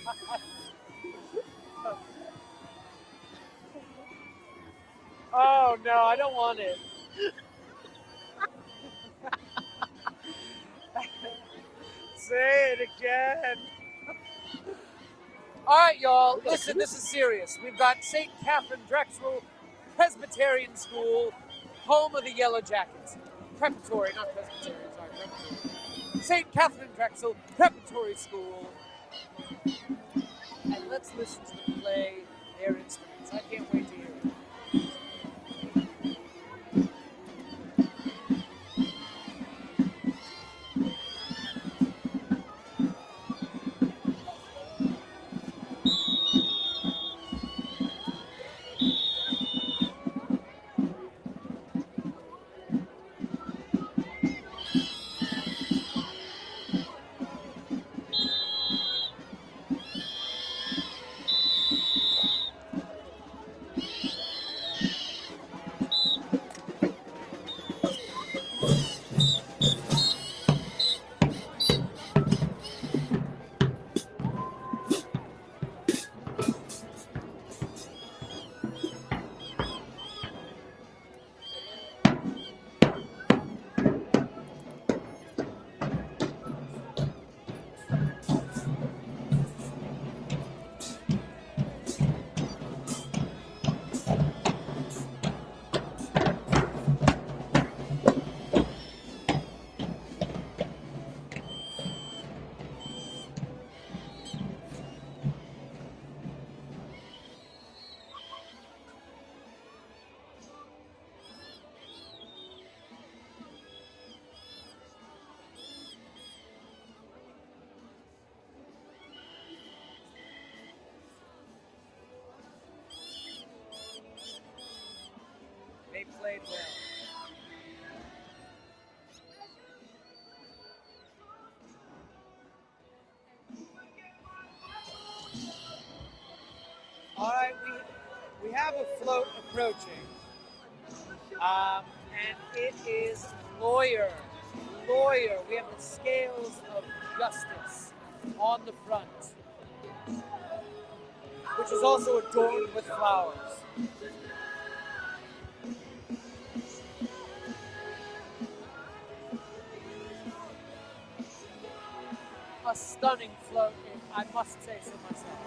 Oh, no, I don't want it. Say it again. All right, y'all. Listen, this is serious. We've got St. Catherine Drexel Presbyterian School, home of the Yellow Jackets. Preparatory, not Presbyterian, sorry, Preparatory. St. Catherine Drexel Preparatory School. And let's listen to them play their instruments. I can't wait to hear it. They played well. All right, we have a float approaching, and it is lawyer. We have the scales of justice on the front, which is also adorned with flowers. A stunning float, I must say so myself.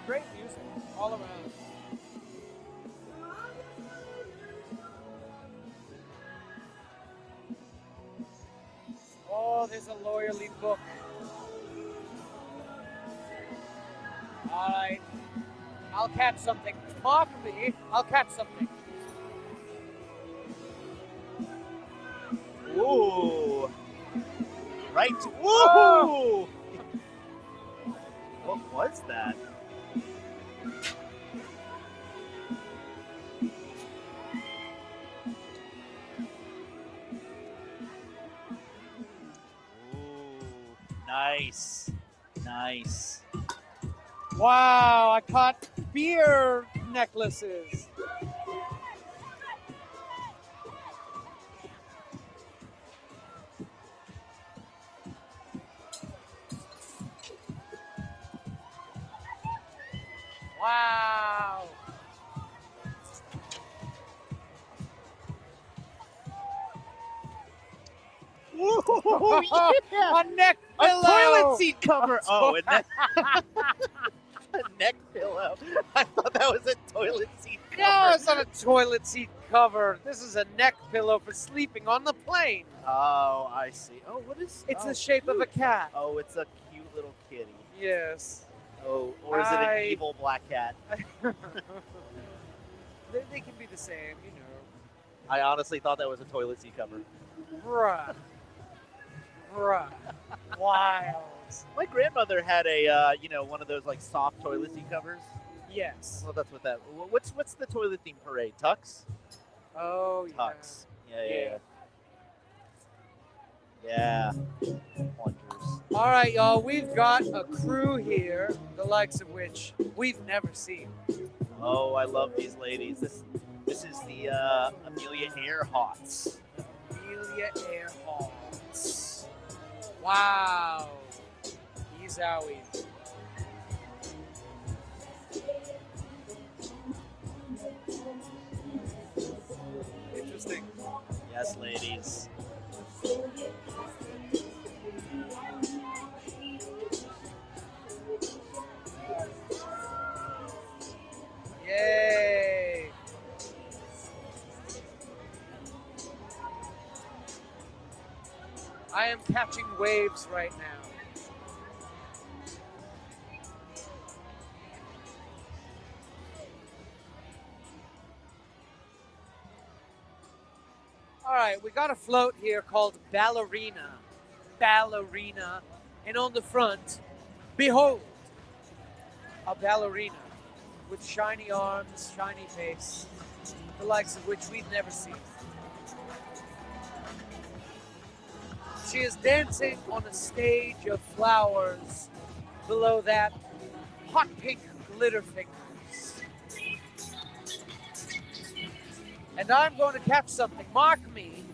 Great music all around. Oh, there's a lawyerly book. All right. I'll catch something. Mark me. I'll catch something. Ooh. Right. Woo! Oh. What was that? Nice. Nice. Wow, I caught beer necklaces. Wow. Ooh, yeah. A neck A pillow. toilet seat cover. Oh, and then a neck pillow. I thought that was a toilet seat cover. No, it's not a toilet seat cover. This is a neck pillow for sleeping on the plane. Oh, I see. Oh, what is? It's oh, the shape of a cat. Oh, it's a cute little kitty. Yes. Oh, or is it an evil black cat? They can be the same, you know. I honestly thought that was a toilet seat cover. Bruh. Wild. My grandmother had a, one of those like soft toilet seat covers. Yes. Well, that's what that. What's the toilet theme parade? Tux. Oh, Tux. Yeah. Yeah. Wonders. All right, y'all. We've got a crew here, the likes of which we've never seen. Oh, I love these ladies. This is the Amelia Earharts. Amelia Earharts. Wow. Ezowie. Interesting. Yes, ladies. Yay. I am catching waves right now. All right, we got a float here called Ballerina. Ballerina. And on the front, behold, a ballerina with shiny arms, shiny face, the likes of which we've never seen. She is dancing on a stage of flowers. Below that, hot pink glitter fingers. And I'm going to catch something. Mark me.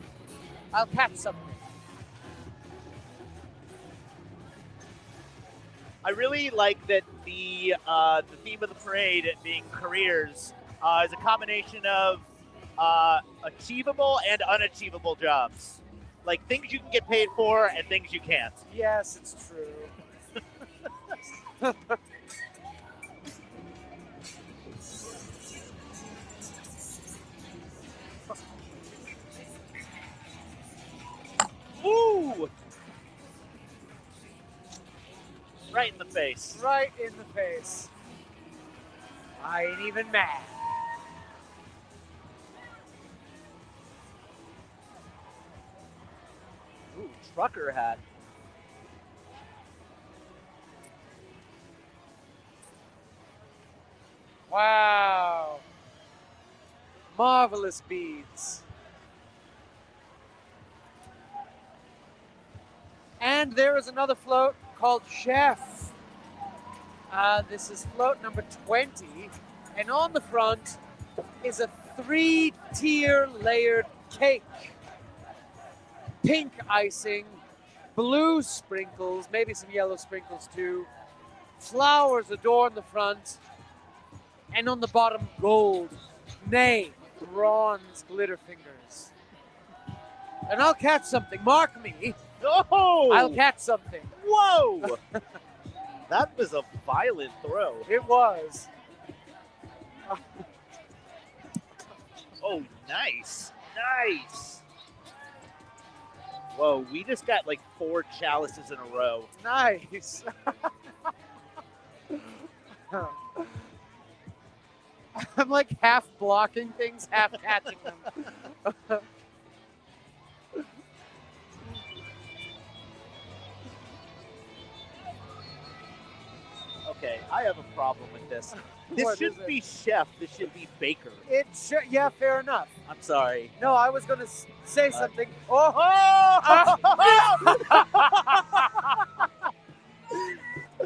I'll catch something. I really like that the theme of the parade being careers is a combination of achievable and unachievable jobs. Like things you can get paid for and things you can't. Yes, it's true. Woo! Right in the face. Right in the face. I ain't even mad. Ooh, trucker hat. Wow. Marvelous beads. And there is another float called Chef. This is float number 20. And on the front is a 3-tier layered cake. Pink icing, blue sprinkles, maybe some yellow sprinkles too. Flowers adorn the front. And on the bottom, gold, nay, bronze glitter fingers. And I'll catch something. Mark me. Oh! I'll catch something. Whoa! That was a violent throw. It was. Oh, nice. Nice. Whoa, we just got like 4 chalices in a row. Nice. I'm like half blocking things, half catching them. Okay, I have a problem with this. This What shouldn't is it? be chef. This should be baker. It should, yeah, fair enough. I'm sorry. No, I was going to say something. Oh!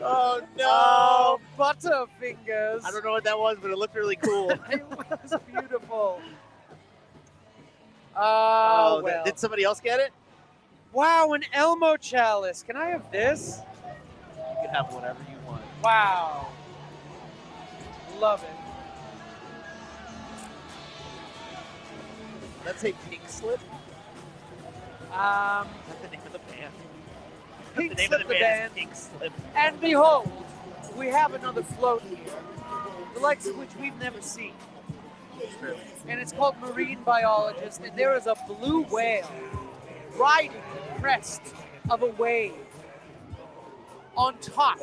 Oh, no. Oh, Butterfingers. I don't know what that was, but it looked really cool. It was beautiful. Oh, well. did somebody else get it? Wow, an Elmo chalice. Can I have this? You can have whatever you want. Wow. Love it. Let's say Pink Slip. That's the name of the band. Pink The name Slip of the the band band. is Pink Slip. And behold, we have another float here, the likes of which we've never seen. And it's called Marine Biologist, and there is a blue whale riding the crest of a wave. On top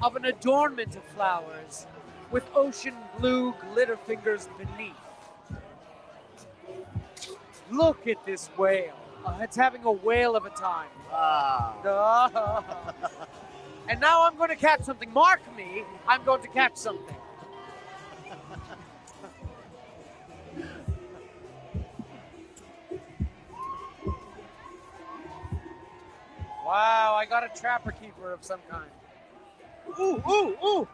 of an adornment of flowers with ocean blue glitter fingers beneath. Look at this whale. It's having a whale of a time. And now I'm going to catch something. Mark me, I'm going to catch something. Wow, I got a trapper keeper of some kind. Ooh, ooh, ooh.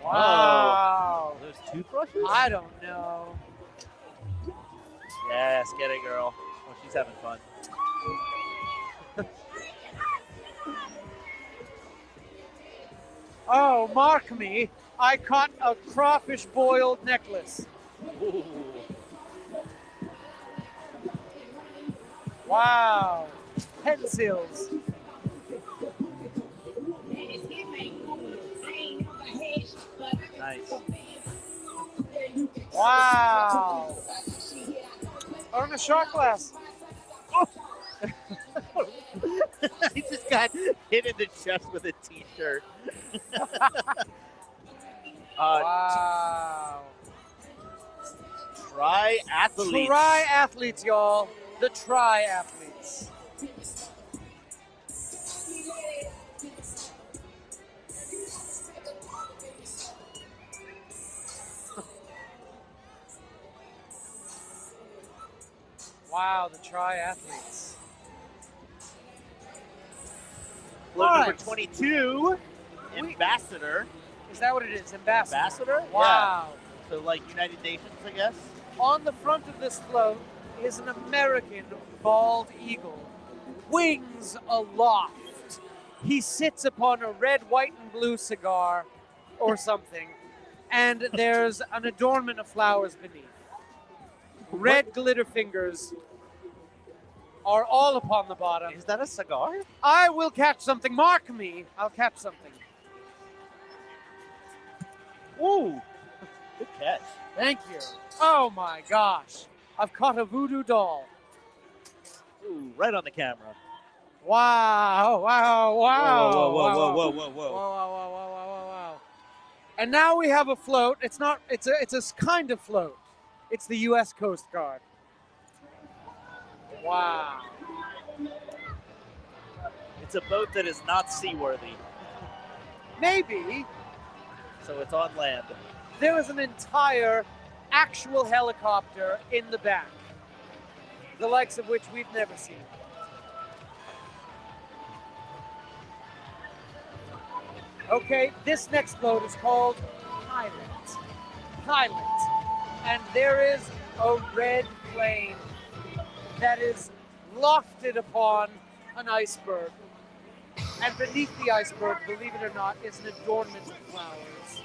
Wow. Oh, those toothbrushes? I don't know. Yes, get it, girl. Oh, she's having fun. Oh, mark me. I caught a crawfish boiled necklace. Ooh. Wow. Pencils. Nice. Wow. On a shot glass. He just got hit in the chest with a t-shirt. Wow. Triathletes. Triathletes, y'all. The triathletes. Wow, the triathletes. Float All number right. 22, Ambassador. Is that what it is? Ambassador? Ambassador? Wow. Yeah. So like United Nations, I guess? On the front of this float is an American bald eagle, wings aloft. He sits upon a red, white, and blue cigar or something, and there's an adornment of flowers beneath. Red glitter fingers are all upon the bottom. Is that a cigar? I will catch something. Mark me. I'll catch something. Ooh. Good catch. Thank you. Oh my gosh. I've caught a voodoo doll. Ooh, right on the camera. Wow, wow, wow. Whoa, whoa, whoa, wow, whoa, wow. whoa, whoa, whoa. Wow, wow, wow, wow, wow, wow, wow. And now we have a float. It's a kind of float. It's the U.S. Coast Guard. Wow. It's a boat that is not seaworthy. Maybe. So it's on land. There is an entire actual helicopter in the back, the likes of which we've never seen. Okay, this next float is called Pilot. And there is a red plane that is lofted upon an iceberg. And beneath the iceberg, believe it or not, is an adornment of flowers.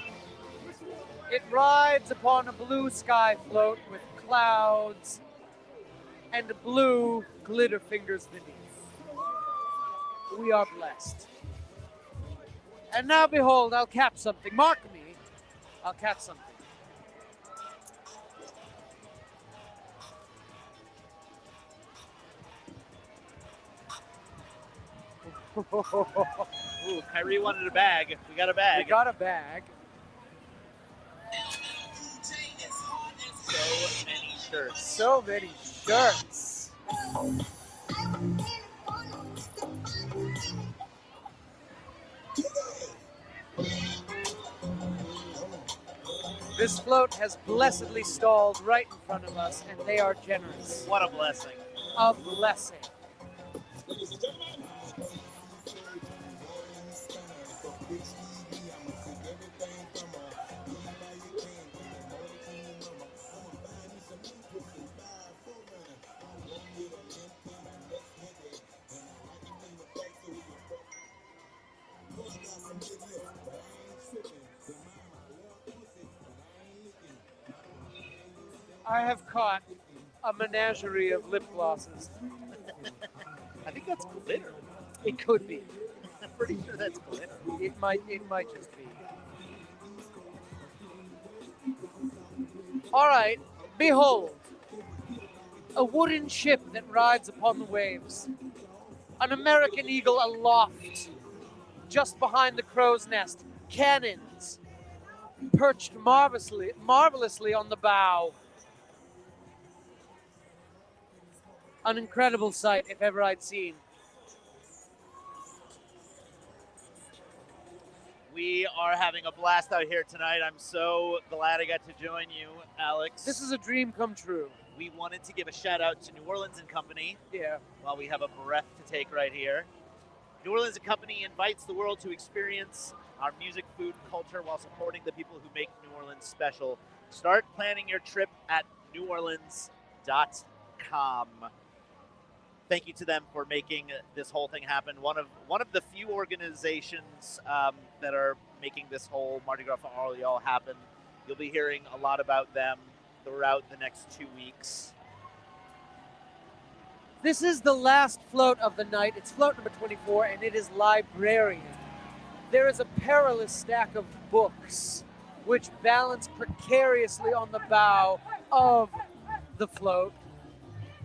It rides upon a blue sky float with clouds and blue glitter fingers beneath. We are blessed. And now behold, I'll catch something. Mark me. I'll catch something. Ooh, Kyrie wanted a bag. We got a bag. We got a bag. So many shirts. So many shirts. This float has blessedly stalled right in front of us, and they are generous. What a blessing. A blessing. I have caught a menagerie of lip glosses. I think that's glitter. It could be. I'm pretty sure that's glitter. It might just be. All right, behold, a wooden ship that rides upon the waves. an American eagle aloft, just behind the crow's nest. Cannons perched marvelously on the bow. An incredible sight, if ever I'd seen. We are having a blast out here tonight. I'm so glad I got to join you, Alex. This is a dream come true. We wanted to give a shout out to New Orleans & Company. Yeah. While we have a breath to take right here. New Orleans & Company invites the world to experience our music, food, and culture while supporting the people who make New Orleans special. Start planning your trip at NewOrleans.com. Thank you to them for making this whole thing happen. One of the few organizations that are making this whole Mardi Gras for all y'all happen. You'll be hearing a lot about them throughout the next 2 weeks. This is the last float of the night. It's float number 24, and it is Librarian. There is a perilous stack of books which balance precariously on the bow of the float.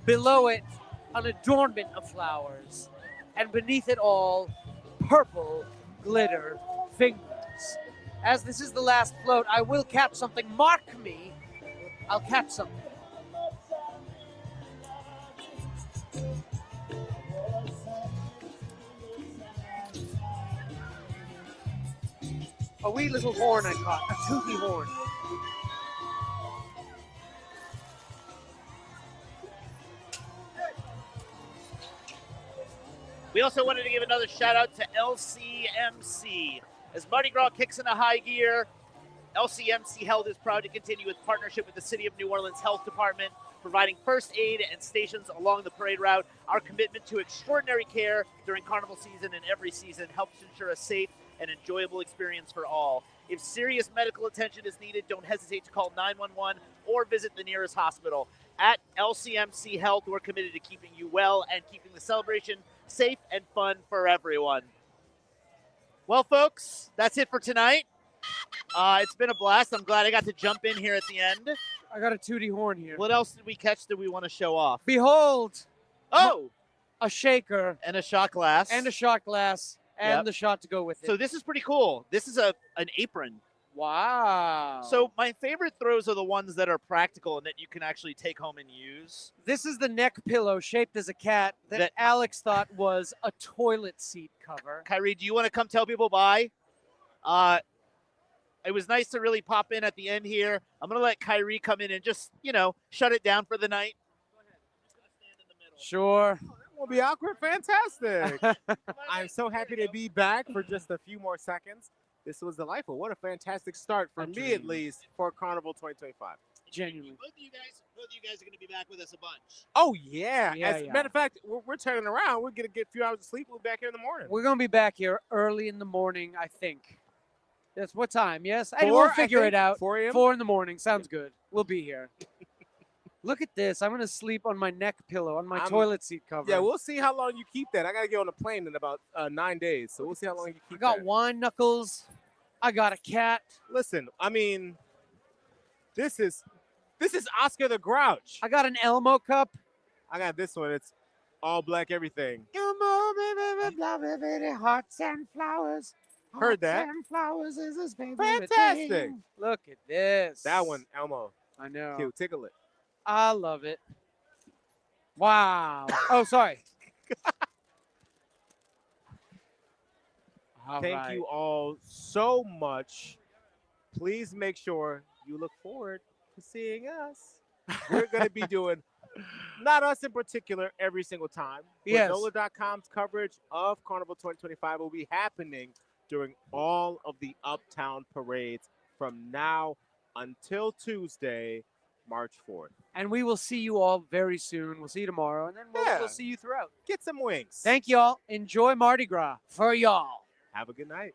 Below it, an adornment of flowers, and beneath it all, purple glitter fingers. As this is the last float, I will catch something. Mark me. I'll catch something. A wee little horn I caught, a toothy horn. We also wanted to give another shout out to LCMC. As Mardi Gras kicks into high gear, LCMC Health is proud to continue its partnership with the City of New Orleans Health Department, providing first aid and stations along the parade route. Our commitment to extraordinary care during carnival season and every season helps ensure a safe and enjoyable experience for all. If serious medical attention is needed, don't hesitate to call 911 or visit the nearest hospital. At LCMC Health, we're committed to keeping you well and keeping the celebration safe and fun for everyone. Well, folks, that's it for tonight. It's been a blast. I'm glad I got to jump in here at the end. I got a tooty horn here. What else did we catch that we want to show off? Behold! Oh! A shaker. And a shot glass. And a shot glass. And Yep. the shot to go with it. So this is pretty cool. This is an apron. Wow. So my favorite throws are the ones that are practical and that you can actually take home and use. This is the neck pillow shaped as a cat that Alex thought was a toilet seat cover. Kyrie, do you want to come tell people bye? It was nice to really pop in at the end here. I'm going to let Kyrie come in and just, shut it down for the night. Sure. Won't be awkward. Fantastic. I'm so happy to be back for just a few more seconds. This was delightful. What a fantastic start for me, at least, for Carnival 2025. Genuinely. Both of you guys are going to be back with us a bunch. Oh, yeah. Yeah, As a matter of fact, we're turning around. We're going to get a few hours of sleep. We'll be back here in the morning. We're going to be back here early in the morning, I think. That's what time, yes? Four, We'll figure I it think. out. 4 a.m.? 4 in the morning. Sounds good. We'll be here. Look at this. I'm going to sleep on my neck pillow, on my toilet seat cover. Yeah, we'll see how long you keep that. I got to get on a plane in about 9 days, so we'll see how long you keep I got that. wine knuckles. I got a cat. Listen, I mean, this is Oscar the Grouch. I got an Elmo cup. I got this one. It's all black everything. Elmo, baby, baby, hearts and flowers. Heard that. Hearts and flowers is his favorite Fantastic. thing. Look at this. That one, Elmo. I know. Cute. Tickle it. I love it. Wow. Oh, sorry. Thank you all so much. Please make sure you look forward to seeing us. We're going to be doing, not us in particular, every single time. But Yes. NOLA.com's coverage of Carnival 2025 will be happening during all of the Uptown parades from now until Tuesday, March 4th. And we will see you all very soon. We'll see you tomorrow, and then we'll see you throughout. Get some wings. Thank you all. Enjoy Mardi Gras for y'all. Have a good night.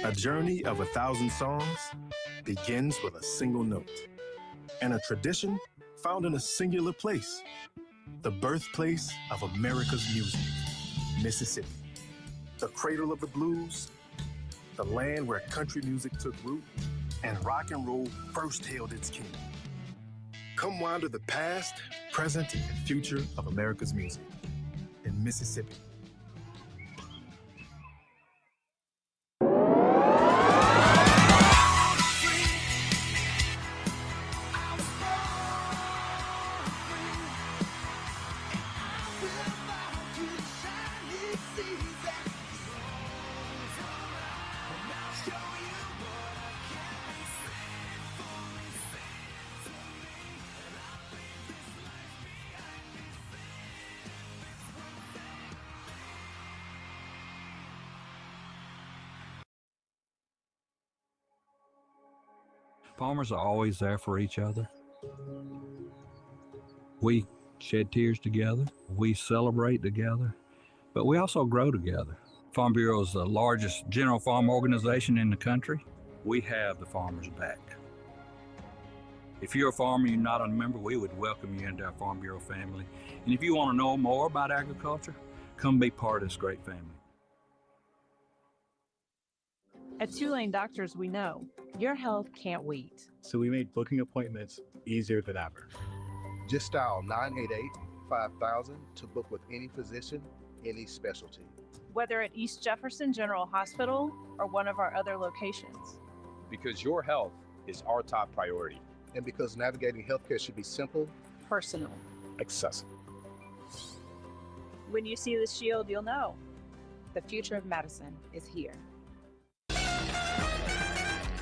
A journey of 1,000 songs begins with a single note, and a tradition found in a singular place, the birthplace of America's music, Mississippi. The cradle of the blues, the land where country music took root and rock and roll first hailed its king. Come wander the past, present, and future of America's music in Mississippi. Farmers are always there for each other. We shed tears together. We celebrate together, but we also grow together. Farm Bureau is the largest general farm organization in the country. We have the farmers' back. If you're a farmer and you're not a member, we would welcome you into our Farm Bureau family. And if you want to know more about agriculture, come be part of this great family. At Tulane Doctors, we know your health can't wait. So we made booking appointments easier than ever. Just dial 988-5000 to book with any physician, any specialty. Whether at East Jefferson General Hospital or one of our other locations. Because your health is our top priority. And because navigating healthcare should be simple, Personal. Accessible. When you see the shield, you'll know. The future of medicine is here.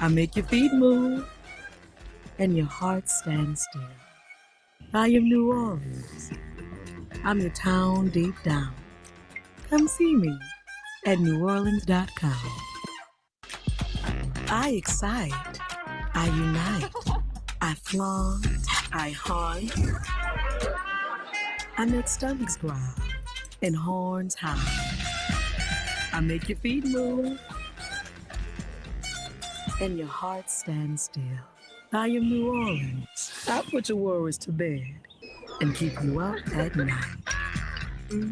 I make your feet move and your heart stand still. I am New Orleans. I'm your town deep down. Come see me at NEWORLEANS.com. I excite. I unite. I flaunt. I hunt. I make stomachs growl and horns high. I make your feet move and your heart stand still. I am New Orleans. I put your worries to bed and keep you up at night.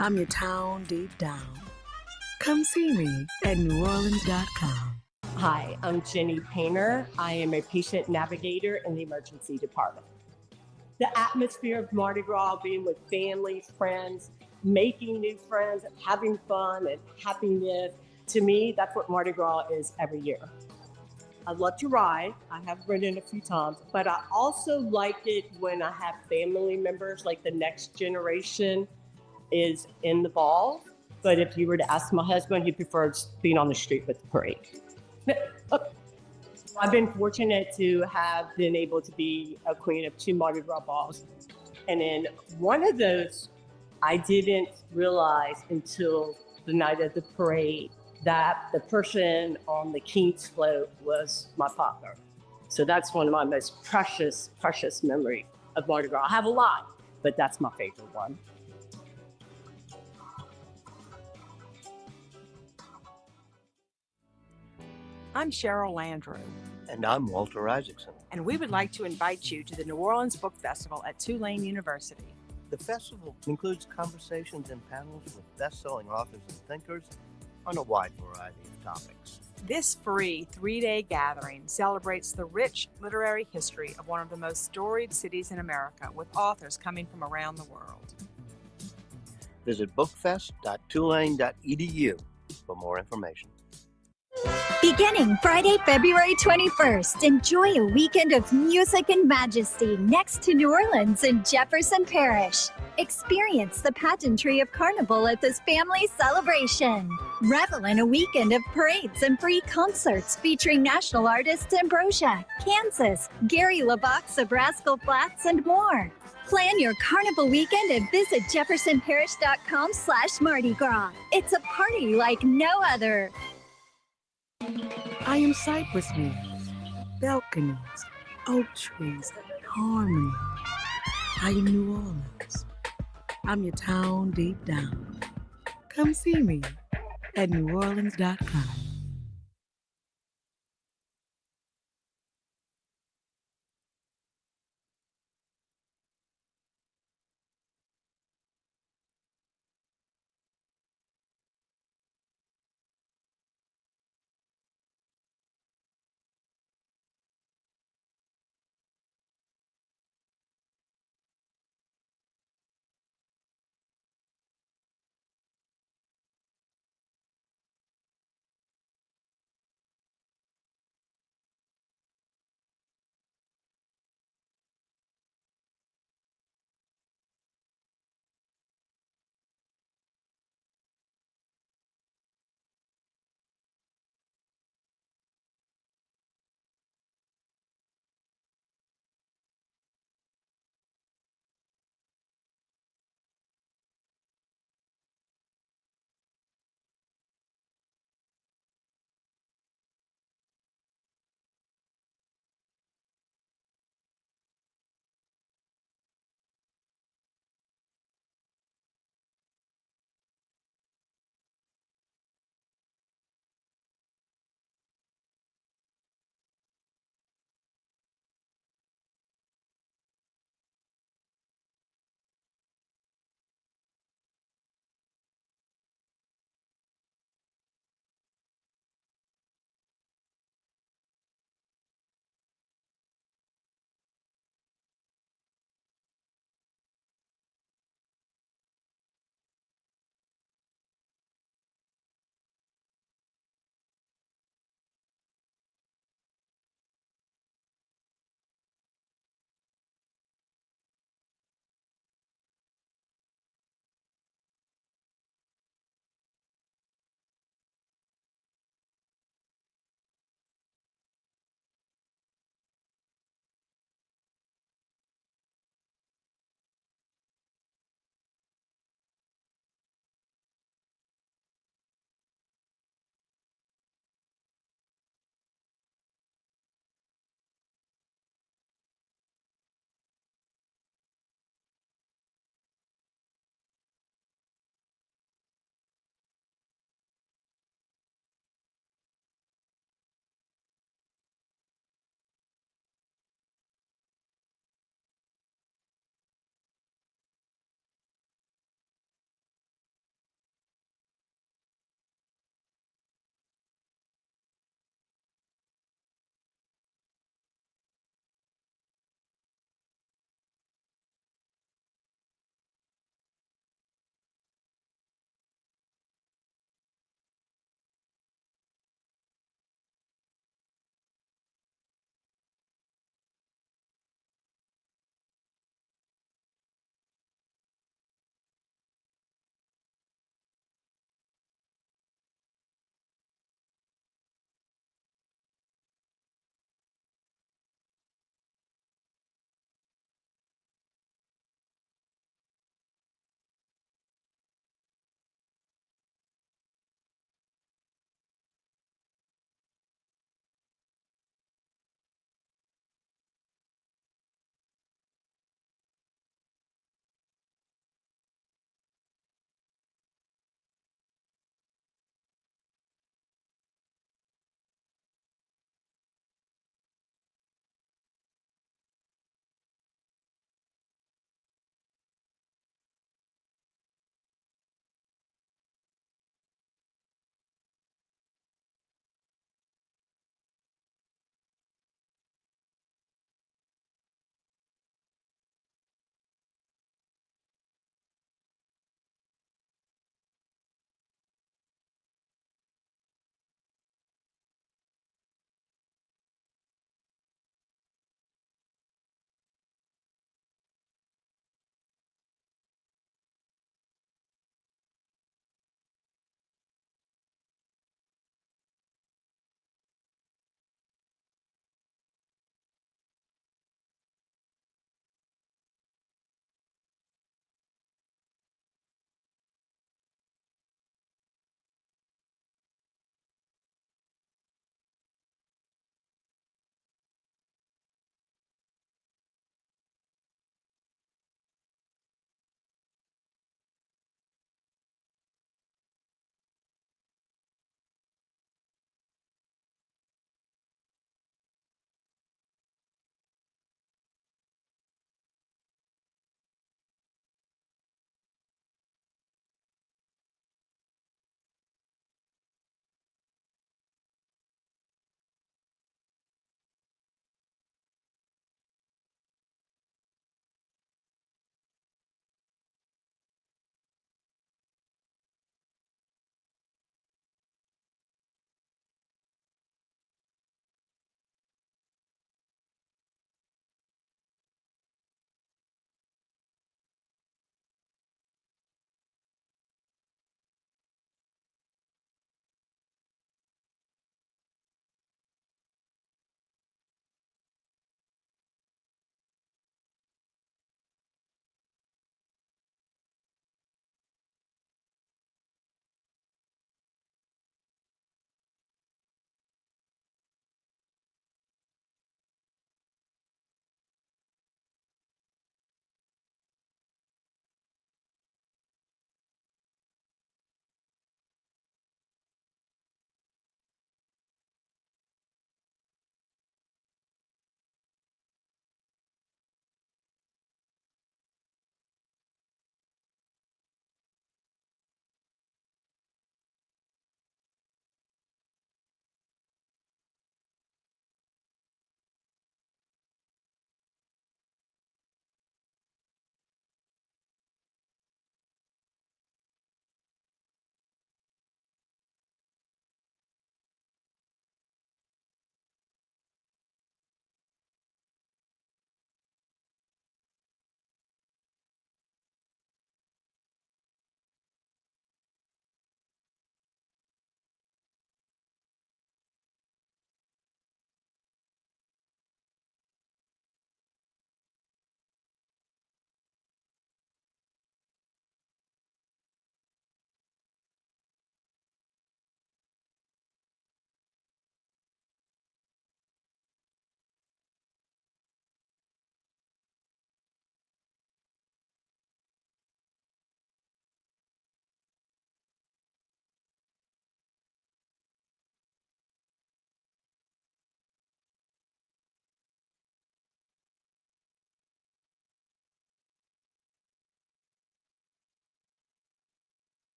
I'm your town deep down. Come see me at NEWORLEANS.com. Hi, I'm Jenny Painter. I am a patient navigator in the emergency department. The atmosphere of Mardi Gras, being with families, friends, making new friends, having fun and happiness, to me, that's what Mardi Gras is every year. I love to ride. I have ridden a few times, but I also like it when I have family members, like the next generation is in the ball. But if you were to ask my husband, he prefers being on the street with the parade. I've been fortunate to have been able to be a queen of 2 Mardi Gras balls. And in one of those, I didn't realize until the night of the parade that the person on the King's float was my father. So that's one of my most precious, precious memories of Mardi Gras. I have a lot, but that's my favorite one. I'm Cheryl Landrew. And I'm Walter Isaacson. And we would like to invite you to the New Orleans Book Festival at Tulane University. The festival includes conversations and panels with best-selling authors and thinkers on a wide variety of topics. This free 3-day gathering celebrates the rich literary history of one of the most storied cities in America, with authors coming from around the world. Visit bookfest.tulane.edu for more information. Beginning Friday, February 21st, enjoy a weekend of music and majesty next to New Orleans in Jefferson Parish. Experience the pageantry of Carnival at this family celebration. Revel in a weekend of parades and free concerts featuring national artists Ambrosia, Kansas, Gary LeBox of Rascal Flatts, and more. Plan your Carnival weekend and visit jeffersonparish.com/Mardi Gras. It's a party like no other. I am cypress leaves, balconies, oak trees, harmony. I am New Orleans. I'm your town deep down. Come see me at NEWORLEANS.com.